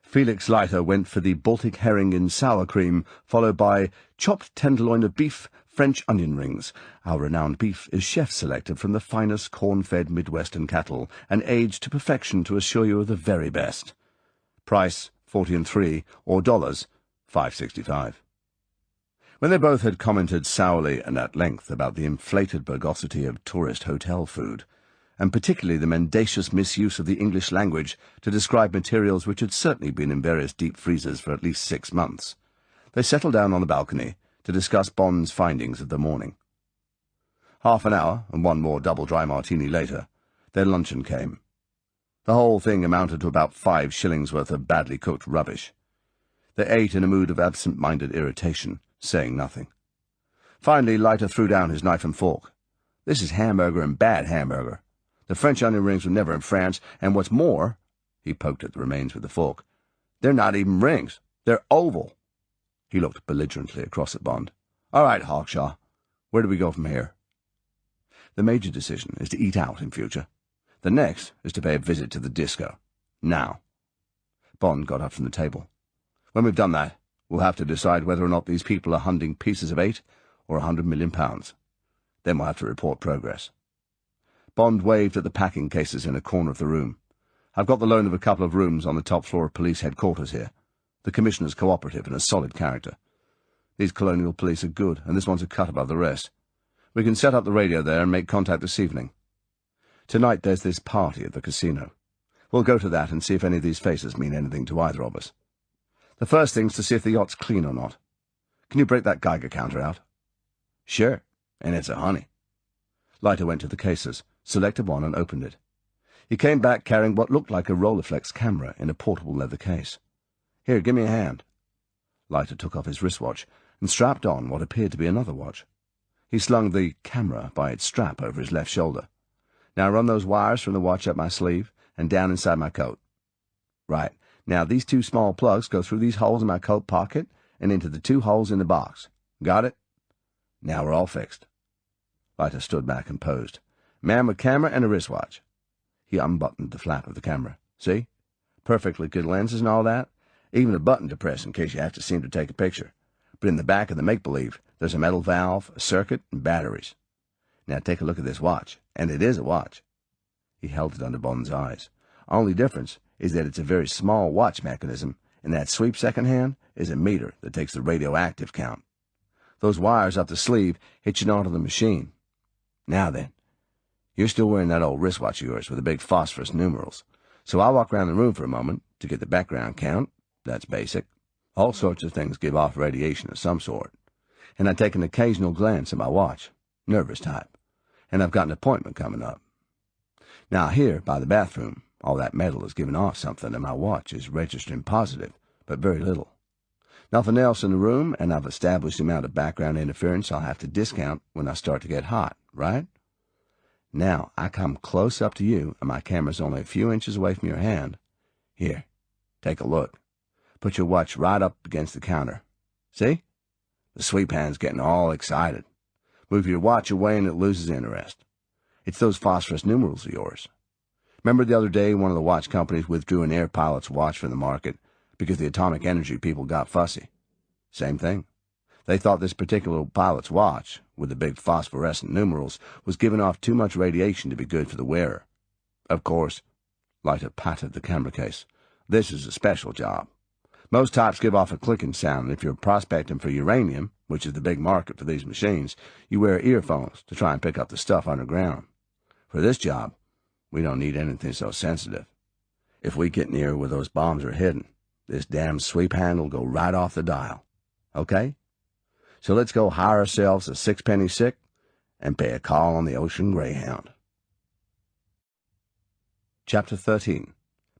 Felix Leiter went for the Baltic herring in sour cream, followed by chopped tenderloin of beef, French onion rings. Our renowned beef is chef-selected from the finest corn-fed Midwestern cattle, and aged to perfection to assure you of the very best. Price 40 3, or $5.65. When they both had commented sourly and at length about the inflated burgosity of tourist hotel food, and particularly the mendacious misuse of the English language to describe materials which had certainly been in various deep freezers for at least 6 months, they settled down on the balcony to discuss Bond's findings of the morning. Half an hour, and 1 more double-dry martini later, their luncheon came. The whole thing amounted to about 5 shillings worth of badly cooked rubbish. They ate in a mood of absent-minded irritation, saying nothing. Finally, Leiter threw down his knife and fork. "This is hamburger and bad hamburger. The French onion rings were never in France, and what's more," he poked at the remains with the fork, "they're not even rings. They're oval." He looked belligerently across at Bond. "All right, Hawkshaw, where do we go from here?" "The major decision is to eat out in future. The next is to pay a visit to the disco. Now." Bond got up from the table. "When we've done that, we'll have to decide whether or not these people are hunting pieces of 8 or £100 million. Then we'll have to report progress." Bond waved at the packing cases in a corner of the room. "I've got the loan of a couple of rooms on the top floor of police headquarters here. The Commissioner's cooperative and a solid character. These colonial police are good, and this one's a cut above the rest. We can set up the radio there and make contact this evening. Tonight there's this party at the casino. We'll go to that and see if any of these faces mean anything to either of us. The first thing's to see if the yacht's clean or not. Can you break that Geiger counter out?" "Sure, and it's a honey." Leiter went to the cases, selected one and opened it. He came back carrying what looked like a Rolleiflex camera in a portable leather case. "Here, give me a hand." Leiter took off his wristwatch and strapped on what appeared to be another watch. He slung the camera by its strap over his left shoulder. "Now run those wires from the watch up my sleeve and down inside my coat. Right, now these two small plugs go through these holes in my coat pocket and into the two holes in the box. Got it? Now we're all fixed." Leiter stood back and posed. "Man with camera and a wristwatch." He unbuttoned the flap of the camera. "See? Perfectly good lenses and all that. Even a button to press in case you have to seem to take a picture. But in the back of the make-believe, there's a metal valve, a circuit, and batteries. Now take a look at this watch, and it is a watch." He held it under Bond's eyes. "Only difference is that it's a very small watch mechanism, and that sweep second hand is a meter that takes the radioactive count. Those wires up the sleeve hitch it onto the machine. Now then, you're still wearing that old wristwatch of yours with the big phosphorus numerals, so I'll walk around the room for a moment to get the background count. That's basic. All sorts of things give off radiation of some sort. And I take an occasional glance at my watch, nervous type, and I've got an appointment coming up. Now here, by the bathroom, all that metal is giving off something, and my watch is registering positive, but very little. Nothing else in the room, and I've established the amount of background interference I'll have to discount when I start to get hot, right? Now I come close up to you, and my camera's only a few inches away from your hand. Here, take a look. Put your watch right up against the counter. See? The sweep hand's getting all excited. Move your watch away and it loses interest. It's those phosphorus numerals of yours. Remember the other day one of the watch companies withdrew an air pilot's watch from the market because the atomic energy people got fussy? Same thing. They thought this particular pilot's watch, with the big phosphorescent numerals, was giving off too much radiation to be good for the wearer. Of course, Leiter patted the camera case, this is a special job. Most types give off a clicking sound, and if you're prospecting for uranium, which is the big market for these machines, you wear earphones to try and pick up the stuff underground. For this job, we don't need anything so sensitive. If we get near where those bombs are hidden, this damn sweep hand will go right off the dial. Okay? So let's go hire ourselves a sixpenny sick and pay a call on the Ocean Greyhound. Chapter 13.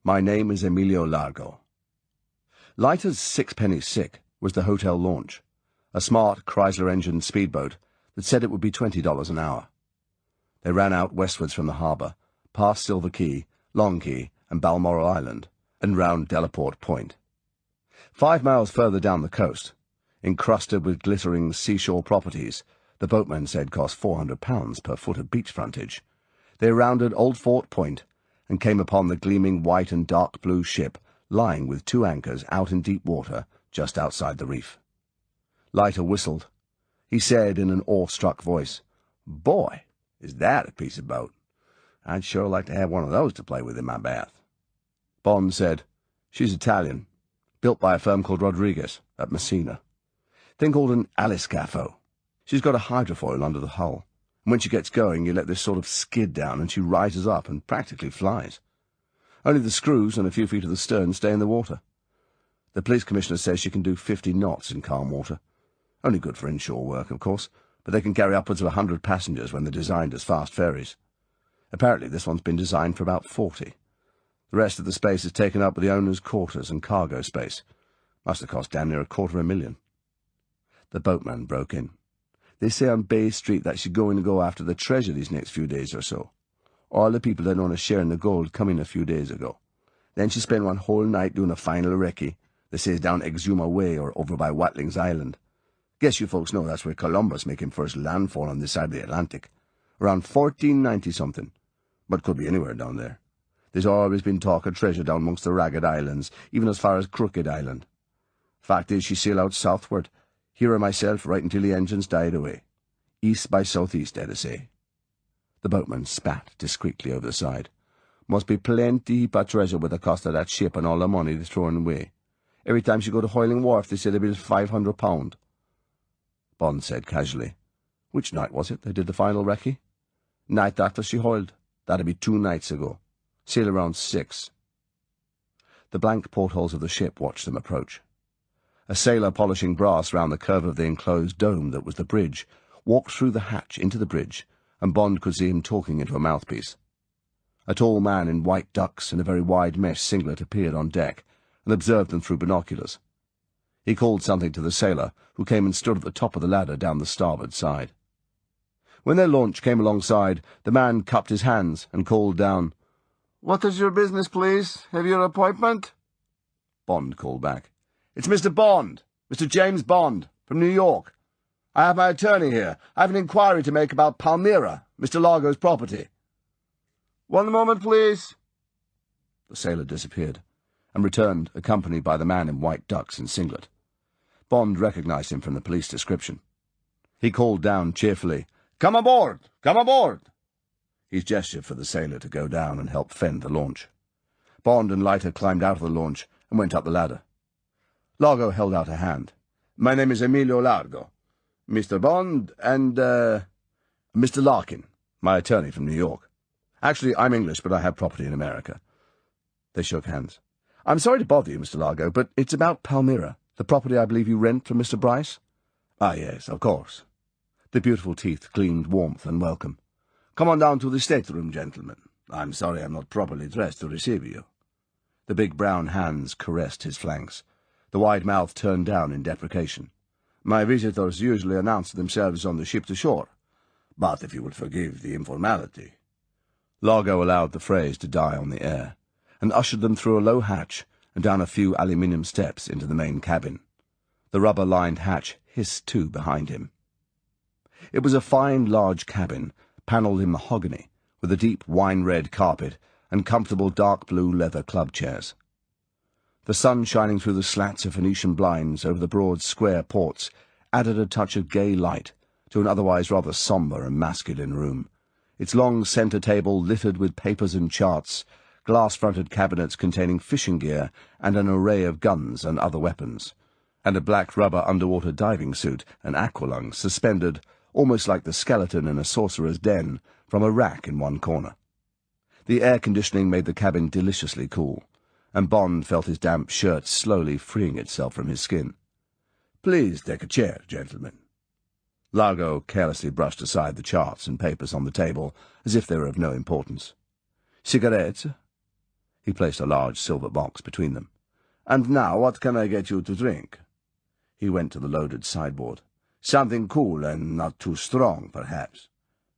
My name is Emilio Largo. Leiter's sixpenny sick was the hotel launch, a smart Chrysler-engined speedboat that said it would be $20 an hour. They ran out westwards from the harbour, past Silver Key, Long Key, and Balmoral Island, and round Delaport Point. 5 miles further down the coast, encrusted with glittering seashore properties, the boatman said cost £400 per foot of beach frontage, they rounded Old Fort Point and came upon the gleaming white and dark blue ship lying with 2 anchors out in deep water just outside the reef. Leiter whistled. He said in an awe-struck voice, "Boy, is that a piece of boat. I'd sure like to have one of those to play with in my bath." Bond said, "She's Italian, built by a firm called Rodriguez at Messina. Thing called an aliscafo. She's got a hydrofoil under the hull, and when she gets going you let this sort of skid down and she rises up and practically flies. Only the screws and a few feet of the stern stay in the water. The police commissioner says she can do 50 knots in calm water. Only good for inshore work, of course, but they can carry upwards of 100 passengers when they're designed as fast ferries. Apparently this one's been designed for about 40. The rest of the space is taken up with the owner's quarters and cargo space. Must have cost damn near $250,000. The boatman broke in. They say on Bay Street that she's going to go after the treasure these next few days or so. All the people that own a share in the gold come in a few days ago. Then she spent one whole night doing a final recce, they says down Exuma Way or over by Watling's Island. Guess you folks know that's where Columbus made him first landfall on this side of the Atlantic. Around 1490-something. But could be anywhere down there. There's always been talk of treasure down amongst the Ragged Islands, even as far as Crooked Island. Fact is, she sailed out southward, here myself right until the engines died away. East by southeast, I'd say. The boatman spat discreetly over the side. "Must be plenty heap of treasure with the cost of that ship and all the money they're throwing away. Every time she go to Hoyling Wharf they say the bill's £500. Bond said casually, "Which night was it they did the final recce?" "Night after she hoiled. That'd be 2 nights ago. Sail around 6. The blank portholes of the ship watched them approach. A sailor polishing brass round the curve of the enclosed dome that was the bridge walked through the hatch into the bridge, and Bond could see him talking into a mouthpiece. A tall man in white ducks and a very wide mesh singlet appeared on deck and observed them through binoculars. He called something to the sailor, who came and stood at the top of the ladder down the starboard side. When their launch came alongside, the man cupped his hands and called down, "What is your business, please? Have you an appointment?" Bond called back, "It's Mr. Bond, Mr. James Bond, from New York. I have my attorney here. I have an inquiry to make about Palmyra, Mr. Largo's property." "One moment, please." The sailor disappeared, and returned accompanied by the man in white ducks and singlet. Bond recognized him from the police description. He called down cheerfully, "Come aboard! Come aboard!" He gestured for the sailor to go down and help fend the launch. Bond and Leiter climbed out of the launch and went up the ladder. Largo held out a hand. "My name is Emilio Largo. Mr. Bond and, Mr. Larkin, my attorney from New York. Actually, I'm English, but I have property in America." They shook hands. "I'm sorry to bother you, Mr. Largo, but it's about Palmyra, the property I believe you rent from Mr. Bryce." "Ah, yes, of course." The beautiful teeth gleamed warmth and welcome. "Come on down to the stateroom, gentlemen. I'm sorry I'm not properly dressed to receive you." The big brown hands caressed his flanks. The wide mouth turned down in deprecation. "My visitors usually announce themselves on the ship to shore, but if you would forgive the informality—" Largo allowed the phrase to die on the air, and ushered them through a low hatch and down a few aluminium steps into the main cabin. The rubber-lined hatch hissed to behind him. It was a fine, large cabin, panelled in mahogany, with a deep wine-red carpet and comfortable dark blue leather club chairs. The sun shining through the slats of Venetian blinds over the broad square ports added a touch of gay light to an otherwise rather sombre and masculine room, its long centre table littered with papers and charts, glass-fronted cabinets containing fishing gear and an array of guns and other weapons, and a black rubber underwater diving suit and aqualung suspended, almost like the skeleton in a sorcerer's den, from a rack in one corner. The air conditioning made the cabin deliciously cool, and Bond felt his damp shirt slowly freeing itself from his skin. "Please take a chair, gentlemen." Largo carelessly brushed aside the charts and papers on the table, as if they were of no importance. "Cigarettes?" He placed a large silver box between them. "And now what can I get you to drink?" He went to the loaded sideboard. "Something cool and not too strong, perhaps.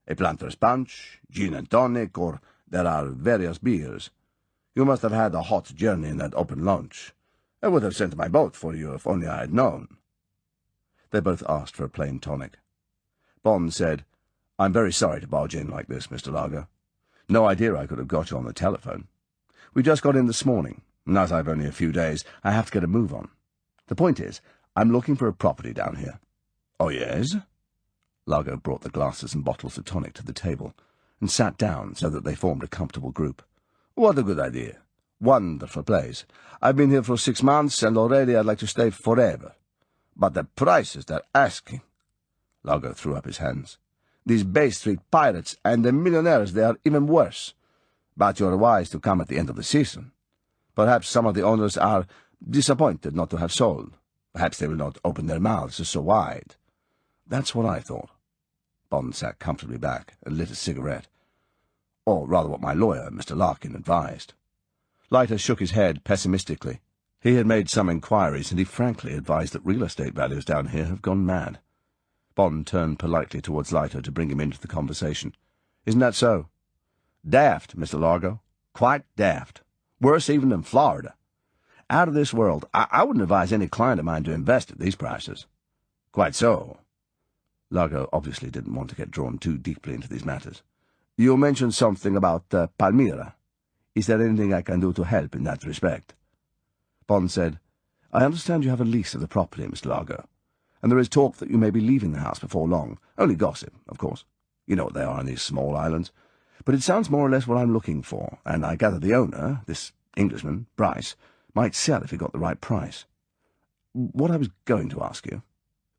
A planter's punch, gin and tonic, or there are various beers. You must have had a hot journey in that open launch. I would have sent my boat for you if only I had known." They both asked for a plain tonic. Bond said, "I'm very sorry to barge in like this, Mr. Largo. No idea I could have got you on the telephone. We just got in this morning, and as I've only a few days, I have to get a move on. The point is, I'm looking for a property down here." "Oh, yes?" Largo brought the glasses and bottles of tonic to the table, and sat down so that they formed a comfortable group. "What a good idea. Wonderful place. I've been here for 6 months, and already I'd like to stay forever. But the prices they're asking—" Largo threw up his hands. "These Bay Street pirates and the millionaires, they are even worse. But you're wise to come at the end of the season. Perhaps some of the owners are disappointed not to have sold. Perhaps they will not open their mouths so wide." "That's what I thought." Bond sat comfortably back and lit a cigarette. "Or rather what my lawyer, Mr. Larkin, advised." Leiter shook his head pessimistically. He had made some inquiries, and he frankly advised that real estate values down here have gone mad. Bond turned politely towards Leiter to bring him into the conversation. "Isn't that so?" "Daft, Mr. Largo. Quite daft. Worse even than Florida. Out of this world. I wouldn't advise any client of mine to invest at these prices." "Quite so." Largo obviously didn't want to get drawn too deeply into these matters. "You mentioned something about Palmyra. Is there anything I can do to help in that respect?" Bond said, "I understand you have a lease of the property, Mr. Largo, and there is talk that you may be leaving the house before long. Only gossip, of course." You know what they are on these small islands. But it sounds more or less what I'm looking for, and I gather the owner, this Englishman, Bryce, might sell if he got the right price. What I was going to ask you,"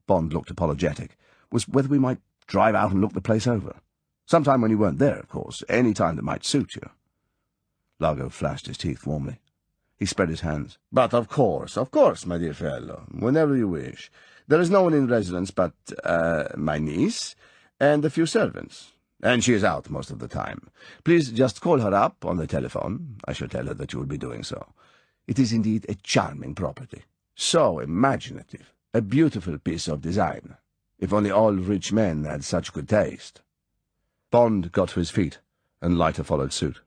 Bond looked apologetic, "was whether we might drive out and look the place over. Sometime when you weren't there, of course, any time that might suit you." Largo flashed his teeth warmly. He spread his hands. "But of course, my dear fellow, whenever you wish. There is no one in residence but my niece and a few servants, and she is out most of the time. Please just call her up on the telephone. I shall tell her that you will be doing so. It is indeed a charming property. So imaginative, a beautiful piece of design. If only all rich men had such good taste." Bond got to his feet, and Leiter followed suit.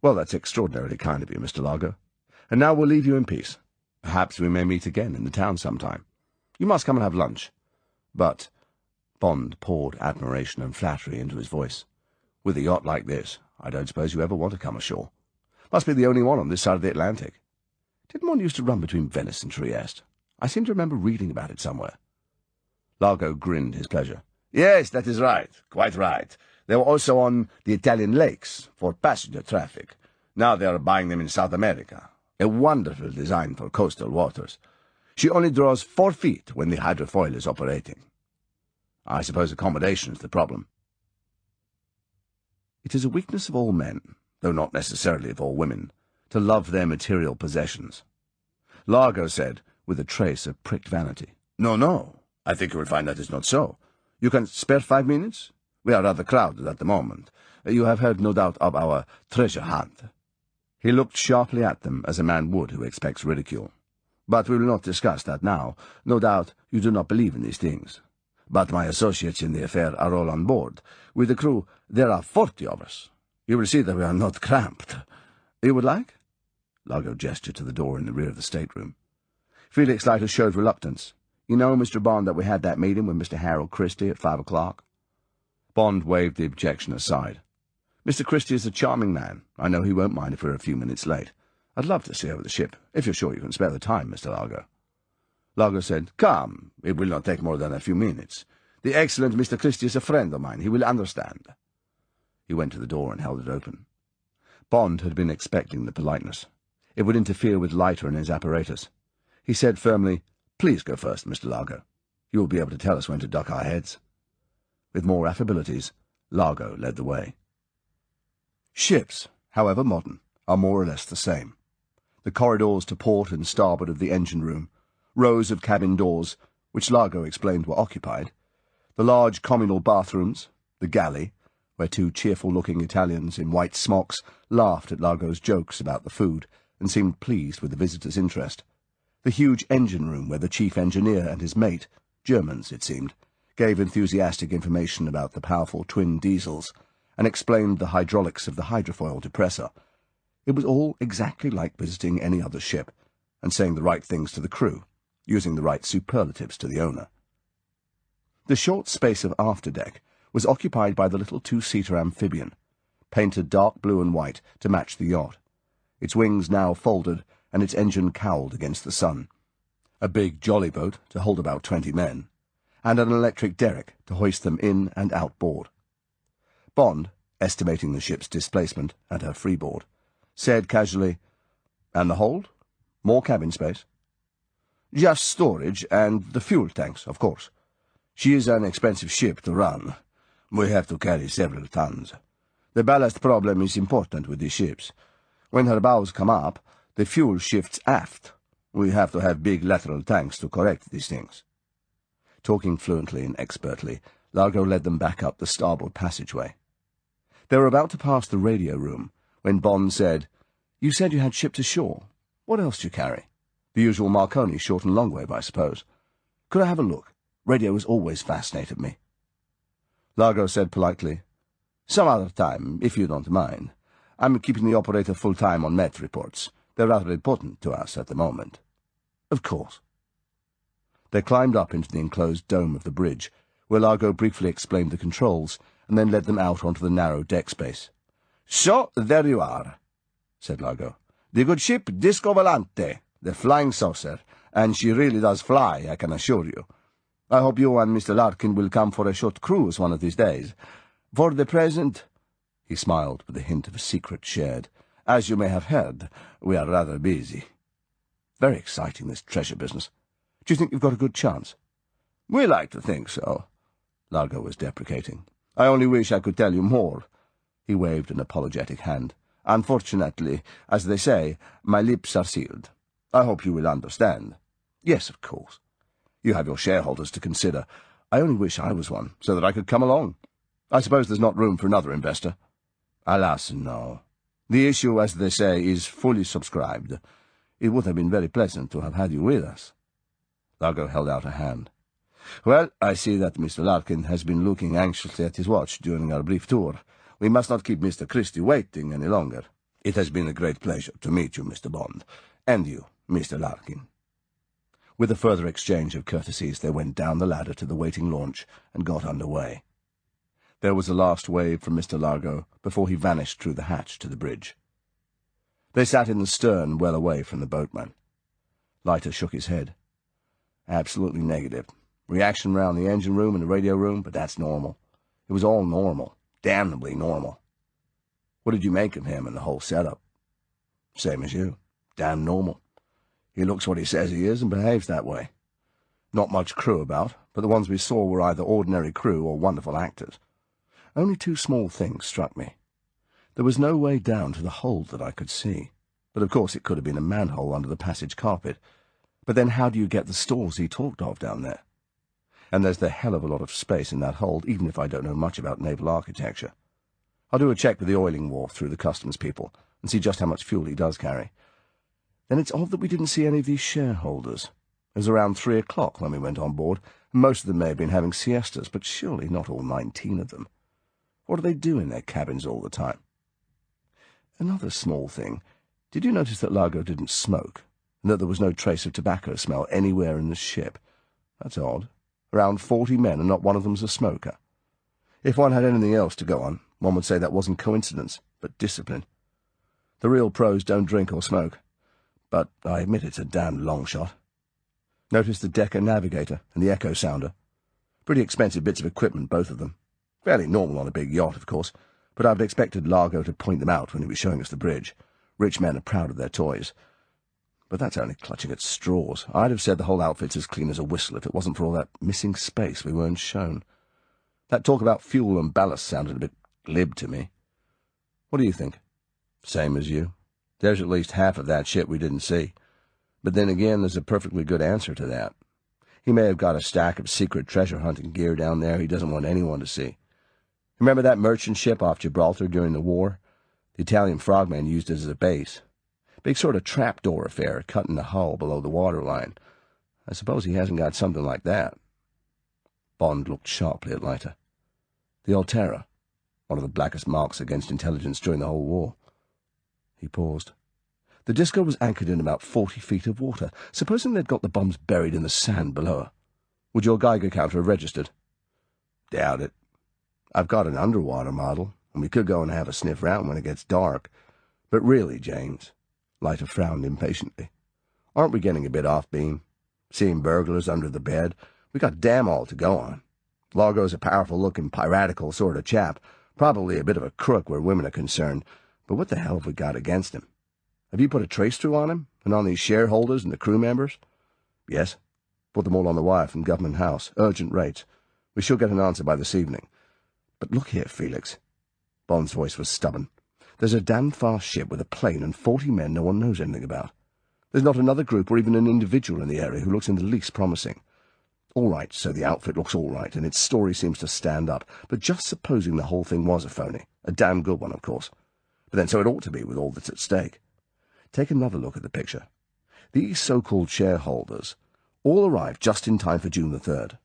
"Well, that's extraordinarily kind of you, Mr. Largo. And now we'll leave you in peace. Perhaps we may meet again in the town sometime. You must come and have lunch. But—" Bond poured admiration and flattery into his voice. "With a yacht like this, I don't suppose you ever want to come ashore. Must be the only one on this side of the Atlantic. Didn't one used to run between Venice and Trieste? I seem to remember reading about it somewhere." Largo grinned his pleasure. "Yes, that is right, quite right. They were also on the Italian lakes, for passenger traffic. Now they are buying them in South America. A wonderful design for coastal waters. She only draws 4 feet when the hydrofoil is operating. I suppose accommodation is the problem." It is a weakness of all men, though not necessarily of all women, to love their material possessions. Largo said, with a trace of pricked vanity, No, I think you will find that is not so. You can spare 5 minutes? We are rather crowded at the moment. You have heard, no doubt, of our treasure hunt." He looked sharply at them, as a man would who expects ridicule. "But we will not discuss that now. No doubt you do not believe in these things. But my associates in the affair are all on board. With the crew, there are 40 of us. You will see that we are not cramped. You would like?" Largo gestured to the door in the rear of the stateroom. Felix Leiter showed reluctance. "You know, Mr. Bond, that we had that meeting with Mr. Harold Christie at 5 o'clock. Bond waved the objection aside. "Mr. Christie is a charming man. I know he won't mind if we're a few minutes late. I'd love to see over the ship, if you're sure you can spare the time, Mr. Largo." Largo said, "Come, it will not take more than a few minutes. The excellent Mr. Christie is a friend of mine. He will understand." He went to the door and held it open. Bond had been expecting the politeness. It would interfere with Leiter and his apparatus. He said firmly, "Please go first, Mr. Largo. You will be able to tell us when to duck our heads." With more affabilities, Largo led the way. Ships, however modern, are more or less the same. The corridors to port and starboard of the engine room, rows of cabin doors, which Largo explained were occupied, the large communal bathrooms, the galley, where 2 cheerful-looking Italians in white smocks laughed at Largo's jokes about the food and seemed pleased with the visitors' interest, the huge engine room where the chief engineer and his mate, Germans it seemed, gave enthusiastic information about the powerful twin diesels and explained the hydraulics of the hydrofoil depressor. It was all exactly like visiting any other ship, and saying the right things to the crew, using the right superlatives to the owner. The short space of afterdeck was occupied by the little 2-seater amphibian, painted dark blue and white to match the yacht, its wings now folded and its engine cowled against the sun, a big jolly boat to hold about 20 men, and an electric derrick to hoist them in and outboard. Bond, estimating the ship's displacement and her freeboard, said casually, "And the hold? More cabin space?" "Just storage and the fuel tanks, of course. She is an expensive ship to run. We have to carry several tons. The ballast problem is important with these ships. When her bows come up, the fuel shifts aft. We have to have big lateral tanks to correct these things." Talking fluently and expertly, Largo led them back up the starboard passageway. They were about to pass the radio room when Bond said, "You said you had shipped ashore. What else do you carry? The usual Marconi short and long wave, I suppose. Could I have a look? Radio has always fascinated me." Largo said politely, "Some other time, if you don't mind. I'm keeping the operator full-time on Met reports. They're rather important to us at the moment." "Of course." They climbed up into the enclosed dome of the bridge, where Largo briefly explained the controls, and then led them out onto the narrow deck space. "So, there you are," said Largo. "The good ship Disco Volante, the flying saucer, and she really does fly, I can assure you. I hope you and Mr. Larkin will come for a short cruise one of these days. For the present," he smiled with a hint of a secret shared, "as you may have heard, we are rather busy." "Very exciting, this treasure business. Do you think you've got a good chance?" "We like to think so." Largo was deprecating. "I only wish I could tell you more." He waved an apologetic hand. "Unfortunately, as they say, my lips are sealed. I hope you will understand." "Yes, of course. You have your shareholders to consider. I only wish I was one, so that I could come along. I suppose there's not room for another investor?" "Alas, no. The issue, as they say, is fully subscribed. It would have been very pleasant to have had you with us." Largo held out a hand. "Well, I see that Mr. Larkin has been looking anxiously at his watch during our brief tour. We must not keep Mr. Christie waiting any longer. It has been a great pleasure to meet you, Mr. Bond, and you, Mr. Larkin." With a further exchange of courtesies, they went down the ladder to the waiting launch and got under way. There was a last wave from Mr. Largo before he vanished through the hatch to the bridge. They sat in the stern, well away from the boatman. Leiter shook his head. "Absolutely negative. Reaction round the engine room and the radio room, but that's normal. It was all normal. Damnably normal." "What did you make of him and the whole setup?" "Same as you. Damn normal. He looks what he says he is and behaves that way. Not much crew about, but the ones we saw were either ordinary crew or wonderful actors. Only two small things struck me. There was no way down to the hold that I could see, but of course it could have been a manhole under the passage carpet. But then how do you get the stores he talked of down there? And there's the hell of a lot of space in that hold, even if I don't know much about naval architecture. I'll do a check with the oiling wharf through the customs people and see just how much fuel he does carry. Then it's odd that we didn't see any of these shareholders. It was around 3 o'clock when we went on board, and most of them may have been having siestas, but surely not all 19 of them. What do they do in their cabins all the time? Another small thing. Did you notice that Largo didn't smoke, and that there was no trace of tobacco smell anywhere in the ship? That's odd. Around 40 men, and not one of them's a smoker. If one had anything else to go on, one would say that wasn't coincidence, but discipline. The real pros don't drink or smoke, but I admit it's a damned long shot. Notice the Decker Navigator and the Echo Sounder. Pretty expensive bits of equipment, both of them. Fairly normal on a big yacht, of course, but I'd expected Largo to point them out when he was showing us the bridge. Rich men are proud of their toys. But that's only clutching at straws. I'd have said the whole outfit's as clean as a whistle if it wasn't for all that missing space we weren't shown. That talk about fuel and ballast sounded a bit glib to me. What do you think? Same as you. There's at least half of that ship we didn't see. But then again, there's a perfectly good answer to that. He may have got a stack of secret treasure-hunting gear down there he doesn't want anyone to see. Remember that merchant ship off Gibraltar during the war? The Italian frogmen used it as a base. Big sort of trapdoor affair cut in the hull below the waterline. I suppose he hasn't got something like that. Bond looked sharply at Leiter. The Altera, one of the blackest marks against intelligence during the whole war. He paused. The disco was anchored in about 40 feet of water. Supposing they'd got the bombs buried in the sand below her. Would your Geiger counter have registered? Doubt it. I've got an underwater model, and we could go and have a sniff round when it gets dark. But really, James, Leiter frowned impatiently, aren't we getting a bit off beam? Seeing burglars under the bed? We got damn all to go on. Largo's a powerful-looking, piratical sort of chap, probably a bit of a crook where women are concerned, but what the hell have we got against him? Have you put a trace-through on him, and on these shareholders and the crew members? Yes. Put them all on the wire from Government House. Urgent rates. We shall get an answer by this evening. But look here, Felix. Bond's voice was stubborn. There's a damned fast ship with a plane and 40 men no one knows anything about. There's not another group or even an individual in the area who looks in the least promising. All right, so the outfit looks all right, and its story seems to stand up, but just supposing the whole thing was a phony. A damn good one, of course. But then so it ought to be with all that's at stake. Take another look at the picture. These so-called shareholders all arrived just in time for June the 3rd.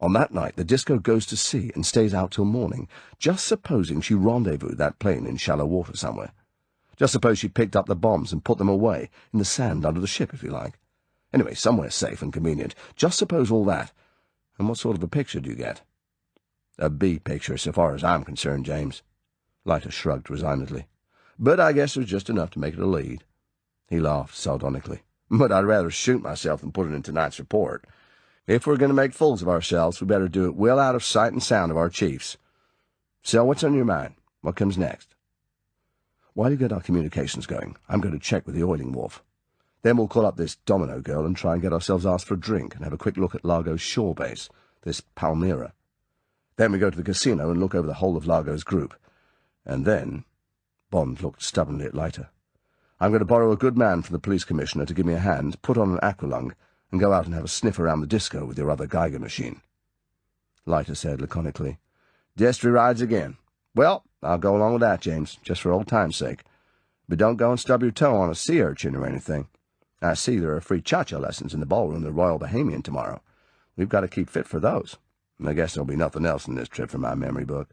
On that night, the disco goes to sea and stays out till morning. Just supposing she rendezvoused that plane in shallow water somewhere. Just suppose she picked up the bombs and put them away, in the sand under the ship, if you like. Anyway, somewhere safe and convenient. Just suppose all that. And what sort of a picture do you get? A B picture, so far as I'm concerned, James. Leiter shrugged resignedly. But I guess there's just enough to make it a lead. He laughed sardonically. But I'd rather shoot myself than put it in tonight's report. If we're going to make fools of ourselves, we better do it well out of sight and sound of our chiefs. So what's on your mind? What comes next? While you get our communications going, I'm going to check with the oiling wharf. Then we'll call up this Domino girl and try and get ourselves asked for a drink and have a quick look at Largo's shore base, this Palmyra. Then we go to the casino and look over the whole of Largo's group. And then... Bond looked stubbornly at Leiter. I'm going to borrow a good man from the police commissioner to give me a hand, put on an aqualung, and go out and have a sniff around the disco with your other Geiger machine. Leiter said laconically, Destry rides again. Well, I'll go along with that, James, just for old time's sake. But don't go and stub your toe on a sea urchin or anything. I see there are free cha-cha lessons in the ballroom of the Royal Bahamian tomorrow. We've got to keep fit for those. And I guess there'll be nothing else in this trip from my memory book.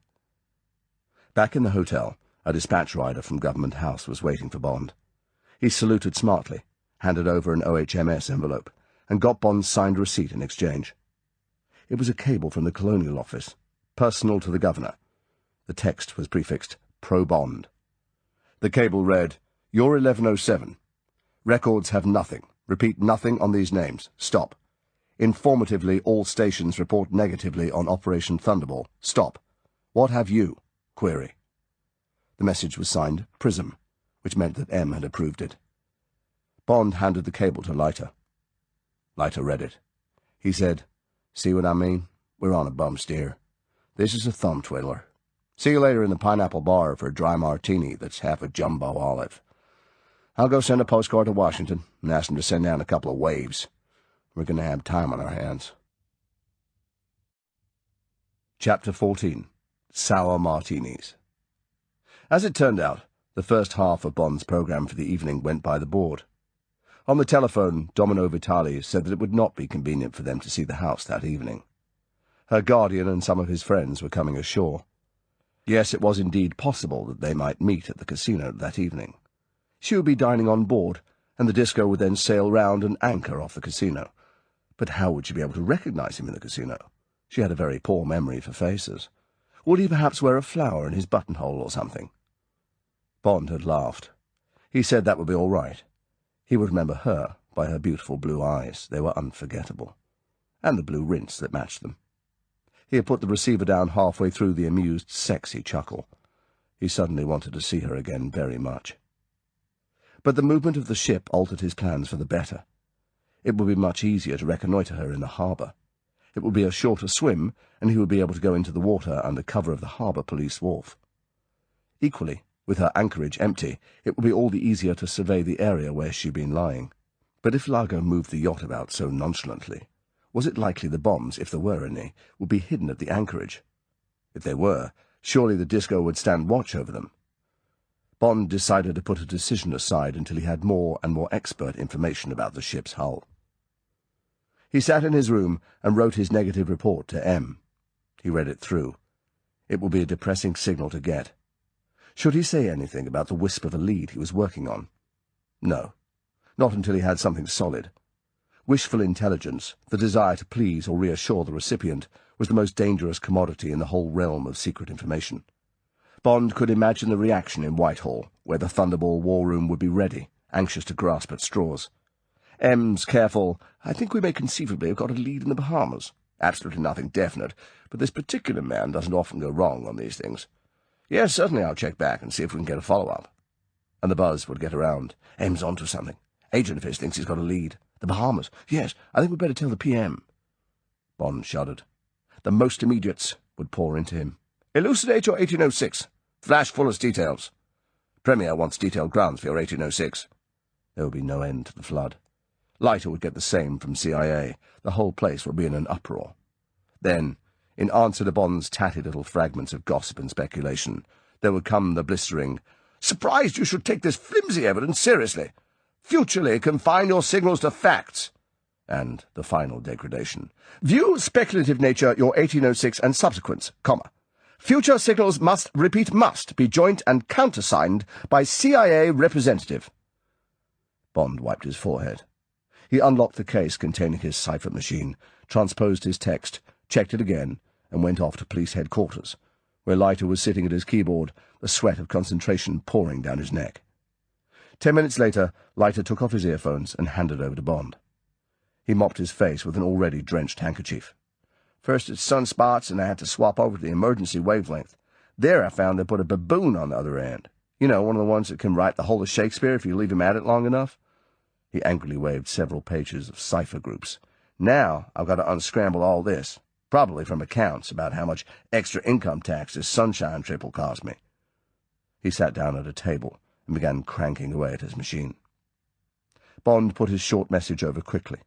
Back in the hotel, a dispatch rider from Government House was waiting for Bond. He saluted smartly, handed over an OHMS envelope, and got Bond's signed receipt in exchange. It was a cable from the Colonial Office, personal to the Governor. The text was prefixed Pro Bond. The cable read, You're 1107. Records have nothing. Repeat nothing on these names. Stop. Informatively, all stations report negatively on Operation Thunderball. Stop. What have you? Query. The message was signed Prism, which meant that M had approved it. Bond handed the cable to Leiter. Leiter read it. He said, See what I mean? We're on a bum steer. This is a thumb twiddler. See you later in the Pineapple Bar for a dry martini that's half a jumbo olive. I'll go send a postcard to Washington and ask them to send down a couple of waves. We're going to have time on our hands. Chapter 14. Sour Martinis. As it turned out, the first half of Bond's programme for the evening went by the board. On the telephone, Domino Vitali said that it would not be convenient for them to see the house that evening. Her guardian and some of his friends were coming ashore. Yes, it was indeed possible that they might meet at the casino that evening. She would be dining on board, and the disco would then sail round and anchor off the casino. But how would she be able to recognize him in the casino? She had a very poor memory for faces. Would he perhaps wear a flower in his buttonhole or something? Bond had laughed. He said that would be all right. He would remember her by her beautiful blue eyes. They were unforgettable. And the blue rinse that matched them. He had put the receiver down halfway through the amused, sexy chuckle. He suddenly wanted to see her again very much. But the movement of the ship altered his plans for the better. It would be much easier to reconnoitre her in the harbour. It would be a shorter swim, and he would be able to go into the water under cover of the harbour police wharf. Equally, with her anchorage empty, it would be all the easier to survey the area where she had been lying. But if Largo moved the yacht about so nonchalantly, was it likely the bombs, if there were any, would be hidden at the anchorage? If they were, surely the disco would stand watch over them. Bond decided to put a decision aside until he had more and more expert information about the ship's hull. He sat in his room and wrote his negative report to M. He read it through. It would be a depressing signal to get. Should he say anything about the wisp of a lead he was working on? No, not until he had something solid. Wishful intelligence, the desire to please or reassure the recipient, was the most dangerous commodity in the whole realm of secret information. Bond could imagine the reaction in Whitehall, where the Thunderball war room would be ready, anxious to grasp at straws. M's careful, I think we may conceivably have got a lead in the Bahamas. Absolutely nothing definite, but this particular man doesn't often go wrong on these things. Yes, certainly I'll check back and see if we can get a follow-up. And the buzz would get around. M's onto something. Agent of his thinks he's got a lead. The Bahamas. Yes, I think we'd better tell the PM. Bond shuddered. The most immediates would pour into him. Elucidate your 1806. Flash fullest details. Premier wants detailed grounds for your 1806. There would be no end to the flood. Leiter would get the same from CIA. The whole place would be in an uproar. Then, in answer to Bond's tatty little fragments of gossip and speculation, there would come the blistering, "Surprised you should take this flimsy evidence seriously. Futurely confine your signals to facts." And the final degradation. "View speculative nature your 1806 and subsequents, comma. Future signals must, repeat must, be joint and countersigned by CIA representative." Bond wiped his forehead. He unlocked the case containing his cipher machine, transposed his text, checked it again, and went off to police headquarters, where Leiter was sitting at his keyboard, the sweat of concentration pouring down his neck. 10 minutes later, Leiter took off his earphones and handed over to Bond. He mopped his face with an already drenched handkerchief. "First it's sunspots, and I had to swap over to the emergency wavelength. There I found they put a baboon on the other end. You know, one of the ones that can write the whole of Shakespeare if you leave him at it long enough." He angrily waved several pages of cipher groups. "Now I've got to unscramble all this, probably from accounts about how much extra income tax this sunshine trip will cost me." He sat down at a table and began cranking away at his machine. Bond put his short message over quickly.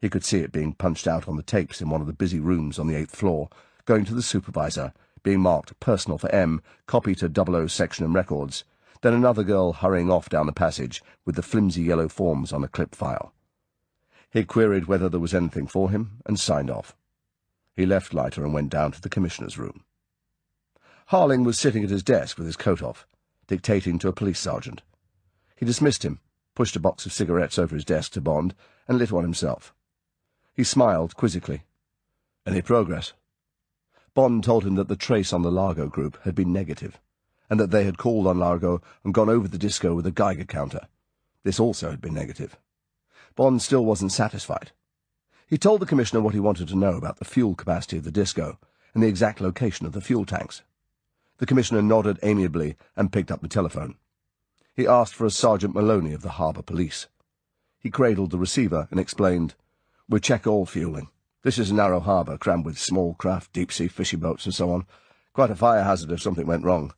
He could see it being punched out on the tapes in one of the busy rooms on the 8th floor, going to the supervisor, being marked "Personal for M, copy to 00 section and records," then another girl hurrying off down the passage with the flimsy yellow forms on a clip file. He queried whether there was anything for him, and signed off. He left Leiter and went down to the commissioner's room. Harling was sitting at his desk with his coat off, dictating to a police sergeant. He dismissed him, pushed a box of cigarettes over his desk to Bond, and lit one himself. He smiled quizzically. "Any progress?" Bond told him that the trace on the Largo group had been negative, and that they had called on Largo and gone over the disco with a Geiger counter. This also had been negative. Bond still wasn't satisfied. He told the Commissioner what he wanted to know about the fuel capacity of the disco and the exact location of the fuel tanks. The Commissioner nodded amiably and picked up the telephone. He asked for a Sergeant Maloney of the Harbour Police. He cradled the receiver and explained, "We check all fueling. This is a narrow harbour crammed with small craft, deep-sea fishing boats and so on. Quite a fire hazard if something went wrong.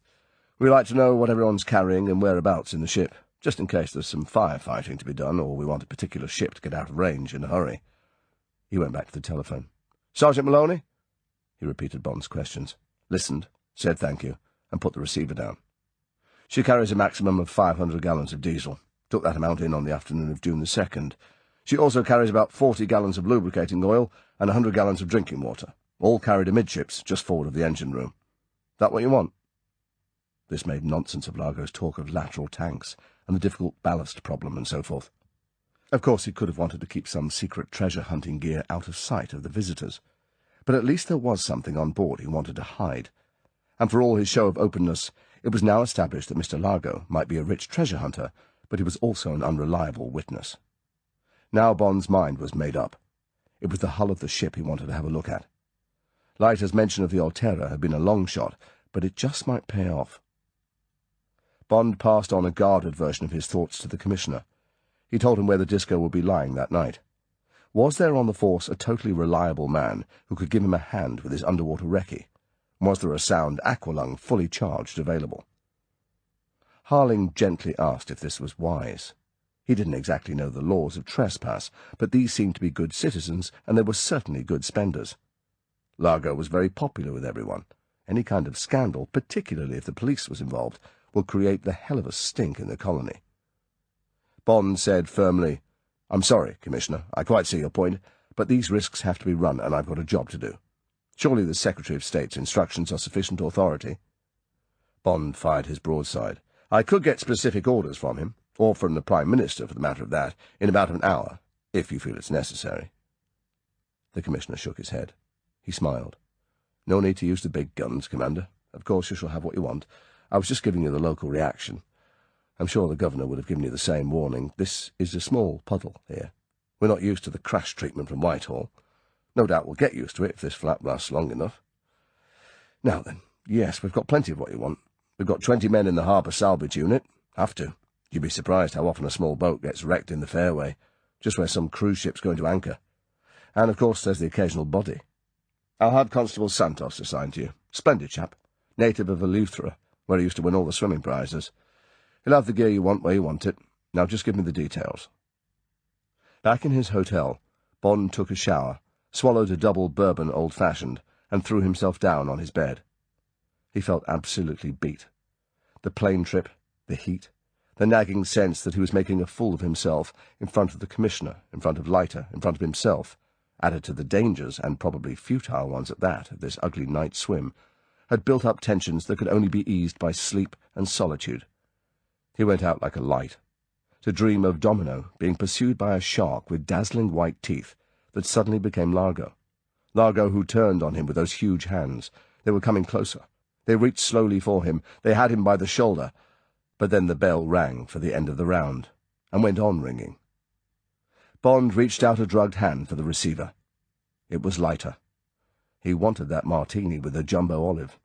We like to know what everyone's carrying and whereabouts in the ship, just in case there's some firefighting to be done or we want a particular ship to get out of range in a hurry." He went back to the telephone. "Sergeant Maloney?" He repeated Bond's questions, listened, said thank you, and put the receiver down. "She carries a maximum of 500 gallons of diesel. Took that amount in on the afternoon of June the 2nd. She also carries about 40 gallons of lubricating oil and 100 gallons of drinking water, all carried amidships just forward of the engine room. That what you want?" This made nonsense of Largo's talk of lateral tanks and the difficult ballast problem and so forth. Of course, he could have wanted to keep some secret treasure-hunting gear out of sight of the visitors, but at least there was something on board he wanted to hide, and for all his show of openness, it was now established that Mr. Largo might be a rich treasure hunter, but he was also an unreliable witness. Now Bond's mind was made up. It was the hull of the ship he wanted to have a look at. Leiter's mention of the Altera had been a long shot, but it just might pay off. Bond passed on a guarded version of his thoughts to the Commissioner. He told him where the disco would be lying that night. Was there on the force a totally reliable man who could give him a hand with his underwater recce? Was there a sound aqualung fully charged available? Harling gently asked if this was wise. He didn't exactly know the laws of trespass, but these seemed to be good citizens, and they were certainly good spenders. Largo was very popular with everyone. Any kind of scandal, particularly if the police was involved, would create the hell of a stink in the colony. Bond said firmly, "I'm sorry, Commissioner, I quite see your point, but these risks have to be run, and I've got a job to do. Surely the Secretary of State's instructions are sufficient authority?" Bond fired his broadside. "I could get specific orders from him, or from the Prime Minister, for the matter of that, in about an hour, if you feel it's necessary." The Commissioner shook his head. He smiled. "No need to use the big guns, Commander. Of course you shall have what you want. I was just giving you the local reaction. I'm sure the Governor would have given you the same warning. This is a small puddle here. We're not used to the crash treatment from Whitehall. No doubt we'll get used to it if this flap lasts long enough. Now then, yes, we've got plenty of what you want. We've got 20 men in the harbour salvage unit. Have to. You'd be surprised how often a small boat gets wrecked in the fairway, just where some cruise ship's going to anchor. And, of course, there's the occasional body. I'll have Constable Santos assigned to you. Splendid chap. Native of Eleuthera, where he used to win all the swimming prizes. He'll have the gear you want where you want it. Now just give me the details." Back in his hotel, Bond took a shower, swallowed a double bourbon old-fashioned, and threw himself down on his bed. He felt absolutely beat. The plane trip, the heat, the nagging sense that he was making a fool of himself in front of the Commissioner, in front of Leiter, in front of himself, added to the dangers, and probably futile ones at that, of this ugly night swim, had built up tensions that could only be eased by sleep and solitude. He went out like a light, to dream of Domino being pursued by a shark with dazzling white teeth that suddenly became Largo. Largo who turned on him with those huge hands. They were coming closer. They reached slowly for him. They had him by the shoulder. But then the bell rang for the end of the round, and went on ringing. Bond reached out a drugged hand for the receiver. It was Leiter. He wanted that martini with the jumbo olive.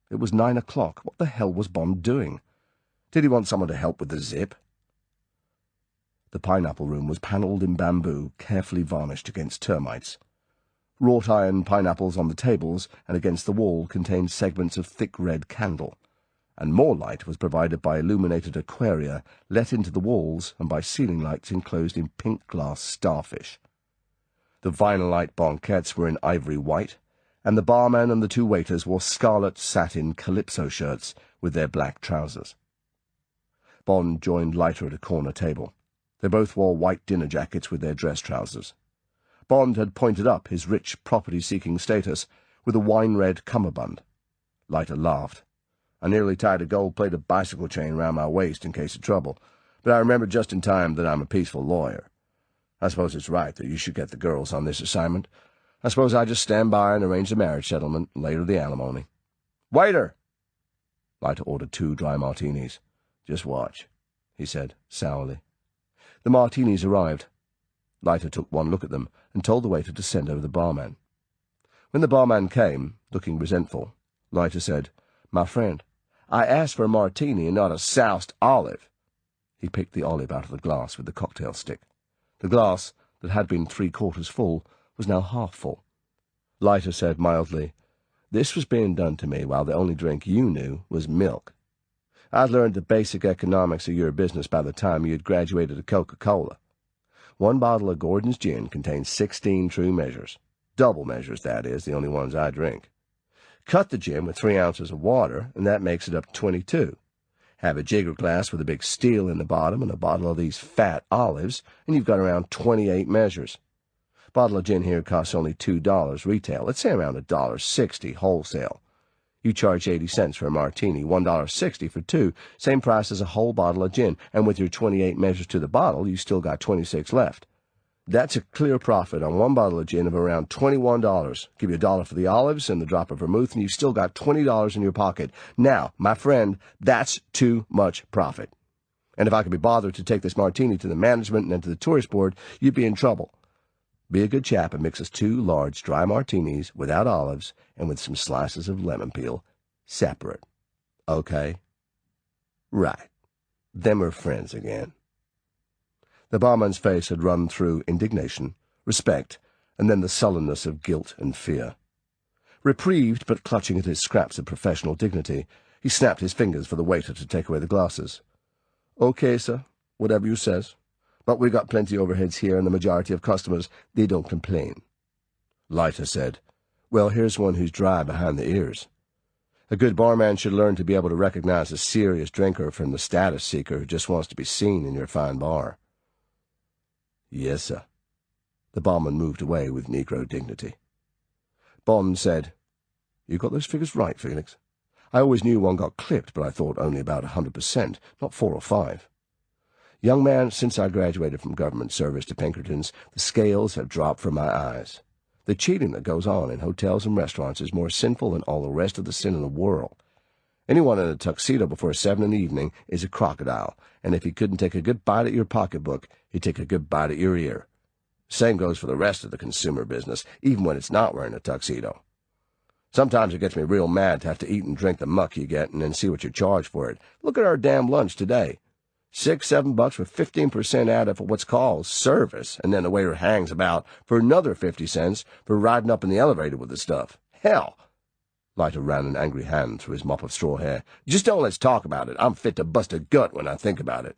It was 9 o'clock. What the hell was Bond doing? Did he want someone to help with the zip? The pineapple room was panelled in bamboo, carefully varnished against termites. Wrought-iron pineapples on the tables and against the wall contained segments of thick red candle, and more light was provided by illuminated aquaria let into the walls and by ceiling lights enclosed in pink glass starfish. The vinylite banquettes were in ivory white, and the barman and the 2 waiters wore scarlet satin Calypso shirts with their black trousers. Bond joined Leiter at a corner table. They both wore white dinner jackets with their dress trousers. Bond had pointed up his rich property-seeking status with a wine-red cummerbund. Leiter laughed. I nearly tied a gold-plated bicycle chain round my waist in case of trouble, but I remembered just in time that I'm a peaceful lawyer. I suppose it's right that you should get the girls on this assignment. I suppose I just stand by and arrange the marriage settlement, and later the alimony. Waiter! Leiter ordered 2 dry martinis. Just watch, he said, sourly. The martinis arrived. Leiter took one look at them and told the waiter to send over the barman. When the barman came, looking resentful, Leiter said, My friend, I asked for a martini and not a soused olive. He picked the olive out of the glass with the cocktail stick. The glass, that had been 3/4 full, was now half full. Leiter said mildly, This was being done to me while the only drink you knew was milk. I'd learned the basic economics of your business by the time you had graduated to Coca-Cola. 1 bottle of Gordon's gin contains 16 true measures. Double measures, that is, the only ones I drink. Cut the gin with 3 ounces of water, and that makes it up to 22. Have a jigger glass with a big steel in the bottom and a bottle of these fat olives, and you've got around 28 measures. Bottle of gin here costs only $2 retail. Let's say around $1.60 wholesale. You charge 80 cents for a martini, $1.60 for 2, same price as a whole bottle of gin, and with your 28 measures to the bottle, you still got 26 left. That's a clear profit on 1 bottle of gin of around $21. Give you $1 for the olives and the drop of vermouth, and you've still got $20 in your pocket. Now, my friend, that's too much profit. And if I could be bothered to take this martini to the management and then to the tourist board, you'd be in trouble. Be a good chap and mix us 2 large dry martinis without olives and with some slices of lemon peel, separate. Okay? Right. Then we're friends again. The barman's face had run through indignation, respect, and then the sullenness of guilt and fear. Reprieved, but clutching at his scraps of professional dignity, he snapped his fingers for the waiter to take away the glasses. Okay, sir, whatever you says. But we got plenty overheads here, and the majority of customers, they don't complain. Leiter said, Well, here's one who's dry behind the ears. A good barman should learn to be able to recognize a serious drinker from the status seeker who just wants to be seen in your fine bar. Yes, sir. The barman moved away with Negro dignity. Bond said, You got those figures right, Felix. I always knew one got clipped, but I thought only about 100%, not 4 or 5. Young man, since I graduated from government service to Pinkerton's, the scales have dropped from my eyes. The cheating that goes on in hotels and restaurants is more sinful than all the rest of the sin in the world. Anyone in a tuxedo before 7 in the evening is a crocodile, and if he couldn't take a good bite at your pocketbook, he'd take a good bite at your ear. Same goes for the rest of the consumer business, even when it's not wearing a tuxedo. Sometimes it gets me real mad to have to eat and drink the muck you get and then see what you charge for it. Look at our damn lunch today. $6-7 for 15% added for what's called service, and then the waiter hangs about for another 50 cents for riding up in the elevator with the stuff. Hell! Leiter ran an angry hand through his mop of straw hair. Just don't let's talk about it. I'm fit to bust a gut when I think about it.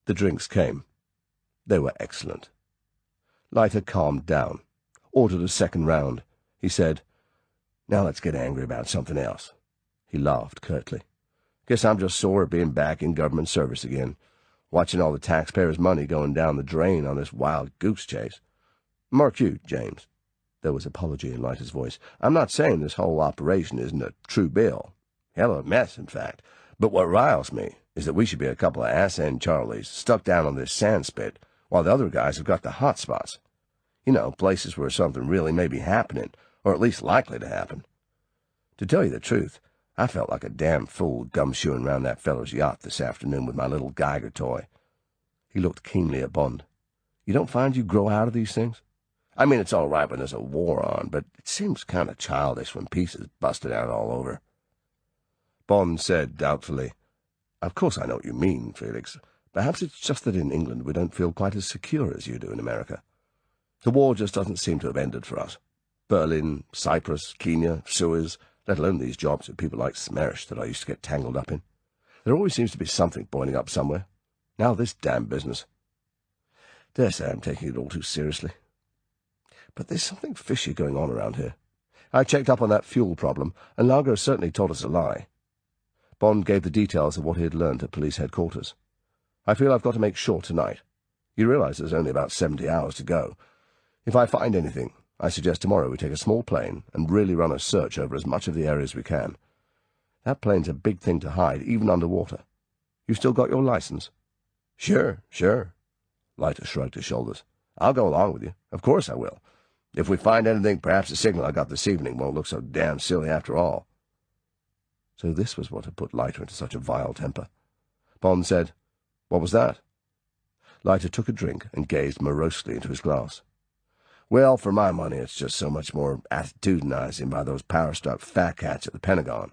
The drinks came. They were excellent. Leiter calmed down, ordered a second round. He said, Now let's get angry about something else. He laughed curtly. Guess I'm just sore at being back in government service again, watching all the taxpayers' money going down the drain on this wild goose chase. Mark you, James. There was apology in Leiter's voice. I'm not saying this whole operation isn't a true bill. Hell of a mess, in fact. But what riles me is that we should be a couple of ass-end Charlies stuck down on this sandspit while the other guys have got the hot spots. You know, places where something really may be happening, or at least likely to happen. To tell you the truth, I felt like a damn fool gumshoeing round that fellow's yacht this afternoon with my little Geiger toy. He looked keenly at Bond. You don't find you grow out of these things? I mean, it's all right when there's a war on, but it seems kind of childish when peace is busted out all over. Bond said doubtfully, "Of course I know what you mean, Felix. Perhaps it's just that in England we don't feel quite as secure as you do in America. The war just doesn't seem to have ended for us. Berlin, Cyprus, Kenya, Suez, let alone these jobs with people like Smersh that I used to get tangled up in. There always seems to be something boiling up somewhere. Now this damn business. Dare say I'm taking it all too seriously. But there's something fishy going on around here. I checked up on that fuel problem, and Largo certainly told us a lie." Bond gave the details of what he had learned at police headquarters. "I feel I've got to make sure tonight. You realize there's only about 70 hours to go. If I find anything, I suggest tomorrow we take a small plane and really run a search over as much of the area as we can. That plane's a big thing to hide, even underwater. You still got your license?" Sure. Leiter shrugged his shoulders. "I'll go along with you. Of course I will. If we find anything, perhaps the signal I got this evening won't look so damn silly after all." So this was what had put Leiter into such a vile temper. Bond said, "What was that?" Leiter took a drink and gazed morosely into his glass. "Well, for my money, it's just so much more attitudinizing by those power-struck fat cats at the Pentagon.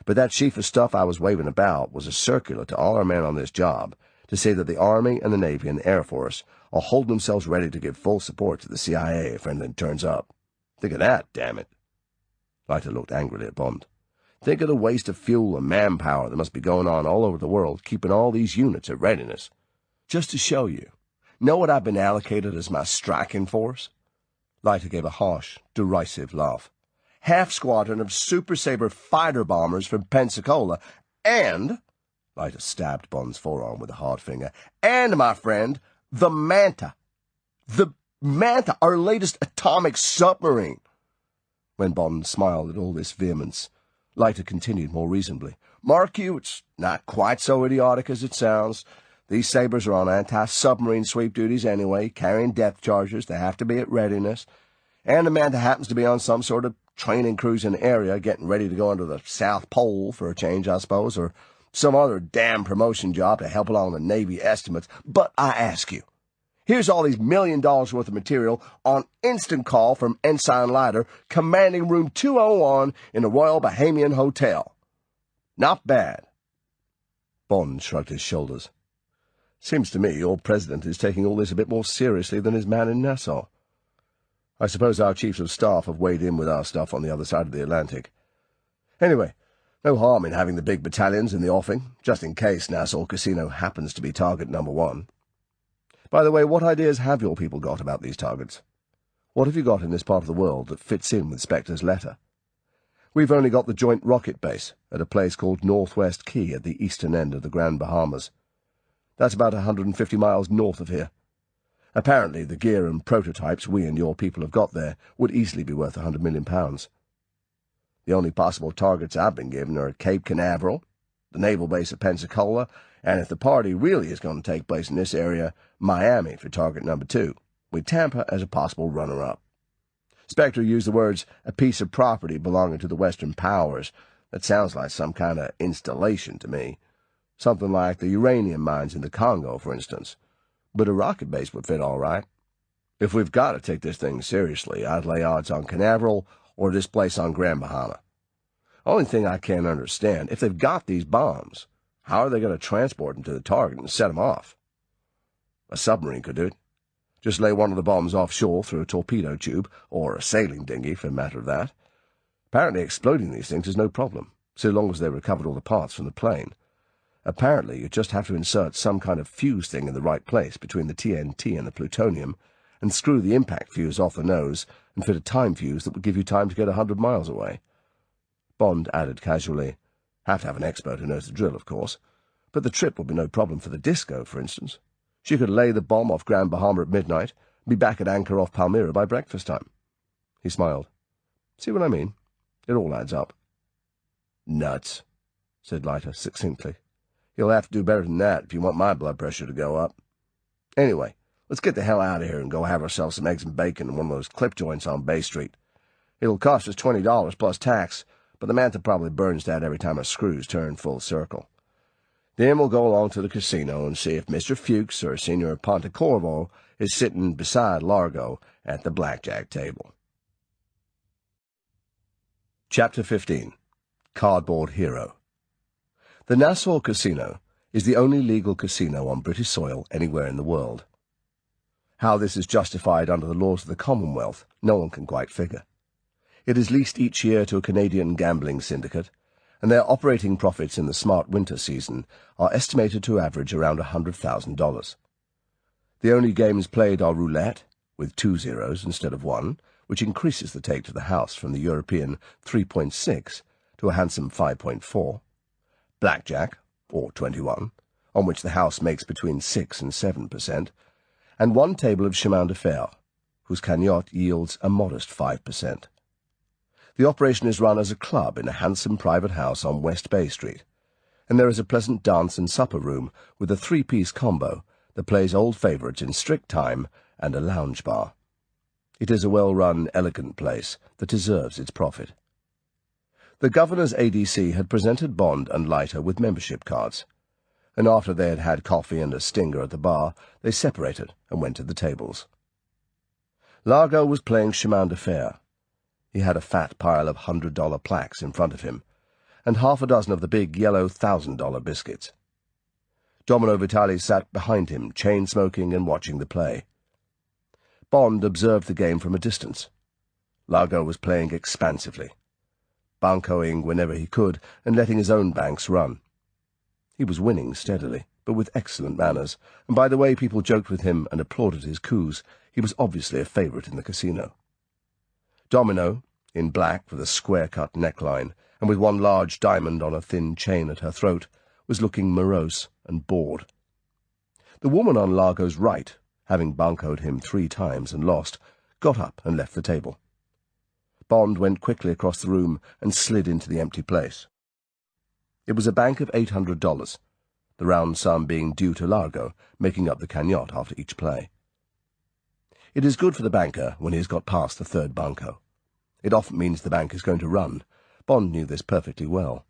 But that sheaf of stuff I was waving about was a circular to all our men on this job to say that the Army and the Navy and the Air Force are holding themselves ready to give full support to the CIA if anything turns up. Think of that, damn it." Leiter looked angrily at Bond. "Think of the waste of fuel and manpower that must be going on all over the world, keeping all these units at readiness. Just to show you, know what I've been allocated as my striking force?" Leiter gave a harsh, derisive laugh. "Half squadron of Super Sabre fighter bombers from Pensacola, and—" Leiter stabbed Bond's forearm with a hard finger. "And, my friend, the Manta. The Manta, our latest atomic submarine." When Bond smiled at all this vehemence, Leiter continued more reasonably. "Mark you, it's not quite so idiotic as it sounds. These Sabres are on anti-submarine sweep duties anyway, carrying depth charges. They have to be at readiness. And the Manta happens to be on some sort of training cruise in the area, getting ready to go under the South Pole for a change, I suppose, or some other damn promotion job to help along the Navy estimates. But I ask you, here's all these $1 million worth of material on instant call from Ensign Leiter, commanding room 201 in the Royal Bahamian Hotel. Not bad." Bond shrugged his shoulders. "Seems to me your president is taking all this a bit more seriously than his man in Nassau. I suppose our chiefs of staff have weighed in with our stuff on the other side of the Atlantic. Anyway, no harm in having the big battalions in the offing, just in case Nassau Casino happens to be target number 1. By the way, what ideas have your people got about these targets? What have you got in this part of the world that fits in with Spectre's letter? We've only got the joint rocket base at a place called Northwest Key at the eastern end of the Grand Bahamas. That's about 150 miles north of here. Apparently the gear and prototypes we and your people have got there would easily be worth £100 million. The only possible targets I've been given are Cape Canaveral, the naval base at Pensacola, and if the party really is going to take place in this area, Miami for target number 2, with Tampa as a possible runner-up. Spectre used the words, a piece of property belonging to the Western powers. That sounds like some kind of installation to me. Something like the uranium mines in the Congo, for instance. But a rocket base would fit all right. If we've got to take this thing seriously, I'd lay odds on Canaveral or this place on Grand Bahama. Only thing I can't understand, if they've got these bombs, how are they going to transport them to the target and set them off? A submarine could do it. Just lay one of the bombs offshore through a torpedo tube, or a sailing dinghy, for the matter of that. Apparently exploding these things is no problem, so long as they recovered all the parts from the plane. Apparently you just have to insert some kind of fuse thing in the right place between the TNT and the plutonium, and screw the impact fuse off the nose, and fit a time fuse that would give you time to get 100 miles away. Bond added casually, "Have to have an expert who knows the drill, of course. But the trip would be no problem for the disco, for instance. She could lay the bomb off Grand Bahama at midnight, and be back at anchor off Palmyra by breakfast time." He smiled. "See what I mean? It all adds up." "Nuts," said Leiter succinctly. "You'll have to do better than that if you want my blood pressure to go up. Anyway, let's get the hell out of here and go have ourselves some eggs and bacon in one of those clip joints on Bay Street. It'll cost us $20 plus tax, but the Manta probably burns that every time her screws turn full circle. Then we'll go along to the casino and see if Mr. Fuchs or Senor Pontecorvo is sitting beside Largo at the blackjack table. Chapter 15. Cardboard Hero. The Nassau Casino is the only legal casino on British soil anywhere in the world. How this is justified under the laws of the Commonwealth, no one can quite figure. It is leased each year to a Canadian gambling syndicate, and their operating profits in the smart winter season are estimated to average around $100,000. The only games played are roulette, with 2 zeros instead of 1, which increases the take to the house from the European 3.6 to a handsome 5.4, blackjack, or 21, on which the house makes between 6 and 7%, and one table of chemin de fer, whose cagnotte yields a modest 5%. The operation is run as a club in a handsome private house on West Bay Street, and there is a pleasant dance and supper room with a 3-piece combo that plays old favourites in strict time and a lounge bar. It is a well-run, elegant place that deserves its profit. The governor's ADC had presented Bond and Leiter with membership cards, and after they had had coffee and a stinger at the bar, they separated and went to the tables. Largo was playing chemin de fer. He had a fat pile of $100 plaques in front of him, and half a dozen of the big yellow $1,000 biscuits. Domino Vitalis sat behind him, chain-smoking and watching the play. Bond observed the game from a distance. Largo was playing expansively, bancoing whenever he could and letting his own banks run. He was winning steadily, but with excellent manners, and by the way people joked with him and applauded his coups, he was obviously a favourite in the casino. Domino, in black with a square-cut neckline, and with one large diamond on a thin chain at her throat, was looking morose and bored. The woman on Largo's right, having bancoed him 3 times and lost, got up and left the table. Bond went quickly across the room and slid into the empty place. It was a bank of $800, the round sum being due to Largo, making up the cagnotte after each play. It is good for the banker when he has got past the 3rd banco. It often means the bank is going to run. Bond knew this perfectly well.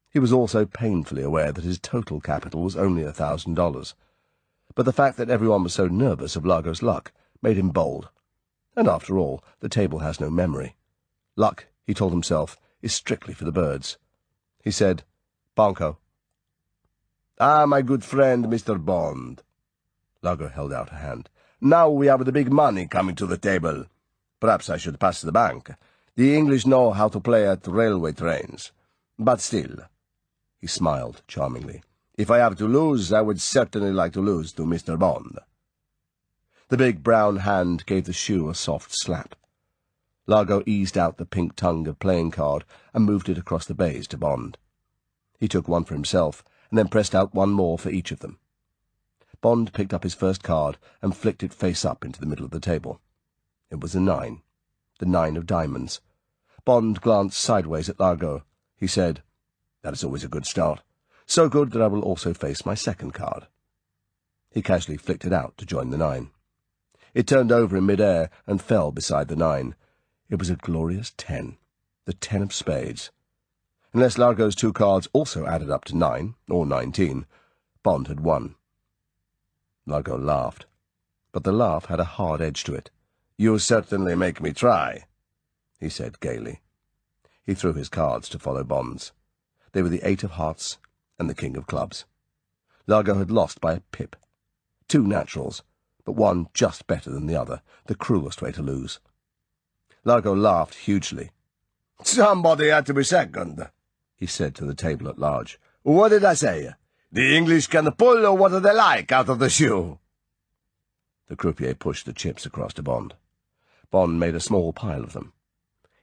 He was also painfully aware that his total capital was only $1,000. But the fact that everyone was so nervous of Largo's luck made him bold. And after all, the table has no memory. Luck, he told himself, is strictly for the birds. He said, "Banco." "Ah, my good friend, Mr. Bond." Largo held out a hand. "Now we have the big money coming to the table. Perhaps I should pass the bank. The English know how to play at railway trains. But still," he smiled charmingly, "if I have to lose, I would certainly like to lose to Mr. Bond." The big brown hand gave the shoe a soft slap. Largo eased out the pink tongue of playing card and moved it across the bays to Bond. He took one for himself, and then pressed out one more for each of them. Bond picked up his first card and flicked it face up into the middle of the table. It was a 9, the 9 of diamonds. Bond glanced sideways at Largo. He said, "That is always a good start. So good that I will also face my second card." He casually flicked it out to join the 9. It turned over in mid-air and fell beside the 9. It was a glorious 10, the 10 of spades. Unless Largo's 2 cards also added up to 9, or 19, Bond had won. Largo laughed, but the laugh had a hard edge to it. "You certainly make me try," he said gaily. He threw his cards to follow Bond's. They were the 8 of hearts and the king of clubs. Largo had lost by a pip. 2 naturals, but one just better than the other, the cruelest way to lose. Largo laughed hugely. "Somebody had to be second," he said to the table at large. "What did I say? The English can pull what they like out of the shoe." The croupier pushed the chips across to Bond. Bond made a small pile of them.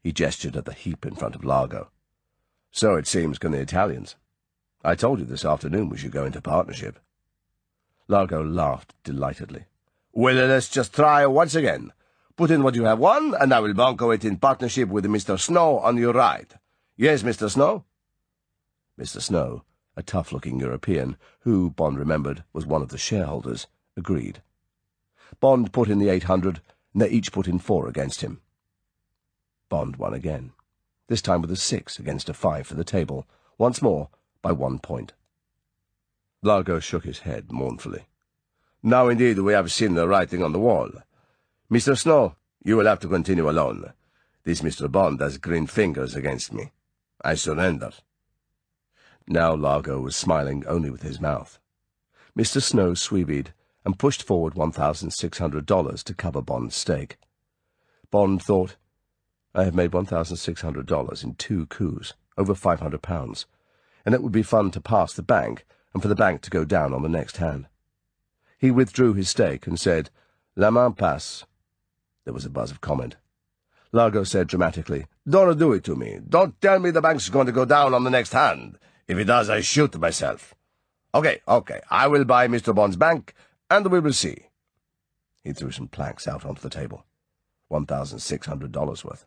He gestured at the heap in front of Largo. "So it seems can the Italians. I told you this afternoon we should go into partnership." Largo laughed delightedly. "Well, let's just try once again. Put in what you have won, and I will banco it in partnership with Mr. Snow on your right. Yes, Mr. Snow?" Mr. Snow, a tough-looking European, who, Bond remembered, was one of the shareholders, agreed. Bond put in the 800, and they each put in 4 against him. Bond won again, this time with a 6 against a 5 for the table, once more by 1 point. Largo shook his head mournfully. "Now indeed we have seen the writing on the wall. Mr. Snow, you will have to continue alone. This Mr. Bond has green fingers against me. I surrender." Now Largo was smiling only with his mouth. Mr. Snow sweebied and pushed forward $1,600 to cover Bond's stake. Bond thought, "I have made $1,600 in 2 coups, over £500, and it would be fun to pass the bank and for the bank to go down on the next hand." He withdrew his stake and said, "La main passe." There was a buzz of comment. Largo said dramatically, "Don't do it to me. Don't tell me the bank's going to go down on the next hand. If it does, I shoot myself. Okay, I will buy Mr. Bond's bank, and we will see." He threw some planks out onto the table. $1,600 worth.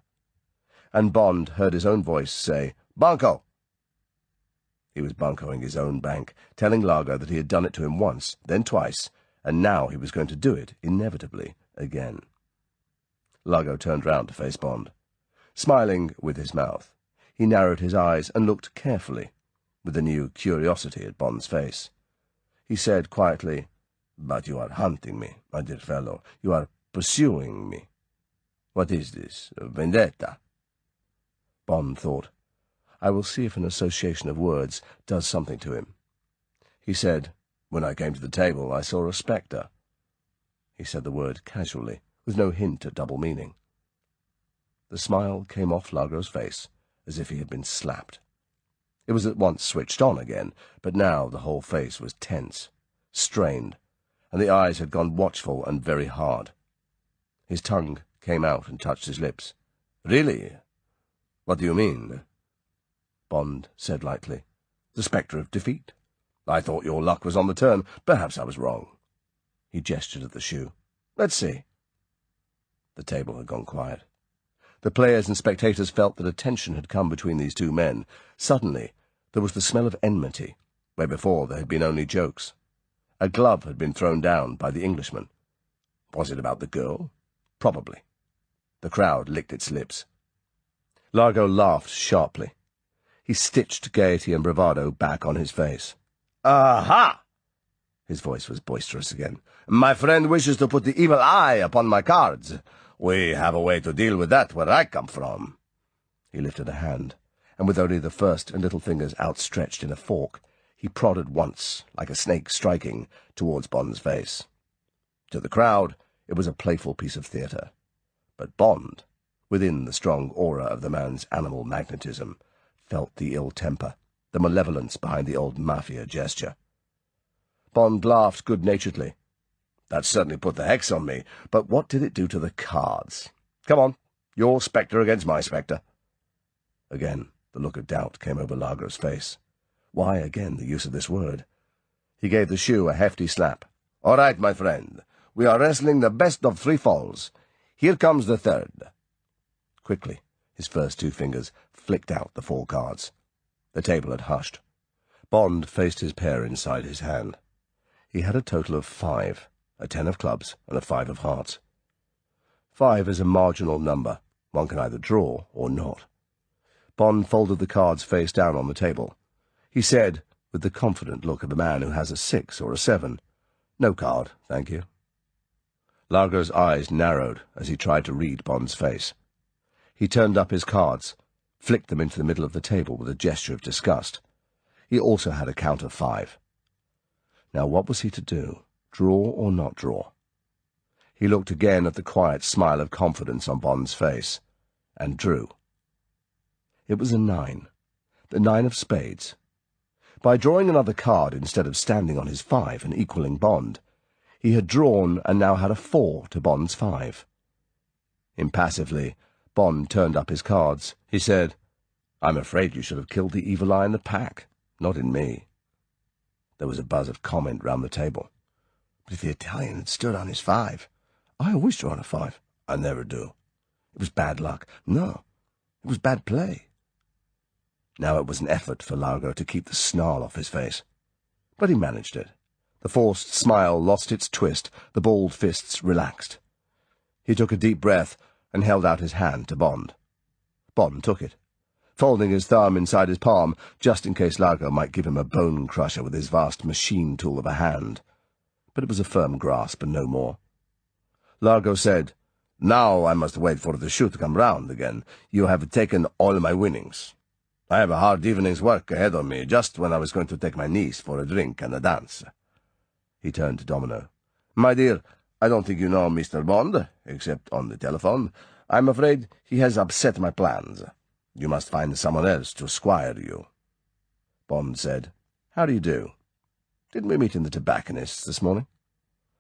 And Bond heard his own voice say, "Banco!" He was buncoing his own bank, telling Largo that he had done it to him once, then twice, and now he was going to do it, inevitably, again. Largo turned round to face Bond. Smiling with his mouth, he narrowed his eyes and looked carefully, with a new curiosity at Bond's face. He said quietly, "But you are hunting me, my dear fellow. You are pursuing me. What is this, a vendetta?" Bond thought, "I will see if an association of words does something to him." He said, "When I came to the table, I saw a spectre." He said the word casually, with no hint at double meaning. The smile came off Largo's face, as if he had been slapped. It was at once switched on again, but now the whole face was tense, strained, and the eyes had gone watchful and very hard. His tongue came out and touched his lips. "Really? What do you mean?" Bond said lightly, "The spectre of defeat. I thought your luck was on the turn. Perhaps I was wrong." He gestured at the shoe. "Let's see." The table had gone quiet. The players and spectators felt that a tension had come between these two men. Suddenly, there was the smell of enmity, where before there had been only jokes. A glove had been thrown down by the Englishman. Was it about the girl? Probably. The crowd licked its lips. Largo laughed sharply. He stitched gaiety and bravado back on his face. "Aha!" His voice was boisterous again. "My friend wishes to put the evil eye upon my cards. We have a way to deal with that where I come from." He lifted a hand, and with only the first and little fingers outstretched in a fork, he prodded once, like a snake striking, towards Bond's face. To the crowd, it was a playful piece of theatre. But Bond, within the strong aura of the man's animal magnetism, felt the ill temper, the malevolence behind the old mafia gesture. Bond laughed good-naturedly. "That certainly put the hex on me, but what did it do to the cards? Come on, your spectre against my spectre." Again, the look of doubt came over Largo's face. Why again the use of this word? He gave the shoe a hefty slap. "All right, my friend. We are wrestling the best of 3 falls. Here comes the 3rd. Quickly, his first 2 fingers flicked out the 4 cards. The table had hushed. Bond faced his pair inside his hand. He had a total of 5, a 10 of clubs and a 5 of hearts. 5 is a marginal number. One can either draw or not. Bond folded the cards face down on the table. He said, with the confident look of a man who has a 6 or a 7, "No card, thank you." Largo's eyes narrowed as he tried to read Bond's face. He turned up his cards, flicked them into the middle of the table with a gesture of disgust. He also had a count of 5. Now what was he to do? Draw or not draw? He looked again at the quiet smile of confidence on Bond's face, and drew. It was a 9, the 9 of spades. By drawing another card instead of standing on his 5 and equaling Bond, he had drawn and now had a 4 to Bond's 5. Impassively, Bond turned up his cards. He said, "I'm afraid you should have killed the evil eye in the pack, not in me." There was a buzz of comment round the table. "But if the Italian had stood on his 5, I always draw on a 5. I never do. It was bad luck. No, it was bad play." Now it was an effort for Largo to keep the snarl off his face. But he managed it. The forced smile lost its twist, the balled fists relaxed. He took a deep breath and held out his hand to Bond. Bond took it. folding his thumb inside his palm, just in case Largo might give him a bone crusher with his vast machine tool of a hand. But it was a firm grasp and no more. Largo said, "Now I must wait for the shoe to come round again. You have taken all my winnings. I have a hard evening's work ahead of me, just when I was going to take my niece for a drink and a dance." He turned to Domino. "My dear, I don't think you know Mr. Bond, except on the telephone. I'm afraid he has upset my plans. You must find someone else to squire you." Bond said, "How do you do? Didn't we meet in the tobacconist's this morning?"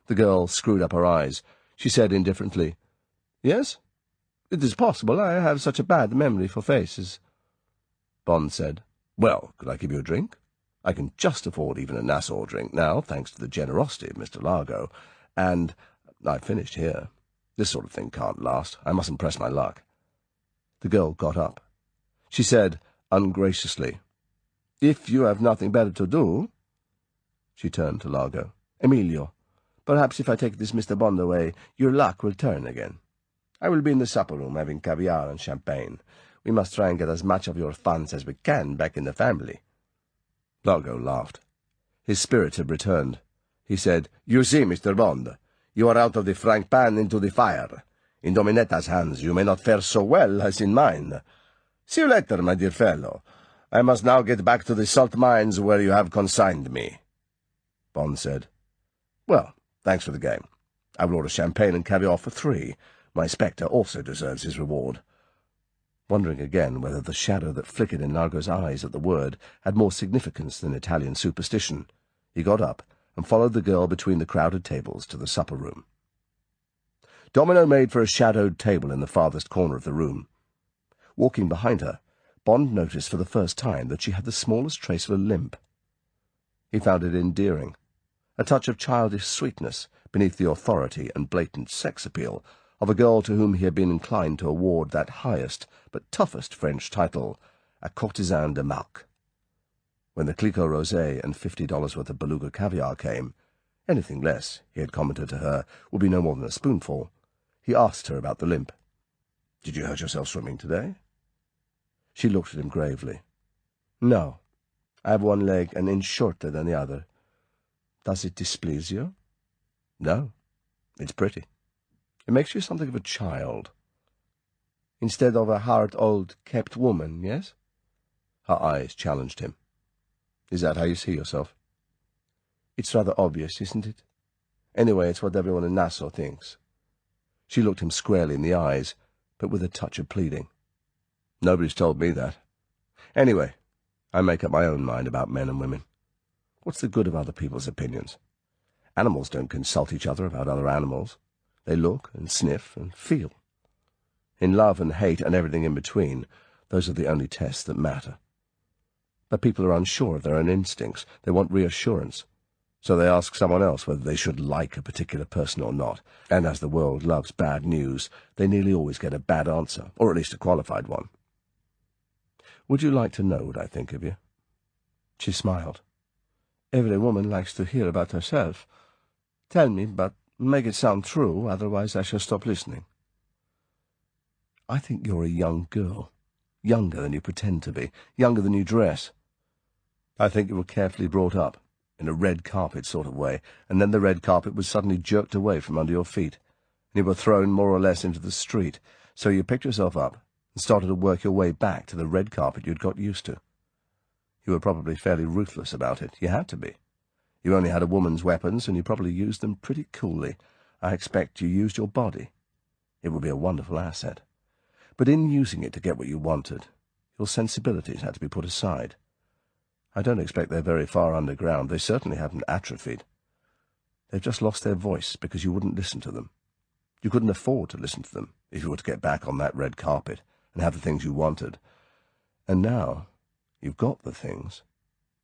The girl screwed up her eyes. She said indifferently, "Yes? It is possible. I have such a bad memory for faces." Bond said, "Well, could I give you a drink? I can just afford even a Nassau drink now, thanks to the generosity of Mr. Largo. And I've finished here. This sort of thing can't last. I mustn't press my luck." The girl got up. She said, ungraciously, "If you have nothing better to do—" She turned to Largo. "Emilio, perhaps if I take this Mr. Bond away, your luck will turn again. I will be in the supper-room having caviar and champagne. We must try and get as much of your funds as we can back in the family." Largo laughed. His spirit had returned. He said, "You see, Mr. Bond, you are out of the frying pan into the fire. In Dominetta's hands you may not fare so well as in mine. See you later, my dear fellow. I must now get back to the salt mines where you have consigned me." Bond said, "Well, thanks for the game. I will order champagne and caviar for 3. My Spectre also deserves his reward." Wondering again whether the shadow that flickered in Largo's eyes at the word had more significance than Italian superstition, he got up and followed the girl between the crowded tables to the supper-room. Domino made for a shadowed table in the farthest corner of the room. Walking behind her, Bond noticed for the first time that she had the smallest trace of a limp. He found it endearing, a touch of childish sweetness beneath the authority and blatant sex appeal of a girl to whom he had been inclined to award that highest but toughest French title, a courtisane de marque. When the Clicquot rosé and $50 worth of beluga caviar came, anything less, he had commented to her, would be no more than a spoonful, he asked her about the limp. "Did you hurt yourself swimming today?" She looked at him gravely. "No. I have one leg an inch shorter than the other. Does it displease you?" "No. It's pretty. It makes you something of a child." "Instead of a hard old kept woman, yes?" Her eyes challenged him. "Is that how you see yourself?" "It's rather obvious, isn't it? Anyway, it's what everyone in Nassau thinks." She looked him squarely in the eyes, but with a touch of pleading. "Nobody's told me that. Anyway, I make up my own mind about men and women. What's the good of other people's opinions? Animals don't consult each other about other animals. They look and sniff and feel. In love and hate and everything in between, those are the only tests that matter. But people are unsure of their own instincts. They want reassurance. So they ask someone else whether they should like a particular person or not, and as the world loves bad news, they nearly always get a bad answer, or at least a qualified one. Would you like to know what I think of you?" She smiled. "Every woman likes to hear about herself. Tell me, but make it sound true, otherwise I shall stop listening." "I think you're a young girl, younger than you pretend to be, younger than you dress. I think you were carefully brought up, in a red carpet sort of way, and then the red carpet was suddenly jerked away from under your feet, and you were thrown more or less into the street, so you picked yourself up and started to work your way back to the red carpet you'd got used to. You were probably fairly ruthless about it. You had to be. You only had a woman's weapons, and you probably used them pretty coolly. I expect you used your body. It would be a wonderful asset. But in using it to get what you wanted, your sensibilities had to be put aside. I don't expect they're very far underground. They certainly haven't atrophied. They've just lost their voice because you wouldn't listen to them. You couldn't afford to listen to them if you were to get back on that red carpet and have the things you wanted. And now you've got the things."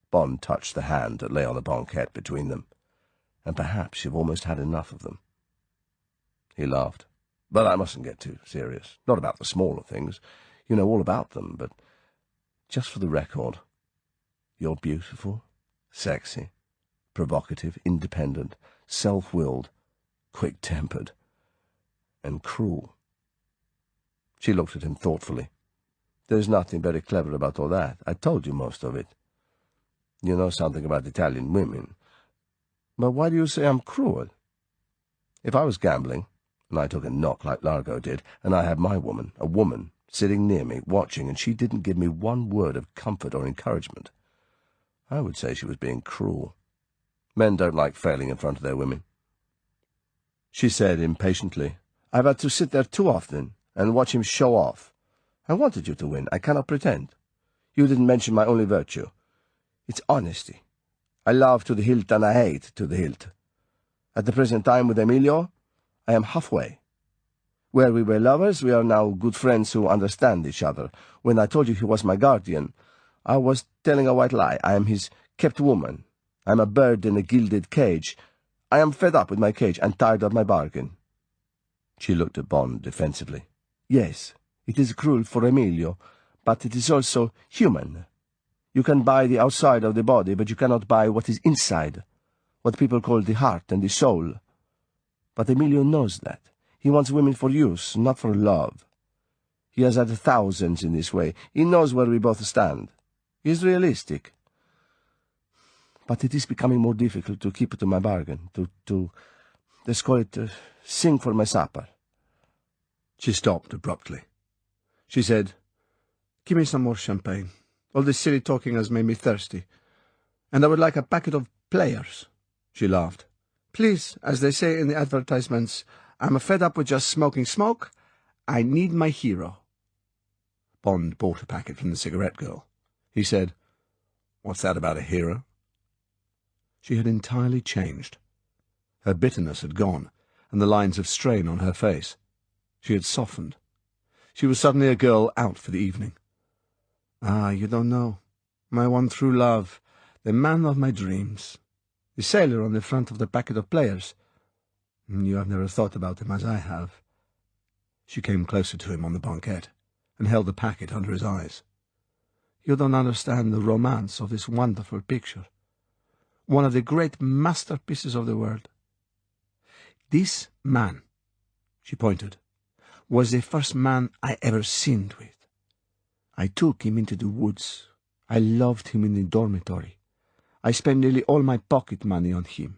Bond touched the hand that lay on the banquette between them. "And perhaps you've almost had enough of them." He laughed. "But I mustn't get too serious. Not about the smaller things. You know all about them, but just for the record, you're beautiful, sexy, provocative, independent, self-willed, quick-tempered, and cruel." She looked at him thoughtfully. There's nothing very clever about all that. I told you most of it. You know something about Italian women. But why do you say I'm cruel? If I was gambling, and I took a knock like Largo did, and I had my woman, a woman, sitting near me, watching, and she didn't give me one word of comfort or encouragement, I would say she was being cruel. Men don't like failing in front of their women. She said impatiently, I've had to sit there too often and watch him show off. I wanted you to win, I cannot pretend. You didn't mention my only virtue. It's honesty. I love to the hilt and I hate to the hilt. At the present time with Emilio, I am halfway. Where we were lovers, we are now good friends who understand each other. When I told you he was my guardian, I was telling a white lie. I am his kept woman. I am a bird in a gilded cage. I am fed up with my cage and tired of my bargain. She looked at Bond defensively. Yes, it is cruel for Emilio, but it is also human. You can buy the outside of the body, but you cannot buy what is inside, what people call the heart and the soul. But Emilio knows that. He wants women for use, not for love. He has had thousands in this way. He knows where we both stand. He is realistic. But it is becoming more difficult to keep to my bargain, let's call it, sing for my supper. She stopped abruptly. She said, Give me some more champagne. All this silly talking has made me thirsty. And I would like a packet of Players. She laughed. Please, as they say in the advertisements, I'm fed up with just smoking smoke. I need my hero. Bond bought a packet from the cigarette girl. He said, What's that about a hero? She had entirely changed. Her bitterness had gone, and the lines of strain on her face. She had softened. She was suddenly a girl out for the evening. Ah, you don't know. My one true love, the man of my dreams. The sailor on the front of the packet of Players. You have never thought about him as I have. She came closer to him on the banquette, and held the packet under his eyes. You don't understand the romance of this wonderful picture. One of the great masterpieces of the world. This man, she pointed, was the first man I ever sinned with. I took him into the woods. I loved him in the dormitory. I spent nearly all my pocket money on him.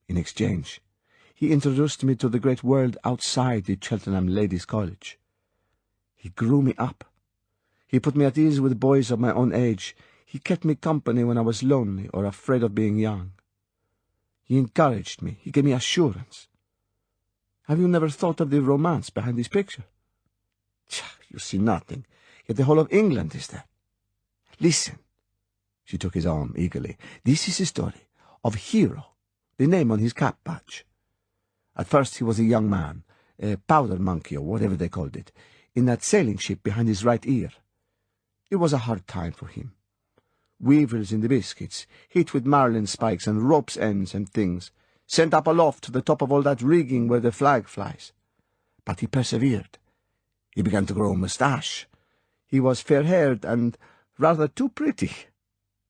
In exchange, he introduced me to the great world outside the Cheltenham Ladies' College. He grew me up. He put me at ease with boys of my own age. He kept me company when I was lonely or afraid of being young. He encouraged me. He gave me assurance. Have you never thought of the romance behind this picture? You see nothing, yet the whole of England is there. Listen. She took his arm eagerly. This is a story of Hero, the name on his cap badge. At first he was a young man, a powder monkey or whatever they called it, in that sailing ship behind his right ear. It was a hard time for him. Weevils in the biscuits, hit with marlin spikes and rope's ends and things, sent up aloft to the top of all that rigging where the flag flies. But he persevered. He began to grow a moustache. He was fair-haired and rather too pretty.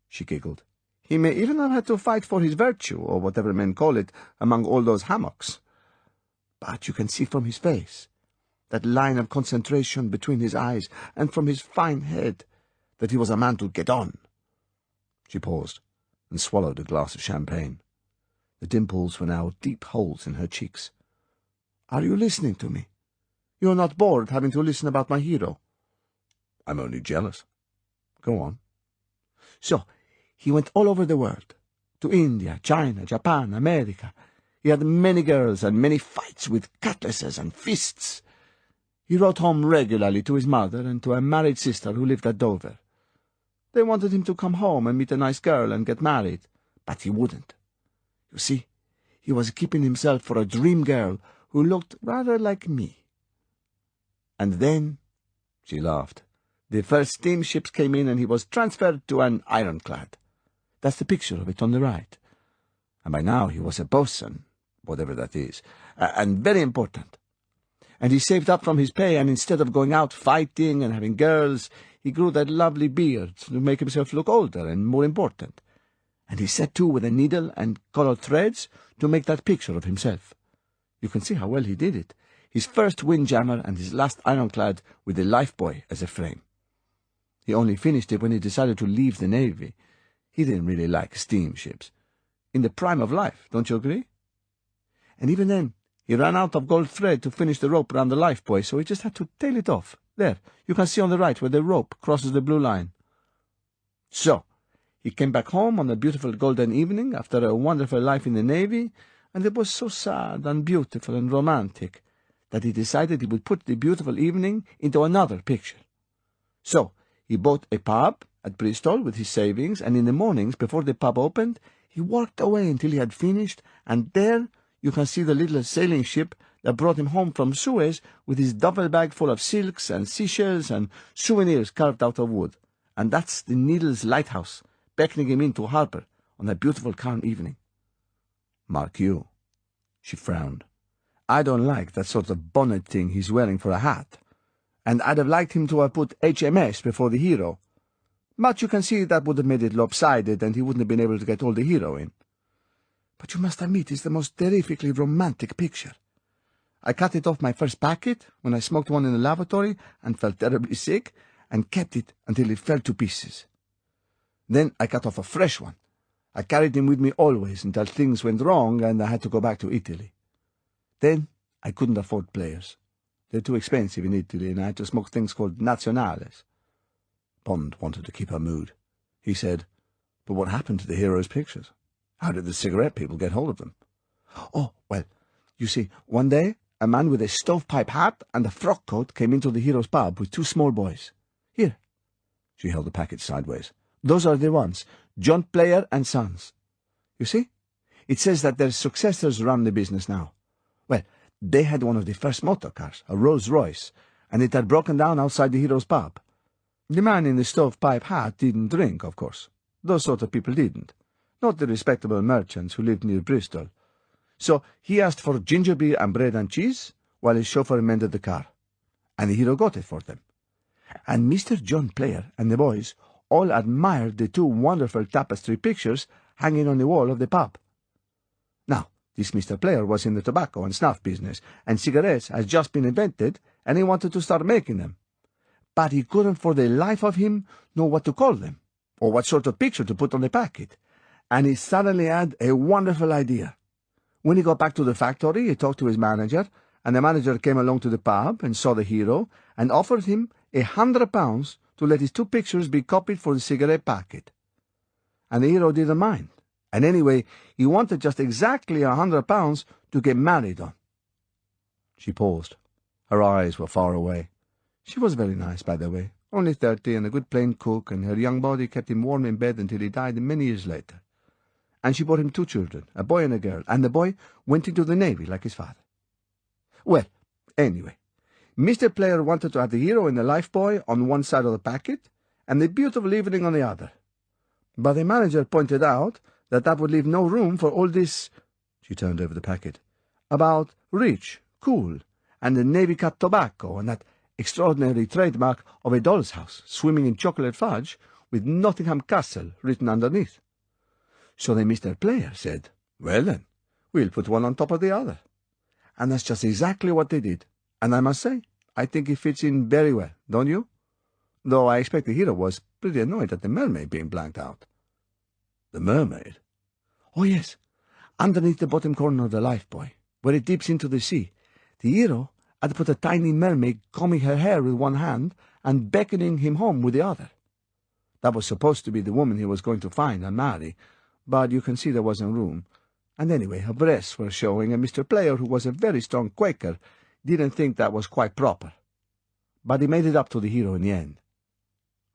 She giggled. He may even have had to fight for his virtue, or whatever men call it, among all those hammocks. But you can see from his face, that line of concentration between his eyes, and from his fine head, that he was a man to get on. She paused, and swallowed a glass of champagne. The dimples were now deep holes in her cheeks. Are you listening to me? You are not bored having to listen about my hero? I'm only jealous. Go on. So, he went all over the world, to India, China, Japan, America. He had many girls and many fights with cutlasses and fists. He wrote home regularly to his mother and to a married sister who lived at Dover. They wanted him to come home and meet a nice girl and get married, but he wouldn't. You see, he was keeping himself for a dream girl who looked rather like me. And then, she laughed, the first steamships came in and he was transferred to an ironclad. That's the picture of it on the right. And by now he was a boatswain, whatever that is, and very important. And he saved up from his pay, and instead of going out fighting and having girls, he grew that lovely beard to make himself look older and more important. And he set to with a needle and coloured threads to make that picture of himself. You can see how well he did it. His first windjammer and his last ironclad with the lifebuoy as a frame. He only finished it when he decided to leave the Navy. He didn't really like steamships. In the prime of life, don't you agree? And even then, he ran out of gold thread to finish the rope around the lifebuoy, so he just had to tail it off. There, you can see on the right where the rope crosses the blue line. So, he came back home on a beautiful golden evening after a wonderful life in the Navy, and it was so sad and beautiful and romantic that he decided he would put the beautiful evening into another picture. So, he bought a pub at Bristol with his savings, and in the mornings, before the pub opened, he worked away until he had finished, and there you can see the little sailing ship that brought him home from Suez with his duffel bag full of silks and seashells and souvenirs carved out of wood. And that's the Needles Lighthouse, beckoning him into harbour on a beautiful calm evening. Mark you. She frowned. I don't like that sort of bonnet thing he's wearing for a hat. And I'd have liked him to have put HMS before the hero. But you can see that would have made it lopsided, and he wouldn't have been able to get all the hero in. But you must admit it's the most terrifically romantic picture. I cut it off my first packet when I smoked one in the lavatory and felt terribly sick, and kept it until it fell to pieces. Then I cut off a fresh one. I carried him with me always until things went wrong and I had to go back to Italy. Then I couldn't afford players. They're too expensive in Italy, and I had to smoke things called Nazionales. Bond wanted to keep her mood. He said, "But what happened to the hero's pictures? How did the cigarette people get hold of them?" "Oh, well, you see, one day a man with a stovepipe hat and a frock coat came into the hero's pub with two small boys. Here." She held the packet sideways. "Those are the ones, John Player and Sons. You see? It says that their successors run the business now. Well, they had one of the first motor cars, a Rolls-Royce, and it had broken down outside the hero's pub. The man in the stovepipe hat didn't drink, of course. Those sort of people didn't. Not the respectable merchants who lived near Bristol. So he asked for ginger beer and bread and cheese, while his chauffeur mended the car. And the hero got it for them. And Mr. John Player and the boys all admired the two wonderful tapestry pictures hanging on the wall of the pub. Now, this Mr. Player was in the tobacco and snuff business, and cigarettes had just been invented, and he wanted to start making them. But he couldn't for the life of him know what to call them, or what sort of picture to put on the packet, and he suddenly had a wonderful idea. When he got back to the factory, he talked to his manager, and the manager came along to the pub and saw the hero, and offered him £100 to let his two pictures be copied for the cigarette packet. And the hero didn't mind, and anyway, he wanted just exactly £100 to get married on. She paused. Her eyes were far away. She was very nice, by the way, only 30 and a good plain cook, and her young body kept him warm in bed until he died many years later. And she bore him 2 children, a boy and a girl, and the boy went into the Navy like his father. Well, anyway, Mr. Player wanted to have the hero and the lifebuoy on one side of the packet, and the beautiful evening on the other. But the manager pointed out that would leave no room for all this— she turned over the packet— about rich, cool, and the Navy-cut tobacco, and that extraordinary trademark of a doll's house swimming in chocolate fudge with Nottingham Castle written underneath. So then Mr. Player said, "Well then, we'll put one on top of the other." And that's just exactly what they did. And I must say, I think it fits in very well, don't you? Though I expect the hero was pretty annoyed at the mermaid being blanked out. The mermaid? Oh yes, underneath the bottom corner of the lifebuoy, where it dips into the sea, the hero had put a tiny mermaid combing her hair with one hand and beckoning him home with the other. That was supposed to be the woman he was going to find and marry, but you can see there wasn't room. And anyway, her breasts were showing, and Mr. Player, who was a very strong Quaker, didn't think that was quite proper. But he made it up to the hero in the end.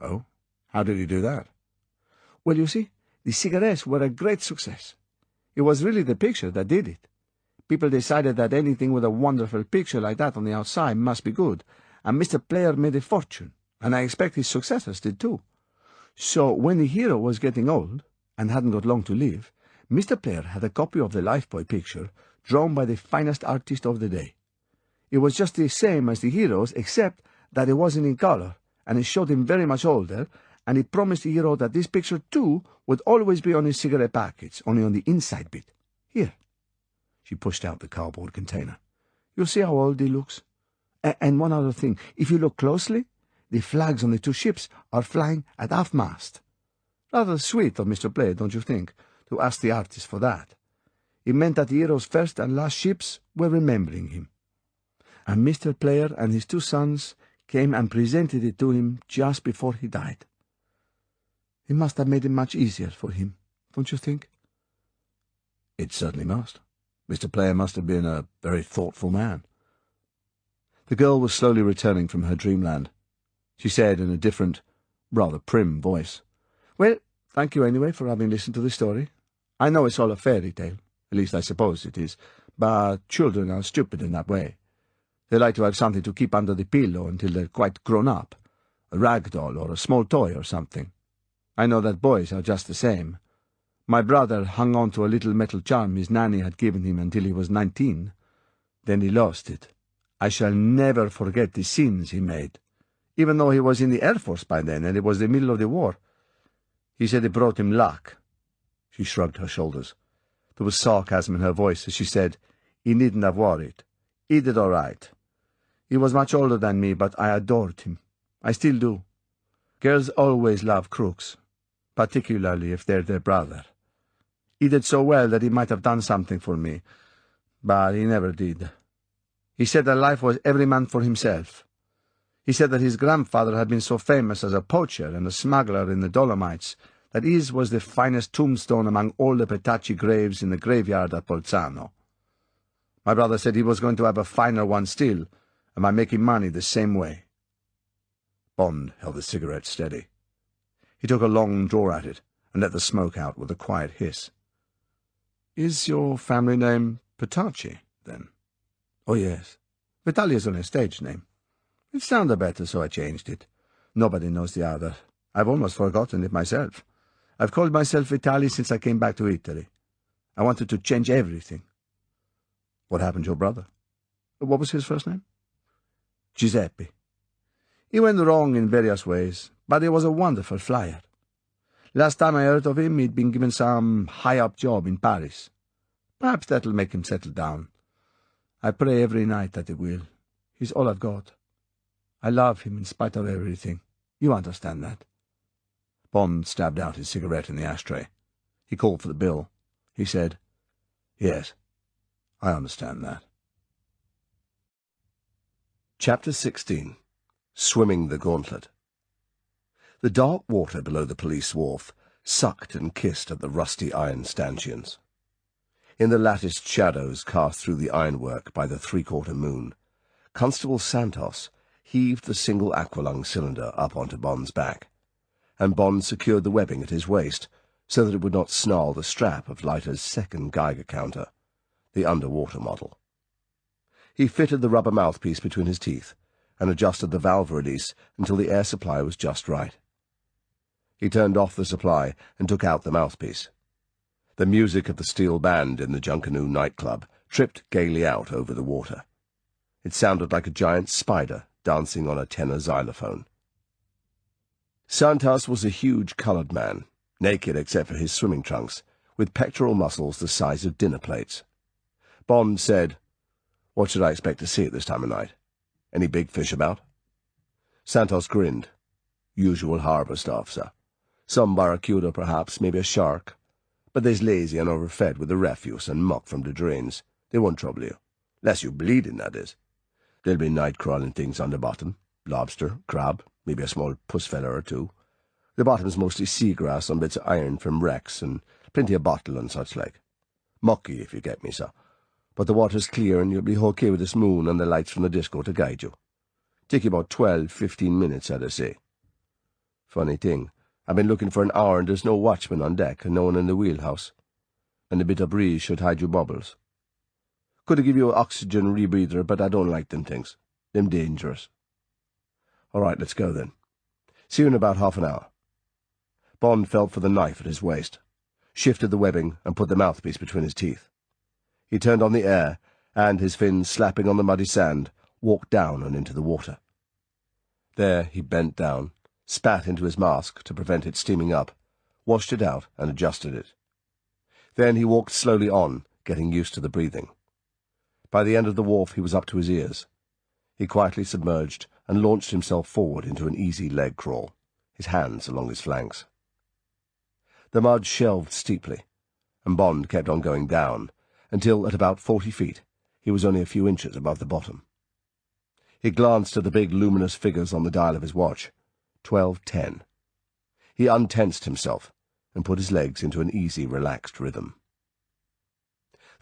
Oh? How did he do that? Well, you see, the cigarettes were a great success. It was really the picture that did it. People decided that anything with a wonderful picture like that on the outside must be good, and Mr. Player made a fortune, and I expect his successors did too. So when the hero was getting old, and hadn't got long to live, Mr. Player had a copy of the lifebuoy picture drawn by the finest artist of the day. It was just the same as the hero's, except that it wasn't in colour, and it showed him very much older, and he promised the hero that this picture too would always be on his cigarette packets, only on the inside bit. Here. She pushed out the cardboard container. You see how old he looks? And one other thing, if you look closely, The flags on the two ships are flying at half-mast. Rather sweet of Mr. Play, don't you think, to ask the artist for that? It meant that the hero's first and last ships were remembering him. And Mr. Player and his two sons came and presented it to him just before he died. It must have made it much easier for him, don't you think? It certainly must. Mr. Player must have been a very thoughtful man. The girl was slowly returning from her dreamland. She said in a different, rather prim voice, "Well, thank you anyway for having listened to the story. I know it's all a fairy tale, at least I suppose it is, but children are stupid in that way. They like to have something to keep under the pillow until they're quite grown up, a rag doll or a small toy or something. I know that boys are just the same. My brother hung on to a little metal charm his nanny had given him until he was 19. Then he lost it. I shall never forget the scenes he made, even though he was in the Air Force by then and it was the middle of the war. He said it brought him luck." She shrugged her shoulders. There was sarcasm in her voice as she said, "He needn't have worried. He did all right. He was much older than me, but I adored him. I still do. Girls always love crooks, particularly if they're their brother. He did so well that he might have done something for me, but he never did. He said that life was every man for himself. He said that his grandfather had been so famous as a poacher and a smuggler in the Dolomites that his was the finest tombstone among all the Petacci graves in the graveyard at Bolzano. My brother said he was going to have a finer one still, and by making money the same way." Bond held the cigarette steady. He took a long draw at it and let the smoke out with a quiet hiss. "Is your family name Petacci, then?" "Oh, yes. Vitalia's only a stage name. It sounded better, so I changed it. Nobody knows the other. I've almost forgotten it myself. I've called myself Vitali since I came back to Italy. I wanted to change everything." "What happened to your brother? What was his first name?" "Giuseppe. He went wrong in various ways, but he was a wonderful flyer. Last time I heard of him, he'd been given some high-up job in Paris. Perhaps that'll make him settle down. I pray every night that it will. He's all I've got. I love him in spite of everything. You understand that." Bond stabbed out his cigarette in the ashtray. He called for the bill. He said, "Yes, I understand that." Chapter 16. Swimming the Gauntlet. The dark water below the police wharf sucked and kissed at the rusty iron stanchions. In the latticed shadows cast through the ironwork by the three-quarter moon, Constable Santos heaved the single aqualung cylinder up onto Bond's back, and Bond secured the webbing at his waist so that it would not snarl the strap of Leiter's second Geiger counter, the underwater model. He fitted the rubber mouthpiece between his teeth and adjusted the valve release until the air supply was just right. He turned off the supply and took out the mouthpiece. The music of the steel band in the Junkanoo nightclub tripped gaily out over the water. It sounded like a giant spider dancing on a tenor xylophone. Santos was a huge coloured man, naked except for his swimming trunks, with pectoral muscles the size of dinner plates. Bond said, "What should I expect to see at this time of night? Any big fish about?" Santos grinned. "Usual harbour stuff, sir. Some barracuda, perhaps, maybe a shark. But they's lazy and overfed with the refuse and muck from the drains. They won't trouble you. Less you bleeding, that is. There'll be night-crawling things on the bottom. Lobster, crab, maybe a small puss feller or two. The bottom's mostly seagrass on bits of iron from wrecks, and plenty of bottle and such like. Mucky, if you get me, sir. But the water's clear, and you'll be okay with this moon and the lights from the disco to guide you. Take you about 12-15 minutes, I'd say. Funny thing, I've been looking for an hour and there's no watchman on deck and no one in the wheelhouse. And a bit of breeze should hide you bubbles. Could have give you an oxygen rebreather, but I don't like them things. Them dangerous. All right, let's go then. See you in about half an hour." Bond felt for the knife at his waist, shifted the webbing and put the mouthpiece between his teeth. He turned on the air, and, his fins slapping on the muddy sand, walked down and into the water. There he bent down, spat into his mask to prevent it steaming up, washed it out and adjusted it. Then he walked slowly on, getting used to the breathing. By the end of the wharf he was up to his ears. He quietly submerged and launched himself forward into an easy leg crawl, his hands along his flanks. The mud shelved steeply, and Bond kept on going down, until at about 40 feet he was only a few inches above the bottom. He glanced at the big luminous figures on the dial of his watch. 12:10. He untensed himself and put his legs into an easy, relaxed rhythm.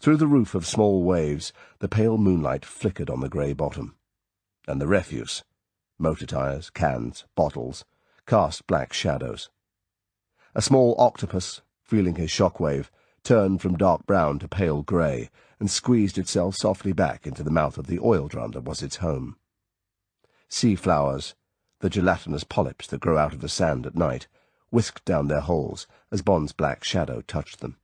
Through the roof of small waves the pale moonlight flickered on the grey bottom, and the refuse, motor tyres, cans, bottles, cast black shadows. A small octopus, feeling his shockwave, turned from dark brown to pale grey and squeezed itself softly back into the mouth of the oil drum that was its home. Sea flowers, the gelatinous polyps that grow out of the sand at night, whisked down their holes as Bond's black shadow touched them.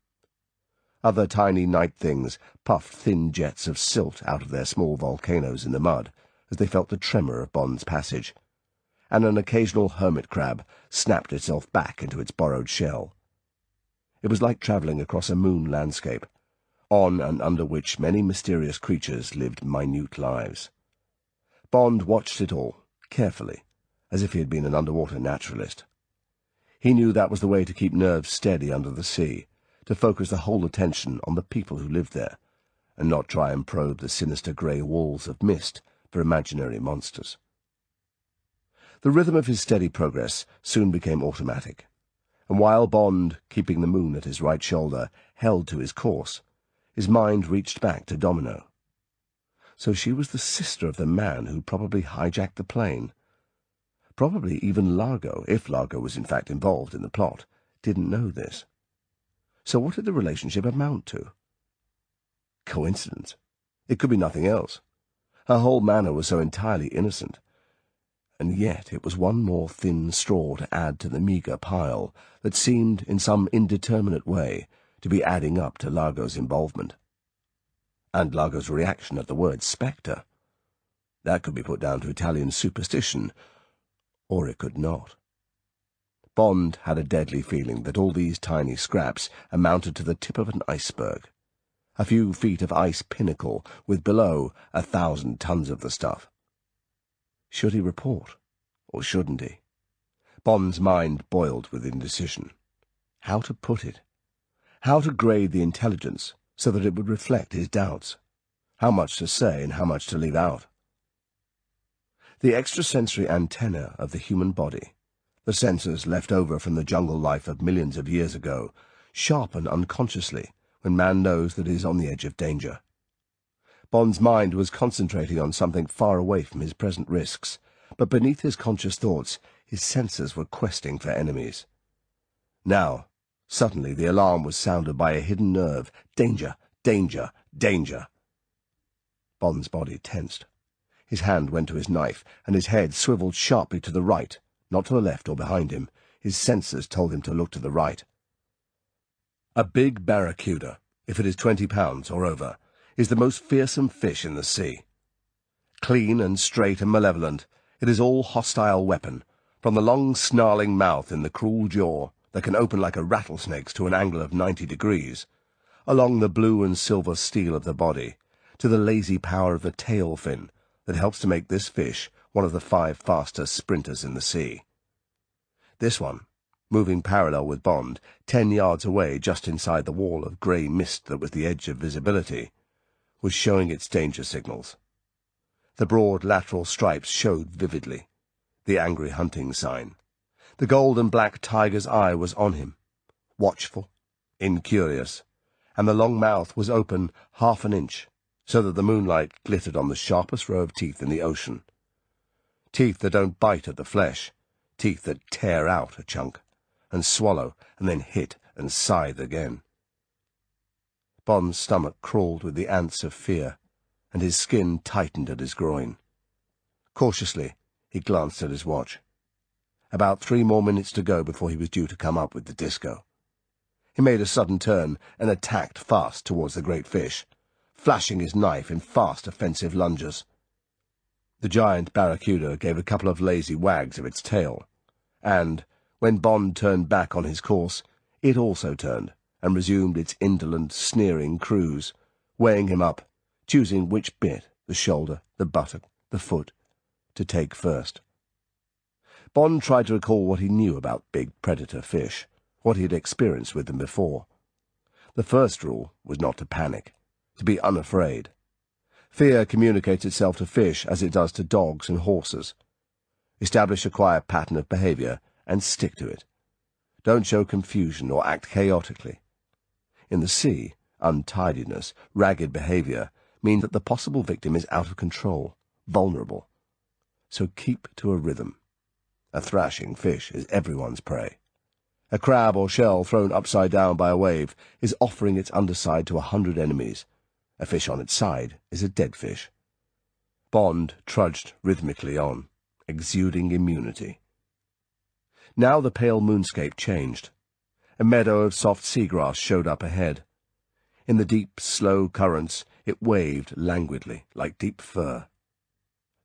Other tiny night things puffed thin jets of silt out of their small volcanoes in the mud as they felt the tremor of Bond's passage, and an occasional hermit crab snapped itself back into its borrowed shell. It was like travelling across a moon landscape, on and under which many mysterious creatures lived minute lives. Bond watched it all, carefully, as if he had been an underwater naturalist. He knew that was the way to keep nerves steady under the sea, to focus the whole attention on the people who lived there, and not try and probe the sinister grey walls of mist for imaginary monsters. The rhythm of his steady progress soon became automatic, and while Bond, keeping the moon at his right shoulder, held to his course, his mind reached back to Domino. So she was the sister of the man who probably hijacked the plane. Probably even Largo, if Largo was in fact involved in the plot, didn't know this. So what did the relationship amount to? Coincidence. It could be nothing else. Her whole manner was so entirely innocent. And yet it was one more thin straw to add to the meagre pile that seemed, in some indeterminate way, to be adding up to Largo's involvement. And Largo's reaction at the word spectre. That could be put down to Italian superstition, or it could not. Bond had a deadly feeling that all these tiny scraps amounted to the tip of an iceberg, a few feet of ice pinnacle with below 1,000 tons of the stuff. Should he report, or shouldn't he? Bond's mind boiled with indecision. How to put it? How to grade the intelligence so that it would reflect his doubts? How much to say and how much to leave out? The extrasensory antennae of the human body, the sensors left over from the jungle life of millions of years ago, sharpen unconsciously when man knows that he is on the edge of danger. Bond's mind was concentrating on something far away from his present risks, but beneath his conscious thoughts his senses were questing for enemies. Now, suddenly the alarm was sounded by a hidden nerve. Danger! Danger! Danger! Bond's body tensed. His hand went to his knife, and his head swiveled sharply to the right, not to the left or behind him. His senses told him to look to the right. A big barracuda, if it is 20 pounds or over, is the most fearsome fish in the sea. Clean and straight and malevolent, it is all hostile weapon, from the long snarling mouth in the cruel jaw that can open like a rattlesnake's to an angle of 90 degrees, along the blue and silver steel of the body, to the lazy power of the tail fin that helps to make this fish one of the 5 fastest sprinters in the sea. This one, moving parallel with Bond, 10 yards away just inside the wall of grey mist that was the edge of visibility, was showing its danger signals. The broad lateral stripes showed vividly, the angry hunting sign. The gold and black tiger's eye was on him, watchful, incurious, and the long mouth was open half an inch, so that the moonlight glittered on the sharpest row of teeth in the ocean. Teeth that don't bite at the flesh, teeth that tear out a chunk, and swallow, and then hit and scythe again. Bond's stomach crawled with the ants of fear, and his skin tightened at his groin. Cautiously, he glanced at his watch. About 3 more minutes to go before he was due to come up with the disco. He made a sudden turn and attacked fast towards the great fish, flashing his knife in fast offensive lunges. The giant barracuda gave a couple of lazy wags of its tail, and, when Bond turned back on his course, it also turned and resumed its indolent, sneering cruise, weighing him up, choosing which bit, the shoulder, the buttock, the foot, to take first. Bond tried to recall what he knew about big predator fish, what he had experienced with them before. The first rule was not to panic, to be unafraid. Fear communicates itself to fish as it does to dogs and horses. Establish a quiet pattern of behavior and stick to it. Don't show confusion or act chaotically. In the sea, untidiness, ragged behavior means that the possible victim is out of control, vulnerable. So keep to a rhythm. A thrashing fish is everyone's prey. A crab or shell thrown upside down by a wave is offering its underside to 100 enemies. A fish on its side is a dead fish. Bond trudged rhythmically on, exuding immunity. Now the pale moonscape changed. A meadow of soft seagrass showed up ahead. In the deep, slow currents, it waved languidly, like deep fur.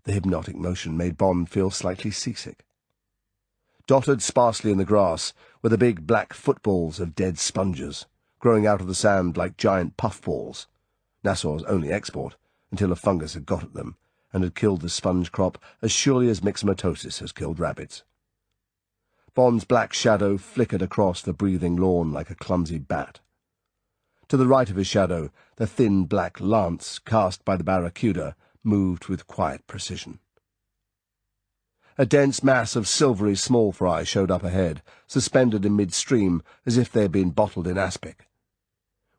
The hypnotic motion made Bond feel slightly seasick. Dotted sparsely in the grass were the big black footballs of dead sponges, growing out of the sand like giant puffballs. Nassau's only export, until a fungus had got at them, and had killed the sponge crop as surely as myxomatosis has killed rabbits. Bond's black shadow flickered across the breathing lawn like a clumsy bat. To the right of his shadow, the thin black lance cast by the barracuda moved with quiet precision. A dense mass of silvery small fry showed up ahead, suspended in midstream as if they had been bottled in aspic.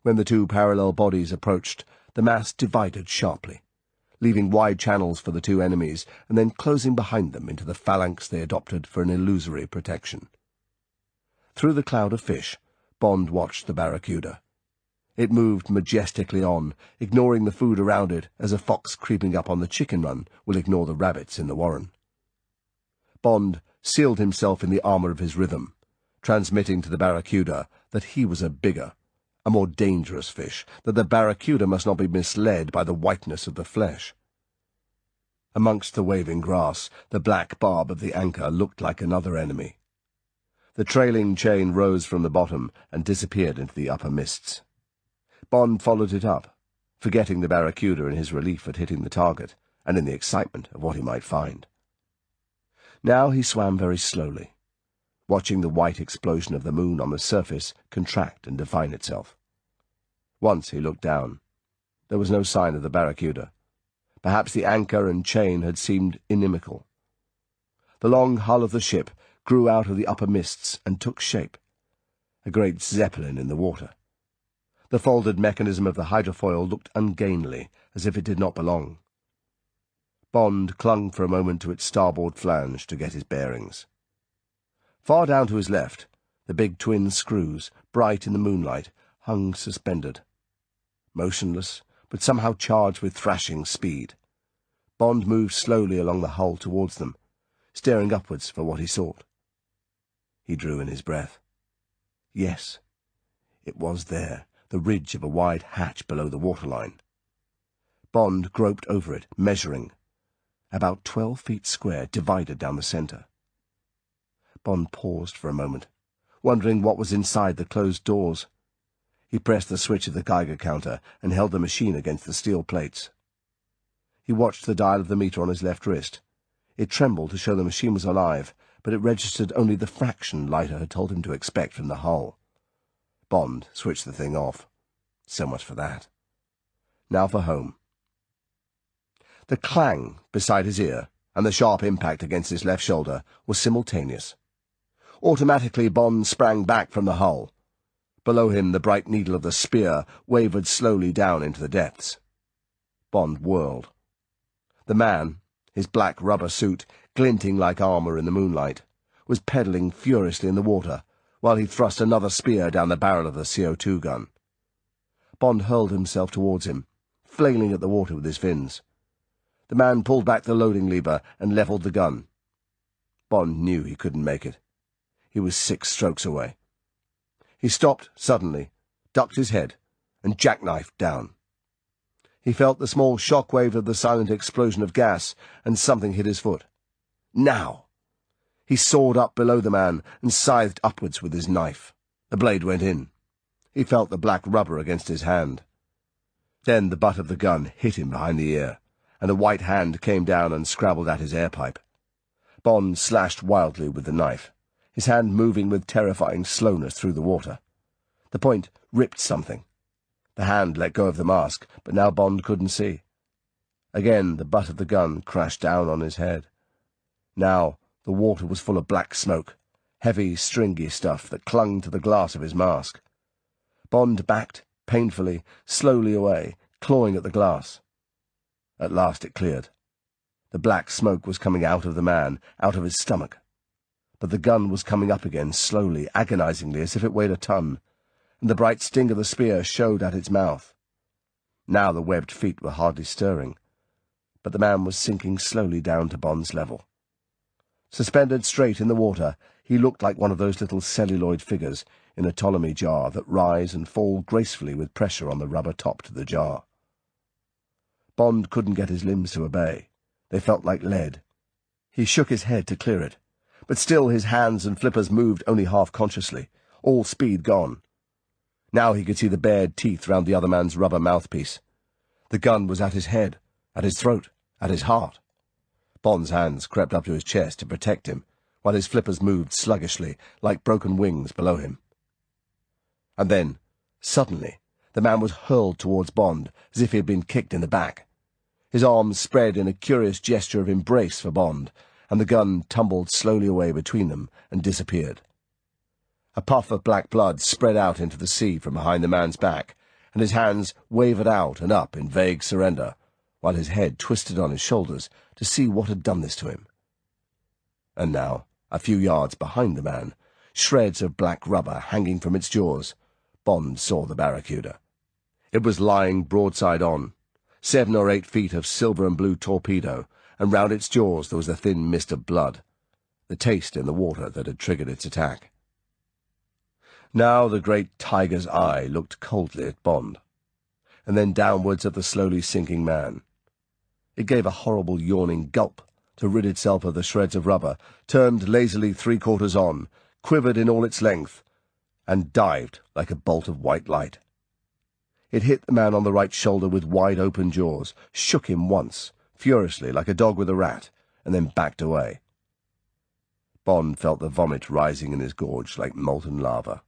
When the two parallel bodies approached, the mass divided sharply, leaving wide channels for the two enemies and then closing behind them into the phalanx they adopted for an illusory protection. Through the cloud of fish, Bond watched the barracuda. It moved majestically on, ignoring the food around it as a fox creeping up on the chicken run will ignore the rabbits in the warren. Bond sealed himself in the armour of his rhythm, transmitting to the barracuda that he was a bigger, a more dangerous fish, that the barracuda must not be misled by the whiteness of the flesh. Amongst the waving grass, the black barb of the anchor looked like another enemy. The trailing chain rose from the bottom and disappeared into the upper mists. Bond followed it up, forgetting the barracuda in his relief at hitting the target and in the excitement of what he might find. Now he swam very slowly, watching the white explosion of the moon on the surface contract and define itself. Once he looked down. There was no sign of the barracuda. Perhaps the anchor and chain had seemed inimical. The long hull of the ship grew out of the upper mists and took shape, a great zeppelin in the water. The folded mechanism of the hydrofoil looked ungainly, as if it did not belong. Bond clung for a moment to its starboard flange to get his bearings. Far down to his left, the big twin screws, bright in the moonlight, hung suspended. Motionless, but somehow charged with thrashing speed. Bond moved slowly along the hull towards them, staring upwards for what he sought. He drew in his breath. Yes, it was there, the ridge of a wide hatch below the waterline. Bond groped over it, measuring. About 12 feet square, divided down the centre. Bond paused for a moment, wondering what was inside the closed doors. He pressed the switch of the Geiger counter and held the machine against the steel plates. He watched the dial of the meter on his left wrist. It trembled to show the machine was alive, but it registered only the fraction Leiter had told him to expect from the hull. Bond switched the thing off. So much for that. Now for home. The clang beside his ear and the sharp impact against his left shoulder was simultaneous. Automatically Bond sprang back from the hull. Below him the bright needle of the spear wavered slowly down into the depths. Bond whirled. The man, his black rubber suit glinting like armour in the moonlight, was pedalling furiously in the water while he thrust another spear down the barrel of the CO2 gun. Bond hurled himself towards him, flailing at the water with his fins. The man pulled back the loading lever and levelled the gun. Bond knew he couldn't make it. He was 6 strokes away. He stopped suddenly, ducked his head, and jackknifed down. He felt the small shock-wave of the silent explosion of gas, and something hit his foot. Now! He soared up below the man and scythed upwards with his knife. The blade went in. He felt the black rubber against his hand. Then the butt of the gun hit him behind the ear, and a white hand came down and scrabbled at his air pipe. Bond slashed wildly with the knife, his hand moving with terrifying slowness through the water. The point ripped something. The hand let go of the mask, but now Bond couldn't see. Again the butt of the gun crashed down on his head. Now the water was full of black smoke, heavy, stringy stuff that clung to the glass of his mask. Bond backed, painfully, slowly away, clawing at the glass. At last it cleared. The black smoke was coming out of the man, out of his stomach. But the gun was coming up again, slowly, agonizingly, as if it weighed a ton, and the bright sting of the spear showed at its mouth. Now the webbed feet were hardly stirring, but the man was sinking slowly down to Bond's level. Suspended straight in the water, he looked like one of those little celluloid figures in a Ptolemy jar that rise and fall gracefully with pressure on the rubber top to the jar. Bond couldn't get his limbs to obey. They felt like lead. He shook his head to clear it, but still his hands and flippers moved only half-consciously, all speed gone. Now he could see the bared teeth round the other man's rubber mouthpiece. The gun was at his head, at his throat, at his heart. Bond's hands crept up to his chest to protect him, while his flippers moved sluggishly, like broken wings below him. And then, suddenly, the man was hurled towards Bond, as if he had been kicked in the back. His arms spread in a curious gesture of embrace for Bond, and the gun tumbled slowly away between them and disappeared. A puff of black blood spread out into the sea from behind the man's back, and his hands wavered out and up in vague surrender, while his head twisted on his shoulders to see what had done this to him. And now, a few yards behind the man, shreds of black rubber hanging from its jaws, Bond saw the barracuda. It was lying broadside on, 7 or 8 feet of silver and blue torpedo, and round its jaws there was a thin mist of blood, the taste in the water that had triggered its attack. Now the great tiger's eye looked coldly at Bond, and then downwards at the slowly sinking man. It gave a horrible yawning gulp to rid itself of the shreds of rubber, turned lazily 3/4 on, quivered in all its length, and dived like a bolt of white light. It hit the man on the right shoulder with wide-open jaws, shook him once, furiously, like a dog with a rat, and then backed away. Bond felt the vomit rising in his gorge like molten lava.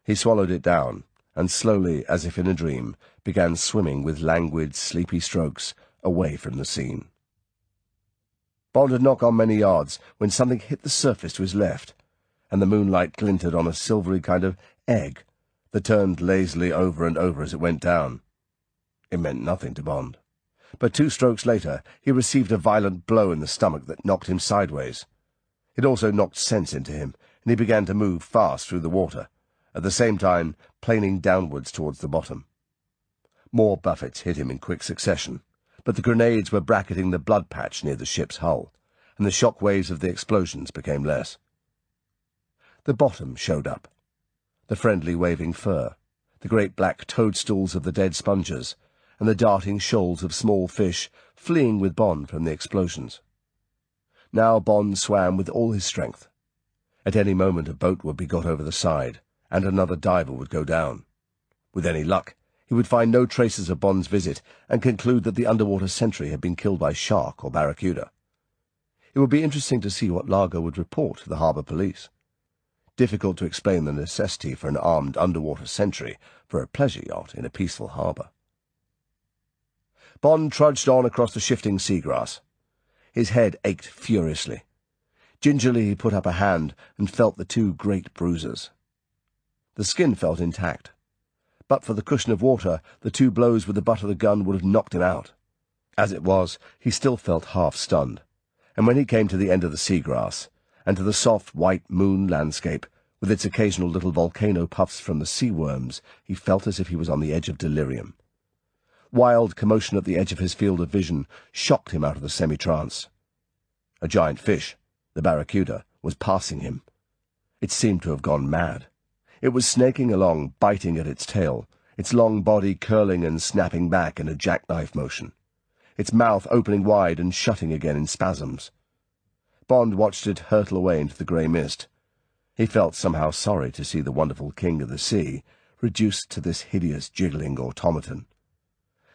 He swallowed it down, and slowly, as if in a dream, began swimming with languid, sleepy strokes away from the scene. Bond had not gone many yards when something hit the surface to his left, and the moonlight glinted on a silvery kind of egg that turned lazily over and over as it went down. It meant nothing to Bond, but 2 strokes later he received a violent blow in the stomach that knocked him sideways. It also knocked sense into him, and he began to move fast through the water, at the same time planing downwards towards the bottom. More buffets hit him in quick succession, but the grenades were bracketing the blood patch near the ship's hull, and the shock waves of the explosions became less. The bottom showed up, the friendly waving fur, the great black toadstools of the dead spongers, and the darting shoals of small fish fleeing with Bond from the explosions. Now Bond swam with all his strength. At any moment a boat would be got over the side, and another diver would go down. With any luck, he would find no traces of Bond's visit, and conclude that the underwater sentry had been killed by shark or barracuda. It would be interesting to see what Largo would report to the harbour police. Difficult to explain the necessity for an armed underwater sentry for a pleasure yacht in a peaceful harbour. Bond trudged on across the shifting seagrass. His head ached furiously. Gingerly he put up a hand and felt the 2 great bruises. The skin felt intact. But for the cushion of water, the 2 blows with the butt of the gun would have knocked him out. As it was, he still felt half-stunned, and when he came to the end of the seagrass, and to the soft white moon landscape, with its occasional little volcano puffs from the sea worms, he felt as if he was on the edge of delirium. Wild commotion at the edge of his field of vision shocked him out of the semi-trance. A giant fish, the barracuda, was passing him. It seemed to have gone mad. It was snaking along, biting at its tail, its long body curling and snapping back in a jackknife motion, its mouth opening wide and shutting again in spasms. Bond watched it hurtle away into the grey mist. He felt somehow sorry to see the wonderful king of the sea reduced to this hideous jiggling automaton.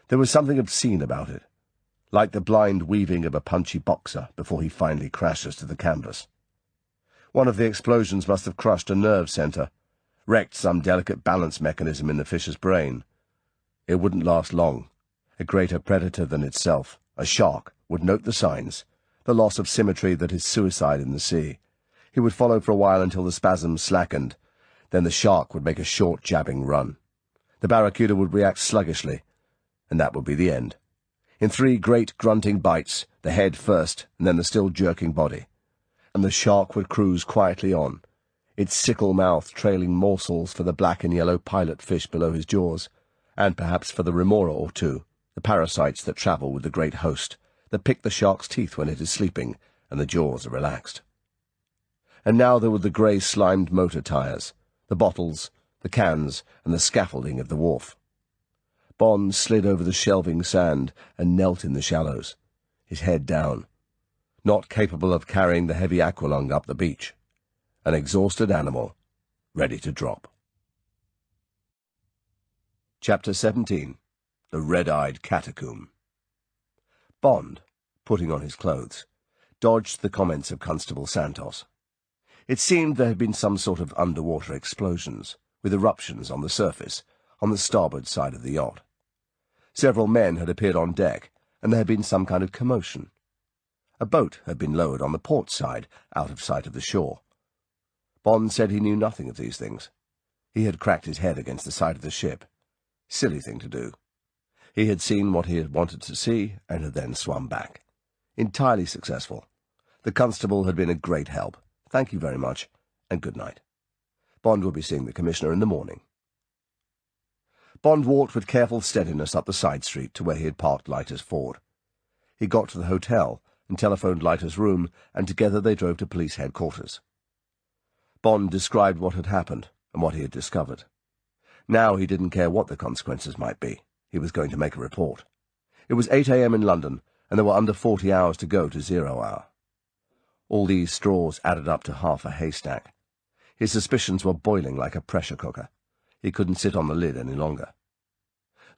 There was something obscene about it, like the blind weaving of a punchy boxer before he finally crashes to the canvas. One of the explosions must have crushed a nerve centre, wrecked some delicate balance mechanism in the fish's brain. It wouldn't last long. A greater predator than itself, a shark, would note the signs, the loss of symmetry that is suicide in the sea. He would follow for a while until the spasms slackened. Then the shark would make a short, jabbing run. The barracuda would react sluggishly, and that would be the end. In 3 great grunting bites, the head first, and then the still jerking body. And the shark would cruise quietly on, its sickle mouth trailing morsels for the black and yellow pilot fish below his jaws, and perhaps for the remora or two, the parasites that travel with the great host, that pick the shark's teeth when it is sleeping, and the jaws are relaxed. And now there were the grey slimed motor tyres, the bottles, the cans, and the scaffolding of the wharf. Bond slid over the shelving sand and knelt in the shallows, his head down, not capable of carrying the heavy aqualung up the beach, an exhausted animal, ready to drop. Chapter 17. The Red-Eyed Catacomb. Bond, putting on his clothes, dodged the comments of Constable Santos. It seemed there had been some sort of underwater explosions, with eruptions on the surface, on the starboard side of the yacht. Several men had appeared on deck, and there had been some kind of commotion. A boat had been lowered on the port side, out of sight of the shore. Bond said he knew nothing of these things. He had cracked his head against the side of the ship. Silly thing to do. He had seen what he had wanted to see, and had then swum back. Entirely successful. The constable had been a great help. Thank you very much, and good night. Bond will be seeing the Commissioner in the morning. Bond walked with careful steadiness up the side street to where he had parked Leiter's Ford. He got to the hotel and telephoned Leiter's room, and together they drove to police headquarters. Bond described what had happened and what he had discovered. Now he didn't care what the consequences might be. He was going to make a report. It was 8 a.m. in London, and there were under 40 hours to go to 0 hour. All these straws added up to half a haystack. His suspicions were boiling like a pressure cooker. He couldn't sit on the lid any longer.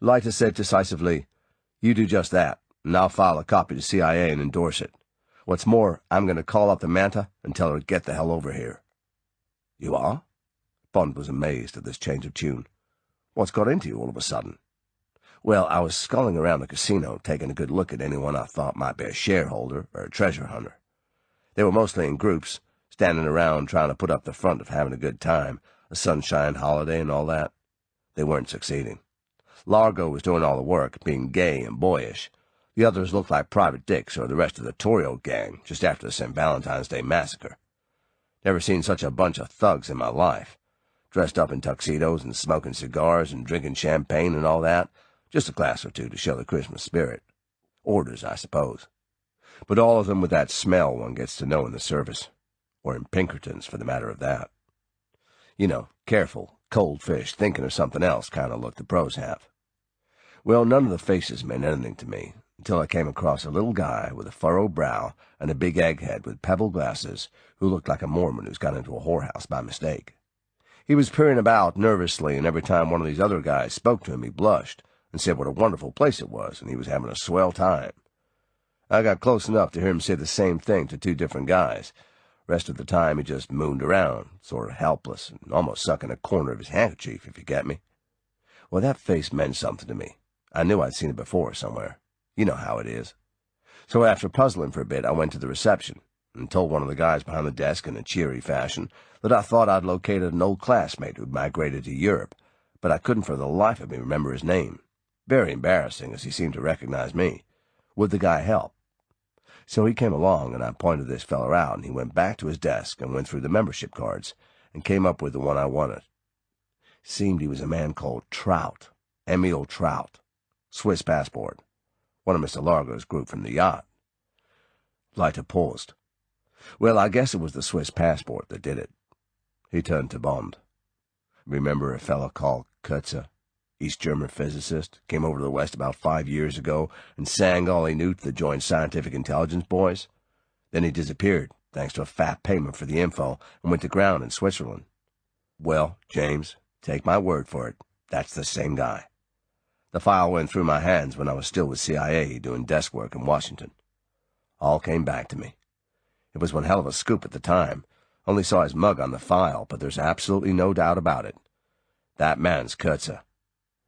Leiter said decisively, "You do just that, and I'll file a copy to CIA and endorse it. What's more, I'm going to call up the Manta and tell her to get the hell over here." "You are?" Bond was amazed at this change of tune. "What's got into you all of a sudden?" "Well, I was sculling around the casino, taking a good look at anyone I thought might be a shareholder or a treasure hunter. They were mostly in groups, standing around trying to put up the front of having a good time, a sunshine holiday and all that. They weren't succeeding. Largo was doing all the work, being gay and boyish. The others looked like Private Dicks or the rest of the Torrio gang just after the St. Valentine's Day massacre. Never seen such a bunch of thugs in my life, dressed up in tuxedos and smoking cigars and drinking champagne and all that, just a glass or two to show the Christmas spirit. Orders, I suppose. But all of them with that smell one gets to know in the service, or in Pinkerton's for the matter of that. You know, careful, cold fish, thinking of something else kind of look the pros have. Well, none of the faces meant anything to me, until I came across a little guy with a furrowed brow and a big egghead with pebble glasses who looked like a Mormon who's got into a whorehouse by mistake. He was peering about nervously, and every time one of these other guys spoke to him he blushed and said what a wonderful place it was and he was having a swell time. I got close enough to hear him say the same thing to 2 different guys. Rest of the time he just mooned around, sort of helpless, and almost sucking a corner of his handkerchief, if you get me. Well, that face meant something to me. I knew I'd seen it before somewhere. You know how it is. So after puzzling for a bit, I went to the reception and told one of the guys behind the desk in a cheery fashion that I thought I'd located an old classmate who'd migrated to Europe, but I couldn't for the life of me remember his name. Very embarrassing, as he seemed to recognize me. Would the guy help? So he came along, and I pointed this feller out, and he went back to his desk and went through the membership cards and came up with the one I wanted. Seemed he was a man called Trout, Emil Trout, Swiss passport, one of Mr. Largo's group from the yacht. Leiter paused. Well, I guess it was the Swiss passport that did it. He turned to Bond. Remember a fellow called Kurtzer, East German physicist, came over to the West about 5 years ago and sang all he knew to the Joint Scientific Intelligence boys? Then he disappeared, thanks to a fat payment for the info, and went to ground in Switzerland. Well, James, take my word for it, that's the same guy. The file went through my hands when I was still with CIA doing desk work in Washington. All came back to me. It was one hell of a scoop at the time. Only saw his mug on the file, but there's absolutely no doubt about it. That man's Kurtzer.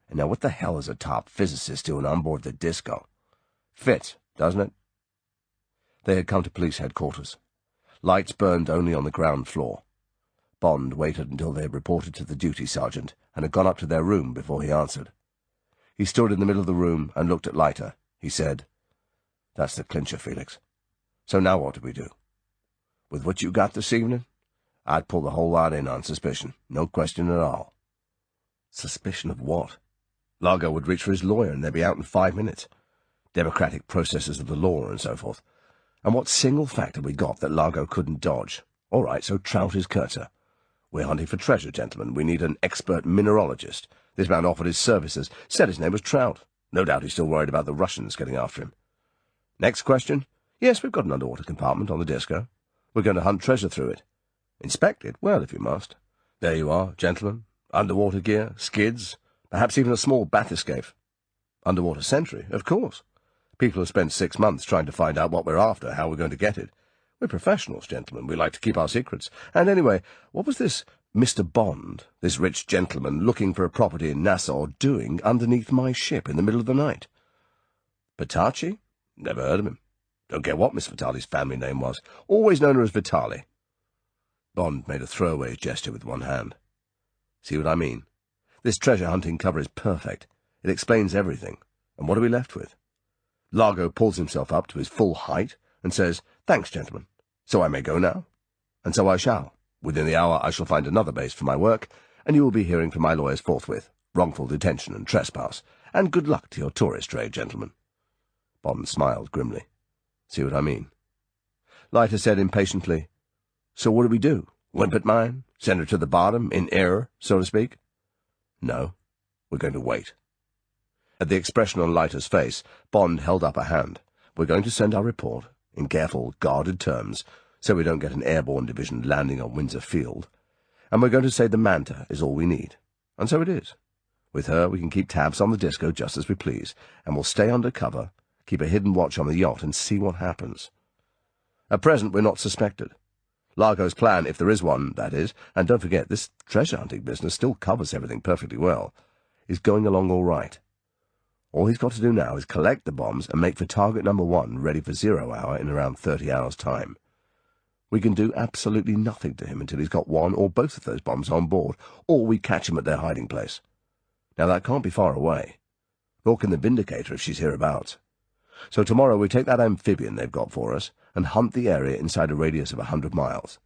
And now what the hell is a top physicist doing on board the Disco? Fits, doesn't it? They had come to police headquarters. Lights burned only on the ground floor. Bond waited until they had reported to the duty sergeant and had gone up to their room before he answered. He stood in the middle of the room and looked at Leiter. He said, "That's the clincher, Felix. So now what do we do? With what you got this evening, I'd pull the whole lot in on suspicion. No question at all." Suspicion of what? Largo would reach for his lawyer and they'd be out in 5 minutes. Democratic processes of the law and so forth. And what single fact have we got that Largo couldn't dodge? All right, so Trout is Kurtzer. We're hunting for treasure, gentlemen. We need an expert mineralogist. This man offered his services, said his name was Trout. No doubt he's still worried about the Russians getting after him. Next question? Yes, we've got an underwater compartment on the Disco. We're going to hunt treasure through it. Inspect it? Well, if you must. There you are, gentlemen. Underwater gear, skids, perhaps even a small bathyscaphe. Underwater sentry, of course. People have spent 6 months trying to find out what we're after, how we're going to get it. We're professionals, gentlemen. We like to keep our secrets. And anyway, what was this Mr. Bond, this rich gentleman looking for a property in Nassau, doing underneath my ship in the middle of the night? Petacci? Never heard of him. Don't care what Miss Vitali's family name was. Always known her as Vitali. Bond made a throwaway gesture with one hand. See what I mean? This treasure-hunting cover is perfect. It explains everything. And what are we left with? Largo pulls himself up to his full height and says, "Thanks, gentlemen. So I may go now?" And so I shall. Within the hour I shall find another base for my work, and you will be hearing from my lawyers forthwith. Wrongful detention and trespass. And good luck to your tourist trade, gentlemen. Bond smiled grimly. See what I mean? Leiter said impatiently, "So what do we do? Limp at mine? Send her to the bottom, in error, so to speak?" "No, we're going to wait." At the expression on Leiter's face, Bond held up a hand. "We're going to send our report, in careful, guarded terms, so we don't get an airborne division landing on Windsor Field. And we're going to say the Manta is all we need. And so it is. With her we can keep tabs on the Disco just as we please, and we'll stay under cover, keep a hidden watch on the yacht, and see what happens. At present we're not suspected. Largo's plan, if there is one, that is, and don't forget, this treasure-hunting business still covers everything perfectly well, is going along all right. All he's got to do now is collect the bombs and make for target number 1 ready for 0 hour in around 30 hours' time. We can do absolutely nothing to him until he's got one or both of those bombs on board, or we catch him at their hiding place. Now that can't be far away. Nor can the Vindicator if she's hereabouts. So tomorrow we take that amphibian they've got for us and hunt the area inside a radius of 100 miles.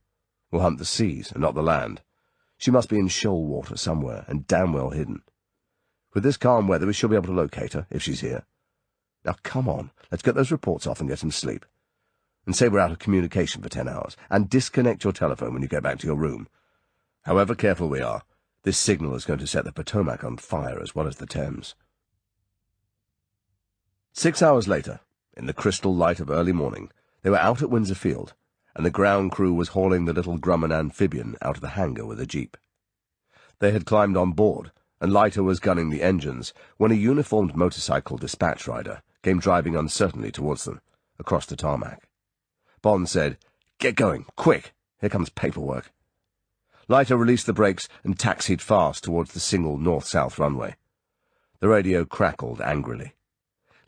We'll hunt the seas and not the land. She must be in shoal water somewhere and damn well hidden. With this calm weather we shall be able to locate her, if she's here. Now come on, let's get those reports off and get some sleep. And say we're out of communication for 10 hours, and disconnect your telephone when you get back to your room. However careful we are, this signal is going to set the Potomac on fire as well as the Thames." 6 hours later, in the crystal light of early morning, they were out at Windsor Field, and the ground crew was hauling the little Grumman amphibian out of the hangar with a jeep. They had climbed on board, and Leiter was gunning the engines, when a uniformed motorcycle dispatch rider came driving uncertainly towards them, across the tarmac. Bond said, "Get going, quick! Here comes paperwork." Leiter released the brakes and taxied fast towards the single north-south runway. The radio crackled angrily.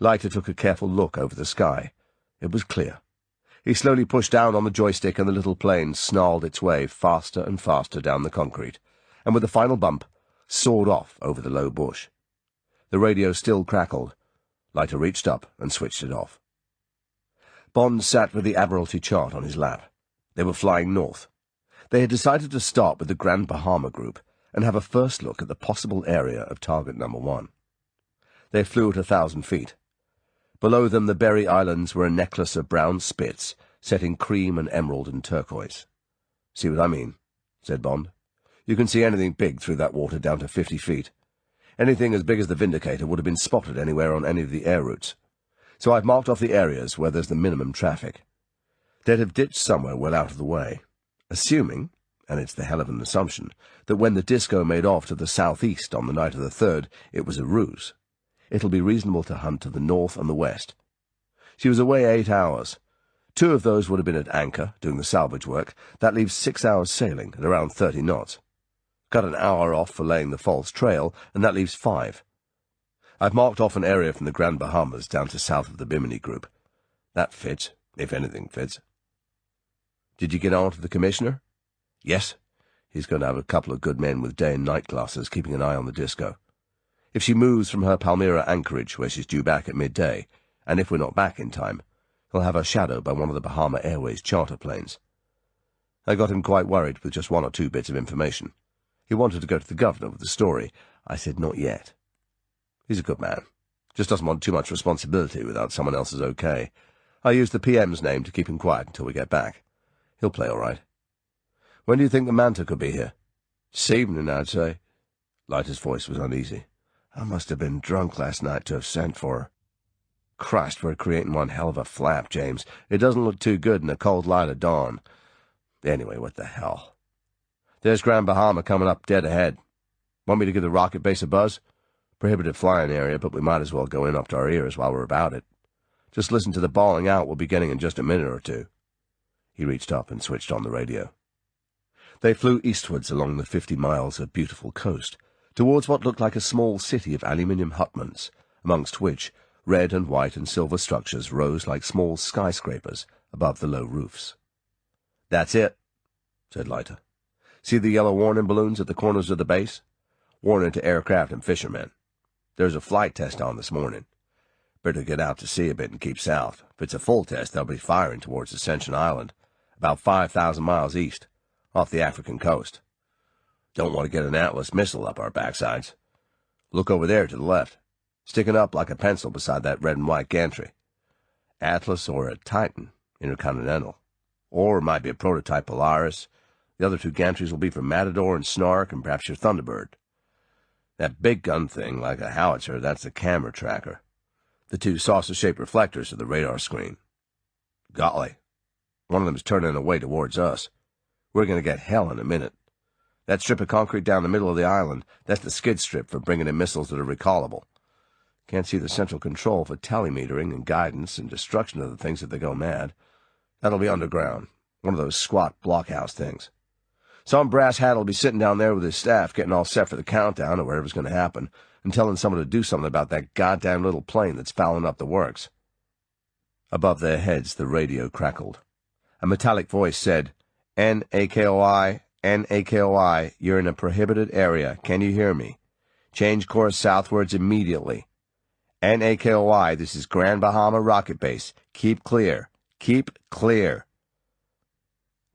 Leiter took a careful look over the sky. It was clear. He slowly pushed down on the joystick and the little plane snarled its way faster and faster down the concrete, and with a final bump, soared off over the low bush. The radio still crackled. Leiter reached up and switched it off. Bond sat with the Admiralty chart on his lap. They were flying north. They had decided to start with the Grand Bahama Group and have a first look at the possible area of target number 1. They flew at 1,000 feet. Below them the Berry Islands were a necklace of brown spits set in cream and emerald and turquoise. "See what I mean?" said Bond. "You can see anything big through that water down to 50 feet. Anything as big as the Vindicator would have been spotted anywhere on any of the air routes. So I've marked off the areas where there's the minimum traffic. They'd have ditched somewhere well out of the way, assuming, and it's the hell of an assumption, that when the Disco made off to the southeast on the night of the 3rd, it was a ruse. it'll be reasonable to hunt to the north and the west. She was away 8 hours. 2 of those would have been at anchor, doing the salvage work. That leaves 6 hours sailing, at around 30 knots. Cut an hour off for laying the false trail, and that leaves 5. I've marked off an area from the Grand Bahamas down to south of the Bimini Group. That fits, if anything fits. Did you get on to the Commissioner? Yes. He's going to have a couple of good men with day and night glasses keeping an eye on the disco. If she moves from her Palmyra anchorage, where she's due back at midday, and if we're not back in time, he'll have her shadowed by one of the Bahama Airways charter planes. I got him quite worried with just 1 or 2 bits of information. He wanted to go to the governor with the story. I said not yet. He's a good man. Just doesn't want too much responsibility without someone else's okay. I used the PM's name to keep him quiet until we get back. He'll play all right. When do you think the Manta could be here? This evening, I'd say. Leiter's voice was uneasy. I must have been drunk last night to have sent for her. Christ, we're creating one hell of a flap, James. It doesn't look too good in the cold light of dawn. Anyway, what the hell? There's Grand Bahama coming up dead ahead. Want me to give the rocket base a buzz? Prohibited flying area, but we might as well go in up to our ears while we're about it. Just listen to the bawling out we'll be getting in just a minute or 2. He reached up and switched on the radio. They flew eastwards along the 50 miles of beautiful coast, towards what looked like a small city of aluminium hutments, amongst which red and white and silver structures rose like small skyscrapers above the low roofs. "That's it," said Leiter. "See the yellow warning balloons at the corners of the base? Warning to aircraft and fishermen. There's a flight test on this morning. Better get out to sea a bit and keep south. If it's a full test, they'll be firing towards Ascension Island, about 5,000 miles east, off the African coast. Don't want to get an Atlas missile up our backsides. Look over there to the left, sticking up like a pencil beside that red and white gantry. Atlas or a Titan, Intercontinental. Or it might be a prototype Polaris. The other 2 gantries will be for Matador and Snark and perhaps your Thunderbird. That big gun thing, like a howitzer, that's the camera tracker. The 2 saucer-shaped reflectors are the radar screen. Golly, one of them's turning away towards us. We're going to get hell in a minute. That strip of concrete down the middle of the island, that's the skid strip for bringing in missiles that are recallable. Can't see the central control for telemetering and guidance and destruction of the things if they go mad. That'll be underground, one of those squat blockhouse things. Some brass hat will be sitting down there with his staff getting all set for the countdown or whatever's going to happen, and telling someone to do something about that goddamn little plane that's fouling up the works. Above their heads the radio crackled. A metallic voice said, "NAKOI, NAKOI, you're in a prohibited area. Can you hear me? Change course southwards immediately. NAKOI, this is Grand Bahama Rocket Base. Keep clear. Keep clear."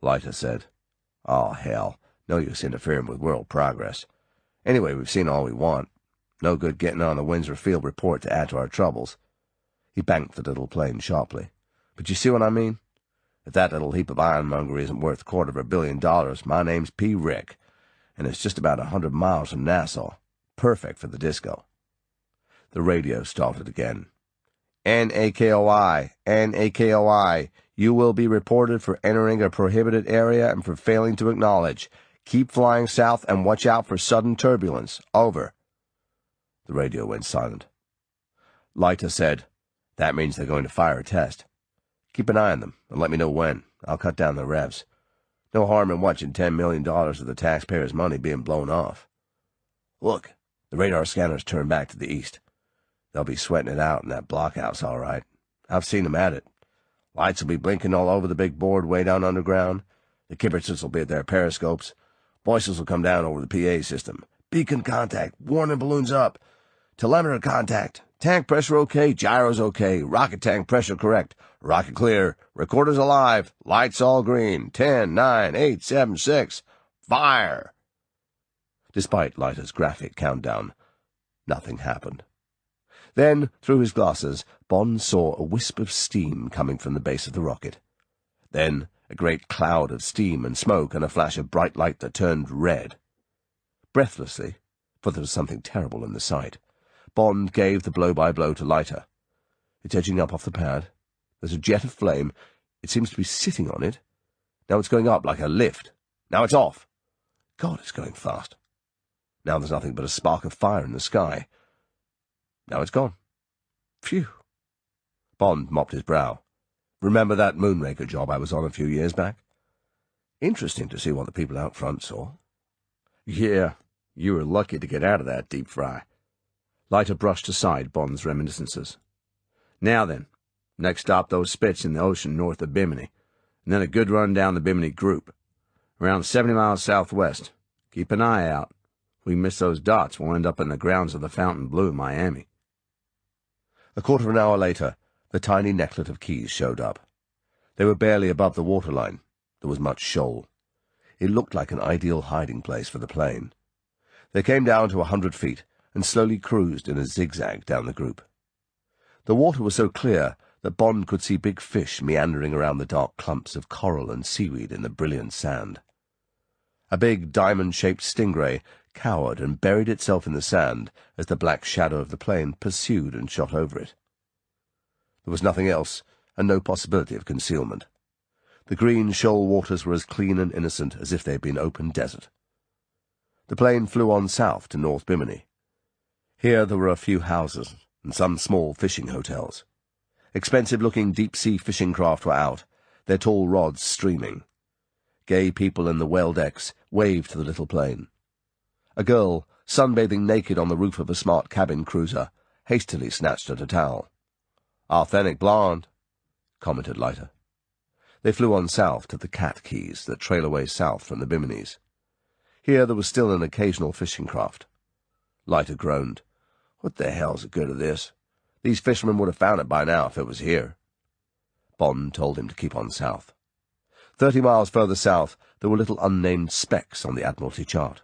Leiter said, "Oh, hell, no use interfering with world progress. Anyway, we've seen all we want. No good getting on the Windsor Field report to add to our troubles." He banked the little plane sharply. "But you see what I mean? If that little heap of ironmongery isn't worth $250 million, my name's P. Rick, and it's just about 100 miles from Nassau. Perfect for the disco." The radio started again. "NAKOI, NAKOI, you will be reported for entering a prohibited area and for failing to acknowledge. Keep flying south and watch out for sudden turbulence. Over." The radio went silent. Leiter said, "That means they're going to fire a test. Keep an eye on them, and let me know when. I'll cut down the revs. No harm in watching $10 million of the taxpayers' money being blown off. Look, the radar scanners turn back to the east. They'll be sweating it out in that blockhouse, all right. I've seen them at it. Lights will be blinking all over the big board way down underground. The Kibitzers will be at their periscopes. Voices will come down over the PA system. Beacon contact. Warning balloons up. Telemeter contact. Tank pressure okay. Gyros okay. Rocket tank pressure correct. Rocket clear. Recorders alive. Lights all green. 10, 9, 8, 7, 6. Fire!" Despite Leiter's graphic countdown, nothing happened. Then, through his glasses, Bond saw a wisp of steam coming from the base of the rocket. Then a great cloud of steam and smoke and a flash of bright light that turned red. Breathlessly, for there was something terrible in the sight, Bond gave the blow-by-blow to Leiter. "It's edging up off the pad. There's a jet of flame. It seems to be sitting on it. Now it's going up like a lift. Now it's off. God, it's going fast. Now there's nothing but a spark of fire in the sky. Now it's gone. Phew. Bond mopped his brow. Remember that moonraker job I was on a few years back? Interesting to see what the people out front saw. Yeah, you were lucky to get out of that deep fry. Leiter brushed aside Bond's reminiscences. Now then, next stop those spits in the ocean north of Bimini, and then a good run down the Bimini Group. Around 70 miles southwest. Keep an eye out. If we miss those dots, we'll end up in the grounds of the Fontainebleau, Miami. A quarter of an hour later, the tiny necklet of keys showed up. They were barely above the waterline. There was much shoal. It looked like an ideal hiding place for the plane. They came down to 100 feet and slowly cruised in a zigzag down the group. The water was so clear that Bond could see big fish meandering around the dark clumps of coral and seaweed in the brilliant sand. A big diamond-shaped stingray cowered and buried itself in the sand as the black shadow of the plane pursued and shot over it. There was nothing else, and no possibility of concealment. The green shoal waters were as clean and innocent as if they had been open desert. The plane flew on south to North Bimini. Here there were a few houses and some small fishing hotels. Expensive-looking deep-sea fishing craft were out, their tall rods streaming. Gay people in the whale decks waved to the little plane. A girl, sunbathing naked on the roof of a smart cabin cruiser, hastily snatched at a towel. "Authentic blonde," commented Leiter. They flew on south to the Cat Keys that trail away south from the Biminis. Here there was still an occasional fishing craft. Leiter groaned. "What the hell's the good of this? These fishermen would have found it by now if it was here." Bond told him to keep on south. 30 miles further south there were little unnamed specks on the Admiralty chart.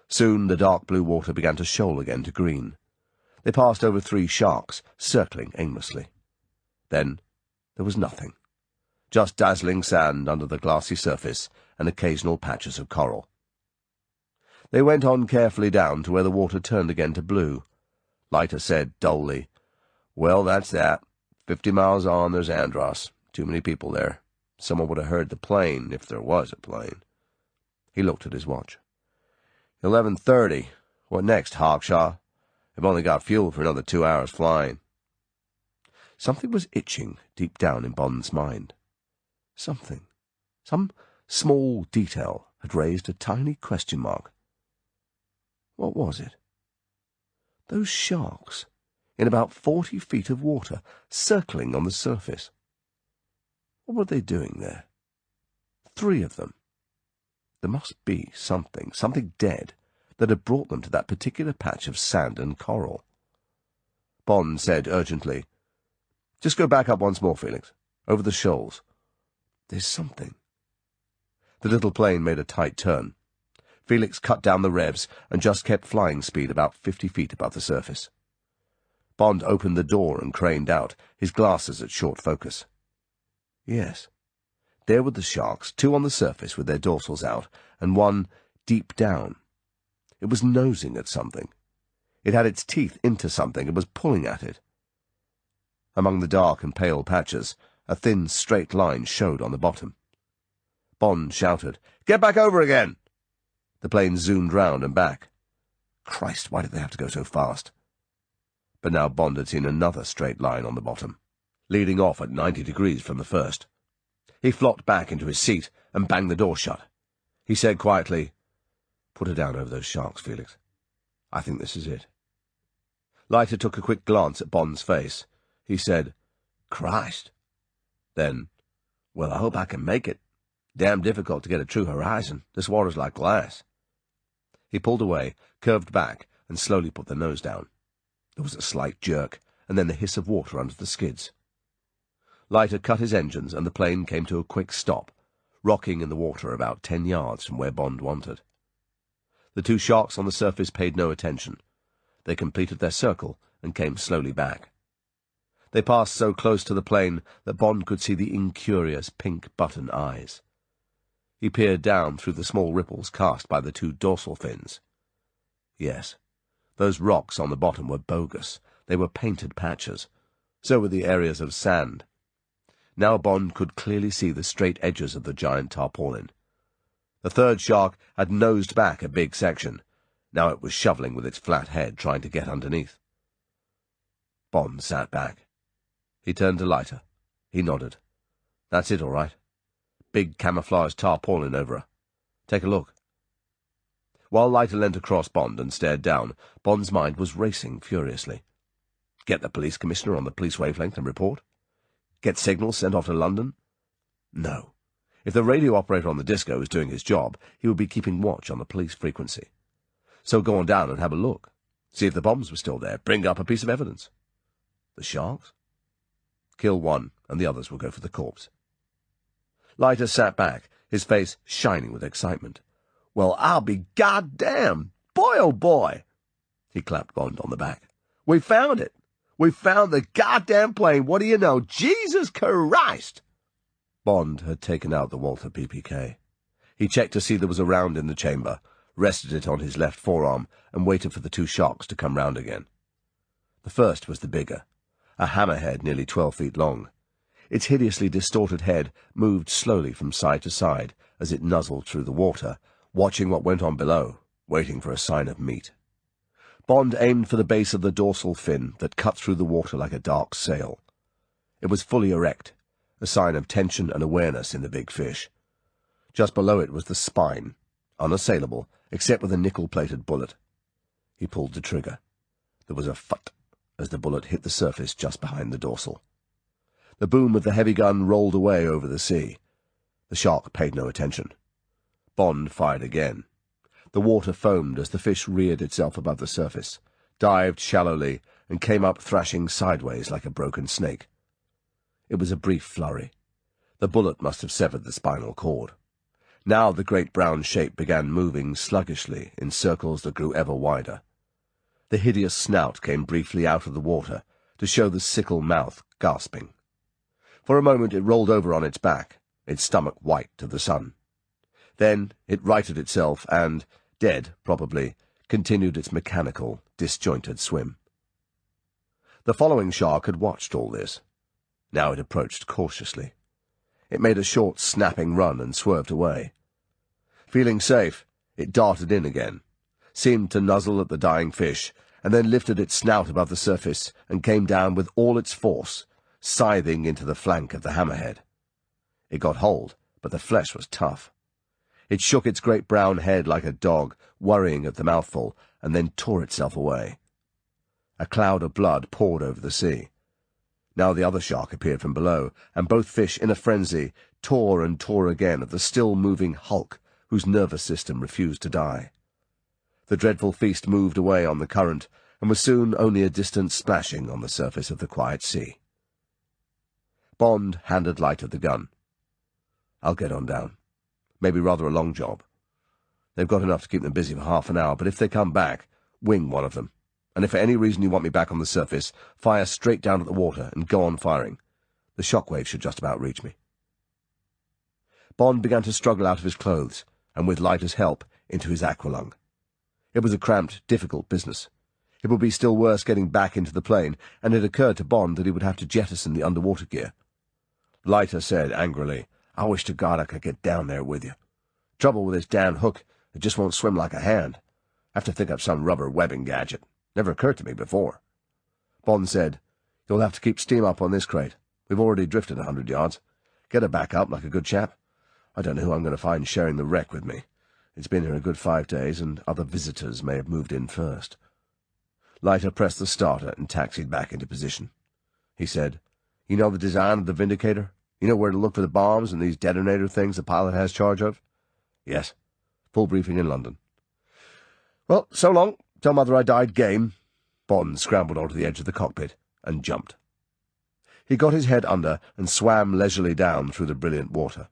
Soon the dark blue water began to shoal again to green. They passed over 3 sharks, circling aimlessly. Then there was nothing. Just dazzling sand under the glassy surface and occasional patches of coral. They went on carefully down to where the water turned again to blue. Leiter said dully, "Well, that's that. 50 miles on, there's Andros. Too many people there. Someone would have heard the plane, if there was a plane." He looked at his watch. 11:30. What next, Hawkshaw? I've only got fuel for another 2 hours flying. Something was itching deep down in Bond's mind. Something. Some small detail had raised a tiny question mark. What was it? Those sharks, in about 40 feet of water, circling on the surface. What were they doing there? 3 of them. There must be something dead, that had brought them to that particular patch of sand and coral. Bond said urgently, "Just go back up once more, Felix, over the shoals. There's something." The little plane made a tight turn. Felix cut down the revs and just kept flying speed about 50 feet above the surface. Bond opened the door and craned out, his glasses at short focus. Yes, there were the sharks, 2 on the surface with their dorsals out, and 1 deep down. It was nosing at something. It had its teeth into something and was pulling at it. Among the dark and pale patches, a thin, straight line showed on the bottom. Bond shouted, "Get back over again!" The plane zoomed round and back. Christ, why did they have to go so fast? But now Bond had seen another straight line on the bottom, leading off at 90 degrees from the first. He flopped back into his seat and banged the door shut. He said quietly, "Put her down over those sharks, Felix. I think this is it." Leiter took a quick glance at Bond's face. He said, "Christ." Then, "Well, I hope I can make it. Damn difficult to get a true horizon. This water's like glass." He pulled away, curved back, and slowly put the nose down. There was a slight jerk, and then the hiss of water under the skids. Leiter cut his engines, and the plane came to a quick stop, rocking in the water about 10 yards from where Bond wanted. The 2 sharks on the surface paid no attention. They completed their circle and came slowly back. They passed so close to the plane that Bond could see the incurious pink button eyes. He peered down through the small ripples cast by the 2 dorsal fins. Yes, those rocks on the bottom were bogus. They were painted patches. So were the areas of sand. Now Bond could clearly see the straight edges of the giant tarpaulin. The 3rd shark had nosed back a big section. Now it was shoveling with its flat head, trying to get underneath. Bond sat back. He turned to Leiter. He nodded. That's it, all right. Big camouflage tarpaulin over her. Take a look. While Leiter leant across Bond and stared down, Bond's mind was racing furiously. Get the police commissioner on the police wavelength and report? Get signals sent off to London? No. If the radio operator on the disco was doing his job, he would be keeping watch on the police frequency. So go on down and have a look. See if the bombs were still there. Bring up a piece of evidence. The sharks? Kill one, and the others will go for the corpse. Leiter sat back, his face shining with excitement. Well, I'll be goddamned! Boy, oh boy! He clapped Bond on the back. We found it! We found the goddamn plane! What do you know? Jesus Christ! Bond had taken out the Walther PPK. He checked to see there was a round in the chamber, rested it on his left forearm, and waited for the two sharks to come round again. The first was the bigger, a hammerhead nearly 12 feet long. Its hideously distorted head moved slowly from side to side as it nuzzled through the water, watching what went on below, waiting for a sign of meat. Bond aimed for the base of the dorsal fin that cut through the water like a dark sail. It was fully erect, a sign of tension and awareness in the big fish. Just below it was the spine, unassailable, except with a nickel-plated bullet. He pulled the trigger. There was a phut as the bullet hit the surface just behind the dorsal. The boom of the heavy gun rolled away over the sea. The shark paid no attention. Bond fired again. The water foamed as the fish reared itself above the surface, dived shallowly, and came up thrashing sideways like a broken snake. It was a brief flurry. The bullet must have severed the spinal cord. Now the great brown shape began moving sluggishly in circles that grew ever wider. The hideous snout came briefly out of the water to show the sickle mouth gasping. For a moment it rolled over on its back, its stomach white to the sun. Then it righted itself and, dead probably, continued its mechanical, disjointed swim. The following shark had watched all this. Now it approached cautiously. It made a short, snapping run and swerved away. Feeling safe, it darted in again, seemed to nuzzle at the dying fish, and then lifted its snout above the surface and came down with all its force, scything into the flank of the hammerhead. It got hold, but the flesh was tough. It shook its great brown head like a dog, worrying at the mouthful, and then tore itself away. A cloud of blood poured over the sea. Now the other shark appeared from below, and both fish, in a frenzy, tore and tore again at the still-moving hulk whose nervous system refused to die. The dreadful feast moved away on the current, and was soon only a distant splashing on the surface of the quiet sea. Bond handed Leiter the gun. I'll get on down. Maybe rather a long job. They've got enough to keep them busy for half an hour, but if they come back, wing one of them. And if for any reason you want me back on the surface, fire straight down at the water and go on firing. The shockwave should just about reach me. Bond began to struggle out of his clothes, and with Leiter's help, into his aqualung. It was a cramped, difficult business. It would be still worse getting back into the plane, and it occurred to Bond that he would have to jettison the underwater gear. Leiter said angrily, I wish to God I could get down there with you. Trouble with this damn hook, it just won't swim like a hand. I have to think up some rubber webbing gadget. Never occurred to me before. Bond said, You'll have to keep steam up on this crate. We've already drifted 100 yards. Get her back up like a good chap. I don't know who I'm going to find sharing the wreck with me. It's been here a good 5 days, and other visitors may have moved in first. Leiter pressed the starter and taxied back into position. He said, You know the design of the Vindicator? You know where to look for the bombs and these detonator things the pilot has charge of? Yes. Full briefing in London. Well, so long. Tell Mother I died game. Bond scrambled onto the edge of the cockpit and jumped. He got his head under and swam leisurely down through the brilliant water.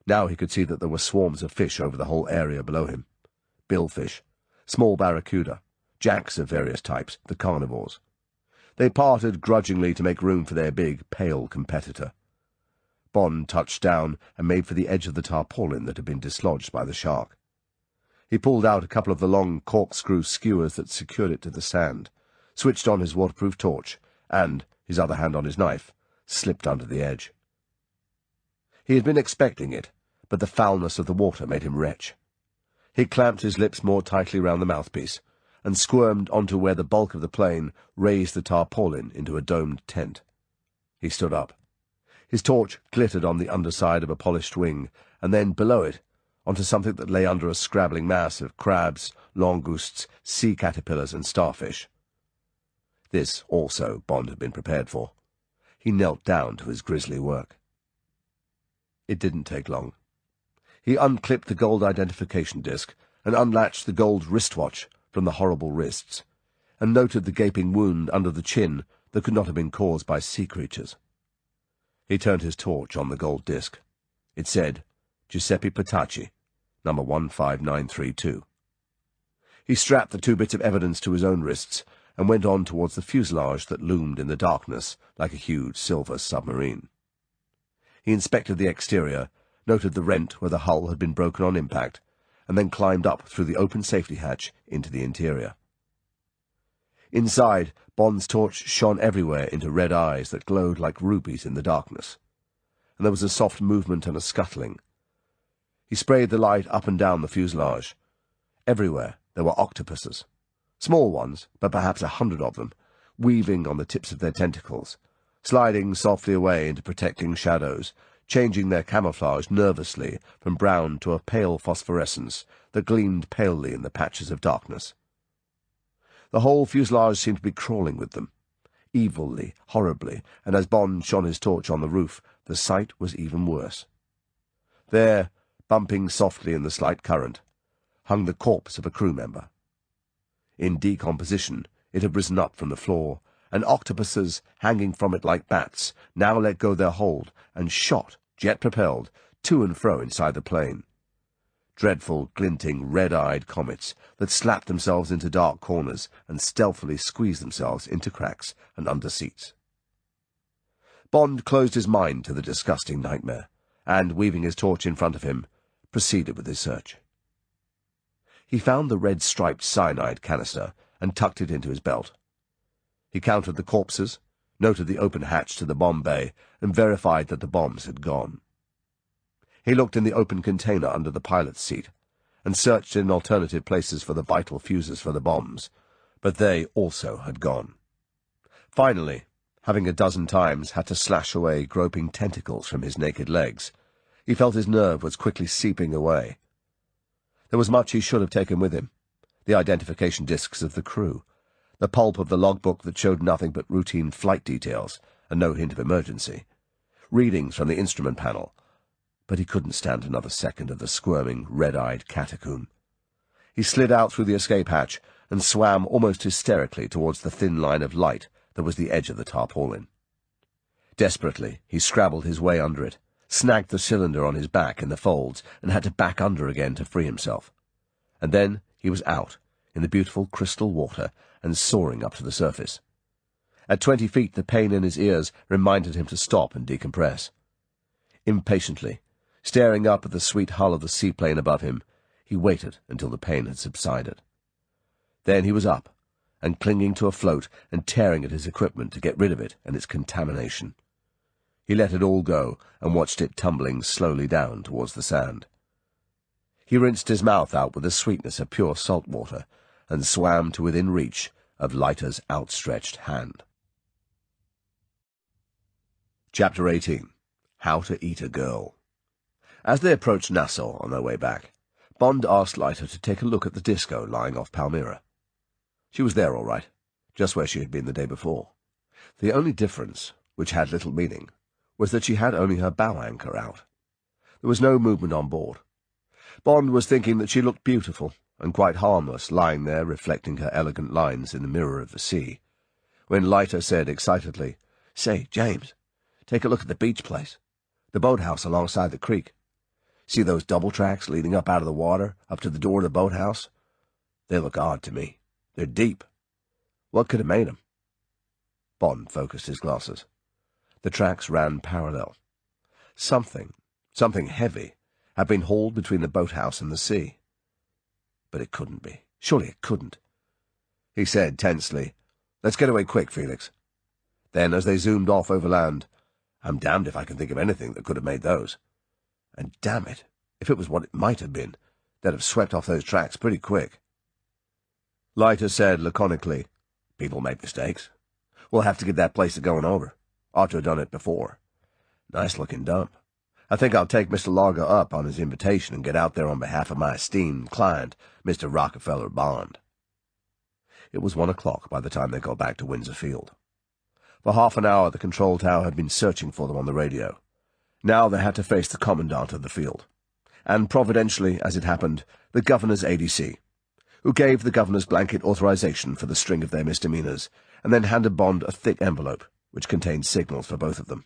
Now he could see that there were swarms of fish over the whole area below him. Billfish, small barracuda, jacks of various types, the carnivores. They parted grudgingly to make room for their big, pale competitor. Bond touched down and made for the edge of the tarpaulin that had been dislodged by the shark. He pulled out a couple of the long corkscrew skewers that secured it to the sand, switched on his waterproof torch, and, his other hand on his knife, slipped under the edge. He had been expecting it, but the foulness of the water made him retch. He clamped his lips more tightly round the mouthpiece, and squirmed onto where the bulk of the plane raised the tarpaulin into a domed tent. He stood up. His torch glittered on the underside of a polished wing, and then below it, onto something that lay under a scrabbling mass of crabs, langousts, sea caterpillars, and starfish. This also Bond had been prepared for. He knelt down to his grisly work. It didn't take long. He unclipped the gold identification disc and unlatched the gold wristwatch from the horrible wrists, and noted the gaping wound under the chin that could not have been caused by sea creatures. He turned his torch on the gold disc. It said, Giuseppe Petacci, number 15932. He strapped the 2 bits of evidence to his own wrists and went on towards the fuselage that loomed in the darkness like a huge silver submarine. He inspected the exterior, noted the rent where the hull had been broken on impact, and then climbed up through the open safety hatch into the interior. Inside, Bond's torch shone everywhere into red eyes that glowed like rubies in the darkness, and there was a soft movement and a scuttling. He sprayed the light up and down the fuselage. Everywhere there were octopuses, small ones, but perhaps 100 of them, weaving on the tips of their tentacles, sliding softly away into protecting shadows, changing their camouflage nervously from brown to a pale phosphorescence that gleamed palely in the patches of darkness. The whole fuselage seemed to be crawling with them, evilly, horribly, and as Bond shone his torch on the roof, the sight was even worse. There, bumping softly in the slight current, hung the corpse of a crew member. In decomposition, it had risen up from the floor, and octopuses, hanging from it like bats, now let go their hold and shot, jet-propelled, to and fro inside the plane. Dreadful, glinting, red-eyed comets that slapped themselves into dark corners and stealthily squeezed themselves into cracks and under seats. Bond closed his mind to the disgusting nightmare, and, weaving his torch in front of him, proceeded with his search. He found the red-striped cyanide canister and tucked it into his belt. He counted the corpses, noted the open hatch to the bomb bay, and verified that the bombs had gone. He looked in the open container under the pilot's seat, and searched in alternative places for the vital fuses for the bombs, but they also had gone. Finally, having a dozen times had to slash away groping tentacles from his naked legs, he felt his nerve was quickly seeping away. There was much he should have taken with him: the identification discs of the crew, the pulp of the logbook that showed nothing but routine flight details and no hint of emergency, readings from the instrument panel, but he couldn't stand another second of the squirming, red-eyed catacomb. He slid out through the escape hatch and swam almost hysterically towards the thin line of light that was the edge of the tarpaulin. Desperately, he scrabbled his way under it, snagged the cylinder on his back in the folds, and had to back under again to free himself. And then he was out, in the beautiful crystal water, and soaring up to the surface. At 20 feet, the pain in his ears reminded him to stop and decompress. Impatiently, staring up at the sweet hull of the seaplane above him, he waited until the pain had subsided. Then he was up, and clinging to a float and tearing at his equipment to get rid of it and its contamination. He let it all go and watched it tumbling slowly down towards the sand. He rinsed his mouth out with the sweetness of pure salt water and swam to within reach of Leiter's outstretched hand. Chapter 18. How to Eat a Girl. As they approached Nassau on their way back, Bond asked Leiter to take a look at the disco lying off Palmyra. She was there all right, just where she had been the day before. The only difference, which had little meaning, was that she had only her bow anchor out. There was no movement on board. Bond was thinking that she looked beautiful and quite harmless, lying there reflecting her elegant lines in the mirror of the sea, when Leiter said excitedly, "Say, James, take a look at the beach place, the boathouse alongside the creek. See those double tracks leading up out of the water, up to the door of the boathouse? They look odd to me. They're deep. What could have made them?" Bond focused his glasses. The tracks ran parallel. Something heavy, had been hauled between the boathouse and the sea. But it couldn't be. Surely it couldn't. He said tensely, "Let's get away quick, Felix." Then, as they zoomed off overland, "I'm damned if I can think of anything that could have made those. And damn it, if it was what it might have been, they'd have swept off those tracks pretty quick." Leiter said laconically, "People make mistakes. We'll have to get that place going over. Ought to have done it before. Nice-looking dump. I think I'll take Mr. Largo up on his invitation and get out there on behalf of my esteemed client, Mr. Rockefeller Bond." It was 1 o'clock by the time they got back to Windsor Field. For half an hour the control tower had been searching for them on the radio. Now they had to face the commandant of the field, and providentially, as it happened, the governor's ADC, who gave the governor's blanket authorization for the string of their misdemeanors, and then handed Bond a thick envelope, which contained signals for both of them.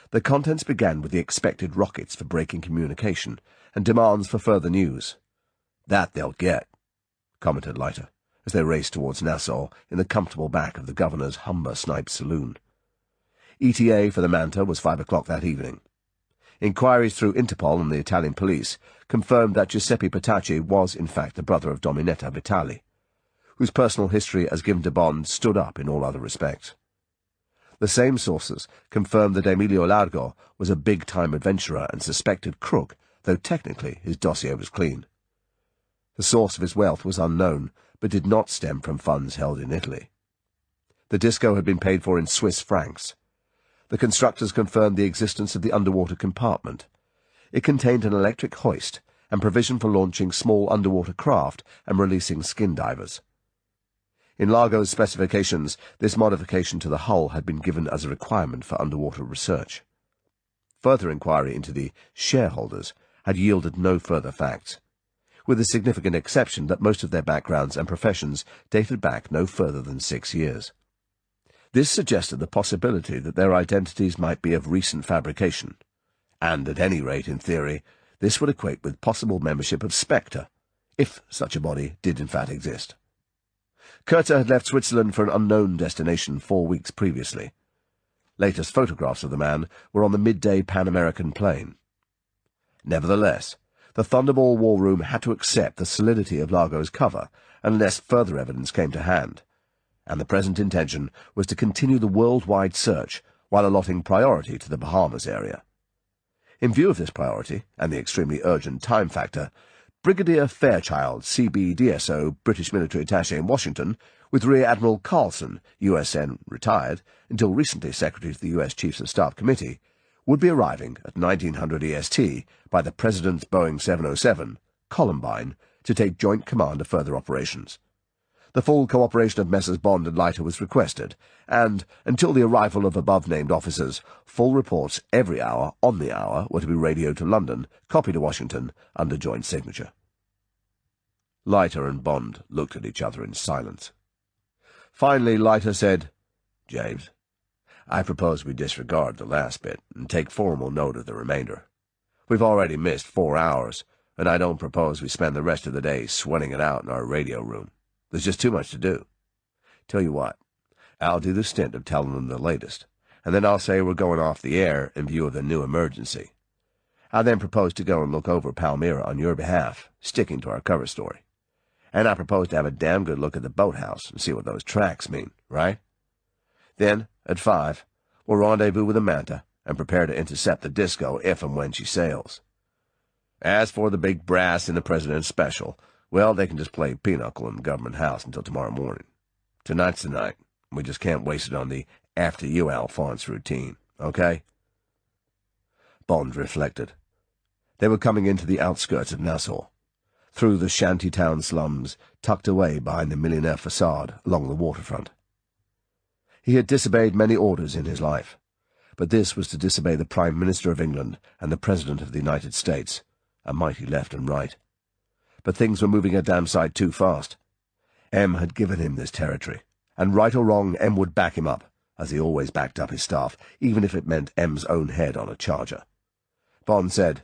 The contents began with the expected rockets for breaking communication, and demands for further news. "That they'll get," commented Leiter, as they raced towards Nassau in the comfortable back of the governor's Humber Snipe saloon. ETA for the Manta was 5 o'clock that evening. Inquiries through Interpol and the Italian police confirmed that Giuseppe Petacci was in fact the brother of Dominetta Vitali, whose personal history as given to Bond stood up in all other respects. The same sources confirmed that Emilio Largo was a big-time adventurer and suspected crook, though technically his dossier was clean. The source of his wealth was unknown, but did not stem from funds held in Italy. The disco had been paid for in Swiss francs. The constructors confirmed the existence of the underwater compartment. It contained an electric hoist and provision for launching small underwater craft and releasing skin divers. In Largo's specifications, this modification to the hull had been given as a requirement for underwater research. Further inquiry into the shareholders had yielded no further facts, with the significant exception that most of their backgrounds and professions dated back no further than 6 years. This suggested the possibility that their identities might be of recent fabrication, and, at any rate in theory, this would equate with possible membership of Spectre, if such a body did in fact exist. Kurta had left Switzerland for an unknown destination 4 weeks previously. Latest photographs of the man were on the midday Pan-American plane. Nevertheless, the Thunderball war room had to accept the solidity of Largo's cover unless further evidence came to hand, and the present intention was to continue the worldwide search while allotting priority to the Bahamas area. In view of this priority, and the extremely urgent time factor, Brigadier Fairchild, CB-DSO, British military attaché in Washington, with Rear Admiral Carlson, USN, retired, until recently Secretary to the U.S. Chiefs of Staff Committee, would be arriving at 1900 EST by the President's Boeing 707, Columbine, to take joint command of further operations. The full cooperation of Messrs. Bond and Leiter was requested, and, until the arrival of above-named officers, full reports every hour, on the hour, were to be radioed to London, copied to Washington, under joint signature. Leiter and Bond looked at each other in silence. Finally, Leiter said, "James, I propose we disregard the last bit and take formal note of the remainder. We've already missed 4 hours, and I don't propose we spend the rest of the day sweating it out in our radio room. There's just too much to do. Tell you what, I'll do the stint of telling them the latest, and then I'll say we're going off the air in view of the new emergency. I then propose to go and look over Palmyra on your behalf, sticking to our cover story. And I propose to have a damn good look at the boathouse and see what those tracks mean, right? Then, at 5, we'll rendezvous with the Manta and prepare to intercept the disco if and when she sails. As for the big brass in the President's special, well, they can just play pinochle in the government house until tomorrow morning. Tonight's the night. We just can't waste it on the after-you Alphonse routine, okay?" Bond reflected. They were coming into the outskirts of Nassau, through the shanty-town slums, tucked away behind the millionaire facade along the waterfront. He had disobeyed many orders in his life, but this was to disobey the Prime Minister of England and the President of the United States, a mighty left and right. But things were moving a damn sight too fast. M had given him this territory, and right or wrong, M would back him up, as he always backed up his staff, even if it meant M's own head on a charger. Bond said,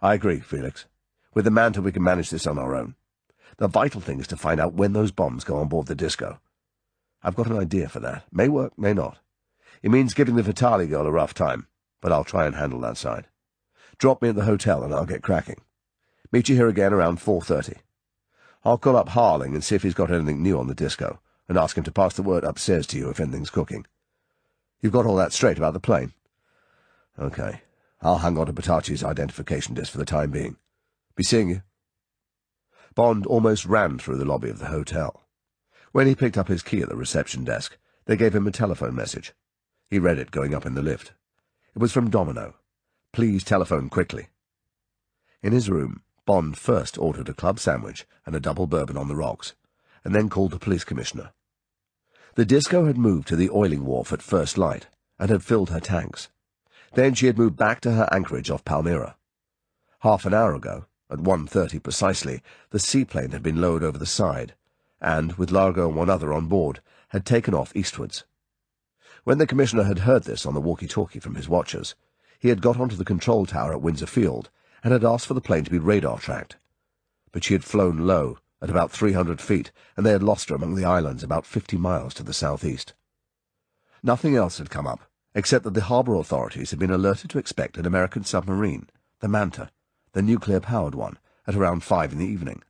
"I agree, Felix. With the Manta we can manage this on our own. The vital thing is to find out when those bombs go on board the disco. I've got an idea for that. May work, may not. It means giving the Vitali girl a rough time, but I'll try and handle that side. Drop me at the hotel and I'll get cracking. Meet you here again around 4:30. I'll call up Harling and see if he's got anything new on the disco, and ask him to pass the word upstairs to you if anything's cooking. You've got all that straight about the plane? Okay. I'll hang on to Petacci's identification disc for the time being. Be seeing you." Bond almost ran through the lobby of the hotel. When he picked up his key at the reception desk, they gave him a telephone message. He read it going up in the lift. It was from Domino. Please telephone quickly. In his room, Bond first ordered a club sandwich and a double bourbon on the rocks, and then called the police commissioner. The disco had moved to the oiling wharf at first light and had filled her tanks. Then she had moved back to her anchorage off Palmyra. Half an hour ago, at 1:30 precisely, the seaplane had been lowered over the side, and, with Largo and one other on board, had taken off eastwards. When the commissioner had heard this on the walkie-talkie from his watchers, he had got onto the control tower at Windsor Field and had asked for the plane to be radar-tracked. But she had flown low, at about 300 feet, and they had lost her among the islands about 50 miles to the southeast. Nothing else had come up, except that the harbour authorities had been alerted to expect an American submarine, the Manta, the nuclear-powered one, at around 5 in the evening.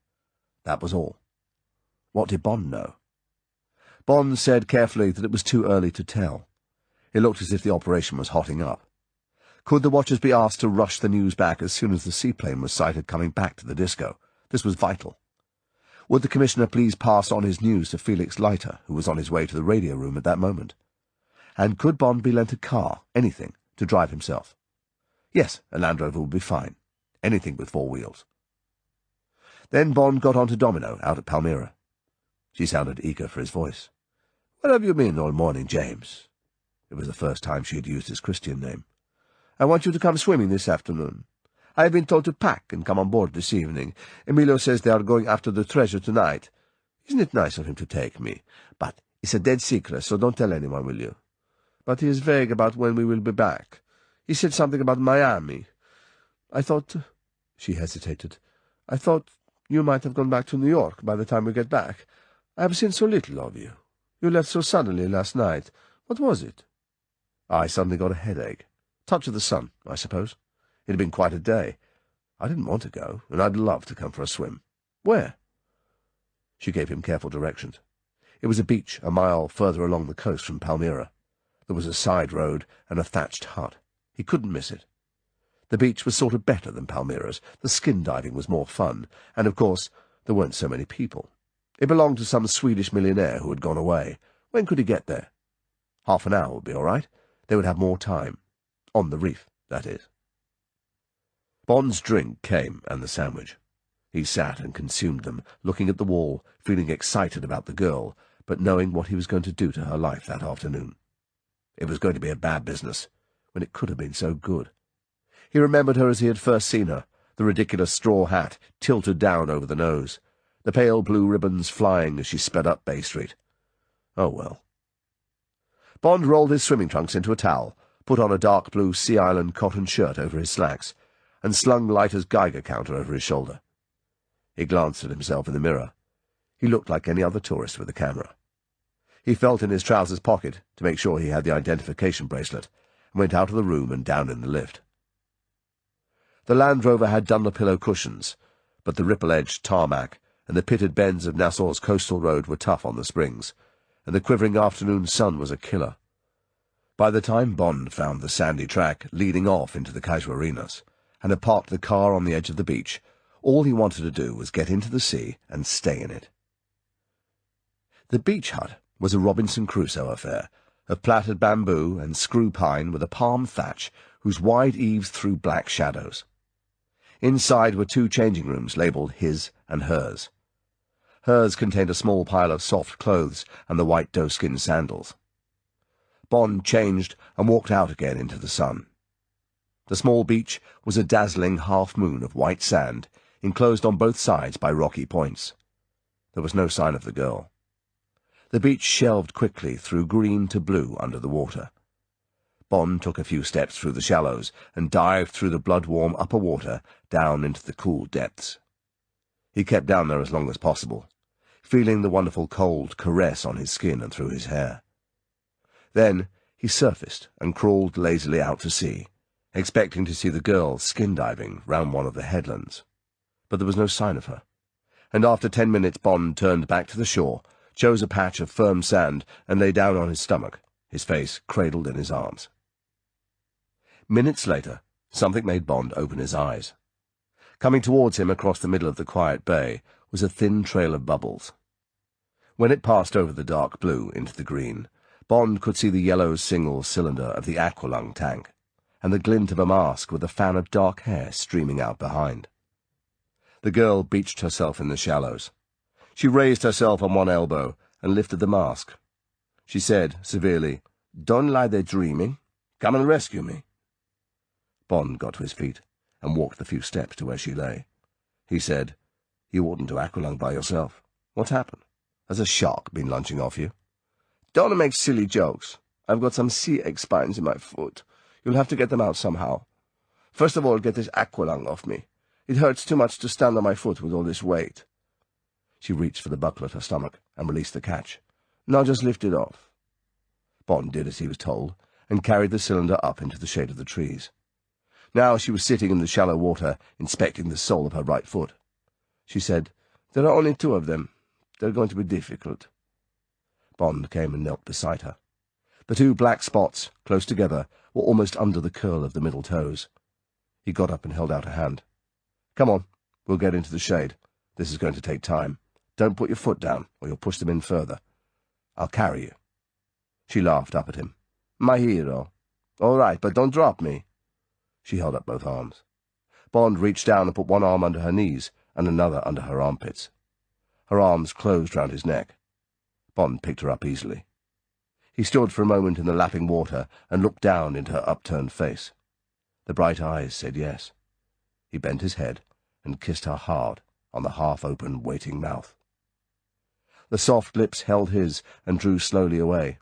That was all. What did Bond know? Bond said carefully that it was too early to tell. It looked as if the operation was hotting up. Could the watchers be asked to rush the news back as soon as the seaplane was sighted coming back to the disco? This was vital. Would the commissioner please pass on his news to Felix Leiter, who was on his way to the radio room at that moment? And could Bond be lent a car, anything, to drive himself? Yes, a Land Rover would be fine. Anything with 4 wheels. Then Bond got on to Domino out at Palmyra. She sounded eager for his voice. "Where have you been all morning, James?" It was the first time she had used his Christian name. "I want you to come swimming this afternoon. I have been told to pack and come on board this evening. Emilio says they are going after the treasure tonight. Isn't it nice of him to take me? But it's a dead secret, so don't tell anyone, will you? But he is vague about when we will be back. He said something about Miami. I thought—" She hesitated. "I thought you might have gone back to New York by the time we get back. I have seen so little of you. You left so suddenly last night. What was it?" "I suddenly got a headache. Touch of the sun, I suppose. It had been quite a day. I didn't want to go, and I'd love to come for a swim." "Where?" She gave him careful directions. It was a beach a mile further along the coast from Palmyra. There was a side road and a thatched hut. He couldn't miss it. The beach was sort of better than Palmyra's. The skin diving was more fun, and, of course, there weren't so many people. It belonged to some Swedish millionaire who had gone away. When could he get there? Half an hour would be all right. They would have more time. On the reef, that is. Bond's drink came, and the sandwich. He sat and consumed them, looking at the wall, feeling excited about the girl, but knowing what he was going to do to her life that afternoon. It was going to be a bad business, when it could have been so good. He remembered her as he had first seen her, the ridiculous straw hat tilted down over the nose, the pale blue ribbons flying as she sped up Bay Street. Oh, well. Bond rolled his swimming trunks into a towel, put on a dark blue Sea Island cotton shirt over his slacks, and slung Leiter's Geiger counter over his shoulder. He glanced at himself in the mirror. He looked like any other tourist with a camera. He felt in his trousers pocket to make sure he had the identification bracelet, and went out of the room and down in the lift. The Land Rover had Dunlopillow cushions, but the ripple-edged tarmac and the pitted bends of Nassau's coastal road were tough on the springs, and the quivering afternoon sun was a killer. By the time Bond found the sandy track leading off into the Casuarinas, and had parked the car on the edge of the beach, all he wanted to do was get into the sea and stay in it. The beach hut was a Robinson Crusoe affair, of plaited bamboo and screw pine with a palm thatch whose wide eaves threw black shadows. Inside were 2 changing rooms labelled his and hers. Hers contained a small pile of soft clothes and the white doeskin sandals. Bond changed and walked out again into the sun. The small beach was a dazzling half-moon of white sand, enclosed on both sides by rocky points. There was no sign of the girl. The beach shelved quickly through green to blue under the water. Bond took a few steps through the shallows and dived through the blood-warm upper water down into the cool depths. He kept down there as long as possible, feeling the wonderful cold caress on his skin and through his hair. Then he surfaced and crawled lazily out to sea, expecting to see the girl skin-diving round one of the headlands. But there was no sign of her, and after 10 minutes Bond turned back to the shore, chose a patch of firm sand, and lay down on his stomach, his face cradled in his arms. Minutes later, something made Bond open his eyes. Coming towards him across the middle of the quiet bay was a thin trail of bubbles. When it passed over the dark blue into the green, Bond could see the yellow single cylinder of the aqualung tank, and the glint of a mask with a fan of dark hair streaming out behind. The girl beached herself in the shallows. She raised herself on one elbow and lifted the mask. She said, severely, "Don't lie there dreaming. Come and rescue me." Bond got to his feet and walked the few steps to where she lay. He said, "You oughtn't to aqualung by yourself. What's happened? Has a shark been lunching off you?" "Don't make silly jokes. I've got some sea egg spines in my foot. You'll have to get them out somehow. First of all, get this aqualung off me. It hurts too much to stand on my foot with all this weight." She reached for the buckle at her stomach and released the catch. "Now just lift it off." Bond did as he was told and carried the cylinder up into the shade of the trees. Now she was sitting in the shallow water, inspecting the sole of her right foot. She said, "There are only 2 of them. They're going to be difficult." Bond came and knelt beside her. The 2 black spots, close together, were almost under the curl of the middle toes. He got up and held out a hand. "Come on, we'll get into the shade. This is going to take time. Don't put your foot down, or you'll push them in further. I'll carry you." She laughed up at him. "My hero. All right, but don't drop me." She held up both arms. Bond reached down and put one arm under her knees and another under her armpits. Her arms closed round his neck. Bond picked her up easily. He stood for a moment in the lapping water and looked down into her upturned face. The bright eyes said yes. He bent his head and kissed her hard on the half-open, waiting mouth. The soft lips held his and drew slowly away.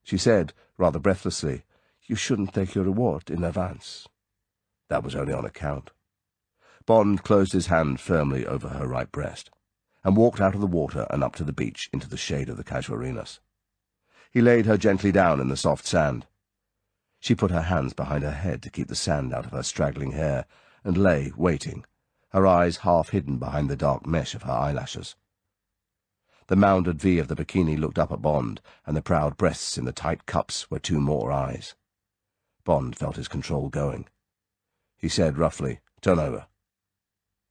She said, rather breathlessly, "You shouldn't take your reward in advance." That was only on account. Bond closed his hand firmly over her right breast and walked out of the water and up to the beach into the shade of the casuarinas. He laid her gently down in the soft sand. She put her hands behind her head to keep the sand out of her straggling hair and lay, waiting, her eyes half hidden behind the dark mesh of her eyelashes. The mounded V of the bikini looked up at Bond, and the proud breasts in the tight cups were 2 more eyes. Bond felt his control going. He said roughly, "Turn over."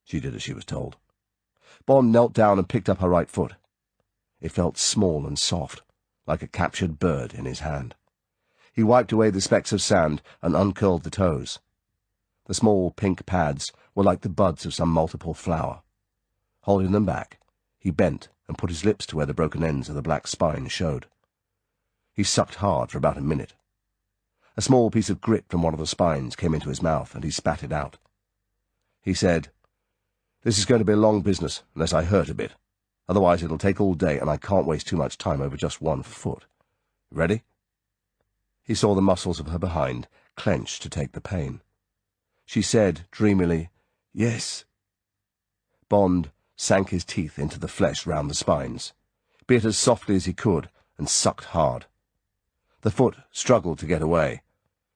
She did as she was told. Bond knelt down and picked up her right foot. It felt small and soft, like a captured bird in his hand. He wiped away the specks of sand and uncurled the toes. The small pink pads were like the buds of some multiple flower. Holding them back, he bent and put his lips to where the broken ends of the black spine showed. He sucked hard for about a minute. A small piece of grit from one of the spines came into his mouth, and he spat it out. He said, "This is going to be a long business, unless I hurt a bit. Otherwise it'll take all day, and I can't waste too much time over just one foot. Ready?" He saw the muscles of her behind clench to take the pain. She said dreamily, "Yes." Bond sank his teeth into the flesh round the spines, bit as softly as he could, and sucked hard. The foot struggled to get away.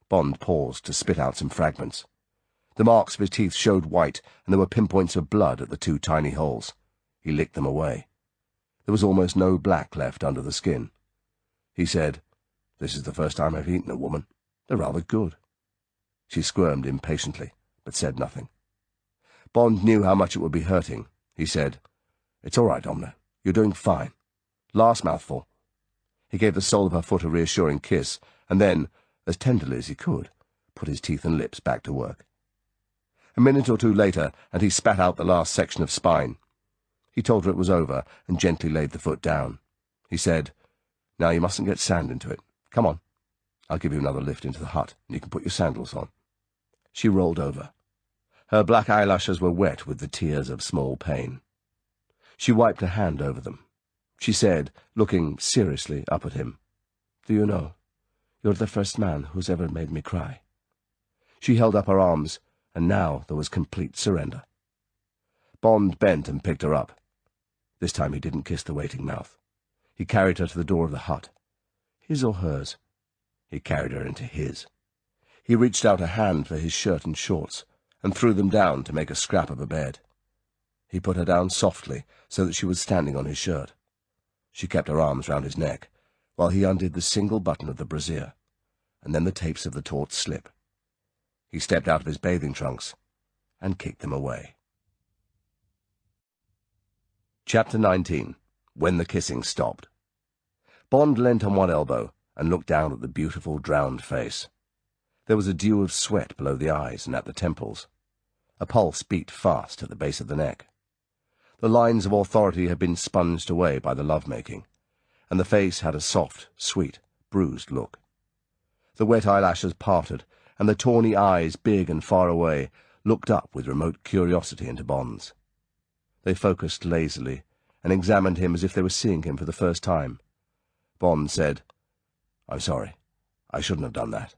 Bond paused to spit out some fragments. The marks of his teeth showed white, and there were pinpoints of blood at the 2 tiny holes. He licked them away. There was almost no black left under the skin. He said, "This is the first time I've eaten a woman. They're rather good." She squirmed impatiently, but said nothing. Bond knew how much it would be hurting. He said, "It's all right, Omna. You're doing fine. Last mouthful." He gave the sole of her foot a reassuring kiss, and then, as tenderly as he could, put his teeth and lips back to work. A minute or 2 later, and he spat out the last section of spine. He told her it was over, and gently laid the foot down. He said, "Now you mustn't get sand into it. Come on. I'll give you another lift into the hut, and you can put your sandals on." She rolled over. Her black eyelashes were wet with the tears of small pain. She wiped a hand over them. She said, looking seriously up at him, "Do you know, you're the first man who's ever made me cry." She held up her arms, and now there was complete surrender. Bond bent and picked her up. This time he didn't kiss the waiting mouth. He carried her to the door of the hut. His or hers? He carried her into his. He reached out a hand for his shirt and shorts, and threw them down to make a scrap of a bed. He put her down softly, so that she was standing on his shirt. She kept her arms round his neck, while he undid the single button of the brassiere, and then the tapes of the taut slip. He stepped out of his bathing trunks and kicked them away. Chapter 19. When the Kissing Stopped. Bond leant on one elbow and looked down at the beautiful, drowned face. There was a dew of sweat below the eyes and at the temples. A pulse beat fast at the base of the neck. The lines of authority had been sponged away by the love-making, and the face had a soft, sweet, bruised look. The wet eyelashes parted, and the tawny eyes, big and far away, looked up with remote curiosity into Bond's. They focused lazily, and examined him as if they were seeing him for the first time. Bond said, "I'm sorry. I shouldn't have done that."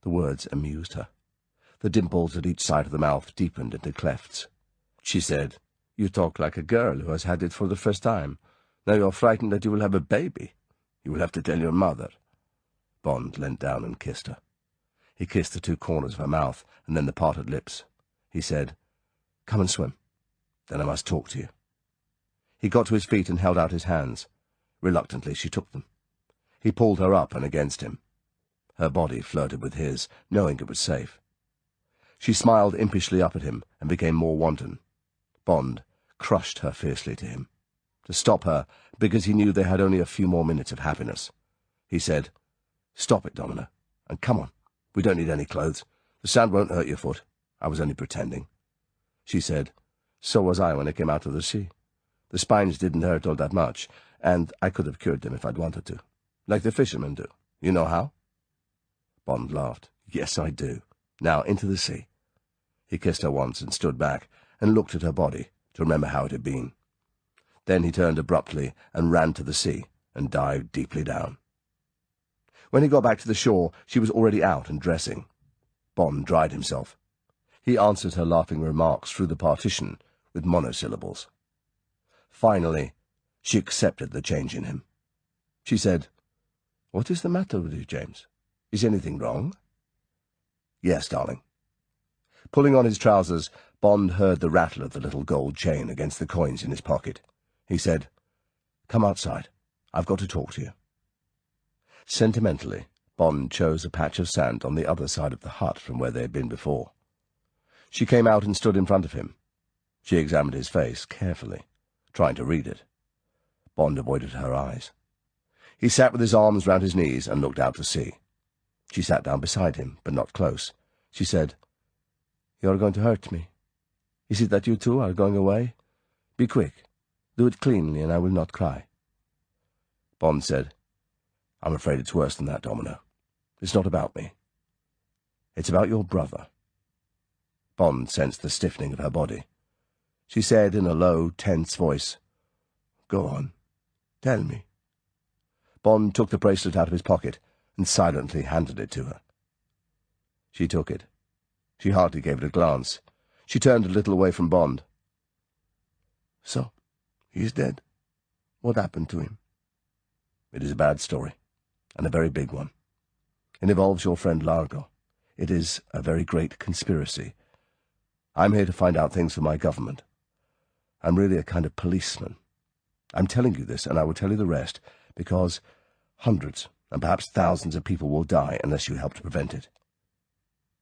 The words amused her. The dimples at each side of the mouth deepened into clefts. She said, "You talk like a girl who has had it for the first time. Now you're frightened that you will have a baby. You will have to tell your mother." Bond leant down and kissed her. He kissed the two corners of her mouth, and then the parted lips. He said, "Come and swim. Then I must talk to you." He got to his feet and held out his hands. Reluctantly she took them. He pulled her up and against him. Her body flirted with his, knowing it was safe. She smiled impishly up at him and became more wanton. Bond crushed her fiercely to him. To stop her, because he knew they had only a few more minutes of happiness. He said, "Stop it, Domino, and come on. We don't need any clothes. The sand won't hurt your foot. I was only pretending." She said, "So was I when I came out of the sea. The spines didn't hurt all that much, and I could have cured them if I'd wanted to. Like the fishermen do. You know how?" Bond laughed. "Yes, I do. Now, into the sea." He kissed her once and stood back and looked at her body to remember how it had been. Then he turned abruptly and ran to the sea and dived deeply down. When he got back to the shore, she was already out and dressing. Bond dried himself. He answered her laughing remarks through the partition with monosyllables. Finally, she accepted the change in him. She said, "What is the matter with you, James? Is anything wrong?" "Yes, darling." Pulling on his trousers, Bond heard the rattle of the little gold chain against the coins in his pocket. He said, "Come outside. I've got to talk to you." Sentimentally, Bond chose a patch of sand on the other side of the hut from where they had been before. She came out and stood in front of him. She examined his face carefully, trying to read it. Bond avoided her eyes. He sat with his arms round his knees and looked out to sea. She sat down beside him, but not close. She said, "You are going to hurt me. Is it that you too are going away? Be quick. Do it cleanly, and I will not cry." Bond said, "I'm afraid it's worse than that, Domino. It's not about me. It's about your brother." Bond sensed the stiffening of her body. She said in a low, tense voice, "Go on. Tell me." Bond took the bracelet out of his pocket and silently handed it to her. She took it. She hardly gave it a glance. She turned a little away from Bond. "So, he is dead. What happened to him?" "It is a bad story, and a very big one. It involves your friend Largo. It is a very great conspiracy. I'm here to find out things for my government. I'm really a kind of policeman. I'm telling you this, and I will tell you the rest, because hundreds and perhaps thousands of people will die unless you help to prevent it.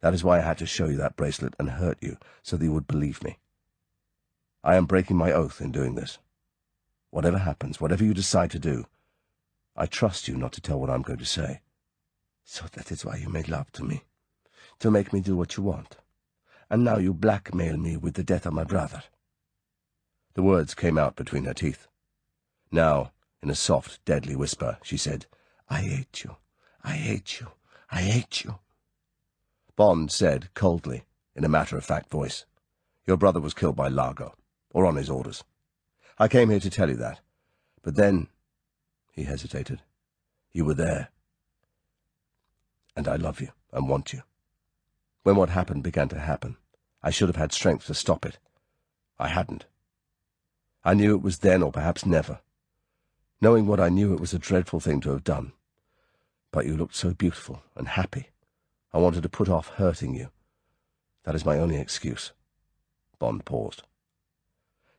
That is why I had to show you that bracelet and hurt you, so that you would believe me. I am breaking my oath in doing this. Whatever happens, whatever you decide to do, I trust you not to tell what I'm going to say." "So that is why you made love to me, to make me do what you want. And now you blackmail me with the death of my brother." The words came out between her teeth. Now, in a soft, deadly whisper, she said, "I hate you. I hate you. I hate you." Bond said, coldly, in a matter-of-fact voice, "Your brother was killed by Largo, or on his orders. I came here to tell you that. But then—" he hesitated. "You were there. And I love you and want you. When what happened began to happen, I should have had strength to stop it. I hadn't. I knew it was then or perhaps never. Knowing what I knew, it was a dreadful thing to have done. But you looked so beautiful and happy. I wanted to put off hurting you. That is my only excuse." Bond paused.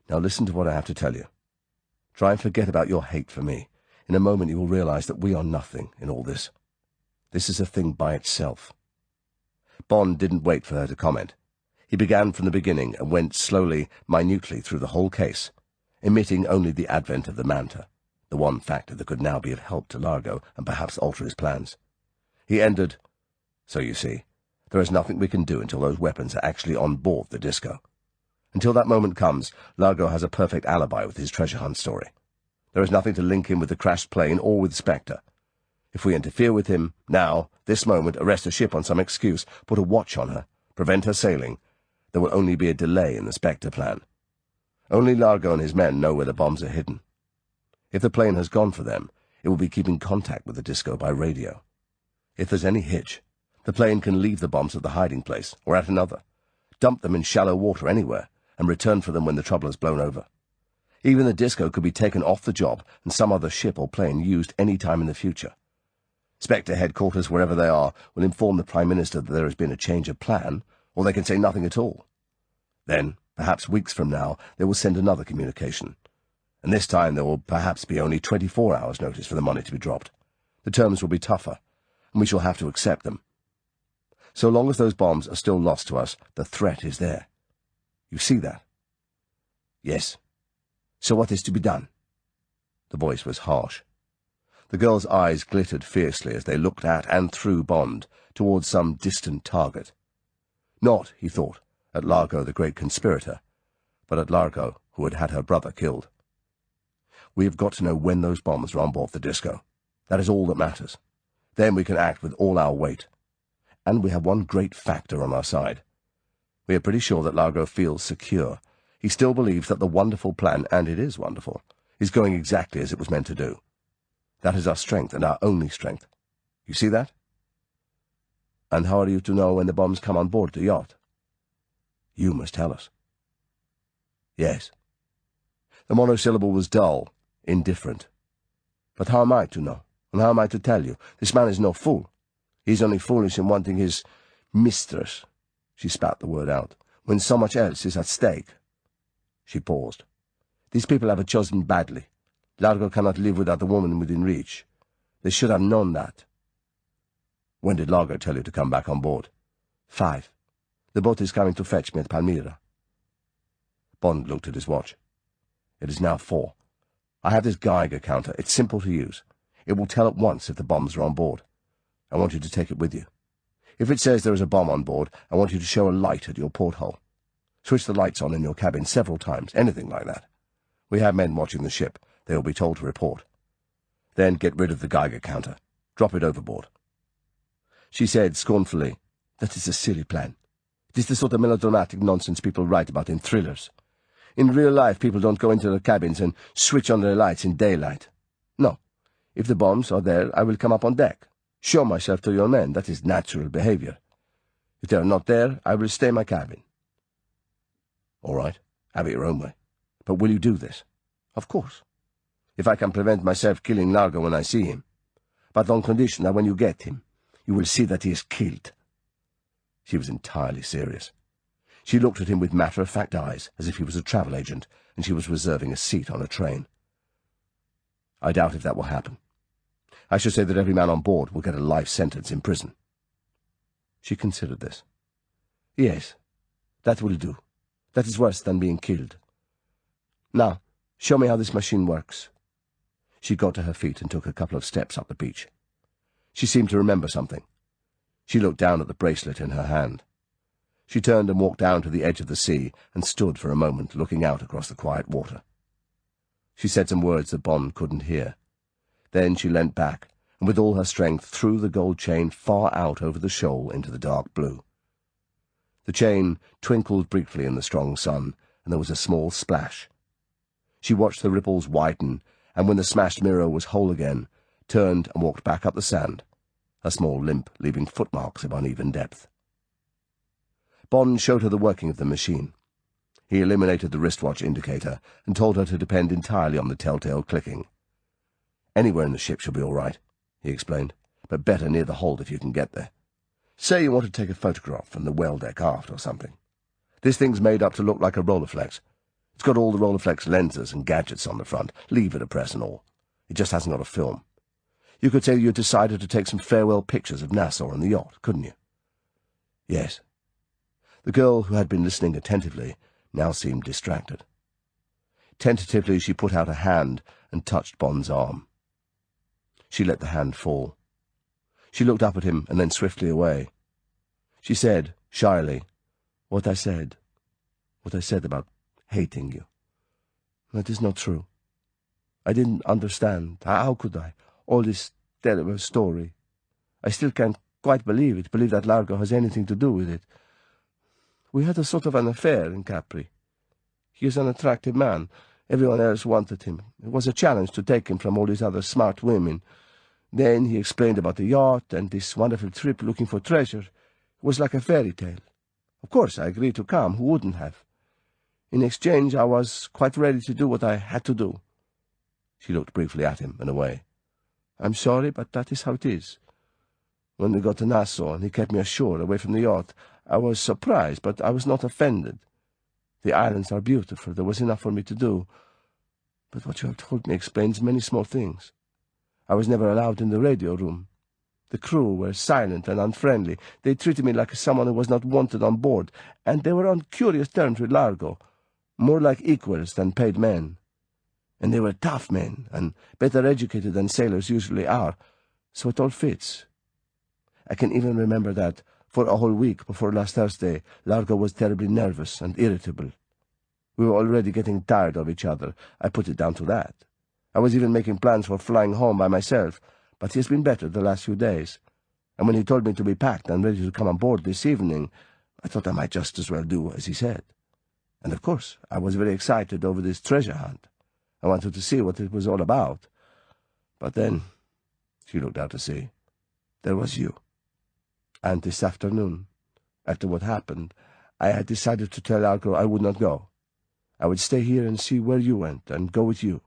"Now listen to what I have to tell you. Try and forget about your hate for me. In a moment you will realize that we are nothing in all this. This is a thing by itself." Bond didn't wait for her to comment. He began from the beginning and went slowly, minutely through the whole case, emitting only the advent of the manta, the one factor that could now be of help to Largo and perhaps alter his plans. He ended, "So you see, there is nothing we can do until those weapons are actually on board the disco. Until that moment comes, Largo has a perfect alibi with his treasure hunt story. There is nothing to link him with the crashed plane or with Spectre. If we interfere with him, now, this moment, arrest a ship on some excuse, put a watch on her, prevent her sailing, there will only be a delay in the Spectre plan. Only Largo and his men know where the bombs are hidden. If the plane has gone for them, it will be keeping contact with the disco by radio. If there's any hitch, the plane can leave the bombs at the hiding place, or at another, dump them in shallow water anywhere, and return for them when the trouble has blown over. Even the disco could be taken off the job and some other ship or plane used any time in the future. Spectre headquarters, wherever they are, will inform the Prime Minister that there has been a change of plan, or they can say nothing at all. Then, perhaps weeks from now, they will send another communication, and this time there will perhaps be only 24 hours' notice for the money to be dropped. The terms will be tougher, and we shall have to accept them. So long as those bombs are still lost to us, the threat is there. You see that?" "Yes. So what is to be done?" The voice was harsh. The girl's eyes glittered fiercely as they looked at and through Bond, towards some distant target. Not, he thought, at Largo the great conspirator, but at Largo who had had her brother killed. "We have got to know when those bombs are on board the disco. That is all that matters. Then we can act with all our weight. And we have one great factor on our side. We are pretty sure that Largo feels secure. He still believes that the wonderful plan, and it is wonderful, is going exactly as it was meant to do. That is our strength, and our only strength. You see that?" "And how are you to know when the bombs come on board the yacht?" "You must tell us." "Yes." The monosyllable was dull, indifferent. "But how am I to know, and how am I to tell you? This man is no fool. He is only foolish in wanting his mistress," she spat the word out, "when so much else is at stake." She paused. "These people have chosen badly. Largo cannot live without the woman within reach. They should have known that." "When did Largo tell you to come back on board?" 5. The boat is coming to fetch me at Palmyra." Bond looked at his watch. "It is now 4. I have this Geiger counter. It's simple to use. It will tell at once if the bombs are on board. I want you to take it with you. If it says there is a bomb on board, I want you to show a light at your porthole. Switch the lights on in your cabin several times, anything like that. We have men watching the ship. They will be told to report. Then get rid of the Geiger counter. Drop it overboard." She said scornfully, "That is a silly plan. It is the sort of melodramatic nonsense people write about in thrillers. In real life, people don't go into their cabins and switch on their lights in daylight. No. If the bombs are there, I will come up on deck. Show myself to your men. That is natural behavior. If they are not there, I will stay in my cabin." "All right. Have it your own way. But will you do this?" "Of course. If I can prevent myself killing Largo when I see him. But on condition that when you get him, you will see that he is killed." She was entirely serious. She looked at him with matter-of-fact eyes, as if he was a travel agent, and she was reserving a seat on a train. "I doubt if that will happen. I should say that every man on board will get a life sentence in prison." She considered this. "Yes, that will do. That is worse than being killed. Now, show me how this machine works." She got to her feet and took a couple of steps up the beach. She seemed to remember something. She looked down at the bracelet in her hand. She turned and walked down to the edge of the sea and stood for a moment looking out across the quiet water. She said some words that Bond couldn't hear. Then she leant back, and with all her strength threw the gold chain far out over the shoal into the dark blue. The chain twinkled briefly in the strong sun, and there was a small splash. She watched the ripples widen, and when the smashed mirror was whole again, turned and walked back up the sand, a small limp leaving footmarks of uneven depth. Bond showed her the working of the machine. He eliminated the wristwatch indicator and told her to depend entirely on the telltale clicking. "Anywhere in the ship shall be all right," he explained, "but better near the hold if you can get there. Say you want to take a photograph from the well deck aft or something. This thing's made up to look like a Rolleiflex. It's got all the Rolleiflex lenses and gadgets on the front, lever press and all. It just hasn't got a film. You could say you decided to take some farewell pictures of Nassau and the yacht, couldn't you?" "Yes." The girl, who had been listening attentively, now seemed distracted. Tentatively she put out a hand and touched Bond's arm. She let the hand fall. She looked up at him and then swiftly away. She said, shyly, what I said about hating you. That is not true. I didn't understand. How could I? All this terrible story. I still can't quite believe that Largo has anything to do with it. We had a sort of an affair in Capri. He is an attractive man. Everyone else wanted him. It was a challenge to take him from all these other smart women. Then he explained about the yacht and this wonderful trip looking for treasure. It was like a fairy tale. Of course, I agreed to come. Who wouldn't have? In exchange, I was quite ready to do what I had to do. She looked briefly at him and away. I'm sorry, but that is how it is. When we got to Nassau and he kept me ashore, away from the yacht, I was surprised, but I was not offended. The islands are beautiful. There was enough for me to do. But what you have told me explains many small things. I was never allowed in the radio room. The crew were silent and unfriendly. They treated me like someone who was not wanted on board, and they were on curious terms with Largo, more like equals than paid men. And they were tough men, and better educated than sailors usually are, so it all fits. I can even remember that, for a whole week before last Thursday, Largo was terribly nervous and irritable. We were already getting tired of each other. I put it down to that. I was even making plans for flying home by myself, but he has been better the last few days. And when he told me to be packed and ready to come on board this evening, I thought I might just as well do as he said. And of course, I was very excited over this treasure hunt. I wanted to see what it was all about. But then, she looked out to sea, there was you. And this afternoon, after what happened, I had decided to tell Largo I would not go. I would stay here and see where you went, and go with you.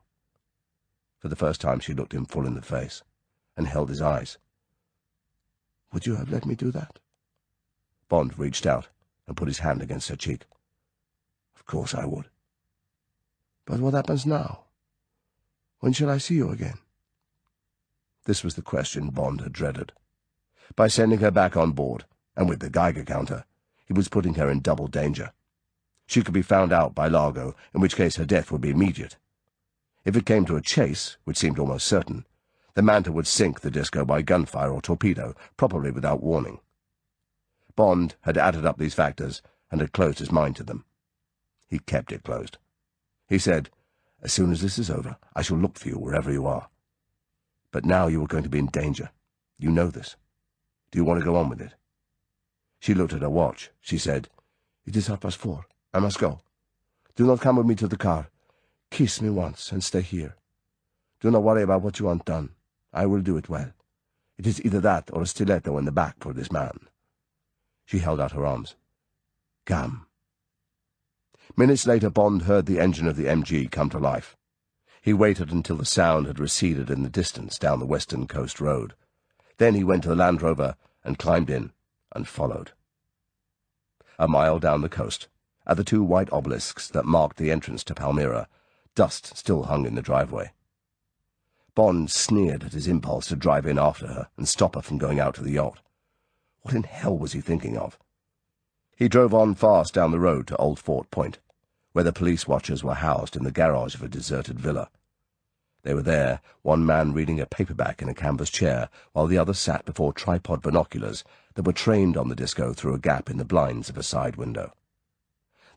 For the first time she looked him full in the face, and held his eyes. Would you have let me do that? Bond reached out and put his hand against her cheek. Of course I would. But what happens now? When shall I see you again? This was the question Bond had dreaded. By sending her back on board, and with the Geiger counter, he was putting her in double danger. She could be found out by Largo, in which case her death would be immediate. If it came to a chase, which seemed almost certain, the Manta would sink the disco by gunfire or torpedo, probably without warning. Bond had added up these factors and had closed his mind to them. He kept it closed. He said, as soon as this is over, I shall look for you wherever you are. But now you are going to be in danger. You know this. Do you want to go on with it? She looked at her watch. She said, It is 4:30. I must go. Do not come with me to the car. Kiss me once and stay here. Do not worry about what you want done. I will do it well. It is either that or a stiletto in the back for this man. She held out her arms. Come. Minutes later, Bond heard the engine of the MG come to life. He waited until the sound had receded in the distance down the Western Coast Road. Then he went to the Land Rover and climbed in and followed. A mile down the coast, at the two white obelisks that marked the entrance to Palmyra, dust still hung in the driveway. Bond sneered at his impulse to drive in after her and stop her from going out to the yacht. What in hell was he thinking of? He drove on fast down the road to Old Fort Point, where the police watchers were housed in the garage of a deserted villa. They were there, one man reading a paperback in a canvas chair, while the other sat before tripod binoculars that were trained on the disco through a gap in the blinds of a side window.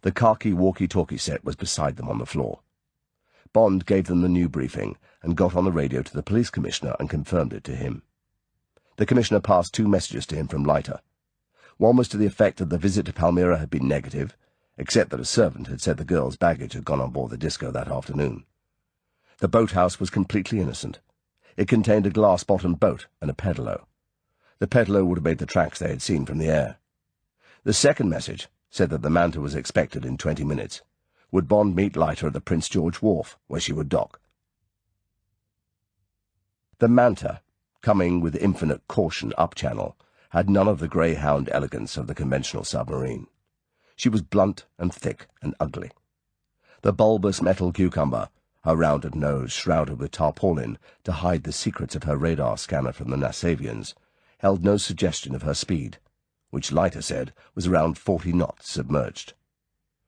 The khaki walkie-talkie set was beside them on the floor. Bond gave them the new briefing and got on the radio to the police commissioner and confirmed it to him. The commissioner passed two messages to him from Leiter. One was to the effect that the visit to Palmyra had been negative, except that a servant had said the girl's baggage had gone on board the disco that afternoon. The boathouse was completely innocent. It contained a glass-bottomed boat and a pedalo. The pedalo would have made the tracks they had seen from the air. The second message said that the Manta was expected in 20 minutes. Would Bond meet Leiter at the Prince George Wharf, where she would dock? The Manta, coming with infinite caution up-channel, had none of the greyhound elegance of the conventional submarine. She was blunt and thick and ugly. The bulbous metal cucumber, her rounded nose shrouded with tarpaulin to hide the secrets of her radar scanner from the Nassavians, held no suggestion of her speed, which Leiter said was around 40 knots submerged.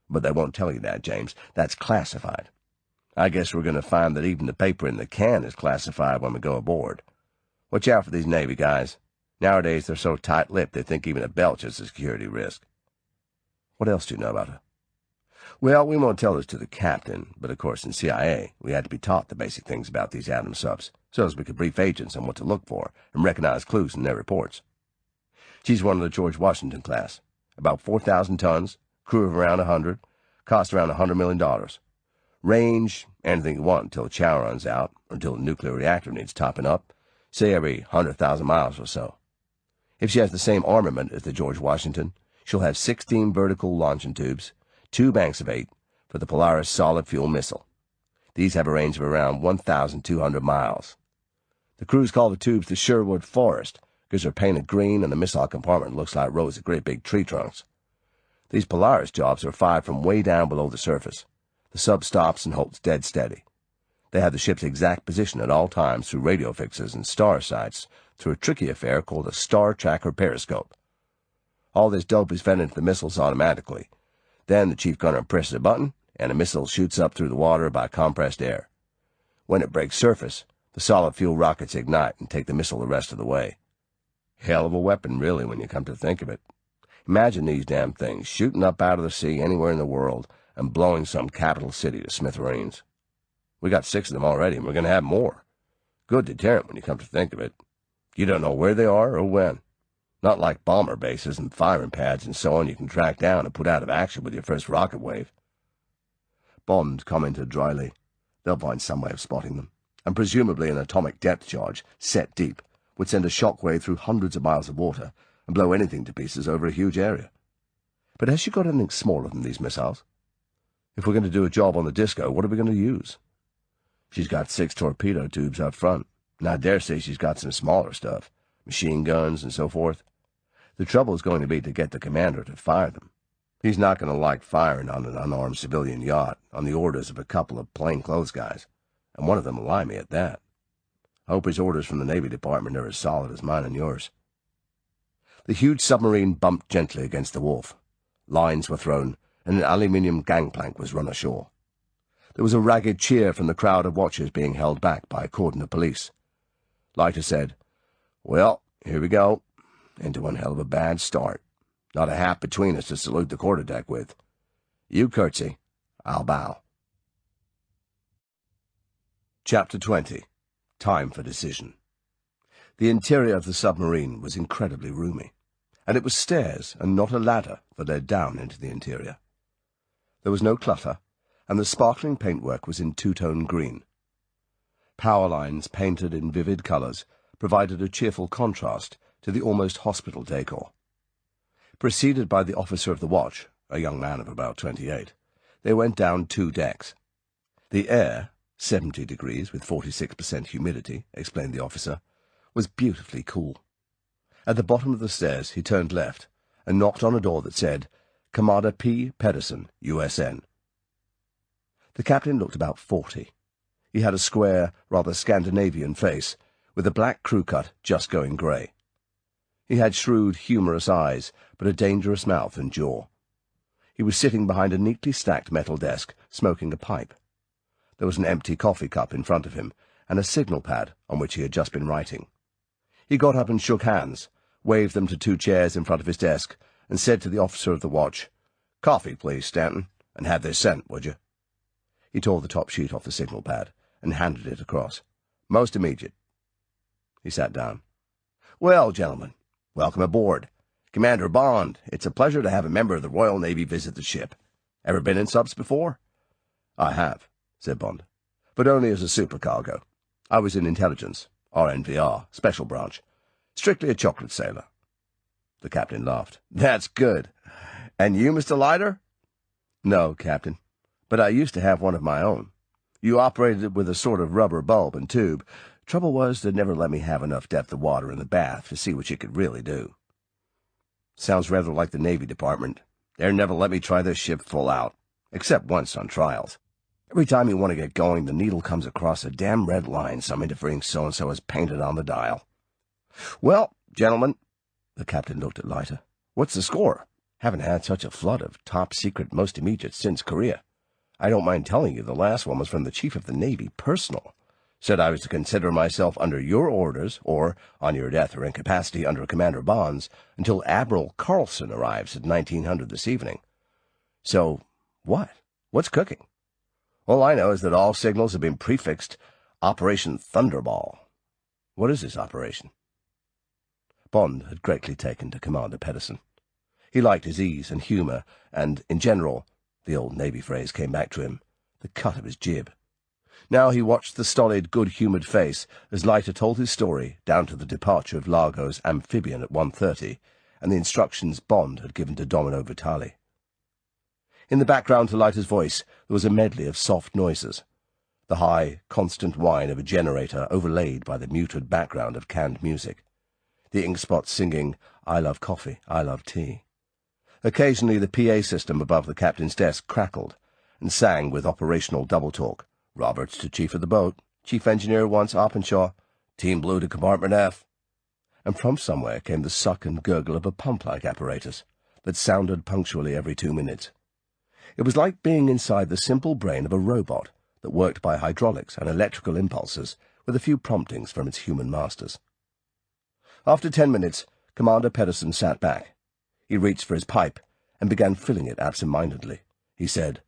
But they won't tell you that, James. That's classified. I guess we're going to find that even the paper in the can is classified when we go aboard. Watch out for these Navy guys. Nowadays they're so tight-lipped they think even a belch is a security risk. What else do you know about her? Well, we won't tell this to the captain, but of course in CIA we had to be taught the basic things about these atom subs, so as we could brief agents on what to look for and recognize clues in their reports. She's one of the George Washington class, about 4,000 tons, crew of around 100, cost around $100 million. Range, anything you want until the chow runs out, or until the nuclear reactor needs topping up, say every 100,000 miles or so. If she has the same armament as the George Washington, she'll have 16 vertical launching tubes, 2 banks of 8, for the Polaris solid-fuel missile. These have a range of around 1,200 miles. The crews call the tubes the Sherwood Forest, because they're painted green and the missile compartment looks like rows of great big tree trunks. These Polaris jobs are fired from way down below the surface. The sub stops and holds dead steady. They have the ship's exact position at all times through radio fixes and star sights through a tricky affair called a star tracker periscope. All this dope is fed into the missiles automatically. Then the chief gunner presses a button, and a missile shoots up through the water by compressed air. When it breaks surface, the solid-fuel rockets ignite and take the missile the rest of the way. Hell of a weapon, really, when you come to think of it. Imagine these damn things shooting up out of the sea anywhere in the world and blowing some capital city to smithereens. We got 6 of them already, and we're going to have more. Good deterrent when you come to think of it. You don't know where they are or when. Not like bomber bases and firing pads and so on you can track down and put out of action with your first rocket wave. Bond commented dryly. They'll find some way of spotting them, and presumably an atomic depth charge, set deep, would send a shock wave through hundreds of miles of water and blow anything to pieces over a huge area. But has she got anything smaller than these missiles? If we're going to do a job on the Disco, what are we going to use? She's got 6 torpedo tubes up front, and I dare say she's got some smaller stuff, machine guns and so forth. The trouble is going to be to get the commander to fire them. He's not going to like firing on an unarmed civilian yacht on the orders of a couple of plainclothes guys, and one of them a limey at that. I hope his orders from the Navy Department are as solid as mine and yours. The huge submarine bumped gently against the wharf. Lines were thrown, and an aluminium gangplank was run ashore. There was a ragged cheer from the crowd of watchers being held back by a cordon of police. Leiter said, "Well, here we go. Into one hell of a bad start. Not a hat between us to salute the quarterdeck with. You curtsy, I'll bow." Chapter 20. Time for Decision. The interior of the submarine was incredibly roomy, and it was stairs and not a ladder that led down into the interior. There was no clutter, and the sparkling paintwork was in two-tone green. Power lines painted in vivid colours provided a cheerful contrast to the almost hospital decor. Preceded by the officer of the watch, a young man of about 28, they went down 2 decks. The air, 70 degrees with 46% humidity, explained the officer, was beautifully cool. At the bottom of the stairs he turned left and knocked on a door that said, "Commander P. Pedersen, USN." The captain looked about 40. He had a square, rather Scandinavian face, with a black crew cut just going grey. He had shrewd, humorous eyes, but a dangerous mouth and jaw. He was sitting behind a neatly stacked metal desk, smoking a pipe. There was an empty coffee cup in front of him, and a signal pad on which he had just been writing. He got up and shook hands, waved them to 2 chairs in front of his desk, and said to the officer of the watch, "Coffee, please, Stanton, and have this sent, would you?" He tore the top sheet off the signal pad and handed it across. "Most immediate." He sat down. "Well, gentlemen, welcome aboard. Commander Bond, it's a pleasure to have a member of the Royal Navy visit the ship. Ever been in subs before?" "I have," said Bond, "but only as a supercargo. I was in intelligence, RNVR, special branch. Strictly a chocolate sailor." The captain laughed. "That's good. And you, Mr. Leiter?" "No, Captain, but I used to have one of my own. You operated it with a sort of rubber bulb and tube. Trouble was, they'd never let me have enough depth of water in the bath to see what you could really do." "Sounds rather like the Navy Department. They never let me try their ship full out, except once on trials. Every time you want to get going, the needle comes across a damn red line some interfering so-and-so has painted on the dial. Well, gentlemen," the captain looked at Leiter, "what's the score? Haven't had such a flood of top-secret most immediate since Korea. I don't mind telling you the last one was from the Chief of the Navy, personal. Said I was to consider myself under your orders, or, on your death or incapacity, under Commander Bond's, until Admiral Carlson arrives at 1900 this evening. So, what? What's cooking? All I know is that all signals have been prefixed Operation Thunderball. What is this operation? Bond had greatly taken to Commander Pedersen. He liked his ease and humour, and, in general, the old Navy phrase came back to him, the cut of his jib. Now he watched the stolid, good-humoured face as Leiter told his story down to the departure of Largo's amphibian at 1:30 and the instructions Bond had given to Domino Vitali. In the background to Leiter's voice there was a medley of soft noises, the high, constant whine of a generator overlaid by the muted background of canned music, the inkspots singing, "I love coffee, I love tea." Occasionally the PA system above the captain's desk crackled and sang with operational double-talk, "Roberts to Chief of the boat, Chief Engineer wants Openshaw, Team Blue to Compartment F." And from somewhere came the suck and gurgle of a pump-like apparatus that sounded punctually every 2 minutes. It was like being inside the simple brain of a robot that worked by hydraulics and electrical impulses with a few promptings from its human masters. After 10 minutes, Commander Pedersen sat back. He reached for his pipe and began filling it absent-mindedly. He said,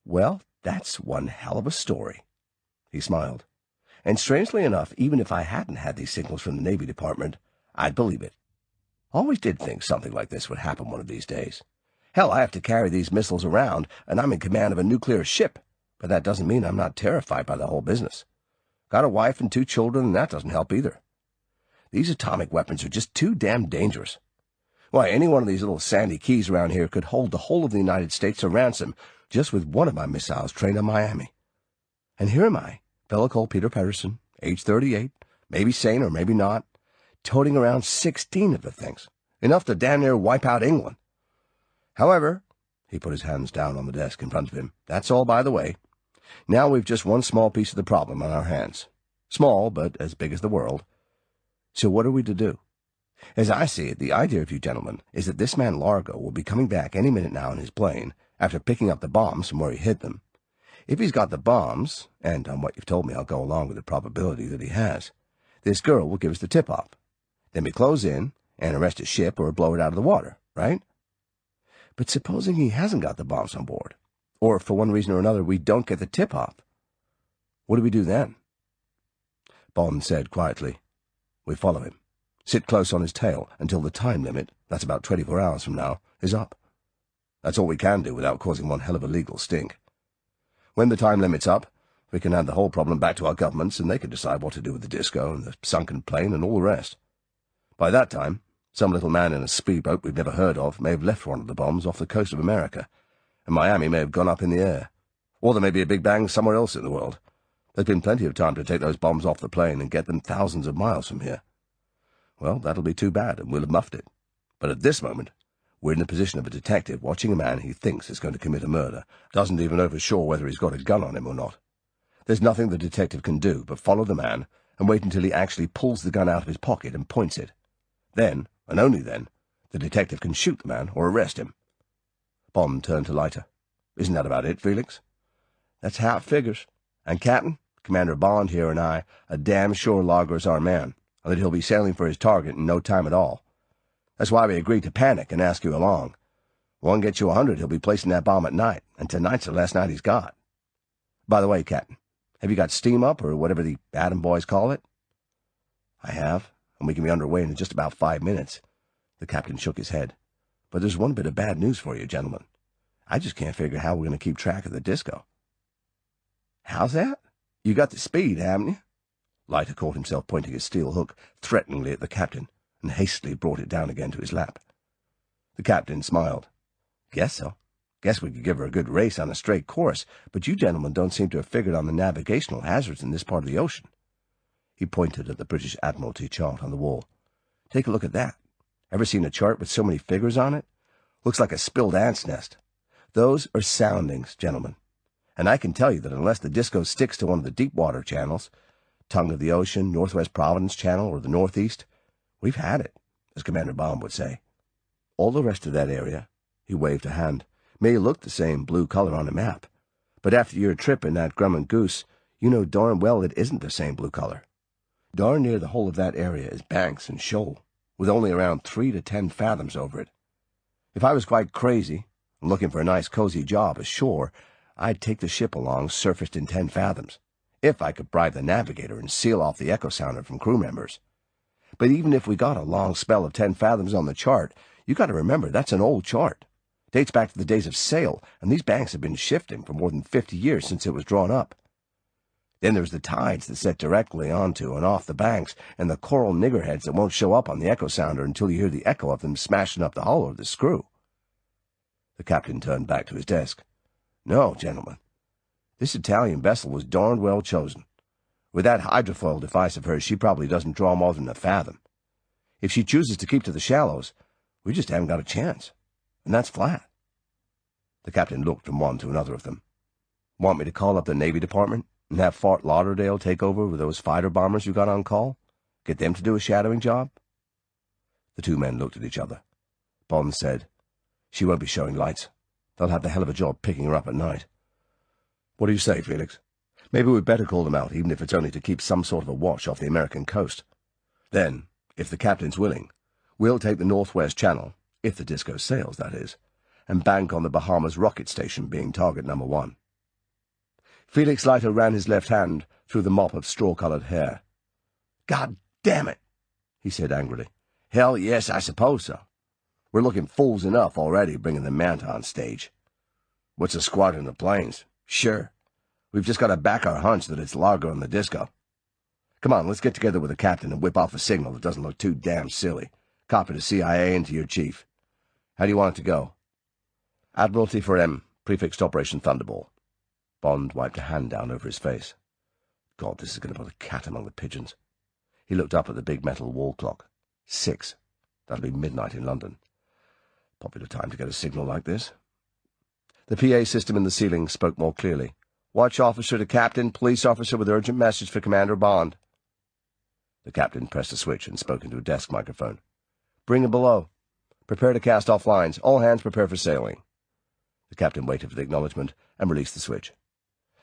"Well, that's one hell of a story." He smiled. "And strangely enough, even if I hadn't had these signals from the Navy Department, I'd believe it. Always did think something like this would happen one of these days. Hell, I have to carry these missiles around, and I'm in command of a nuclear ship, but that doesn't mean I'm not terrified by the whole business. Got a wife and 2 children, and that doesn't help either. These atomic weapons are just too damn dangerous. Why, any one of these little sandy keys around here could hold the whole of the United States to ransom just with one of my missiles trained on Miami. And here am I, fellow called Peter Pedersen, age 38, maybe sane or maybe not, toting around 16 of the things, enough to damn near wipe out England. However," he put his hands down on the desk in front of him, "that's all by the way. Now we've just one small piece of the problem on our hands. Small, but as big as the world. So what are we to do? As I see it, the idea of you gentlemen is that this man Largo will be coming back any minute now in his plane, after picking up the bombs from where he hid them. If he's got the bombs, and on what you've told me I'll go along with the probability that he has, this girl will give us the tip-off. Then we close in and arrest his ship or blow it out of the water, right? But supposing he hasn't got the bombs on board, or for one reason or another we don't get the tip-off, what do we do then?" Bond said quietly, "We follow him. Sit close on his tail until the time limit, that's about 24 hours from now, is up. That's all we can do without causing one hell of a legal stink. When the time limit's up, we can hand the whole problem back to our governments, and they can decide what to do with the disco and the sunken plane and all the rest. By that time, some little man in a speedboat we've never heard of may have left one of the bombs off the coast of America, and Miami may have gone up in the air. Or there may be a big bang somewhere else in the world. There's been plenty of time to take those bombs off the plane and get them thousands of miles from here. Well, that'll be too bad, and we'll have muffed it. But at this moment, we're in the position of a detective watching a man he thinks is going to commit a murder, doesn't even know for sure whether he's got a gun on him or not. There's nothing the detective can do but follow the man and wait until he actually pulls the gun out of his pocket and points it. Then, and only then, the detective can shoot the man or arrest him." Bond turned to Leiter. "Isn't that about it, Felix?" "That's how it figures. And, Captain, Commander Bond here and I are damn sure Largo's our man, and that he'll be sailing for his target in no time at all. That's why we agreed to panic and ask you along. One gets you 100, he'll be placing that bomb at night, and tonight's the last night he's got. By the way, Captain, have you got steam up, or whatever the Atom boys call it?" "I have, and we can be underway in just about 5 minutes." The captain shook his head. "But there's one bit of bad news for you, gentlemen. I just can't figure how we're going to keep track of the disco." "How's that? You got the speed, haven't you?" Leiter caught himself pointing his steel hook threateningly at the captain, and hastily brought it down again to his lap. The captain smiled. "Guess so. Guess we could give her a good race on a straight course, but you gentlemen don't seem to have figured on the navigational hazards in this part of the ocean." He pointed at the British Admiralty chart on the wall. "Take a look at that. Ever seen a chart with so many figures on it? Looks like a spilled ant's nest. Those are soundings, gentlemen. And I can tell you that unless the disco sticks to one of the deep water channels, tongue of the ocean, Northwest Providence Channel, or the Northeast, we've had it, as Commander Bond would say. All the rest of that area," he waved a hand, "may look the same blue color on a map, But after your trip in that Grum and Goose, you know darn well it isn't the same blue color. Darn near the whole of that area is banks and shoal, with only around 3 to 10 fathoms over it. If I was quite crazy, and looking for a nice cozy job ashore, I'd take the ship along surfaced in 10 fathoms, if I could bribe the navigator and seal off the echo sounder from crew members. But even if we got a long spell of 10 fathoms on the chart, you got to remember that's an old chart. Dates back to the days of sail, and these banks have been shifting for more than 50 years since it was drawn up. Then there's the tides that set directly onto and off the banks, and the coral niggerheads that won't show up on the echo sounder until you hear the echo of them smashing up the hollow of the screw. The captain turned back to his desk. No, gentlemen, this Italian vessel was darned well chosen. With that hydrofoil device of hers, she probably doesn't draw more than a fathom. If she chooses to keep to the shallows, we just haven't got a chance, and that's flat. The captain looked from one to another of them. Want me to call up the Navy Department and have Fort Lauderdale take over with those fighter bombers you got on call? Get them to do a shadowing job? The two men looked at each other. Bond said, She won't be showing lights. They'll have the hell of a job picking her up at night. What do you say, Felix? Maybe we'd better call them out, even if it's only to keep some sort of a watch off the American coast. Then, if the captain's willing, we'll take the northwest channel, if the disco sails, that is, and bank on the Bahamas rocket station being target number 1. Felix Leiter ran his left hand through the mop of straw-colored hair. God damn it, he said angrily. Hell yes, I suppose so. We're looking fools enough already bringing the Manta on stage. What's a squadron of planes? Sure. We've just got to back our hunch that it's Largo and the disco. Come on, let's get together with the captain and whip off a signal that doesn't look too damn silly. Copy to CIA and to your chief. How do you want it to go? Admiralty for M, prefixed Operation Thunderball. Bond wiped a hand down over his face. God, this is going to put a cat among the pigeons. He looked up at the big metal wall clock. 6. That'll be midnight in London. Popular time to get a signal like this. The PA system in the ceiling spoke more clearly. Watch officer to captain, police officer with urgent message for Commander Bond. The captain pressed a switch and spoke into a desk microphone. Bring him below. Prepare to cast off lines. All hands prepare for sailing. The captain waited for the acknowledgement and released the switch.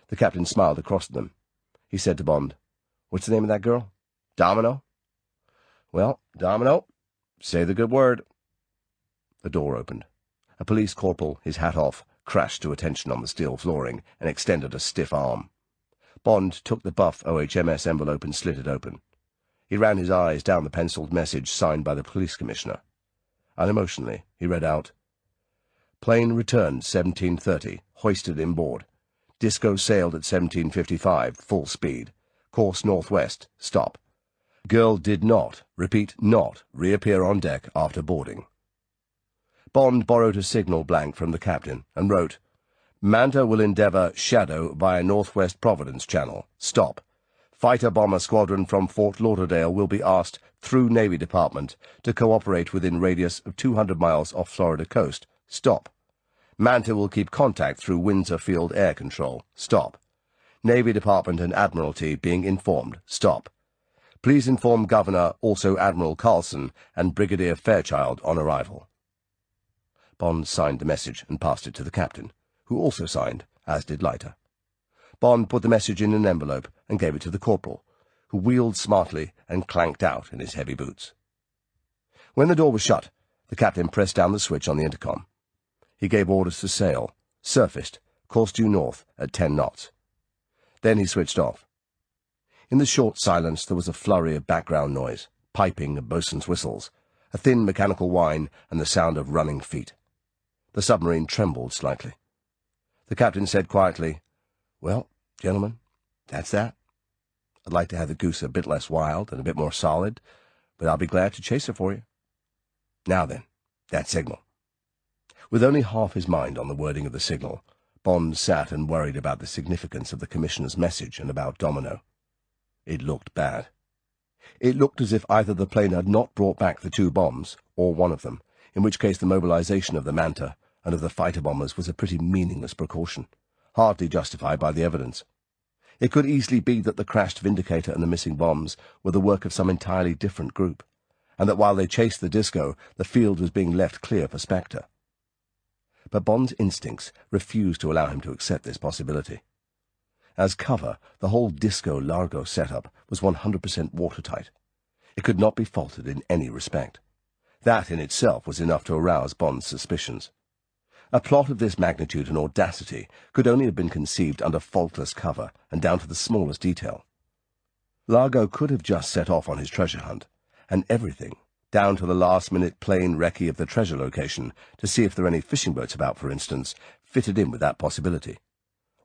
The captain smiled across at them. He said to Bond, What's the name of that girl? Domino? Well, Domino, say the good word. The door opened. A police corporal, his hat off, crashed to attention on the steel flooring and extended a stiff arm. Bond took the buff OHMS envelope and slit it open. He ran his eyes down the penciled message signed by the police commissioner. Unemotionally, he read out, Plane returned 17:30, hoisted inboard. Disco sailed at 17:55, full speed. Course northwest, stop. Girl did not, repeat, not, reappear on deck after boarding. Bond borrowed a signal blank from the captain and wrote, Manta will endeavour shadow via Northwest Providence Channel. Stop. Fighter-bomber squadron from Fort Lauderdale will be asked, through Navy Department, to cooperate within radius of 200 miles off Florida coast. Stop. Manta will keep contact through Windsor Field Air Control. Stop. Navy Department and Admiralty being informed. Stop. Please inform Governor, also Admiral Carlson, and Brigadier Fairchild on arrival. Bond signed the message and passed it to the captain, who also signed, as did Leiter. Bond put the message in an envelope and gave it to the corporal, who wheeled smartly and clanked out in his heavy boots. When the door was shut, the captain pressed down the switch on the intercom. He gave orders to sail, surfaced, course due north at 10 knots. Then he switched off. In the short silence there was a flurry of background noise, piping of boatswain's whistles, a thin mechanical whine, and the sound of running feet. The submarine trembled slightly. The captain said quietly, Well, gentlemen, that's that. I'd like to have the goose a bit less wild and a bit more solid, but I'll be glad to chase her for you. Now then, that signal. With only half his mind on the wording of the signal, Bond sat and worried about the significance of the commissioner's message and about Domino. It looked bad. It looked as if either the plane had not brought back the 2 bombs, or one of them, in which case the mobilization of the Manta and of the fighter-bombers was a pretty meaningless precaution, hardly justified by the evidence. It could easily be that the crashed Vindicator and the missing bombs were the work of some entirely different group, and that while they chased the disco, the field was being left clear for Spectre. but Bond's instincts refused to allow him to accept this possibility. As cover, the whole Disco Largo setup was 100% watertight. It could not be faulted in any respect. That in itself was enough to arouse Bond's suspicions. A plot of this magnitude and audacity could only have been conceived under faultless cover and down to the smallest detail. Largo could have just set off on his treasure hunt, and everything, down to the last-minute plain recce of the treasure location to see if there are any fishing boats about, for instance, fitted in with that possibility.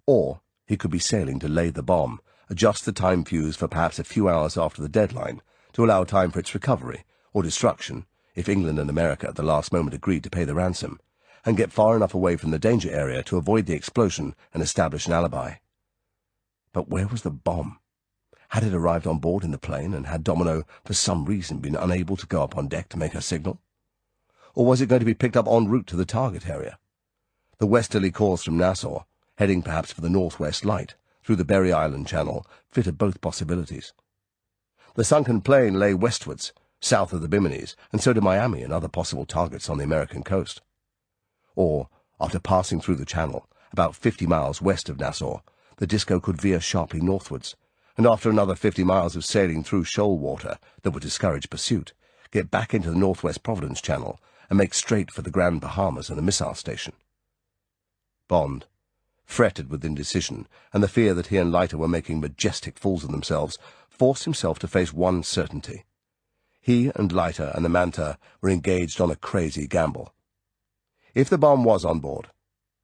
Or he could be sailing to lay the bomb, adjust the time fuse for perhaps a few hours after the deadline, to allow time for its recovery, or destruction, if England and America at the last moment agreed to pay the ransom, and get far enough away from the danger area to avoid the explosion and establish an alibi. But where was the bomb? Had it arrived on board in the plane, and had Domino for some reason been unable to go up on deck to make her signal? Or was it going to be picked up en route to the target area? The westerly course from Nassau, heading perhaps for the northwest light, through the Berry Island Channel, fitted both possibilities. The sunken plane lay westwards, south of the Bimini's, and so did Miami and other possible targets on the American coast. Or, after passing through the channel, about 50 miles west of Nassau, the Disco could veer sharply northwards, and after another 50 miles of sailing through shoal water that would discourage pursuit, get back into the northwest Providence Channel and make straight for the Grand Bahamas and the missile station. Bond, fretted with indecision and the fear that he and Leiter were making majestic fools of themselves, forced himself to face one certainty. He and Leiter and the Manta were engaged on a crazy gamble. If the bomb was on board,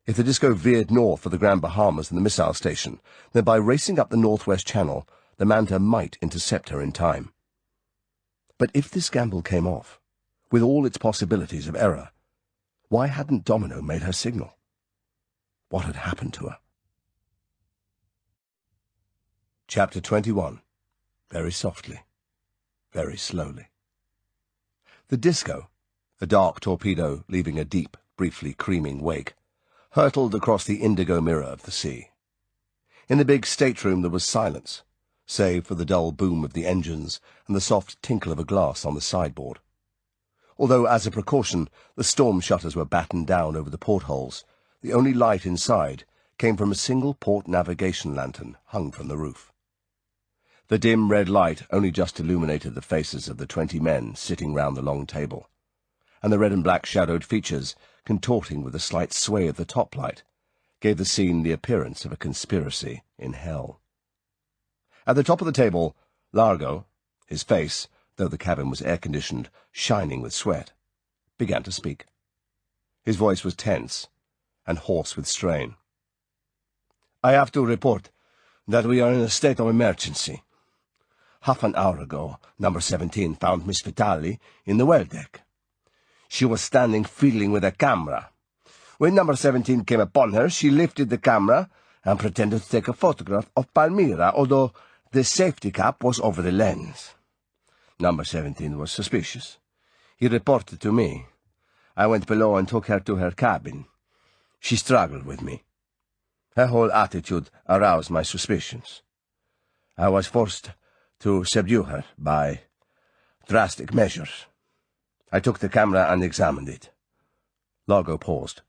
if the Disco veered north for the Grand Bahamas and the missile station, then by racing up the northwest channel, the Manta might intercept her in time. But if this gamble came off, with all its possibilities of error, why hadn't Domino made her signal? What had happened to her? Chapter 21. Very softly, very slowly. The Disco, a dark torpedo leaving a deep, briefly creaming wake, hurtled across the indigo mirror of the sea. In the big stateroom there was silence, save for the dull boom of the engines and the soft tinkle of a glass on the sideboard. Although, as a precaution, the storm shutters were battened down over the portholes, the only light inside came from a single port navigation lantern hung from the roof. The dim red light only just illuminated the faces of the 20 men sitting round the long table, and the red and black shadowed features, contorting with a slight sway of the top light, gave the scene the appearance of a conspiracy in hell. At the top of the table, Largo, his face, though the cabin was air-conditioned, shining with sweat, began to speak. His voice was tense and hoarse with strain. "I have to report that we are in a state of emergency. Half an hour ago, number 17 found Miss Vitali in the well deck. She was standing fiddling with a camera. When number 17 came upon her, she lifted the camera and pretended to take a photograph of Palmyra, although the safety cap was over the lens. Number 17 was suspicious. He reported to me. I went below and took her to her cabin. She struggled with me. Her whole attitude aroused my suspicions. I was forced to subdue her by drastic measures. I took the camera and examined it." Largo paused.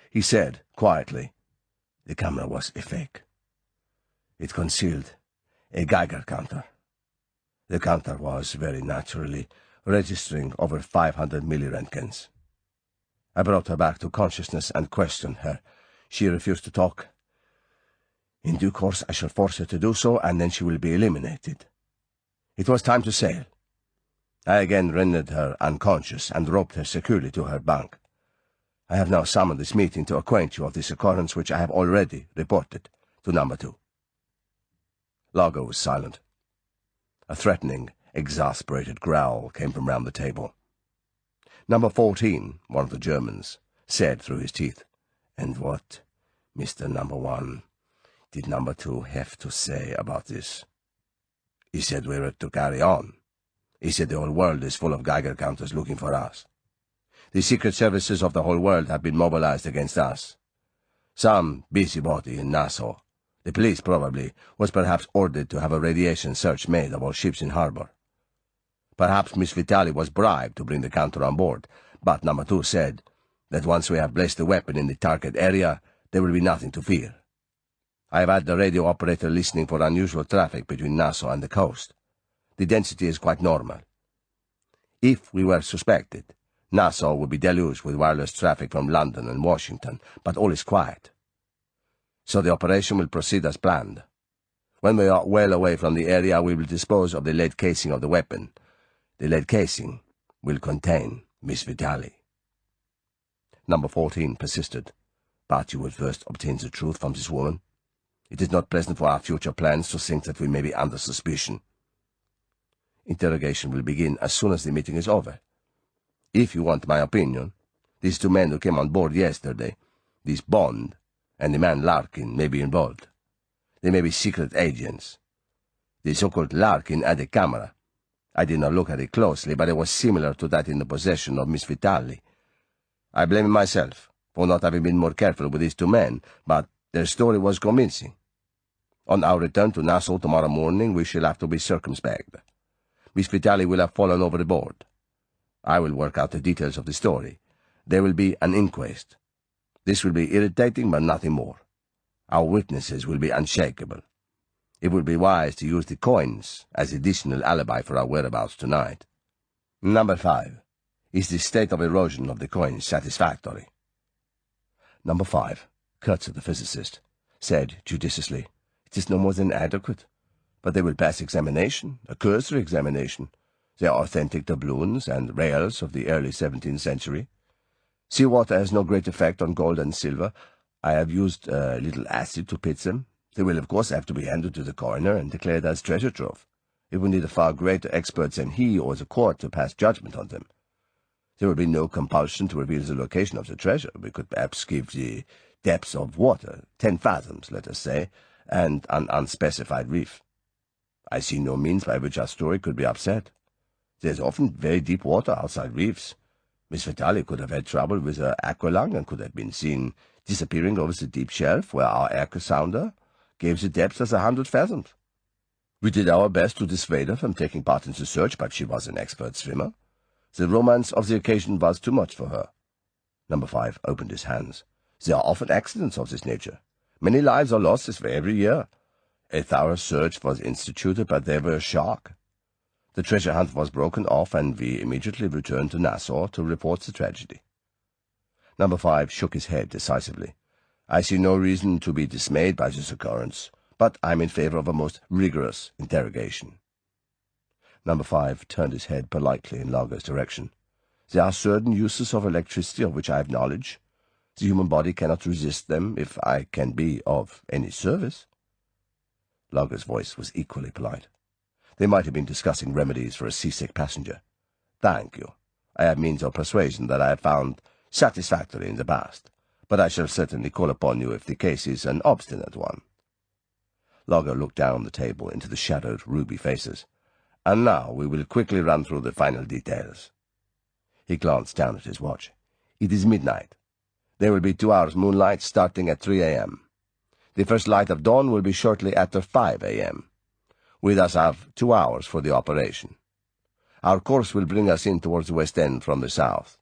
He said, quietly, "The camera was a fake. It concealed a Geiger counter. The counter was, very naturally, registering over 500 milliroentgens. I brought her back to consciousness and questioned her. She refused to talk. In due course I shall force her to do so, and then she will be eliminated. It was time to sail. I again rendered her unconscious and roped her securely to her bunk. I have now summoned this meeting to acquaint you of this occurrence which I have already reported to number 2. Largo was silent. A threatening, exasperated growl came from round the table. Number 14, one of the Germans, said through his teeth, "And what, Mr. Number 1, did number 2 have to say about this?" "He said we were to carry on. He said the whole world is full of Geiger counters looking for us. The secret services of the whole world have been mobilized against us. Some busybody in Nassau, the police probably, was perhaps ordered to have a radiation search made of all ships in harbor. Perhaps Miss Vitali was bribed to bring the counter on board, but number 2 said, that once we have placed the weapon in the target area, there will be nothing to fear. I have had the radio operator listening for unusual traffic between Nassau and the coast. The density is quite normal. If we were suspected, Nassau would be deluged with wireless traffic from London and Washington, but all is quiet. So the operation will proceed as planned. When we are well away from the area, we will dispose of the lead casing of the weapon. The lead casing will contain Miss Vitali. Number 14 persisted. But you will first obtain the truth from this woman. It is not pleasant for our future plans to think that we may be under suspicion. Interrogation will begin as soon as the meeting is over. If you want my opinion, these 2 men who came on board yesterday, this Bond and the man Larkin, may be involved. They may be secret agents. The so-called Larkin had a camera. I did not look at it closely, but it was similar to that in the possession of Miss Vitali. I blame myself for not having been more careful with these 2 men, but their story was convincing. On our return to Nassau tomorrow morning, we shall have to be circumspect. Miss Vitali will have fallen overboard. I will work out the details of the story. There will be an inquest. This will be irritating, but nothing more. Our witnesses will be unshakable. It would be wise to use the coins as additional alibi for our whereabouts tonight. Number 5. Is the state of erosion of the coins satisfactory? Number 5, curtsied the physicist, said judiciously, It is no more than adequate. But they will pass examination, a cursory examination. They are authentic doubloons and rails of the early 17th century. Seawater has no great effect on gold and silver. I have used a little acid to pit them. They will, of course, have to be handed to the coroner and declared as treasure trove. It will need a far greater expert than he or the court to pass judgment on them. There will be no compulsion to reveal the location of the treasure. We could perhaps give the depths of water, 10 fathoms, let us say, and an unspecified reef. I see no means by which our story could be upset. There is often very deep water outside reefs. Miss Vitali could have had trouble with her aqualung and could have been seen disappearing over the deep shelf where our echo-sounder gave the depth as 100 fathoms. We did our best to dissuade her from taking part in the search, but she was an expert swimmer. The romance of the occasion was too much for her. Number 5 opened his hands. There are often accidents of this nature. Many lives are lost this way every year. A thorough search was instituted, but there were a shock. The treasure hunt was broken off, and we immediately returned to Nassau to report the tragedy. Number 5 shook his head decisively. I see no reason to be dismayed by this occurrence, but I am in favor of a most rigorous interrogation. Number 5 turned his head politely in Lager's direction. There are certain uses of electricity of which I have knowledge. The human body cannot resist them if I can be of any service. Lager's voice was equally polite. They might have been discussing remedies for a seasick passenger. Thank you. I have means of persuasion that I have found satisfactory in the past, but I shall certainly call upon you if the case is an obstinate one. Lager looked down the table into the shadowed ruby faces. And now we will quickly run through the final details. He glanced down at his watch. It is midnight. There will be 2 hours moonlight starting at 3 a.m. The first light of dawn will be shortly after 5 a.m. We thus have 2 hours for the operation. Our course will bring us in towards the West End from the south.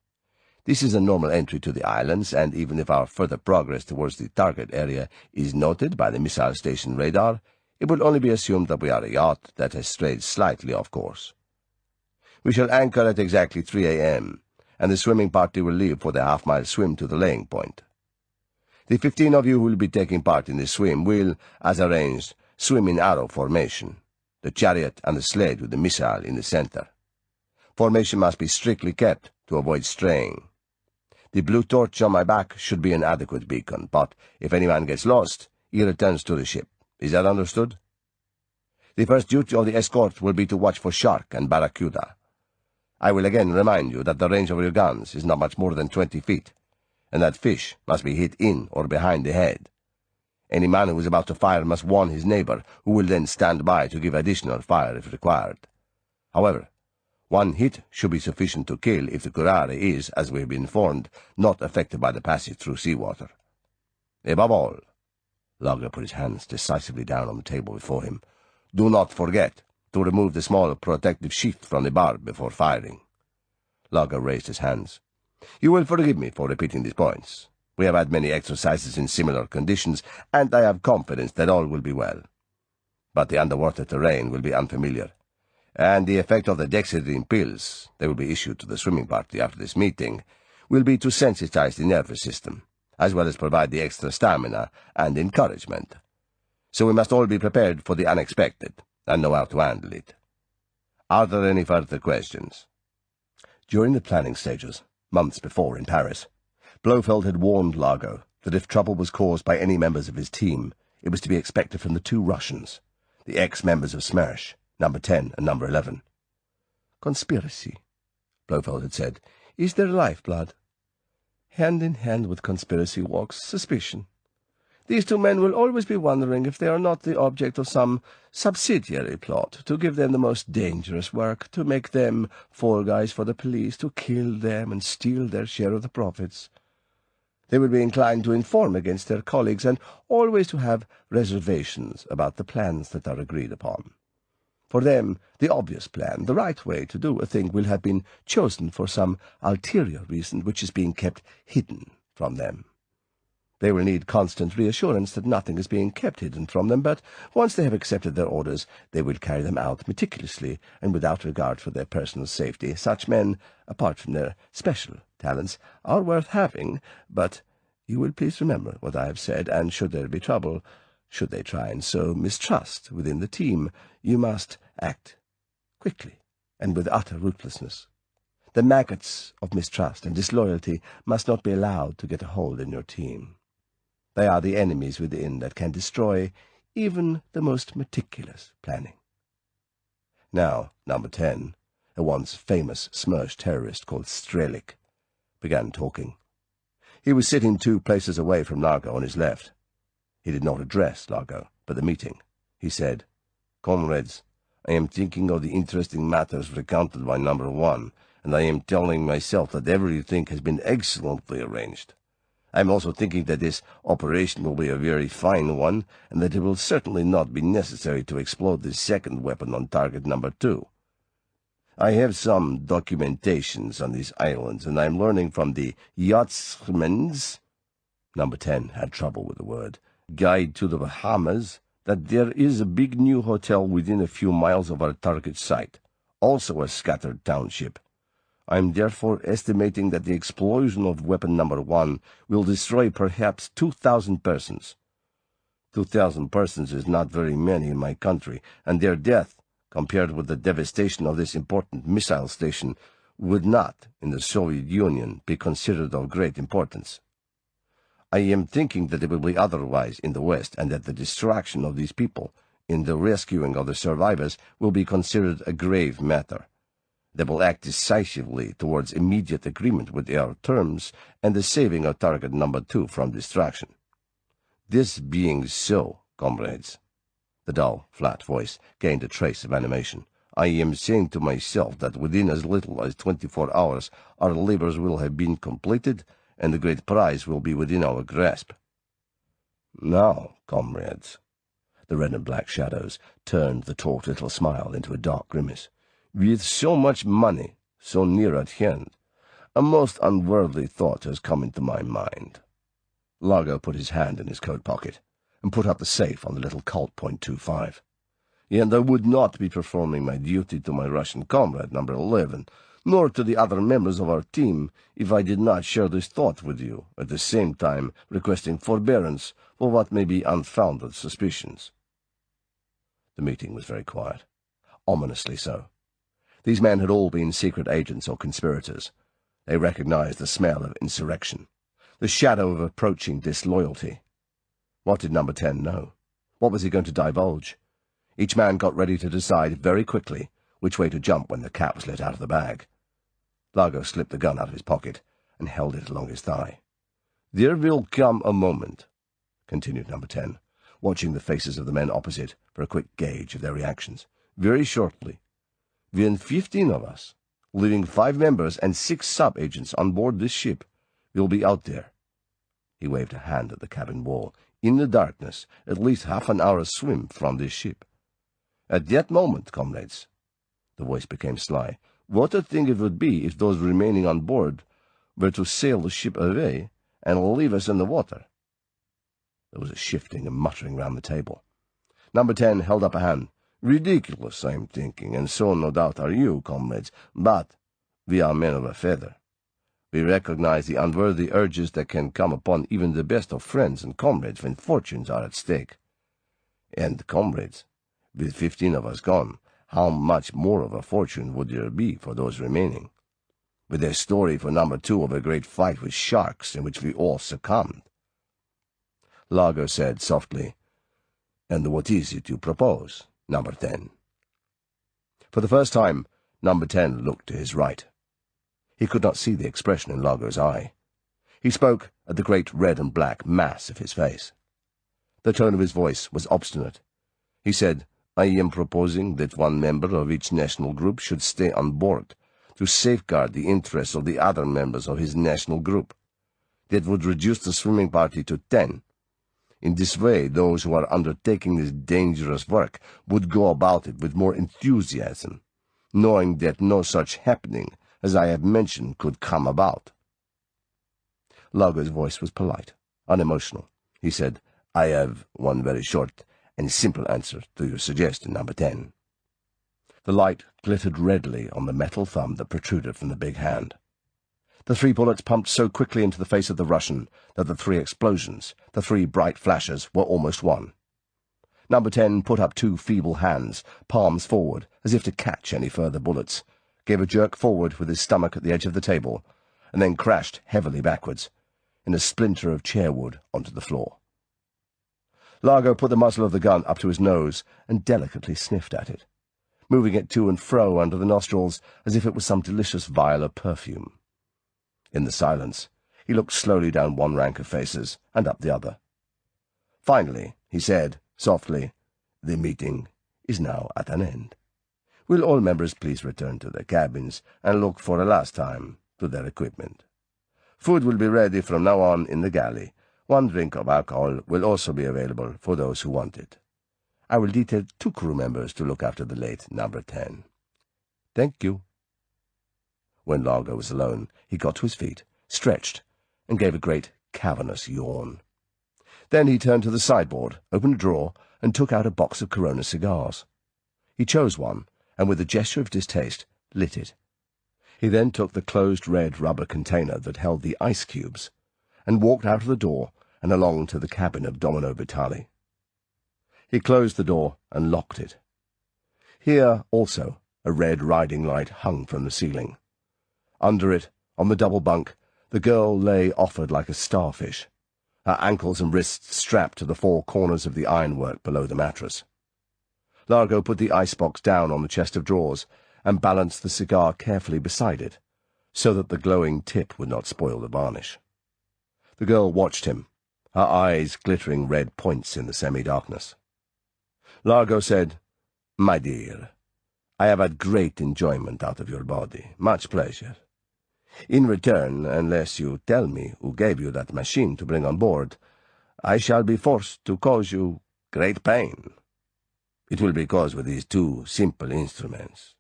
This is a normal entry to the islands, and even if our further progress towards the target area is noted by the missile station radar, it will only be assumed that we are a yacht that has strayed slightly off course. We shall anchor at exactly 3 a.m., and the swimming party will leave for the half-mile swim to the laying point. The 15 of you who will be taking part in the swim will, as arranged, swim in arrow formation, the chariot and the sled with the missile in the center. Formation must be strictly kept to avoid straying. The blue torch on my back should be an adequate beacon, but if any man gets lost, he returns to the ship. Is that understood? The first duty of the escort will be to watch for shark and barracuda. I will again remind you that the range of your guns is not much more than 20 feet, and that fish must be hit in or behind the head. Any man who is about to fire must warn his neighbor, who will then stand by to give additional fire if required. However, 1 hit should be sufficient to kill if the curare is, as we have been informed, not affected by the passage through seawater. Above all, Lager put his hands decisively down on the table before him, do not forget to remove the small protective sheath from the barb before firing. Lager raised his hands. You will forgive me for repeating these points. We have had many exercises in similar conditions, and I have confidence that all will be well. But the underwater terrain will be unfamiliar, and the effect of the dexedrine pills that will be issued to the swimming party after this meeting will be to sensitize the nervous system, as well as provide the extra stamina and encouragement. So we must all be prepared for the unexpected, and know how to handle it. Are there any further questions? During the planning stages, months before in Paris, Blofeld had warned Largo that if trouble was caused by any members of his team, it was to be expected from the two Russians, the ex-members of Smersh, number 10 and number 11. Conspiracy, Blofeld had said, is their lifeblood. Hand in hand with conspiracy walks suspicion. These two men will always be wondering if they are not the object of some subsidiary plot to give them the most dangerous work, to make them fall guys for the police, to kill them and steal their share of the profits. They will be inclined to inform against their colleagues and always to have reservations about the plans that are agreed upon. For them, the obvious plan, the right way to do a thing, will have been chosen for some ulterior reason which is being kept hidden from them. They will need constant reassurance that nothing is being kept hidden from them, but once they have accepted their orders, they will carry them out meticulously and without regard for their personal safety. Such men, apart from their special talents, are worth having, but you will please remember what I have said, and should there be trouble, should they try and sow mistrust within the team, you must act quickly and with utter ruthlessness. The maggots of mistrust and disloyalty must not be allowed to get a hold in your team. They are the enemies within that can destroy even the most meticulous planning. Now, number 10, a once famous Smersh terrorist called Strelik, began talking. He was sitting 2 places away from Largo on his left. He did not address Largo, but the meeting. He said, "Comrades, I am thinking of the interesting matters recounted by number 1, and I am telling myself that everything has been excellently arranged. I am also thinking that this operation will be a very fine one, and that it will certainly not be necessary to explode the second weapon on target number 2. I have some documentations on these islands, and I am learning from the yachtsman's" number 10 had trouble with the word, "guide to the Bahamas, that there is a big new hotel within a few miles of our target site, also a scattered township. I am therefore estimating that the explosion of weapon number 1 will destroy perhaps 2,000 persons. 2,000 persons is not very many in my country, and their death, compared with the devastation of this important missile station, would not, in the Soviet Union, be considered of great importance. I am thinking that it will be otherwise in the West, and that the distraction of these people in the rescuing of the survivors will be considered a grave matter. They will act decisively towards immediate agreement with our terms and the saving of target number 2 from distraction. This being so, comrades," the dull, flat voice gained a trace of animation, "I am saying to myself that within as little as 24 hours our labors will have been completed, and the great prize will be within our grasp. Now, comrades," the red and black shadows turned the taut little smile into a dark grimace, "with so much money so near at hand, a most unworldly thought has come into my mind." Largo put his hand in his coat pocket and put up the safe on the little Colt .25. "And I would not be performing my duty to my Russian comrade, number 11, nor to the other members of our team, if I did not share this thought with you, at the same time requesting forbearance for what may be unfounded suspicions." The meeting was very quiet, ominously so. These men had all been secret agents or conspirators. They recognized the smell of insurrection, the shadow of approaching disloyalty. What did number 10 know? What was he going to divulge? Each man got ready to decide very quickly which way to jump when the cat was let out of the bag. Largo slipped the gun out of his pocket and held it along his thigh. "There will come a moment," continued number 10, watching the faces of the men opposite for a quick gauge of their reactions, "very shortly, when 15 of us, leaving 5 members and 6 sub-agents on board this ship, will be out there." He waved a hand at the cabin wall, "in the darkness, at least half an hour's swim from this ship. At that moment, comrades," the voice became sly, "what a thing it would be if those remaining on board were to sail the ship away and leave us in the water. There was a shifting and muttering round the table. Number 10 held up a hand. Ridiculous, I'm thinking, and so no doubt are you, comrades, but we are men of a feather. We recognize the unworthy urges that can come upon even the best of friends and comrades when fortunes are at stake. And, comrades, with 15 of us gone, how much more of a fortune would there be for those remaining? With their story for number 2 of a great fight with sharks in which we all succumbed. Largo said softly, And what is it you propose, number 10? For the first time, number 10 looked to his right. He could not see the expression in Largo's eye. He spoke at the great red and black mass of his face. The tone of his voice was obstinate. He said, I am proposing that one member of each national group should stay on board to safeguard the interests of the other members of his national group. That would reduce the swimming party to 10. In this way, those who are undertaking this dangerous work would go about it with more enthusiasm, knowing that no such happening as I have mentioned could come about. Largo's voice was polite, unemotional. He said, I have one very short and simple answer to your suggestion, number 10. The light glittered redly on the metal thumb that protruded from the big hand. The 3 bullets pumped so quickly into the face of the Russian that the 3 explosions, the 3 bright flashes, were almost one. Number 10 put up 2 feeble hands, palms forward, as if to catch any further bullets, gave a jerk forward with his stomach at the edge of the table, and then crashed heavily backwards, in a splinter of chairwood onto the floor. Largo put the muzzle of the gun up to his nose and delicately sniffed at it, moving it to and fro under the nostrils as if it was some delicious vial of perfume. In the silence, he looked slowly down one rank of faces and up the other. Finally, he said, softly, The meeting is now at an end. Will all members please return to their cabins and look for a last time to their equipment? Food will be ready from now on in the galley. 1 drink of alcohol will also be available for those who want it. I will detail 2 crew members to look after the late number 10. Thank you. When Largo was alone, he got to his feet, stretched, and gave a great cavernous yawn. Then he turned to the sideboard, opened a drawer, and took out a box of Corona cigars. He chose one, and with a gesture of distaste, lit it. He then took the closed red rubber container that held the ice cubes, and walked out of the door and along to the cabin of Domino Vitali. He closed the door and locked it. Here, also, a red riding light hung from the ceiling. Under it, on the double bunk, the girl lay offered like a starfish, her ankles and wrists strapped to the 4 corners of the ironwork below the mattress. Largo put the icebox down on the chest of drawers and balanced the cigar carefully beside it, so that the glowing tip would not spoil the varnish. The girl watched him, her eyes glittering red points in the semi-darkness. Largo said, My dear, I have had great enjoyment out of your body, much pleasure. In return, unless you tell me who gave you that machine to bring on board, I shall be forced to cause you great pain. It will be caused with these 2 simple instruments.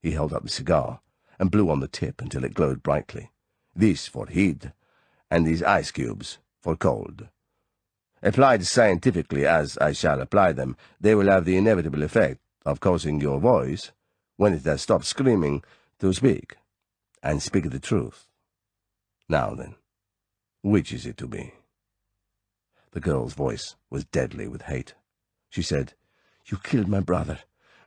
He held up the cigar and blew on the tip until it glowed brightly. This for heat, and these ice cubes for cold. Applied scientifically as I shall apply them, they will have the inevitable effect of causing your voice, when it has stopped screaming, to speak, and speak the truth. Now then, which is it to be? The girl's voice was deadly with hate. She said, You killed my brother,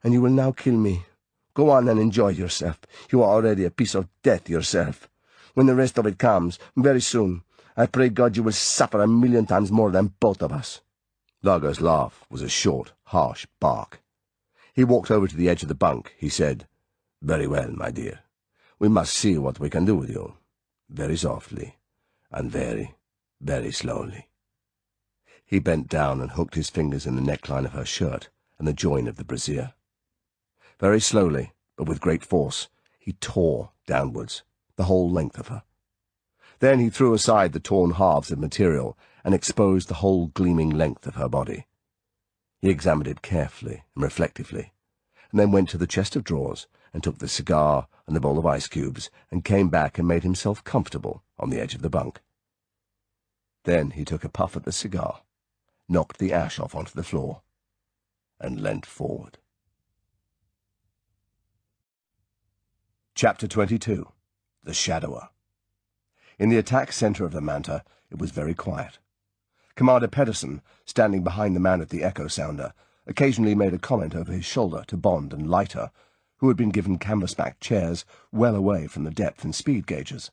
and you will now kill me. Go on and enjoy yourself. You are already a piece of death yourself. When the rest of it comes, very soon, I pray God you will suffer 1,000,000 times more than both of us. Largo's laugh was a short, harsh bark. He walked over to the edge of the bunk. He said, Very well, my dear. We must see what we can do with you. Very softly, and very, very slowly. He bent down and hooked his fingers in the neckline of her shirt and the join of the brassiere. Very slowly, but with great force, he tore downwards, the whole length of her. Then he threw aside the torn halves of material and exposed the whole gleaming length of her body. He examined it carefully and reflectively, and then went to the chest of drawers and took the cigar and the bowl of ice cubes and came back and made himself comfortable on the edge of the bunk. Then he took a puff at the cigar, knocked the ash off onto the floor, and leant forward. Chapter 22. The Shadower. In the attack centre of the Manta, it was very quiet. Commander Pedersen, standing behind the man at the echo sounder, occasionally made a comment over his shoulder to Bond and Leiter, who had been given canvas-backed chairs well away from the depth and speed gauges,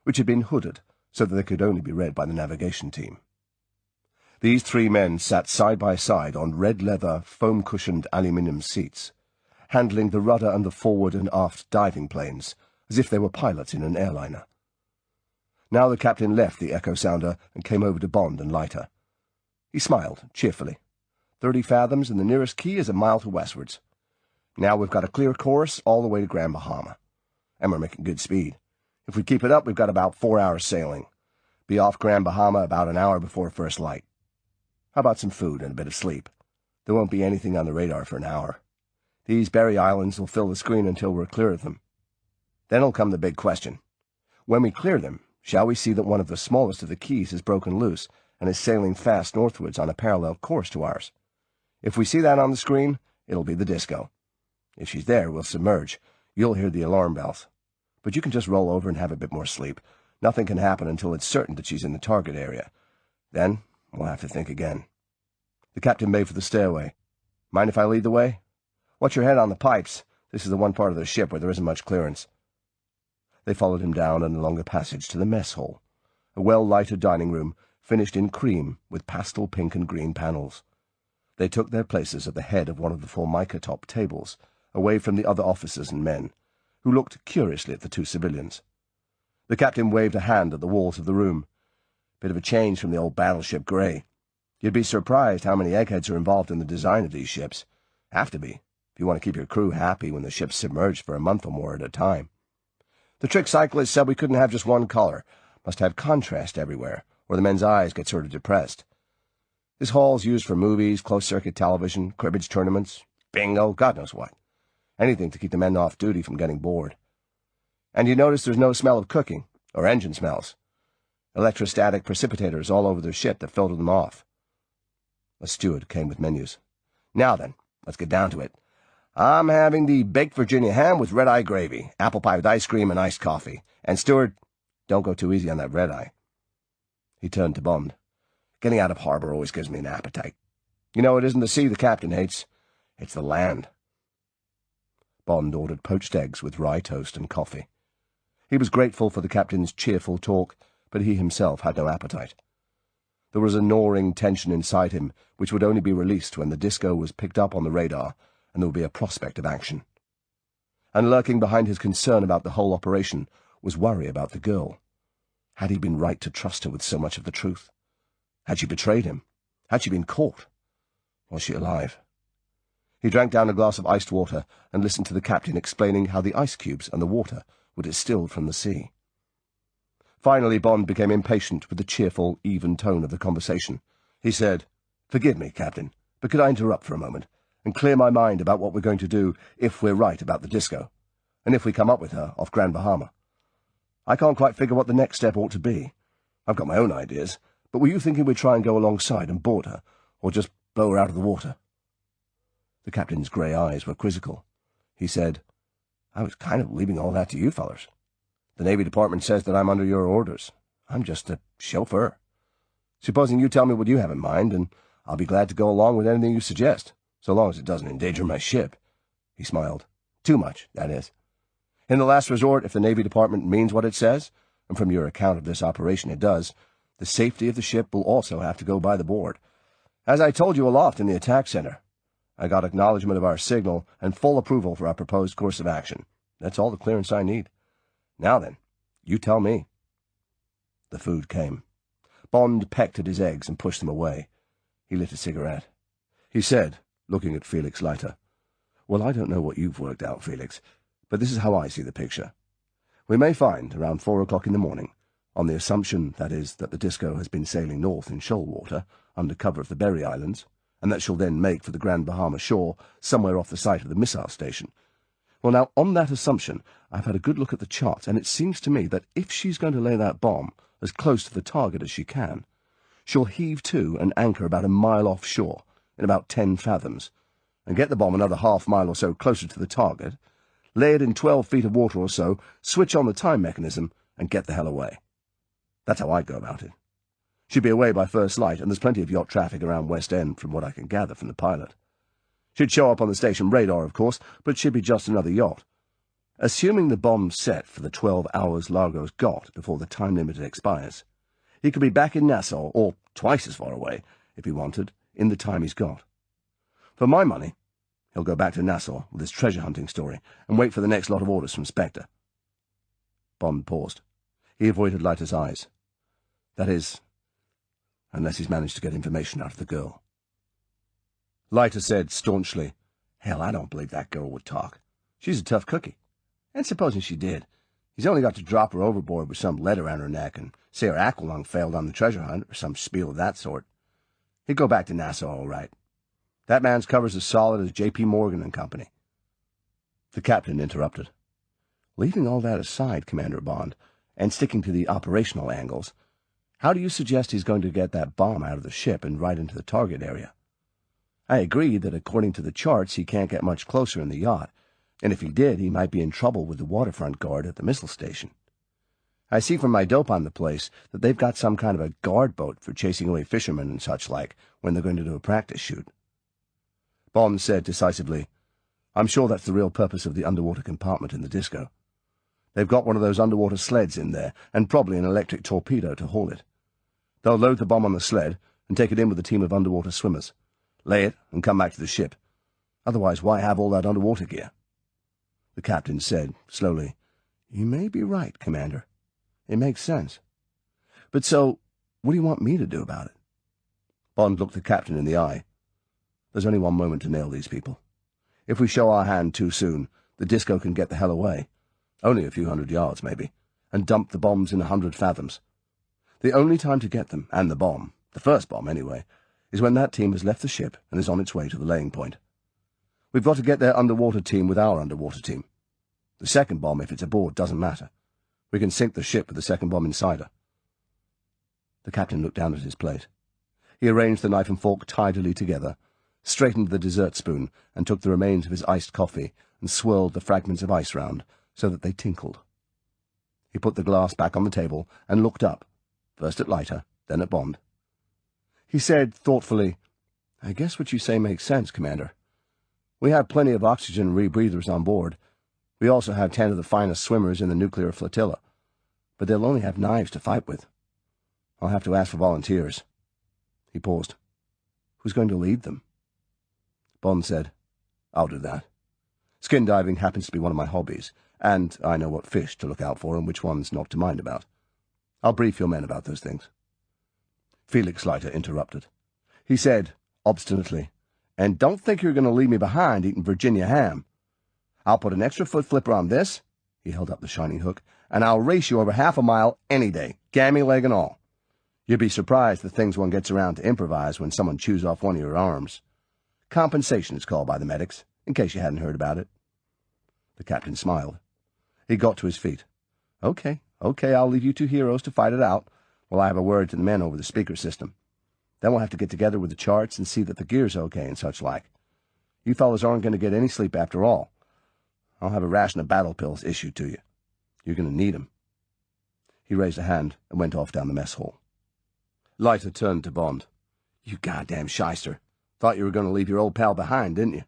which had been hooded so that they could only be read by the navigation team. These three men sat side by side on red-leather, foam-cushioned aluminium seats, handling the rudder and the forward and aft diving planes, as if they were pilots in an airliner. Now the captain left the echo sounder and came over to Bond and Leiter. He smiled cheerfully. 30 fathoms, and the nearest key is a mile to westwards. Now we've got a clear course all the way to Grand Bahama, and we're making good speed. If we keep it up, we've got about 4 hours sailing. Be off Grand Bahama about an hour before first light. How about some food and a bit of sleep? There won't be anything on the radar for an hour. These Berry Islands will fill the screen until we're clear of them. Then'll come the big question. When we clear them, shall we see that one of the smallest of the keys has broken loose and is sailing fast northwards on a parallel course to ours? If we see that on the screen, it'll be the disco. If she's there, we'll submerge. You'll hear the alarm bells. But you can just roll over and have a bit more sleep. Nothing can happen until it's certain that she's in the target area. Then we'll have to think again. The captain made for the stairway. Mind if I lead the way? Watch your head on the pipes. This is the one part of the ship where there isn't much clearance. They followed him down and along a passage to the mess hall, a well-lighted dining room finished in cream with pastel pink and green panels. They took their places at the head of one of the formica-top tables, away from the other officers and men, who looked curiously at the two civilians. The captain waved a hand at the walls of the room. Bit of a change from the old battleship Grey. You'd be surprised how many eggheads are involved in the design of these ships. Have to be, if you want to keep your crew happy when the ship's submerged for a month or more at a time. The trick cyclist said we couldn't have just one color. Must have contrast everywhere, or the men's eyes get sort of depressed. This hall's used for movies, closed-circuit television, cribbage tournaments, bingo, God knows what. Anything to keep the men off duty from getting bored. And you notice there's no smell of cooking, or engine smells. Electrostatic precipitators all over their ship that filter them off. A steward came with menus. Now then, let's get down to it. I'm having the baked Virginia ham with red-eye gravy, apple pie with ice cream and iced coffee. And steward, don't go too easy on that red-eye. He turned to Bond. Getting out of harbor always gives me an appetite. You know, it isn't the sea the captain hates. It's the land. Bond ordered poached eggs with rye toast and coffee. He was grateful for the captain's cheerful talk, but he himself had no appetite. There was a gnawing tension inside him which would only be released when the disco was picked up on the radar and there would be a prospect of action. And lurking behind his concern about the whole operation was worry about the girl. Had he been right to trust her with so much of the truth? Had she betrayed him? Had she been caught? Was she alive? He drank down a glass of iced water and listened to the captain explaining how the ice cubes and the water were distilled from the sea. Finally, Bond became impatient with the cheerful, even tone of the conversation. He said, "Forgive me, Captain, but could I interrupt for a moment and clear my mind about what we're going to do if we're right about the disco, and if we come up with her off Grand Bahama? I can't quite figure what the next step ought to be. I've got my own ideas, but were you thinking we'd try and go alongside and board her, or just blow her out of the water?" The captain's grey eyes were quizzical. He said, "I was kind of leaving all that to you fellers. The Navy Department says that I'm under your orders. I'm just a chauffeur. Supposing you tell me what you have in mind, and I'll be glad to go along with anything you suggest, so long as it doesn't endanger my ship." He smiled. "Too much, that is. In the last resort, if the Navy Department means what it says, and from your account of this operation it does, the safety of the ship will also have to go by the board. As I told you aloft in the attack center, I got acknowledgment of our signal and full approval for our proposed course of action. That's all the clearance I need. Now then, you tell me." The food came. Bond pecked at his eggs and pushed them away. He lit a cigarette. He said, looking at Felix Leiter, "Well, I don't know what you've worked out, Felix, but this is how I see the picture. We may find, around 4 o'clock in the morning, on the assumption, that is, that the disco has been sailing north in shoal water, under cover of the Berry Islands, and that she'll then make for the Grand Bahama shore, somewhere off the site of the missile station. Well, now, on that assumption, I've had a good look at the charts, and it seems to me that if she's going to lay that bomb as close to the target as she can, she'll heave to and anchor about a mile offshore, in about 10 fathoms, and get the bomb another half-mile or so closer to the target, lay it in 12 feet of water or so, switch on the time mechanism, and get the hell away. That's how I'd go about it. She'd be away by first light, and there's plenty of yacht traffic around West End from what I can gather from the pilot. She'd show up on the station radar, of course, but she'd be just another yacht. Assuming the bomb's set for the 12 hours Largo's got before the time limit expires, he could be back in Nassau, or twice as far away, if he wanted, in the time he's got. For my money, he'll go back to Nassau with his treasure-hunting story and wait for the next lot of orders from Spectre. Bond paused. He avoided Leiter's eyes. That is, unless he's managed to get information out of the girl. Leiter said staunchly, "Hell, I don't believe that girl would talk. She's a tough cookie. And supposing she did, he's only got to drop her overboard with some lead around her neck and say her aqualung failed on the treasure hunt or some spiel of that sort. He'd go back to Nassau all right. That man's cover's as solid as J.P. Morgan and Company." The captain interrupted. "Leaving all that aside, Commander Bond, and sticking to the operational angles, how do you suggest he's going to get that bomb out of the ship and right into the target area? I agree that according to the charts he can't get much closer in the yacht, and if he did, he might be in trouble with the waterfront guard at the missile station. I see from my dope on the place that they've got some kind of a guard boat for chasing away fishermen and such like when they're going to do a practice shoot." Bond said decisively, "I'm sure that's the real purpose of the underwater compartment in the disco. They've got one of those underwater sleds in there, and probably an electric torpedo to haul it. They'll load the bomb on the sled and take it in with a team of underwater swimmers, lay it, and come back to the ship. Otherwise, why have all that underwater gear?" The captain said, slowly, "You may be right, Commander. It makes sense. But so, what do you want me to do about it?" Bond looked the captain in the eye. "There's only one moment to nail these people. If we show our hand too soon, the disco can get the hell away. Only a few hundred yards, maybe, and dump the bombs in 100 fathoms. The only time to get them, and the bomb, the first bomb anyway, is when that team has left the ship and is on its way to the laying point. We've got to get their underwater team with our underwater team. The second bomb, if it's aboard, doesn't matter. We can sink the ship with the second bomb inside her." The captain looked down at his plate. He arranged the knife and fork tidily together, straightened the dessert spoon, and took the remains of his iced coffee and swirled the fragments of ice round so that they tinkled. He put the glass back on the table and looked up, first at Leiter, then at Bond. He said thoughtfully, "I guess what you say makes sense, Commander. We have plenty of oxygen rebreathers on board. We also have 10 of the finest swimmers in the nuclear flotilla, but they'll only have knives to fight with. I'll have to ask for volunteers." He paused. "Who's going to lead them?" Bond said, "I'll do that. Skin diving happens to be one of my hobbies, and I know what fish to look out for and which ones not to mind about. I'll brief your men about those things." Felix Leiter interrupted. He said, obstinately, "And don't think you're going to leave me behind eating Virginia ham. I'll put an extra foot flipper on this," he held up the shining hook, "and I'll race you over half a mile any day, gammy leg and all. You'd be surprised the things one gets around to improvise when someone chews off one of your arms. Compensation it's called by the medics, in case you hadn't heard about it." The captain smiled. He got to his feet. Okay, I'll leave you two heroes to fight it out while I have a word to the men over the speaker system. Then we'll have to get together with the charts and see that the gear's okay and such like. You fellas aren't going to get any sleep after all. I'll have a ration of battle pills issued to you. You're going to need 'em." He raised a hand and went off down the mess hall. Leiter turned to Bond. "You goddamn shyster. Thought you were going to leave your old pal behind, didn't you?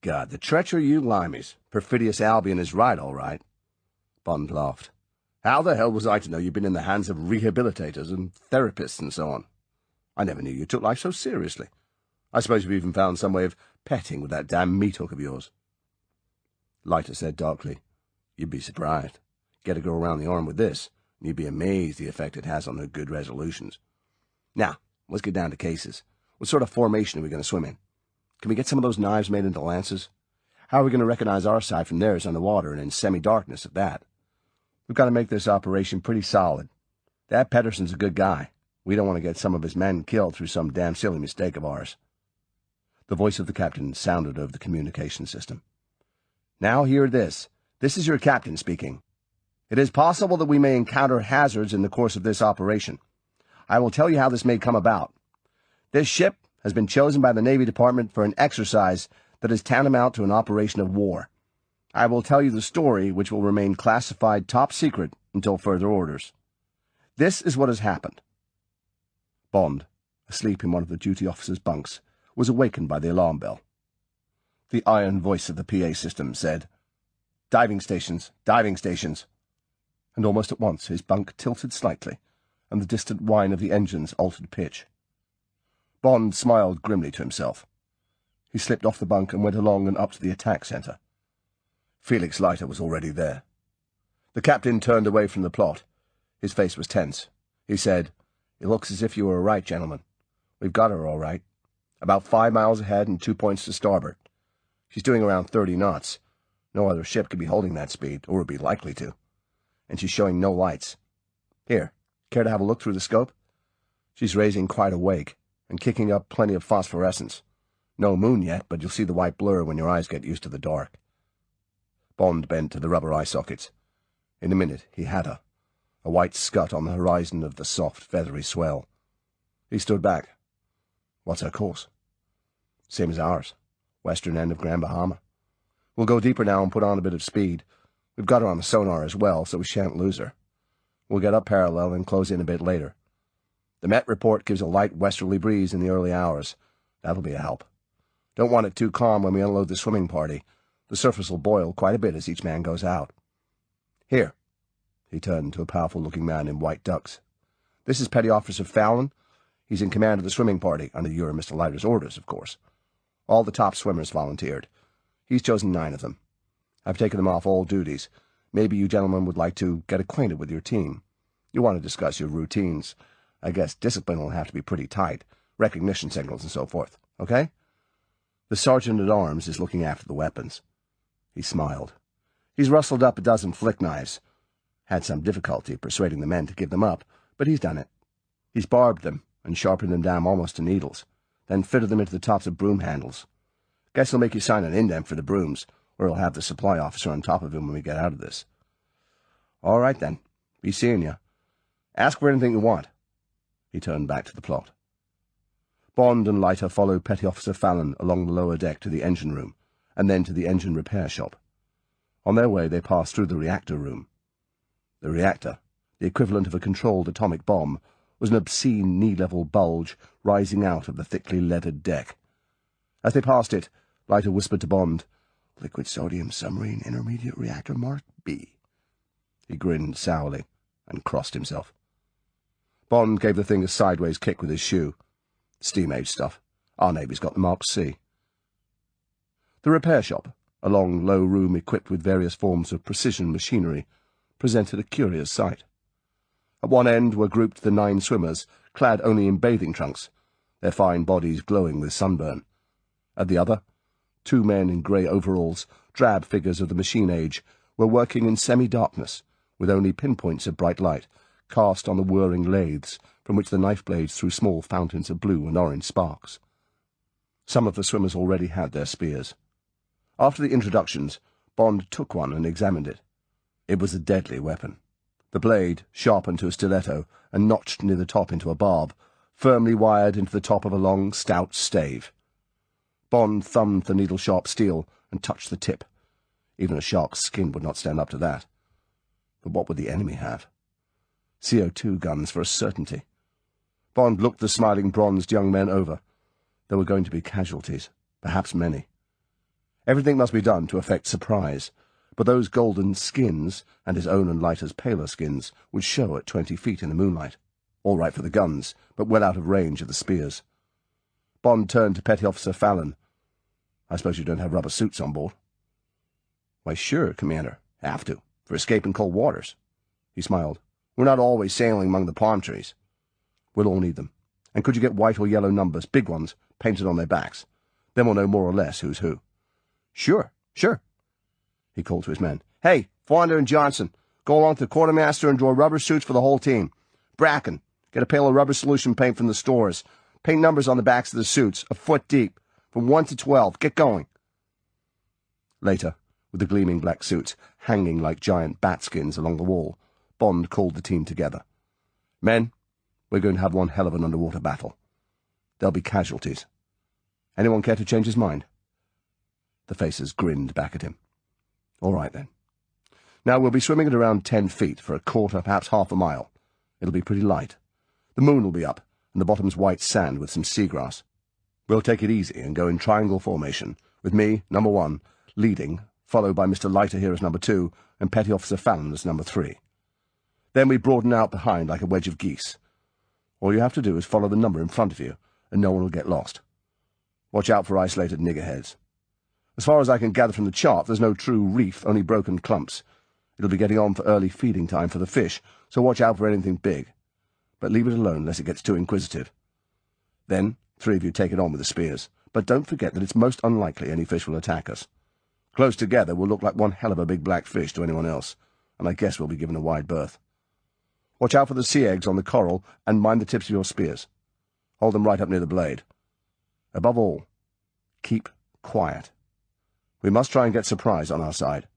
God, the treachery you limeys. Perfidious Albion is right, all right." Bond laughed. "How the hell was I to know you'd been in the hands of rehabilitators and therapists and so on? I never knew you took life so seriously. I suppose you've even found some way of petting with that damn meat hook of yours." Leiter said darkly, "You'd be surprised. Get a girl round the arm with this, and you'd be amazed the effect it has on her good resolutions. Now, let's get down to cases. What sort of formation are we going to swim in? Can we get some of those knives made into lances? How are we going to recognize our side from theirs underwater and in semi-darkness at that? We've got to make this operation pretty solid. That Pedersen's a good guy. We don't want to get some of his men killed through some damn silly mistake of ours." The voice of the captain sounded over the communication system. Now hear this. This is your captain speaking. It is possible that we may encounter hazards in the course of this operation. I will tell you how this may come about. This ship has been chosen by the Navy Department for an exercise that is tantamount to an operation of war. I will tell you the story, which will remain classified top secret until further orders. This is what has happened. Bond, asleep in one of the duty officers' bunks, was awakened by the alarm bell. The iron voice of the PA system said, "Diving stations, diving stations." And almost at once his bunk tilted slightly, and the distant whine of the engines altered pitch. Bond smiled grimly to himself. He slipped off the bunk and went along and up to the attack center. Felix Leiter was already there. The captain turned away from the plot. His face was tense. He said, "It looks as if you were right, gentlemen. We've got her all right. About 5 miles ahead and 2 points to starboard. She's doing around 30 knots. No other ship could be holding that speed, or would be likely to. And she's showing no lights. Here, care to have a look through the scope? She's raising quite a wake, and kicking up plenty of phosphorescence. No moon yet, but you'll see the white blur when your eyes get used to the dark." Bond bent to the rubber eye sockets. In a minute he had her, a white scut on the horizon of the soft, feathery swell. He stood back. "What's her course?" "Same as ours. Western end of Grand Bahama. We'll go deeper now and put on a bit of speed. We've got her on the sonar as well, so we shan't lose her. We'll get up parallel and close in a bit later. The Met report gives a light westerly breeze in the early hours. That'll be a help. Don't want it too calm when we unload the swimming party. The surface will boil quite a bit as each man goes out. Here." He turned to a powerful-looking man in white ducks. "This is Petty Officer Fallon. He's in command of the swimming party, under your and Mr. Leiter's orders, of course. All the top swimmers volunteered. He's chosen 9 of them. I've taken them off all duties. Maybe you gentlemen would like to get acquainted with your team. You want to discuss your routines. I guess discipline will have to be pretty tight, recognition signals and so forth, okay? The sergeant-at-arms is looking after the weapons." He smiled. "He's rustled up a dozen flick knives. Had some difficulty persuading the men to give them up, but he's done it. He's barbed them and sharpened them down almost to needles, then fitted them into the tops of broom handles. Guess he'll make you sign an indent for the brooms, or he'll have the supply officer on top of him when we get out of this." "All right, then. Be seeing you. Ask for anything you want." He turned back to the plot. Bond and Leiter followed Petty Officer Fallon along the lower deck to the engine room, and then to the engine repair shop. On their way they passed through the reactor room. The reactor, the equivalent of a controlled atomic bomb, was an obscene knee-level bulge rising out of the thickly leathered deck. As they passed it, Leiter whispered to Bond, "Liquid sodium submarine intermediate reactor mark B." He grinned sourly and crossed himself. Bond gave the thing a sideways kick with his shoe. "Steam-age stuff. Our Navy's got the Mark C." The repair shop, a long, low room equipped with various forms of precision machinery, presented a curious sight. At one end were grouped the 9 swimmers, clad only in bathing trunks, their fine bodies glowing with sunburn. At the other, 2 men in grey overalls, drab figures of the machine age, were working in semi-darkness, with only pinpoints of bright light cast on the whirring lathes, from which the knife blades threw small fountains of blue and orange sparks. Some of the swimmers already had their spears. After the introductions, Bond took one and examined it. It was a deadly weapon. The blade, sharpened to a stiletto and notched near the top into a barb, firmly wired into the top of a long, stout stave. Bond thumbed the needle-sharp steel and touched the tip. Even a shark's skin would not stand up to that. But what would the enemy have? CO2 guns for a certainty. Bond looked the smiling bronzed young men over. There were going to be casualties, perhaps many. Everything must be done to effect surprise, but those golden skins, and his own and Leiter's paler skins, would show at 20 feet in the moonlight. All right for the guns, but well out of range of the spears. Bond turned to Petty Officer Fallon. "I suppose you don't have rubber suits on board?" "Why, sure, Commander. Have to, for escaping cold waters." He smiled. "We're not always sailing among the palm trees." "We'll all need them. And could you get white or yellow numbers, big ones, painted on their backs? Then we'll know more or less who's who." "Sure, sure." He called to his men. "Hey, Fonder and Johnson, go along to the quartermaster and draw rubber suits for the whole team. Bracken, get a pail of rubber solution paint from the stores. Paint numbers on the backs of the suits, a foot deep, from 1 to 12. Get going." Later, With the gleaming black suits hanging like giant bat skins along the wall, Bond called the team together. "Men, we're going to have one hell of an underwater battle. There'll be casualties. Anyone care to change his mind?" The faces grinned back at him. "All right, then. Now, we'll be swimming at around 10 feet for a quarter, perhaps half a mile. It'll be pretty light. The moon will be up, and the bottom's white sand with some seagrass. We'll take it easy and go in triangle formation, with me, number 1, leading, followed by Mr. Leiter here as number 2, and Petty Officer Fallon as number 3. Then we broaden out behind like a wedge of geese. All you have to do is follow the number in front of you, and no one will get lost. Watch out for isolated niggerheads. As far as I can gather from the chart, there's no true reef, only broken clumps. It'll be getting on for early feeding time for the fish, so watch out for anything big. But leave it alone unless it gets too inquisitive. Then 3 of you take it on with the spears, but don't forget that it's most unlikely any fish will attack us. Close together, we'll look like one hell of a big black fish to anyone else, and I guess we'll be given a wide berth. Watch out for the sea eggs on the coral, and mind the tips of your spears. Hold them right up near the blade. Above all, keep quiet. We must try and get surprise on our side.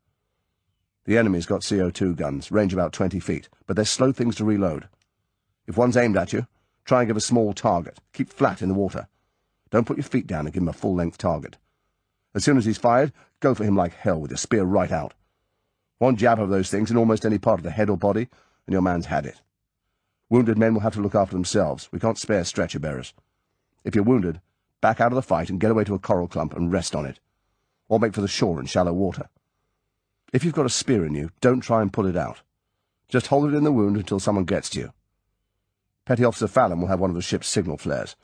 The enemy's got CO2 guns, range about 20 feet, but they're slow things to reload. If one's aimed at you, try and give a small target. Keep flat in the water. Don't put your feet down and give him a full-length target. As soon as he's fired, go for him like hell with your spear right out. One jab of those things in almost any part of the head or body, and your man's had it. Wounded men will have to look after themselves. We can't spare stretcher bearers. If you're wounded, back out of the fight and get away to a coral clump and rest on it. Or make for the shore in shallow water. If you've got a spear in you, don't try and pull it out. Just hold it in the wound until someone gets to you. Petty Officer Fallon will have one of the ship's signal flares.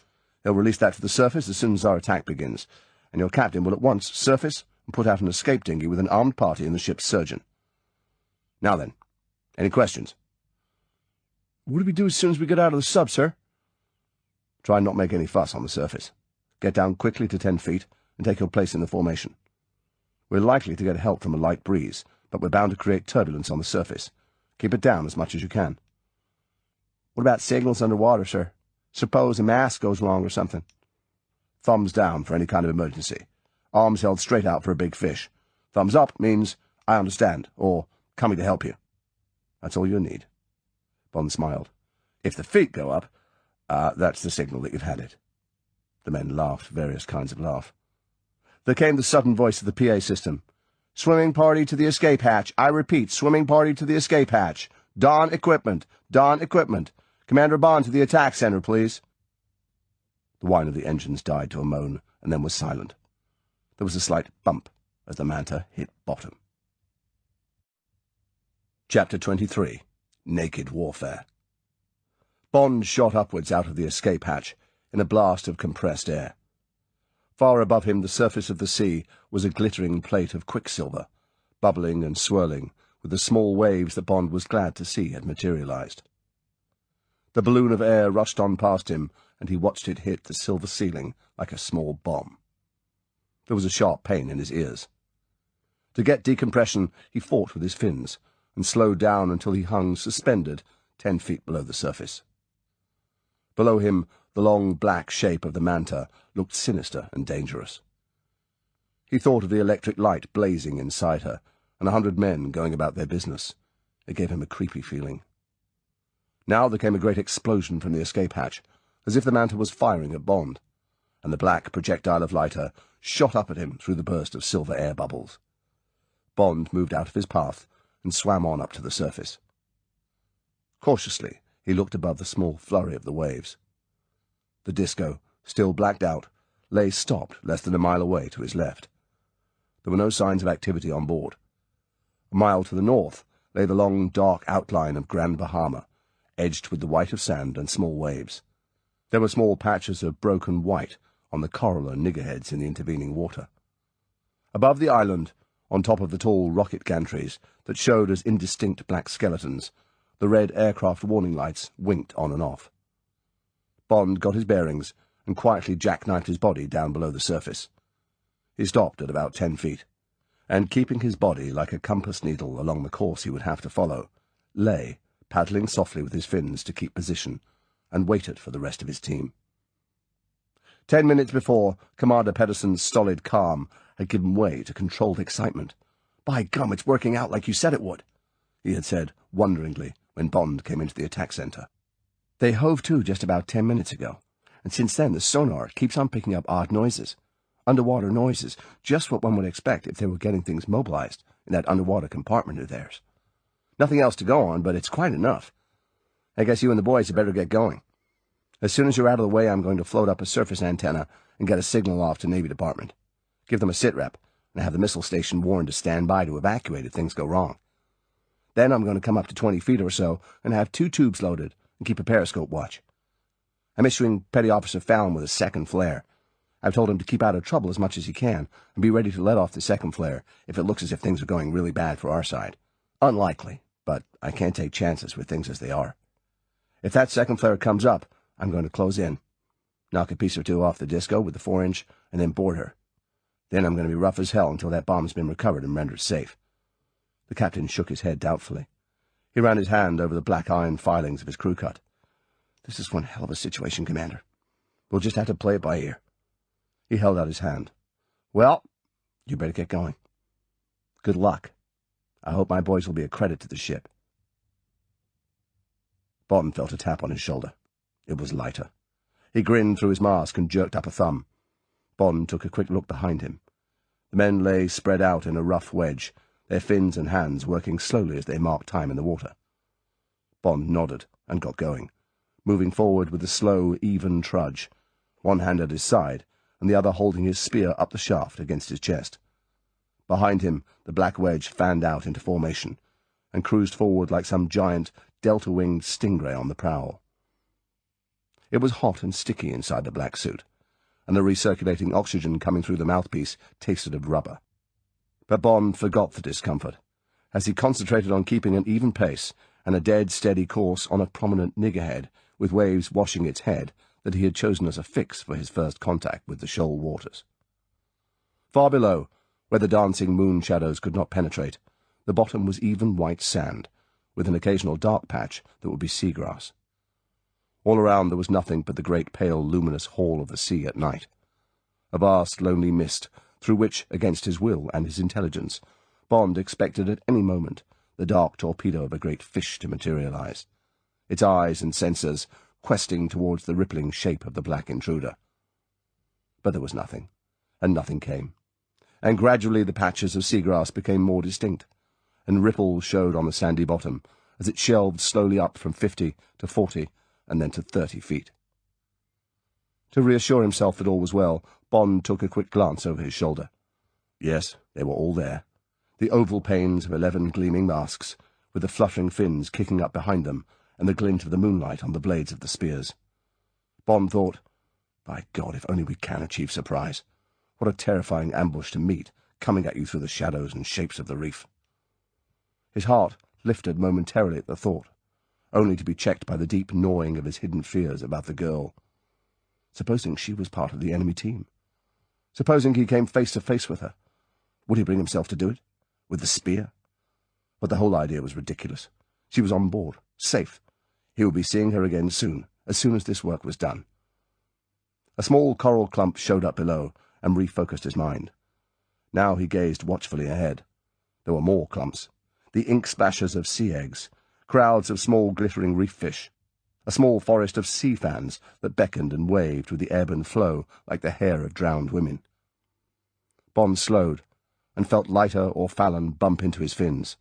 He'll release that to the surface as soon as our attack begins, and your captain will at once surface and put out an escape dinghy with an armed party and the ship's surgeon. Now then, any questions? What do we do as soon as we get out of the sub, sir? Try and not make any fuss on the surface. Get down quickly to 10 feet and take your place in the formation. We're likely to get help from a light breeze, but we're bound to create turbulence on the surface. Keep it down as much as you can. What about signals underwater, sir? Suppose a mast goes wrong or something. Thumbs down for any kind of emergency. Arms held straight out for a big fish. Thumbs up means, "I understand," or "coming to help you." That's all you'll need. Bond smiled. If the feet go up, that's the signal that you've had it. The men laughed, various kinds of laugh. There came the sudden voice of the PA system. "Swimming party to the escape hatch. I repeat, swimming party to the escape hatch. Don equipment. Don equipment. Commander Bond to the attack center, please." The whine of the engines died to a moan, and then was silent. There was a slight bump as the Manta hit bottom. Chapter 23. Naked Warfare. Bond shot upwards out of the escape hatch in a blast of compressed air. Far above him the surface of the sea was a glittering plate of quicksilver, bubbling and swirling with the small waves that Bond was glad to see had materialized. The balloon of air rushed on past him, and he watched it hit the silver ceiling like a small bomb. There was a sharp pain in his ears. To get decompression, he fought with his fins, and slowed down until he hung suspended 10 feet below the surface. Below him, the long black shape of the Manta looked sinister and dangerous. He thought of the electric light blazing inside her, and 100 men going about their business. It gave him a creepy feeling. Now there came a great explosion from the escape hatch, as if the Manta was firing at Bond, and the black projectile of lighter shot up at him through the burst of silver air bubbles. Bond moved out of his path and swam on up to the surface. Cautiously, he looked above the small flurry of the waves. The disco, still blacked out, lay stopped less than a mile away to his left. There were no signs of activity on board. A mile to the north lay the long, dark outline of Grand Bahama, edged with the white of sand and small waves. There were small patches of broken white on the coral and niggerheads in the intervening water. Above the island, on top of the tall rocket gantries that showed as indistinct black skeletons, the red aircraft warning lights winked on and off. Bond got his bearings and quietly jackknifed his body down below the surface. He stopped at about 10 feet, and keeping his body like a compass needle along the course he would have to follow, lay, paddling softly with his fins to keep position, and waited for the rest of his team. 10 minutes before, Commander Pedersen's stolid calm had given way to controlled excitement. "By gum, it's working out like you said it would," he had said wonderingly when Bond came into the attack centre. "They hove to just about 10 minutes ago, and since then the sonar keeps on picking up odd noises. Underwater noises, just what one would expect if they were getting things mobilized in that underwater compartment of theirs. Nothing else to go on, but it's quite enough. I guess you and the boys had better get going. As soon as you're out of the way, I'm going to float up a surface antenna and get a signal off to Navy Department. Give them a sitrep, and have the missile station warned to stand by to evacuate if things go wrong. Then I'm going to come up to 20 feet or so and have 2 tubes loaded and keep a periscope watch. I'm issuing Petty Officer Fallon with a second flare. I've told him to keep out of trouble as much as he can and be ready to let off the second flare if it looks as if things are going really bad for our side. Unlikely, but I can't take chances with things as they are. If that second flare comes up, I'm going to close in, knock a piece or two off the disco with the 4-inch, and then board her. Then I'm going to be rough as hell until that bomb's been recovered and rendered safe." The captain shook his head doubtfully. He ran his hand over the black iron filings of his crew cut. "This is one hell of a situation, Commander. We'll just have to play it by ear." He held out his hand. "Well, you better get going. Good luck. I hope my boys will be a credit to the ship." Bond felt a tap on his shoulder. It was lighter. He grinned through his mask and jerked up a thumb. Bond took a quick look behind him. The men lay spread out in a rough wedge, their fins and hands working slowly as they marked time in the water. Bond nodded and got going, moving forward with a slow, even trudge, one hand at his side and the other holding his spear up the shaft against his chest. Behind him, the black wedge fanned out into formation and cruised forward like some giant, delta-winged stingray on the prowl. It was hot and sticky inside the black suit, and the recirculating oxygen coming through the mouthpiece tasted of rubber. But Bond forgot the discomfort, as he concentrated on keeping an even pace and a dead, steady course on a prominent niggerhead with waves washing its head that he had chosen as a fix for his first contact with the shoal waters. Far below, where the dancing moon shadows could not penetrate, the bottom was even white sand, with an occasional dark patch that would be seagrass. All around there was nothing but the great pale luminous hall of the sea at night, a vast lonely mist through which, against his will and his intelligence, Bond expected at any moment the dark torpedo of a great fish to materialize, its eyes and sensors questing towards the rippling shape of the black intruder. But there was nothing, and nothing came, and gradually the patches of seagrass became more distinct, and ripples showed on the sandy bottom as it shelved slowly up from 50 to 40 and then to 30 feet. To reassure himself that all was well, Bond took a quick glance over his shoulder. Yes, they were all there, the oval panes of 11 gleaming masks, with the fluttering fins kicking up behind them and the glint of the moonlight on the blades of the spears. Bond thought, "By God, if only we can achieve surprise. What a terrifying ambush to meet, coming at you through the shadows and shapes of the reef." His heart lifted momentarily at the thought, only to be checked by the deep gnawing of his hidden fears about the girl. Supposing she was part of the enemy team? Supposing he came face to face with her? Would he bring himself to do it? With the spear? But the whole idea was ridiculous. She was on board, safe. He would be seeing her again soon as this work was done. A small coral clump showed up below and refocused his mind. Now he gazed watchfully ahead. There were more clumps, the ink splashes of sea eggs, crowds of small glittering reef fish, a small forest of sea fans that beckoned and waved with the ebb and flow like the hair of drowned women. Bond slowed and felt lighter or Fallon bump into his fins.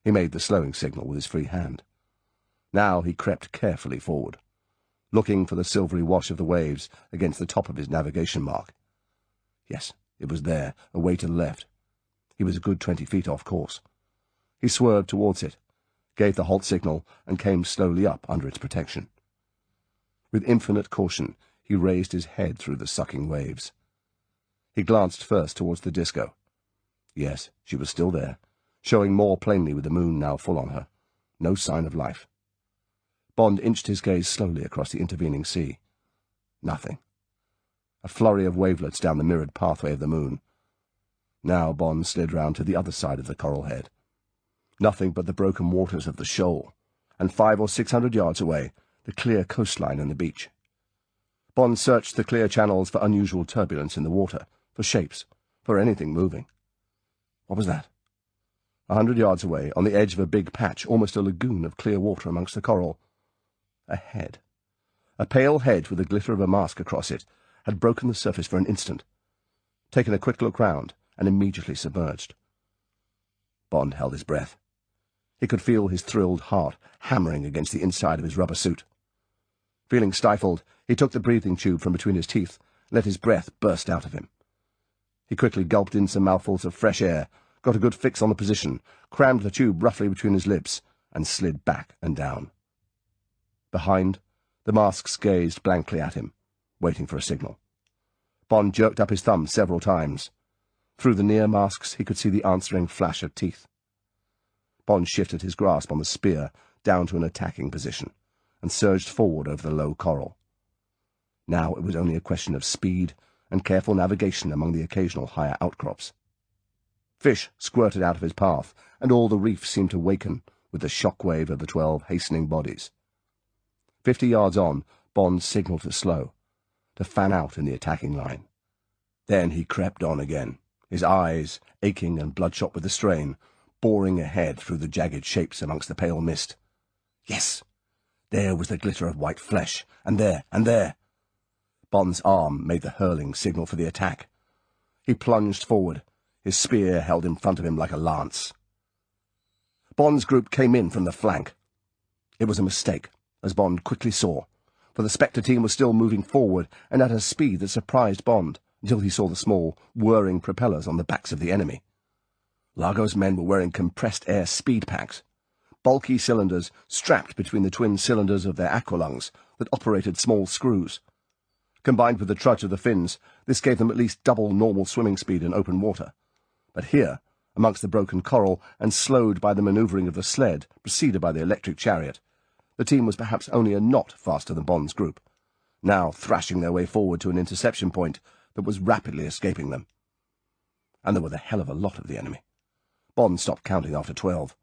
He made the slowing signal with his free hand. Now he crept carefully forward, looking for the silvery wash of the waves against the top of his navigation mark. Yes, it was there, away to the left. He was a good 20 feet off course. He swerved towards it, gave the halt signal, and came slowly up under its protection. With infinite caution, he raised his head through the sucking waves. He glanced first towards the disco. Yes, she was still there, showing more plainly with the moon now full on her. No sign of life. Bond inched his gaze slowly across the intervening sea. Nothing. A flurry of wavelets down the mirrored pathway of the moon. Now Bond slid round to the other side of the coral head. Nothing but the broken waters of the shoal, and 500 or 600 yards away, the clear coastline and the beach. Bond searched the clear channels for unusual turbulence in the water, for shapes, for anything moving. What was that? 100 yards away, on the edge of a big patch, almost a lagoon of clear water amongst the coral. A head. A pale head with the glitter of a mask across it had broken the surface for an instant, taken a quick look round, and immediately submerged. Bond held his breath. He could feel his thrilled heart hammering against the inside of his rubber suit. Feeling stifled, he took the breathing tube from between his teeth, and let his breath burst out of him. He quickly gulped in some mouthfuls of fresh air, got a good fix on the position, crammed the tube roughly between his lips, and slid back and down. Behind, the masks gazed blankly at him, waiting for a signal. Bond jerked up his thumb several times. Through the near masks he could see the answering flash of teeth. Bond shifted his grasp on the spear down to an attacking position, and surged forward over the low coral. Now it was only a question of speed and careful navigation among the occasional higher outcrops. Fish squirted out of his path, and all the reef seemed to waken with the shock-wave of the 12 hastening bodies. 50 yards on, Bond signalled to slow, to fan out in the attacking line. Then he crept on again, his eyes, aching and bloodshot with the strain, boring ahead through the jagged shapes amongst the pale mist. Yes! There was the glitter of white flesh, and there! Bond's arm made the hurling signal for the attack. He plunged forward, his spear held in front of him like a lance. Bond's group came in from the flank. It was a mistake, as Bond quickly saw, for the Spectre team was still moving forward and at a speed that surprised Bond until he saw the small, whirring propellers on the backs of the enemy. Largo's men were wearing compressed air speed packs, bulky cylinders strapped between the twin cylinders of their aqualungs that operated small screws. Combined with the trudge of the fins, this gave them at least double normal swimming speed in open water. But here, amongst the broken coral, and slowed by the manoeuvring of the sled, preceded by the electric chariot, the team was perhaps only a knot faster than Bond's group, now thrashing their way forward to an interception point that was rapidly escaping them. And there were the hell of a lot of the enemy. Bond stopped counting after 12.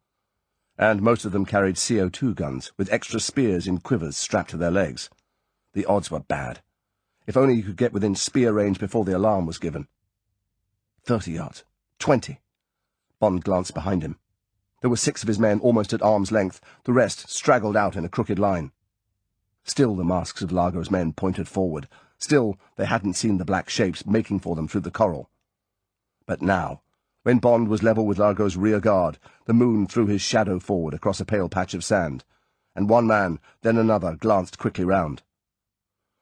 And most of them carried CO2 guns, with extra spears in quivers strapped to their legs. The odds were bad. If only he could get within spear range before the alarm was given. 30 yards. 20. Bond glanced behind him. There were 6 of his men almost at arm's length, the rest straggled out in a crooked line. Still the masks of Largo's men pointed forward. Still they hadn't seen the black shapes making for them through the coral. But now, when Bond was level with Largo's rear guard, the moon threw his shadow forward across a pale patch of sand, and one man, then another, glanced quickly round.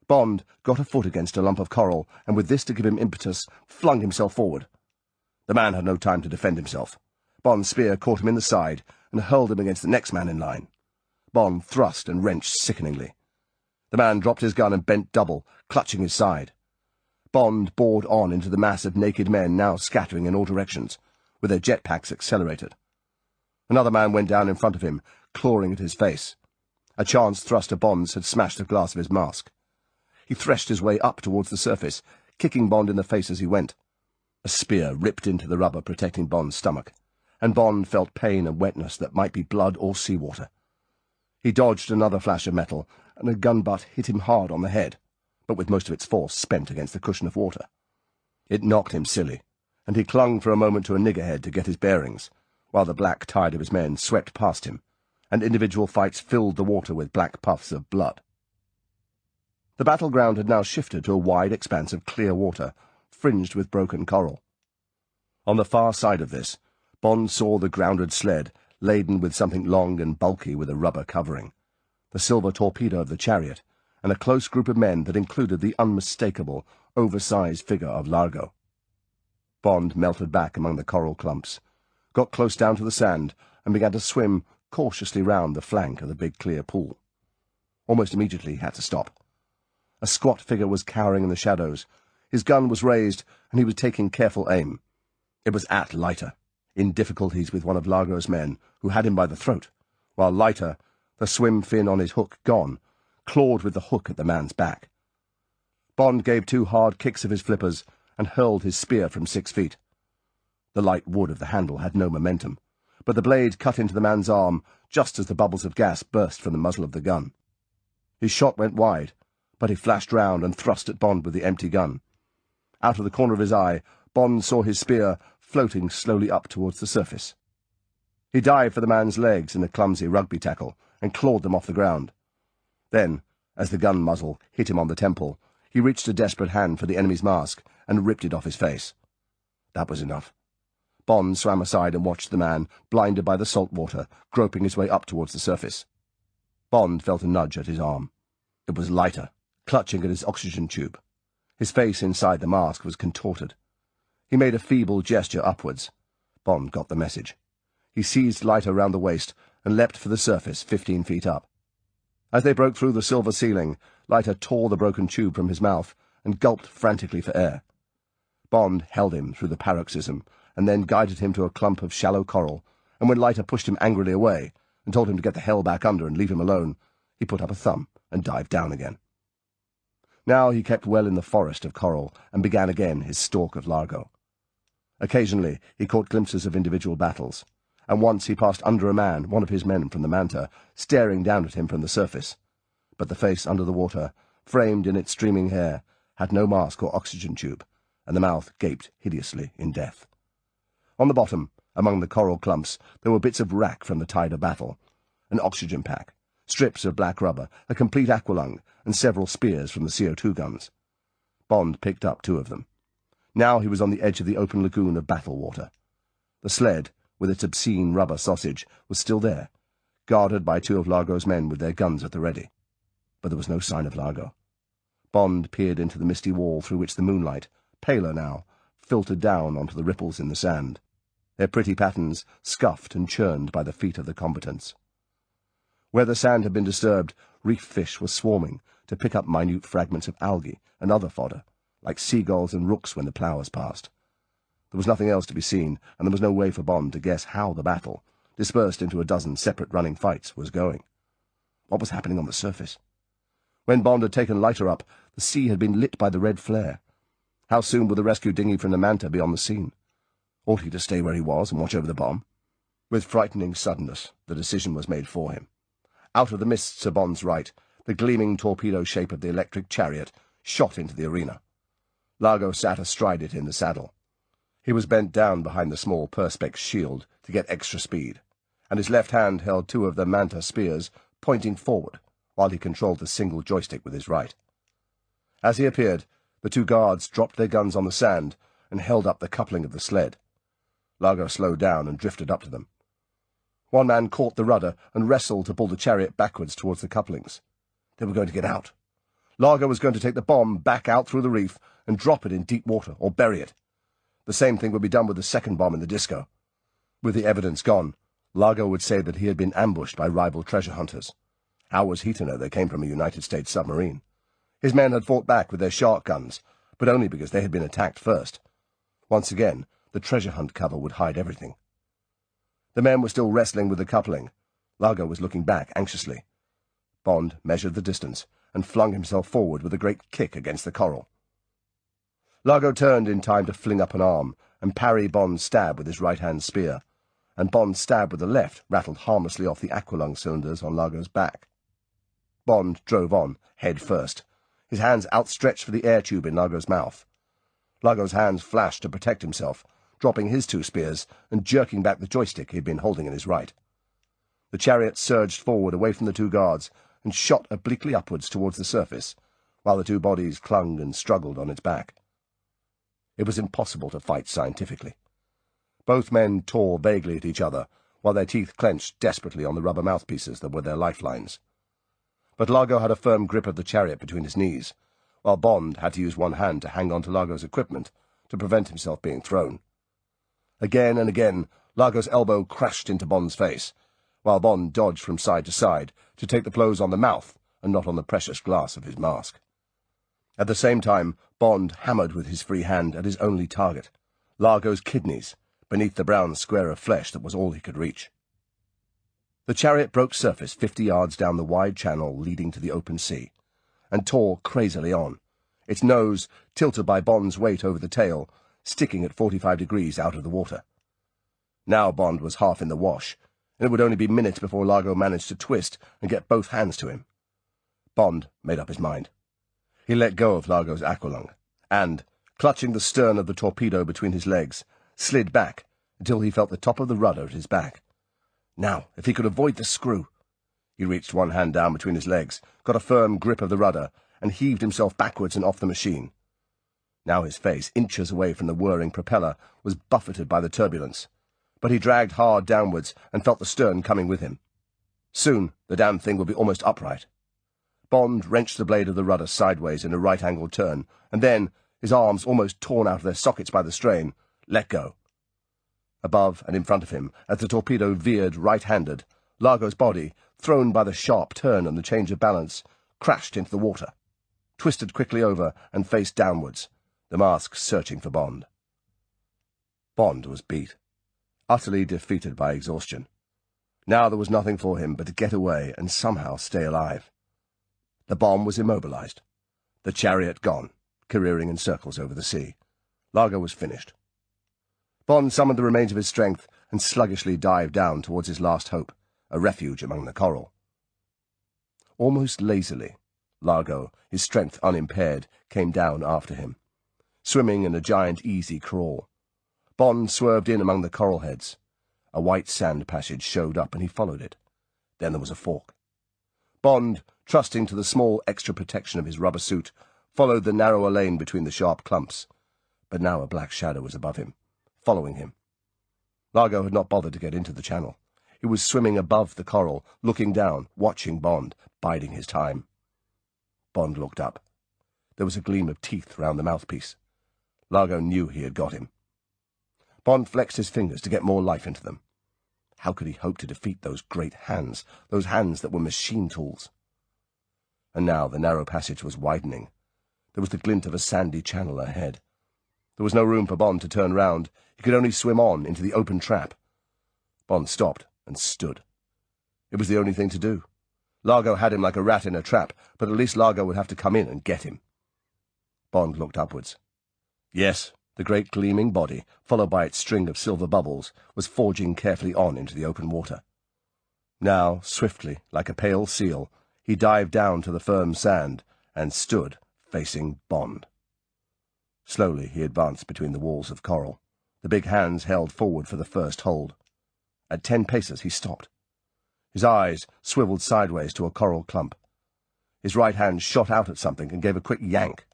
Bond got a foot against a lump of coral, and with this to give him impetus, flung himself forward. The man had no time to defend himself. Bond's spear caught him in the side, and hurled him against the next man in line. Bond thrust and wrenched sickeningly. The man dropped his gun and bent double, clutching his side. Bond bored on into the mass of naked men now scattering in all directions, with their jetpacks accelerated. Another man went down in front of him, clawing at his face. A chance thrust of Bond's had smashed the glass of his mask. He threshed his way up towards the surface, kicking Bond in the face as he went. A spear ripped into the rubber protecting Bond's stomach, and Bond felt pain and wetness that might be blood or seawater. He dodged another flash of metal, and a gun butt hit him hard on the head, but with most of its force spent against the cushion of water. It knocked him silly, and he clung for a moment to a niggerhead to get his bearings, while the black tide of his men swept past him, and individual fights filled the water with black puffs of blood. The battleground had now shifted to a wide expanse of clear water, fringed with broken coral. On the far side of this, Bond saw the grounded sled, laden with something long and bulky with a rubber covering, the silver torpedo of the chariot, and a close group of men that included the unmistakable, oversized figure of Largo. Bond melted back among the coral clumps, got close down to the sand, and began to swim cautiously round the flank of the big clear pool. Almost immediately he had to stop. A squat figure was cowering in the shadows. His gun was raised, and he was taking careful aim. It was at Leiter, in difficulties with one of Largo's men, who had him by the throat, while Leiter, the swim fin on his hook gone, clawed with the hook at the man's back. Bond gave 2 hard kicks of his flippers and hurled his spear from 6 feet. The light wood of the handle had no momentum, but the blade cut into the man's arm just as the bubbles of gas burst from the muzzle of the gun. His shot went wide, but he flashed round and thrust at Bond with the empty gun. Out of the corner of his eye, Bond saw his spear floating slowly up towards the surface. He dived for the man's legs in a clumsy rugby tackle and clawed them off the ground. Then, as the gun muzzle hit him on the temple, he reached a desperate hand for the enemy's mask and ripped it off his face. That was enough. Bond swam aside and watched the man, blinded by the salt water, groping his way up towards the surface. Bond felt a nudge at his arm. It was Leiter, clutching at his oxygen tube. His face inside the mask was contorted. He made a feeble gesture upwards. Bond got the message. He seized Leiter round the waist and leapt for the surface 15 feet up. As they broke through the silver ceiling, Leiter tore the broken tube from his mouth and gulped frantically for air. Bond held him through the paroxysm and then guided him to a clump of shallow coral, and when Leiter pushed him angrily away and told him to get the hell back under and leave him alone, he put up a thumb and dived down again. Now he kept well in the forest of coral and began again his stalk of Largo. Occasionally he caught glimpses of individual battles, and once he passed under a man, one of his men from the Manta, staring down at him from the surface. But the face under the water, framed in its streaming hair, had no mask or oxygen tube, and the mouth gaped hideously in death. On the bottom, among the coral clumps, there were bits of wrack from the tide of battle, an oxygen pack, strips of black rubber, a complete aqualung, and several spears from the CO2 guns. Bond picked up 2 of them. Now he was on the edge of the open lagoon of battle water. The sled, with its obscene rubber sausage, was still there, guarded by 2 of Largo's men with their guns at the ready. But there was no sign of Largo. Bond peered into the misty wall through which the moonlight, paler now, filtered down onto the ripples in the sand, their pretty patterns scuffed and churned by the feet of the combatants. Where the sand had been disturbed, reef fish were swarming to pick up minute fragments of algae and other fodder, like seagulls and rooks when the ploughs passed. There was nothing else to be seen, and there was no way for Bond to guess how the battle, dispersed into a dozen separate running fights, was going. What was happening on the surface? When Bond had taken Leiter up, the sea had been lit by the red flare. How soon would the rescue dinghy from the Manta be on the scene? Ought he to stay where he was and watch over the bomb? With frightening suddenness, the decision was made for him. Out of the mists to Bond's right, the gleaming torpedo shape of the electric chariot shot into the arena. Largo sat astride it in the saddle. He was bent down behind the small perspex shield to get extra speed, and his left hand held 2 of the Manta spears pointing forward, while he controlled the single joystick with his right. As he appeared, the 2 guards dropped their guns on the sand and held up the coupling of the sled. Largo slowed down and drifted up to them. One man caught the rudder and wrestled to pull the chariot backwards towards the couplings. They were going to get out. Largo was going to take the bomb back out through the reef and drop it in deep water or bury it. The same thing would be done with the second bomb in the disco. With the evidence gone, Largo would say that he had been ambushed by rival treasure hunters. How was he to know they came from a United States submarine? His men had fought back with their shark guns, but only because they had been attacked first. Once again, the treasure hunt cover would hide everything. The men were still wrestling with the coupling. Largo was looking back anxiously. Bond measured the distance and flung himself forward with a great kick against the coral. Largo turned in time to fling up an arm and parry Bond's stab with his right-hand spear, and Bond's stab with the left rattled harmlessly off the aqualung cylinders on Largo's back. Bond drove on, head first, his hands outstretched for the air tube in Largo's mouth. Largo's hands flashed to protect himself, dropping his 2 spears and jerking back the joystick he had been holding in his right. The chariot surged forward away from the 2 guards and shot obliquely upwards towards the surface, while the 2 bodies clung and struggled on its back. It was impossible to fight scientifically. Both men tore vaguely at each other, while their teeth clenched desperately on the rubber mouthpieces that were their lifelines. But Largo had a firm grip of the chariot between his knees, while Bond had to use one hand to hang on to Largo's equipment to prevent himself being thrown. Again and again, Largo's elbow crashed into Bond's face, while Bond dodged from side to side to take the blows on the mouth and not on the precious glass of his mask. At the same time, Bond hammered with his free hand at his only target, Largo's kidneys, beneath the brown square of flesh that was all he could reach. The chariot broke surface 50 yards down the wide channel leading to the open sea, and tore crazily on, its nose, tilted by Bond's weight over the tail, sticking at 45 degrees out of the water. Now Bond was half in the wash, and it would only be minutes before Largo managed to twist and get both hands to him. Bond made up his mind. He let go of Largo's aqualung, and, clutching the stern of the torpedo between his legs, slid back until he felt the top of the rudder at his back. Now, if he could avoid the screw. He reached one hand down between his legs, got a firm grip of the rudder, and heaved himself backwards and off the machine. Now his face, inches away from the whirring propeller, was buffeted by the turbulence, but he dragged hard downwards and felt the stern coming with him. Soon the damn thing would be almost upright. Bond wrenched the blade of the rudder sideways in a right-angled turn, and then, his arms almost torn out of their sockets by the strain, let go. Above and in front of him, as the torpedo veered right-handed, Largo's body, thrown by the sharp turn and the change of balance, crashed into the water, twisted quickly over and faced downwards, the mask searching for Bond. Bond was beat, utterly defeated by exhaustion. Now there was nothing for him but to get away and somehow stay alive. The bomb was immobilized, the chariot gone, careering in circles over the sea. Largo was finished. Bond summoned the remains of his strength and sluggishly dived down towards his last hope, a refuge among the coral. Almost lazily, Largo, his strength unimpaired, came down after him, swimming in a giant easy crawl. Bond swerved in among the coral heads. A white sand passage showed up and he followed it. Then there was a fork. Bond, trusting to the small extra protection of his rubber suit, followed the narrower lane between the sharp clumps. But now a black shadow was above him, following him. Largo had not bothered to get into the channel. He was swimming above the coral, looking down, watching Bond, biding his time. Bond looked up. There was a gleam of teeth round the mouthpiece. Largo knew he had got him. Bond flexed his fingers to get more life into them. How could he hope to defeat those great hands, those hands that were machine tools? And now the narrow passage was widening. There was the glint of a sandy channel ahead. There was no room for Bond to turn round. He could only swim on into the open trap. Bond stopped and stood. It was the only thing to do. Largo had him like a rat in a trap, but at least Largo would have to come in and get him. Bond looked upwards. Yes, the great gleaming body, followed by its string of silver bubbles, was forging carefully on into the open water. Now, swiftly, like a pale seal, he dived down to the firm sand and stood facing Bond. Slowly he advanced between the walls of coral, the big hands held forward for the first hold. At 10 paces he stopped. His eyes swiveled sideways to a coral clump. His right hand shot out at something and gave a quick yank.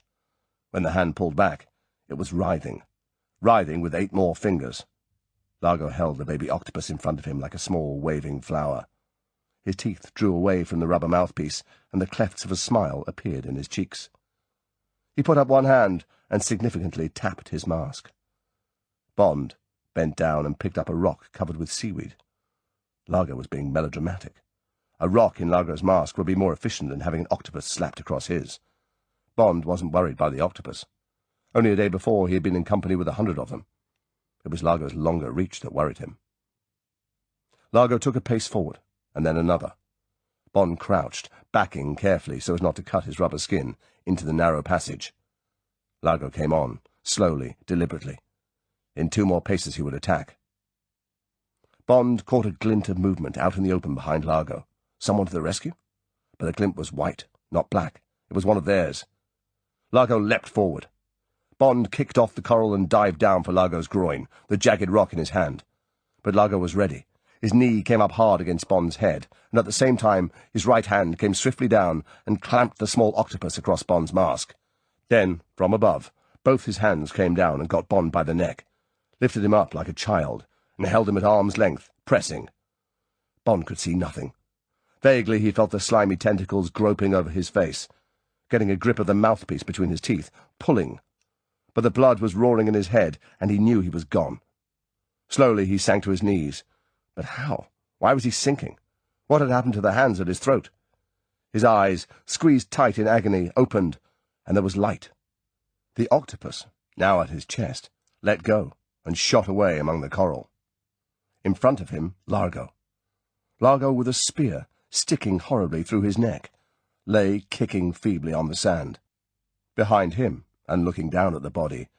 When the hand pulled back, it was writhing with 8 more fingers. Largo held the baby octopus in front of him like a small waving flower. His teeth drew away from the rubber mouthpiece, and the clefts of a smile appeared in his cheeks. He put up one hand and significantly tapped his mask. Bond bent down and picked up a rock covered with seaweed. Largo was being melodramatic. A rock in Largo's mask would be more efficient than having an octopus slapped across his. Bond wasn't worried by the octopus. Only a day before he had been in company with 100 of them. It was Largo's longer reach that worried him. Largo took a pace forward, and then another. Bond crouched, backing carefully so as not to cut his rubber skin, into the narrow passage. Largo came on, slowly, deliberately. In 2 more paces he would attack. Bond caught a glint of movement out in the open behind Largo. Someone to the rescue? But the glint was white, not black. It was one of theirs. Largo leapt forward. Bond kicked off the coral and dived down for Largo's groin, the jagged rock in his hand. But Largo was ready. His knee came up hard against Bond's head, and at the same time his right hand came swiftly down and clamped the small octopus across Bond's mask. Then, from above, both his hands came down and got Bond by the neck, lifted him up like a child, and held him at arm's length, pressing. Bond could see nothing. Vaguely he felt the slimy tentacles groping over his face, getting a grip of the mouthpiece between his teeth, pulling. But the blood was roaring in his head, and he knew he was gone. Slowly he sank to his knees. But how? Why was he sinking? What had happened to the hands at his throat? His eyes, squeezed tight in agony, opened, and there was light. The octopus, now at his chest, let go and shot away among the coral. In front of him, Largo. Largo with a spear sticking horribly through his neck, lay kicking feebly on the sand. Behind him, and looking down at the body,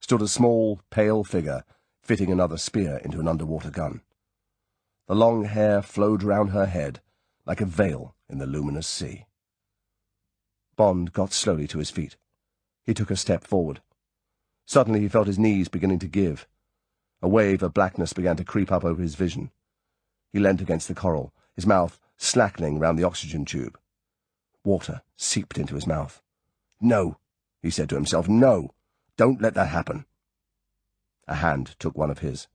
stood a small, pale figure fitting another spear into an underwater gun. The long hair flowed round her head like a veil in the luminous sea. Bond got slowly to his feet. He took a step forward. Suddenly he felt his knees beginning to give. A wave of blackness began to creep up over his vision. He leant against the coral, his mouth slackening round the oxygen tube. Water seeped into his mouth. "No," he said to himself, "no! Don't let that happen." A hand took one of his.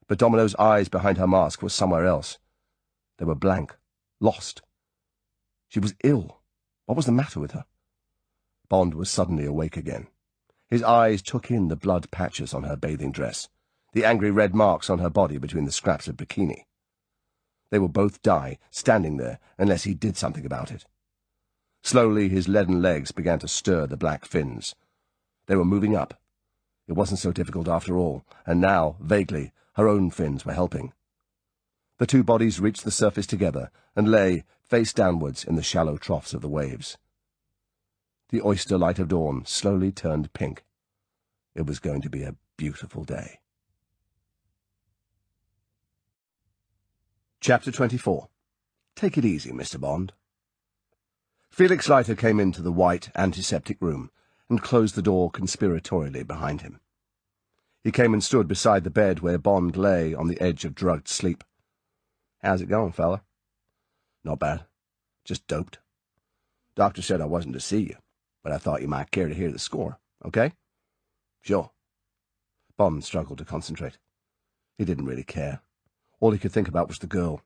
But Domino's eyes behind her mask were somewhere else. They were blank, lost. She was ill. What was the matter with her? Bond was suddenly awake again. His eyes took in the blood patches on her bathing dress, the angry red marks on her body between the scraps of bikini. They would both die, standing there, unless he did something about it. Slowly his leaden legs began to stir the black fins. They were moving up. It wasn't so difficult after all, and now, vaguely, her own fins were helping. The two bodies reached the surface together and lay face downwards in the shallow troughs of the waves. The oyster light of dawn slowly turned pink. It was going to be a beautiful day. Chapter 24. Take it easy, Mr. Bond. Felix Leiter came into the white, antiseptic room and closed the door conspiratorially behind him. He came and stood beside the bed where Bond lay on the edge of drugged sleep. "How's it going, fella?" "Not bad. Just doped. Doctor said I wasn't to see you, but I thought you might care to hear the score, okay?" "Sure." Bond struggled to concentrate. He didn't really care. All he could think about was the girl.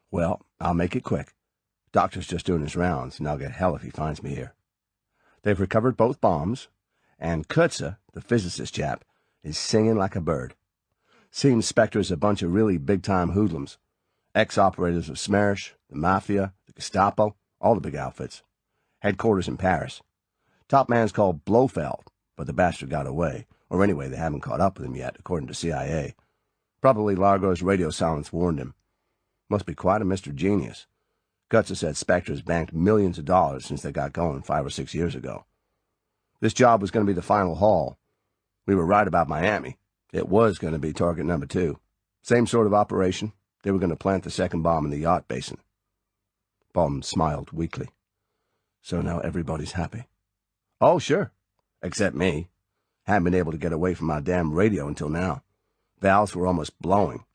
"Well, I'll make it quick. Doctor's just doing his rounds, and I'll get hell if he finds me here. They've recovered both bombs, and Kurtzer, the physicist chap, is singing like a bird. Seems Spectre's a bunch of really big-time hoodlums. Ex-operators of Smersh, the Mafia, the Gestapo, all the big outfits. Headquarters in Paris. Top man's called Blofeld, but the bastard got away, or anyway they haven't caught up with him yet, according to CIA. Probably Largo's radio silence warned him. Must be quite a Mr. Genius. Kurtzer said Spectre's banked millions of dollars since they got going 5 or 6 years ago. This job was going to be the final haul. We were right about Miami. It was going to be target number 2. Same sort of operation. They were going to plant the second bomb in the yacht basin. Bond smiled weakly. "So now everybody's happy?" "Oh, sure. Except me. Haven't been able to get away from my damn radio until now. Valves were almost blowing.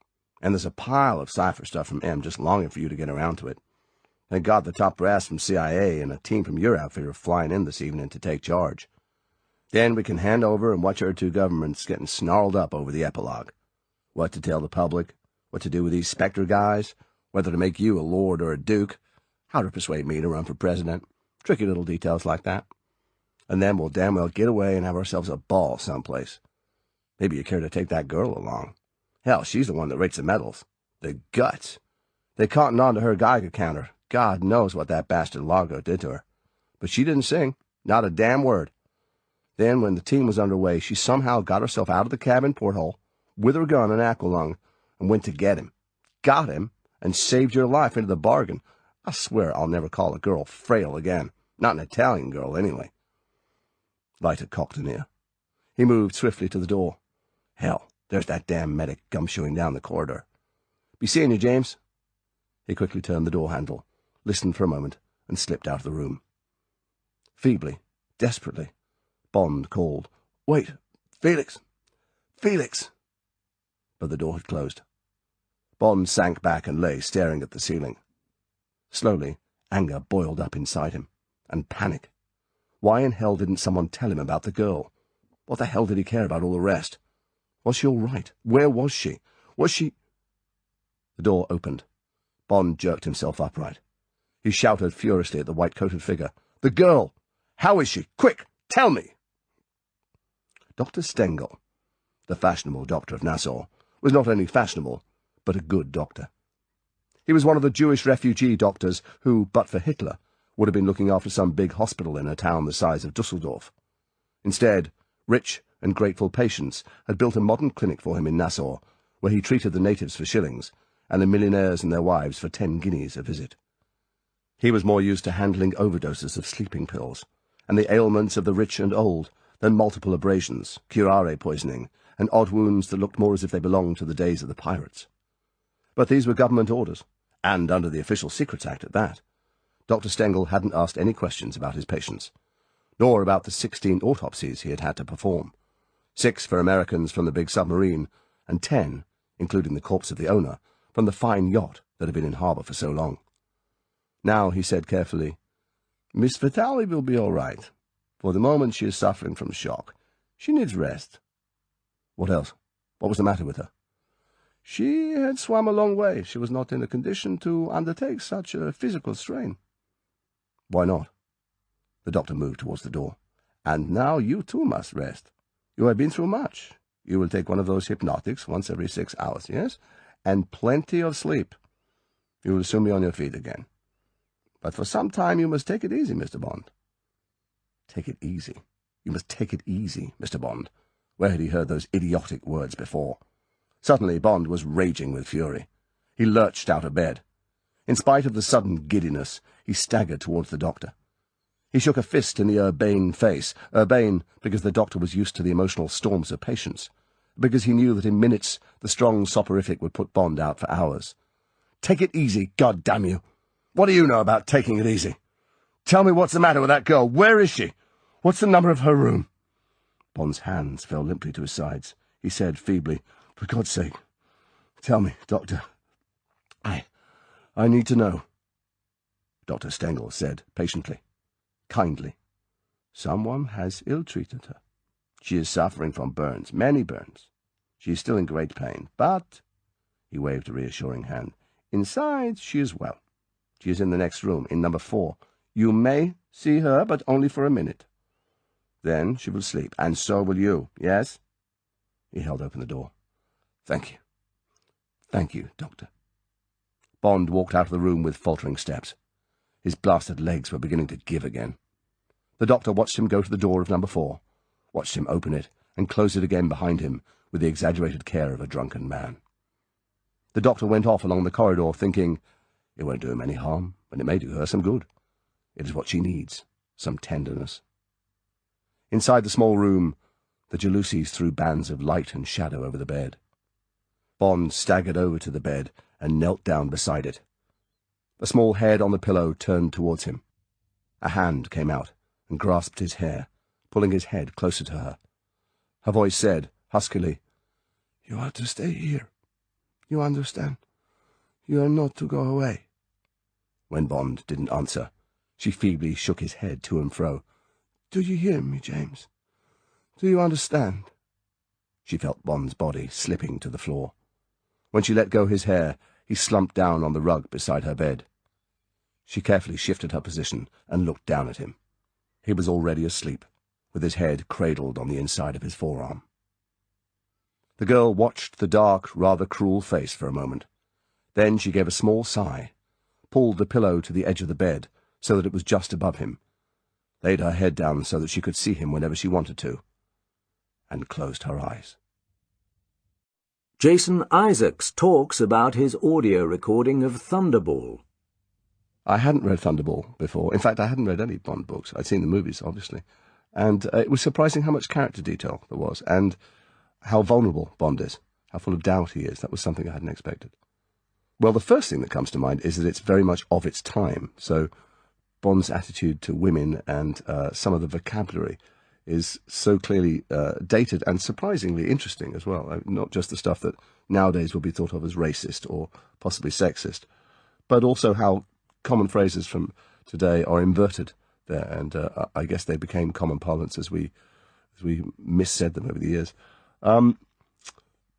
And there's a pile of cipher stuff from M just longing for you to get around to it. Thank God the top brass from CIA and a team from your outfit are flying in this evening to take charge. Then we can hand over and watch our two governments getting snarled up over the epilogue. What to tell the public, what to do with these Spectre guys, whether to make you a lord or a duke, how to persuade me to run for president, tricky little details like that. And then we'll damn well get away and have ourselves a ball someplace. Maybe you care to take that girl along. Hell, she's the one that rates the medals. The guts. They cottoned on to her Geiger counter. God knows what that bastard Largo did to her. But she didn't sing. Not a damn word. Then, when the team was underway, she somehow got herself out of the cabin porthole, with her gun and aqualung, and went to get him. Got him, and saved your life into the bargain. I swear I'll never call a girl frail again. Not an Italian girl, anyway. Leiter cocked an ear. He moved swiftly to the door. Hell, there's that damn medic gumshoeing down the corridor. Be seeing you, James. He quickly turned the door handle, listened for a moment, and slipped out of the room. Feebly, desperately, Bond called, "Wait, Felix! Felix!" But the door had closed. Bond sank back and lay staring at the ceiling. Slowly, anger boiled up inside him, and panic. Why in hell didn't someone tell him about the girl? What the hell did he care about all the rest? Was she all right? Where was she? Was she— The door opened. Bond jerked himself upright. He shouted furiously at the white-coated figure. "The girl! How is she? Quick! Tell me!" Dr. Stengel, the fashionable doctor of Nassau, was not only fashionable, but a good doctor. He was one of the Jewish refugee doctors who, but for Hitler, would have been looking after some big hospital in a town the size of Dusseldorf. Instead, rich and grateful patients had built a modern clinic for him in Nassau, where he treated the natives for shillings, and the millionaires and their wives for 10 guineas a visit. He was more used to handling overdoses of sleeping pills, and the ailments of the rich and old, than multiple abrasions, curare poisoning, and odd wounds that looked more as if they belonged to the days of the pirates. But these were government orders, and under the Official Secrets Act at that. Dr. Stengel hadn't asked any questions about his patients, nor about the 16 autopsies he had had to perform. 6 for Americans from the big submarine, and 10, including the corpse of the owner, from the fine yacht that had been in harbour for so long. Now he said carefully, "Miss Vitale will be all right. For the moment she is suffering from shock. She needs rest." "What else? What was the matter with her?" "She had swum a long way. She was not in a condition to undertake such a physical strain." "Why not?" The doctor moved towards the door. "And now you too must rest. You have been through much. You will take one of those hypnotics once every 6 hours, yes? And plenty of sleep. You will soon be on your feet again. But for some time you must take it easy, Mr. Bond." Take it easy. You must take it easy, Mr. Bond. Where had he heard those idiotic words before? Suddenly Bond was raging with fury. He lurched out of bed. In spite of the sudden giddiness, he staggered towards the doctor. He shook a fist in the urbane face, urbane because the doctor was used to the emotional storms of patients, because he knew that in minutes the strong soporific would put Bond out for hours. "Take it easy, God damn you! What do you know about taking it easy? Tell me what's the matter with that girl. Where is she? What's the number of her room?" Bond's hands fell limply to his sides. He said feebly, "For God's sake, tell me, Doctor. I need to know." Dr. Stengel said patiently, kindly, "Someone has ill-treated her. She is suffering from burns, many burns. She is still in great pain, but," he waved a reassuring hand, "inside she is well. She is in the next room, in number 4. You may see her, but only for a minute. Then she will sleep, and so will you, yes?" He held open the door. "Thank you. Thank you, Doctor." Bond walked out of the room with faltering steps. His blasted legs were beginning to give again. The doctor watched him go to the door of number 4, watched him open it and close it again behind him with the exaggerated care of a drunken man. The doctor went off along the corridor thinking, "It won't do him any harm, and it may do her some good. It is what she needs, some tenderness." Inside the small room, the jalousies threw bands of light and shadow over the bed. Bond staggered over to the bed and knelt down beside it. The small head on the pillow turned towards him. A hand came out and grasped his hair, pulling his head closer to her. Her voice said, huskily, "You are to stay here. You understand? You are not to go away." When Bond didn't answer, she feebly shook his head to and fro. "Do you hear me, James? Do you understand?" She felt Bond's body slipping to the floor. When she let go his hair, he slumped down on the rug beside her bed. She carefully shifted her position and looked down at him. He was already asleep, with his head cradled on the inside of his forearm. The girl watched the dark, rather cruel face for a moment. Then she gave a small sigh, pulled the pillow to the edge of the bed so that it was just above him, laid her head down so that she could see him whenever she wanted to, and closed her eyes. Jason Isaacs talks about his audio recording of Thunderball. I hadn't read Thunderball before. In fact, I hadn't read any Bond books. I'd seen the movies, obviously. And it was surprising how much character detail there was, and how vulnerable Bond is, how full of doubt he is. That was something I hadn't expected. Well, the first thing that comes to mind is that it's very much of its time. So Bond's attitude to women and some of the vocabulary is so clearly dated and surprisingly interesting as well. Not just the stuff that nowadays will be thought of as racist or possibly sexist, but also how common phrases from today are inverted there, and I guess they became common parlance as we missaid them over the years.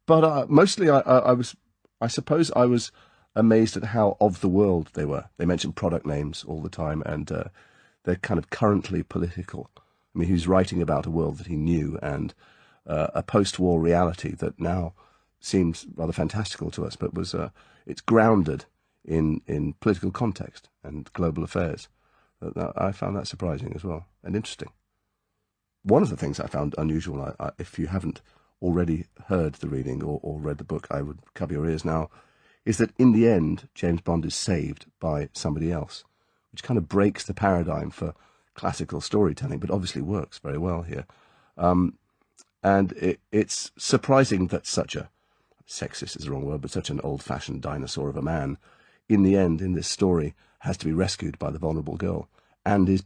But mostly I suppose I was amazed at how of the world they were. They mentioned product names all the time, and they're kind of currently political. I mean, he was writing about a world that he knew, and a post-war reality that now seems rather fantastical to us, but was it's grounded in political context and global affairs. I found that surprising as well, and interesting. One of the things I found unusual, if you haven't already heard the reading or read the book, I would cover your ears now, is that in the end, James Bond is saved by somebody else, which kind of breaks the paradigm for classical storytelling, but obviously works very well here. And it's surprising that such a, sexist is the wrong word, but such an old-fashioned dinosaur of a man, in the end, in this story, has to be rescued by the vulnerable girl, and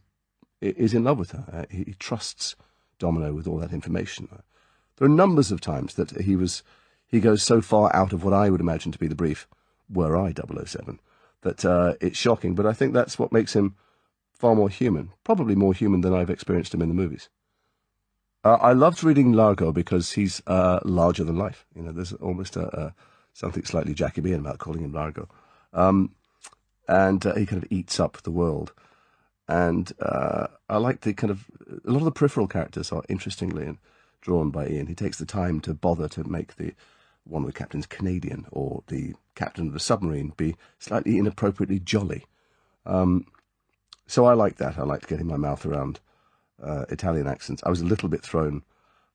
is in love with her. He trusts Domino with all that information. There are numbers of times that he goes so far out of what I would imagine to be the brief, were I 007, that it's shocking, but I think that's what makes him far more human, probably more human than I've experienced him in the movies. I loved reading Largo because he's larger than life. You know, there's almost something slightly Jacobean about calling him Largo. And he kind of eats up the world. And I like the kind of, a lot of the peripheral characters are interestingly drawn by Ian. He takes the time to bother to make one of the captains Canadian, or the captain of the submarine be slightly inappropriately jolly. So I like that. I liked getting my mouth around Italian accents. I was a little bit thrown,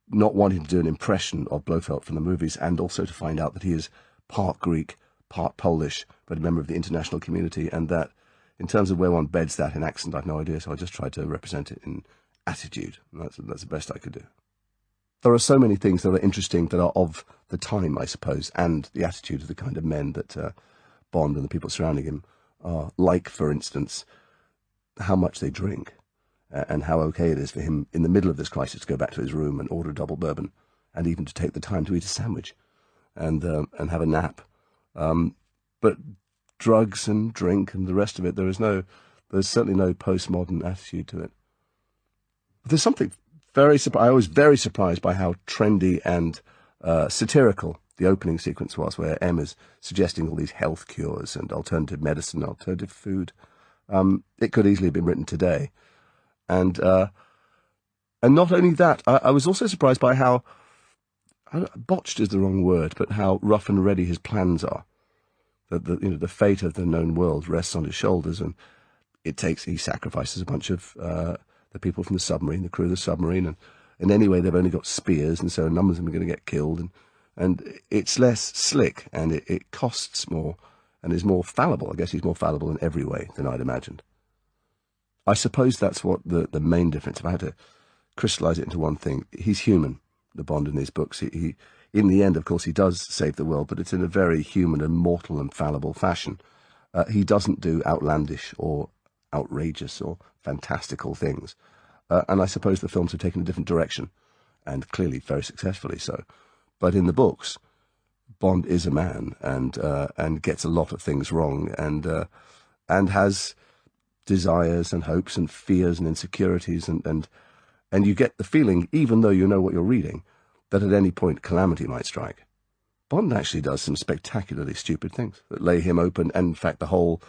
not wanting to do an impression of Blofeld from the movies, and also to find out that he is part Greek, part Polish, but a member of the international community, and that in terms of where one beds that in accent, I've no idea, so I just tried to represent it in attitude. And that's the best I could do. There are so many things that are interesting that are of the time, I suppose, and the attitude of the kind of men that Bond and the people surrounding him are. Like, for instance, how much they drink, and how okay it is for him in the middle of this crisis to go back to his room and order a double bourbon, and even to take the time to eat a sandwich and have a nap. But drugs and drink and the rest of it, there's certainly no postmodern attitude to it. But there's something I was very surprised by how trendy and satirical the opening sequence was, where M is suggesting all these health cures and alternative medicine, alternative food. It could easily have been written today. And not only that, I was also surprised by how, botched is the wrong word, but how rough and ready his plans are. The fate of the known world rests on his shoulders, and he sacrifices a bunch of the people from the submarine, the crew of the submarine, and anyway they've only got spears, and so a number of them are going to get killed, and it's less slick, and it costs more, and is more fallible. I guess he's more fallible in every way than I'd imagined. I suppose that's what the main difference, if I had to crystallise it into one thing, he's human, the Bond in these books. He in the end, of course, he does save the world, but it's in a very human and mortal and fallible fashion. He doesn't do outlandish or outrageous or fantastical things. And I suppose the films have taken a different direction, and clearly very successfully so. But in the books, Bond is a man and gets a lot of things wrong, and has desires and hopes and fears and insecurities, and you get the feeling, even though you know what you're reading, that at any point calamity might strike. Bond actually does some spectacularly stupid things that lay him open, and in fact the whole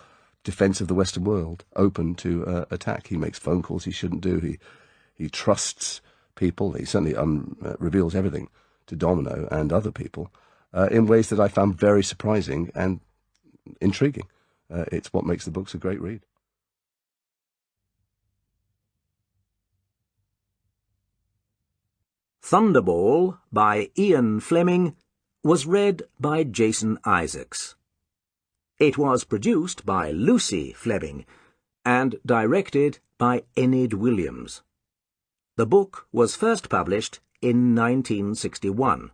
defence of the Western world, open to attack. He makes phone calls he shouldn't do. He trusts people. He certainly reveals everything to Domino and other people in ways that I found very surprising and intriguing. It's what makes the books a great read. Thunderball by Ian Fleming was read by Jason Isaacs. It was produced by Lucy Fleming and directed by Enid Williams. The book was first published in 1961.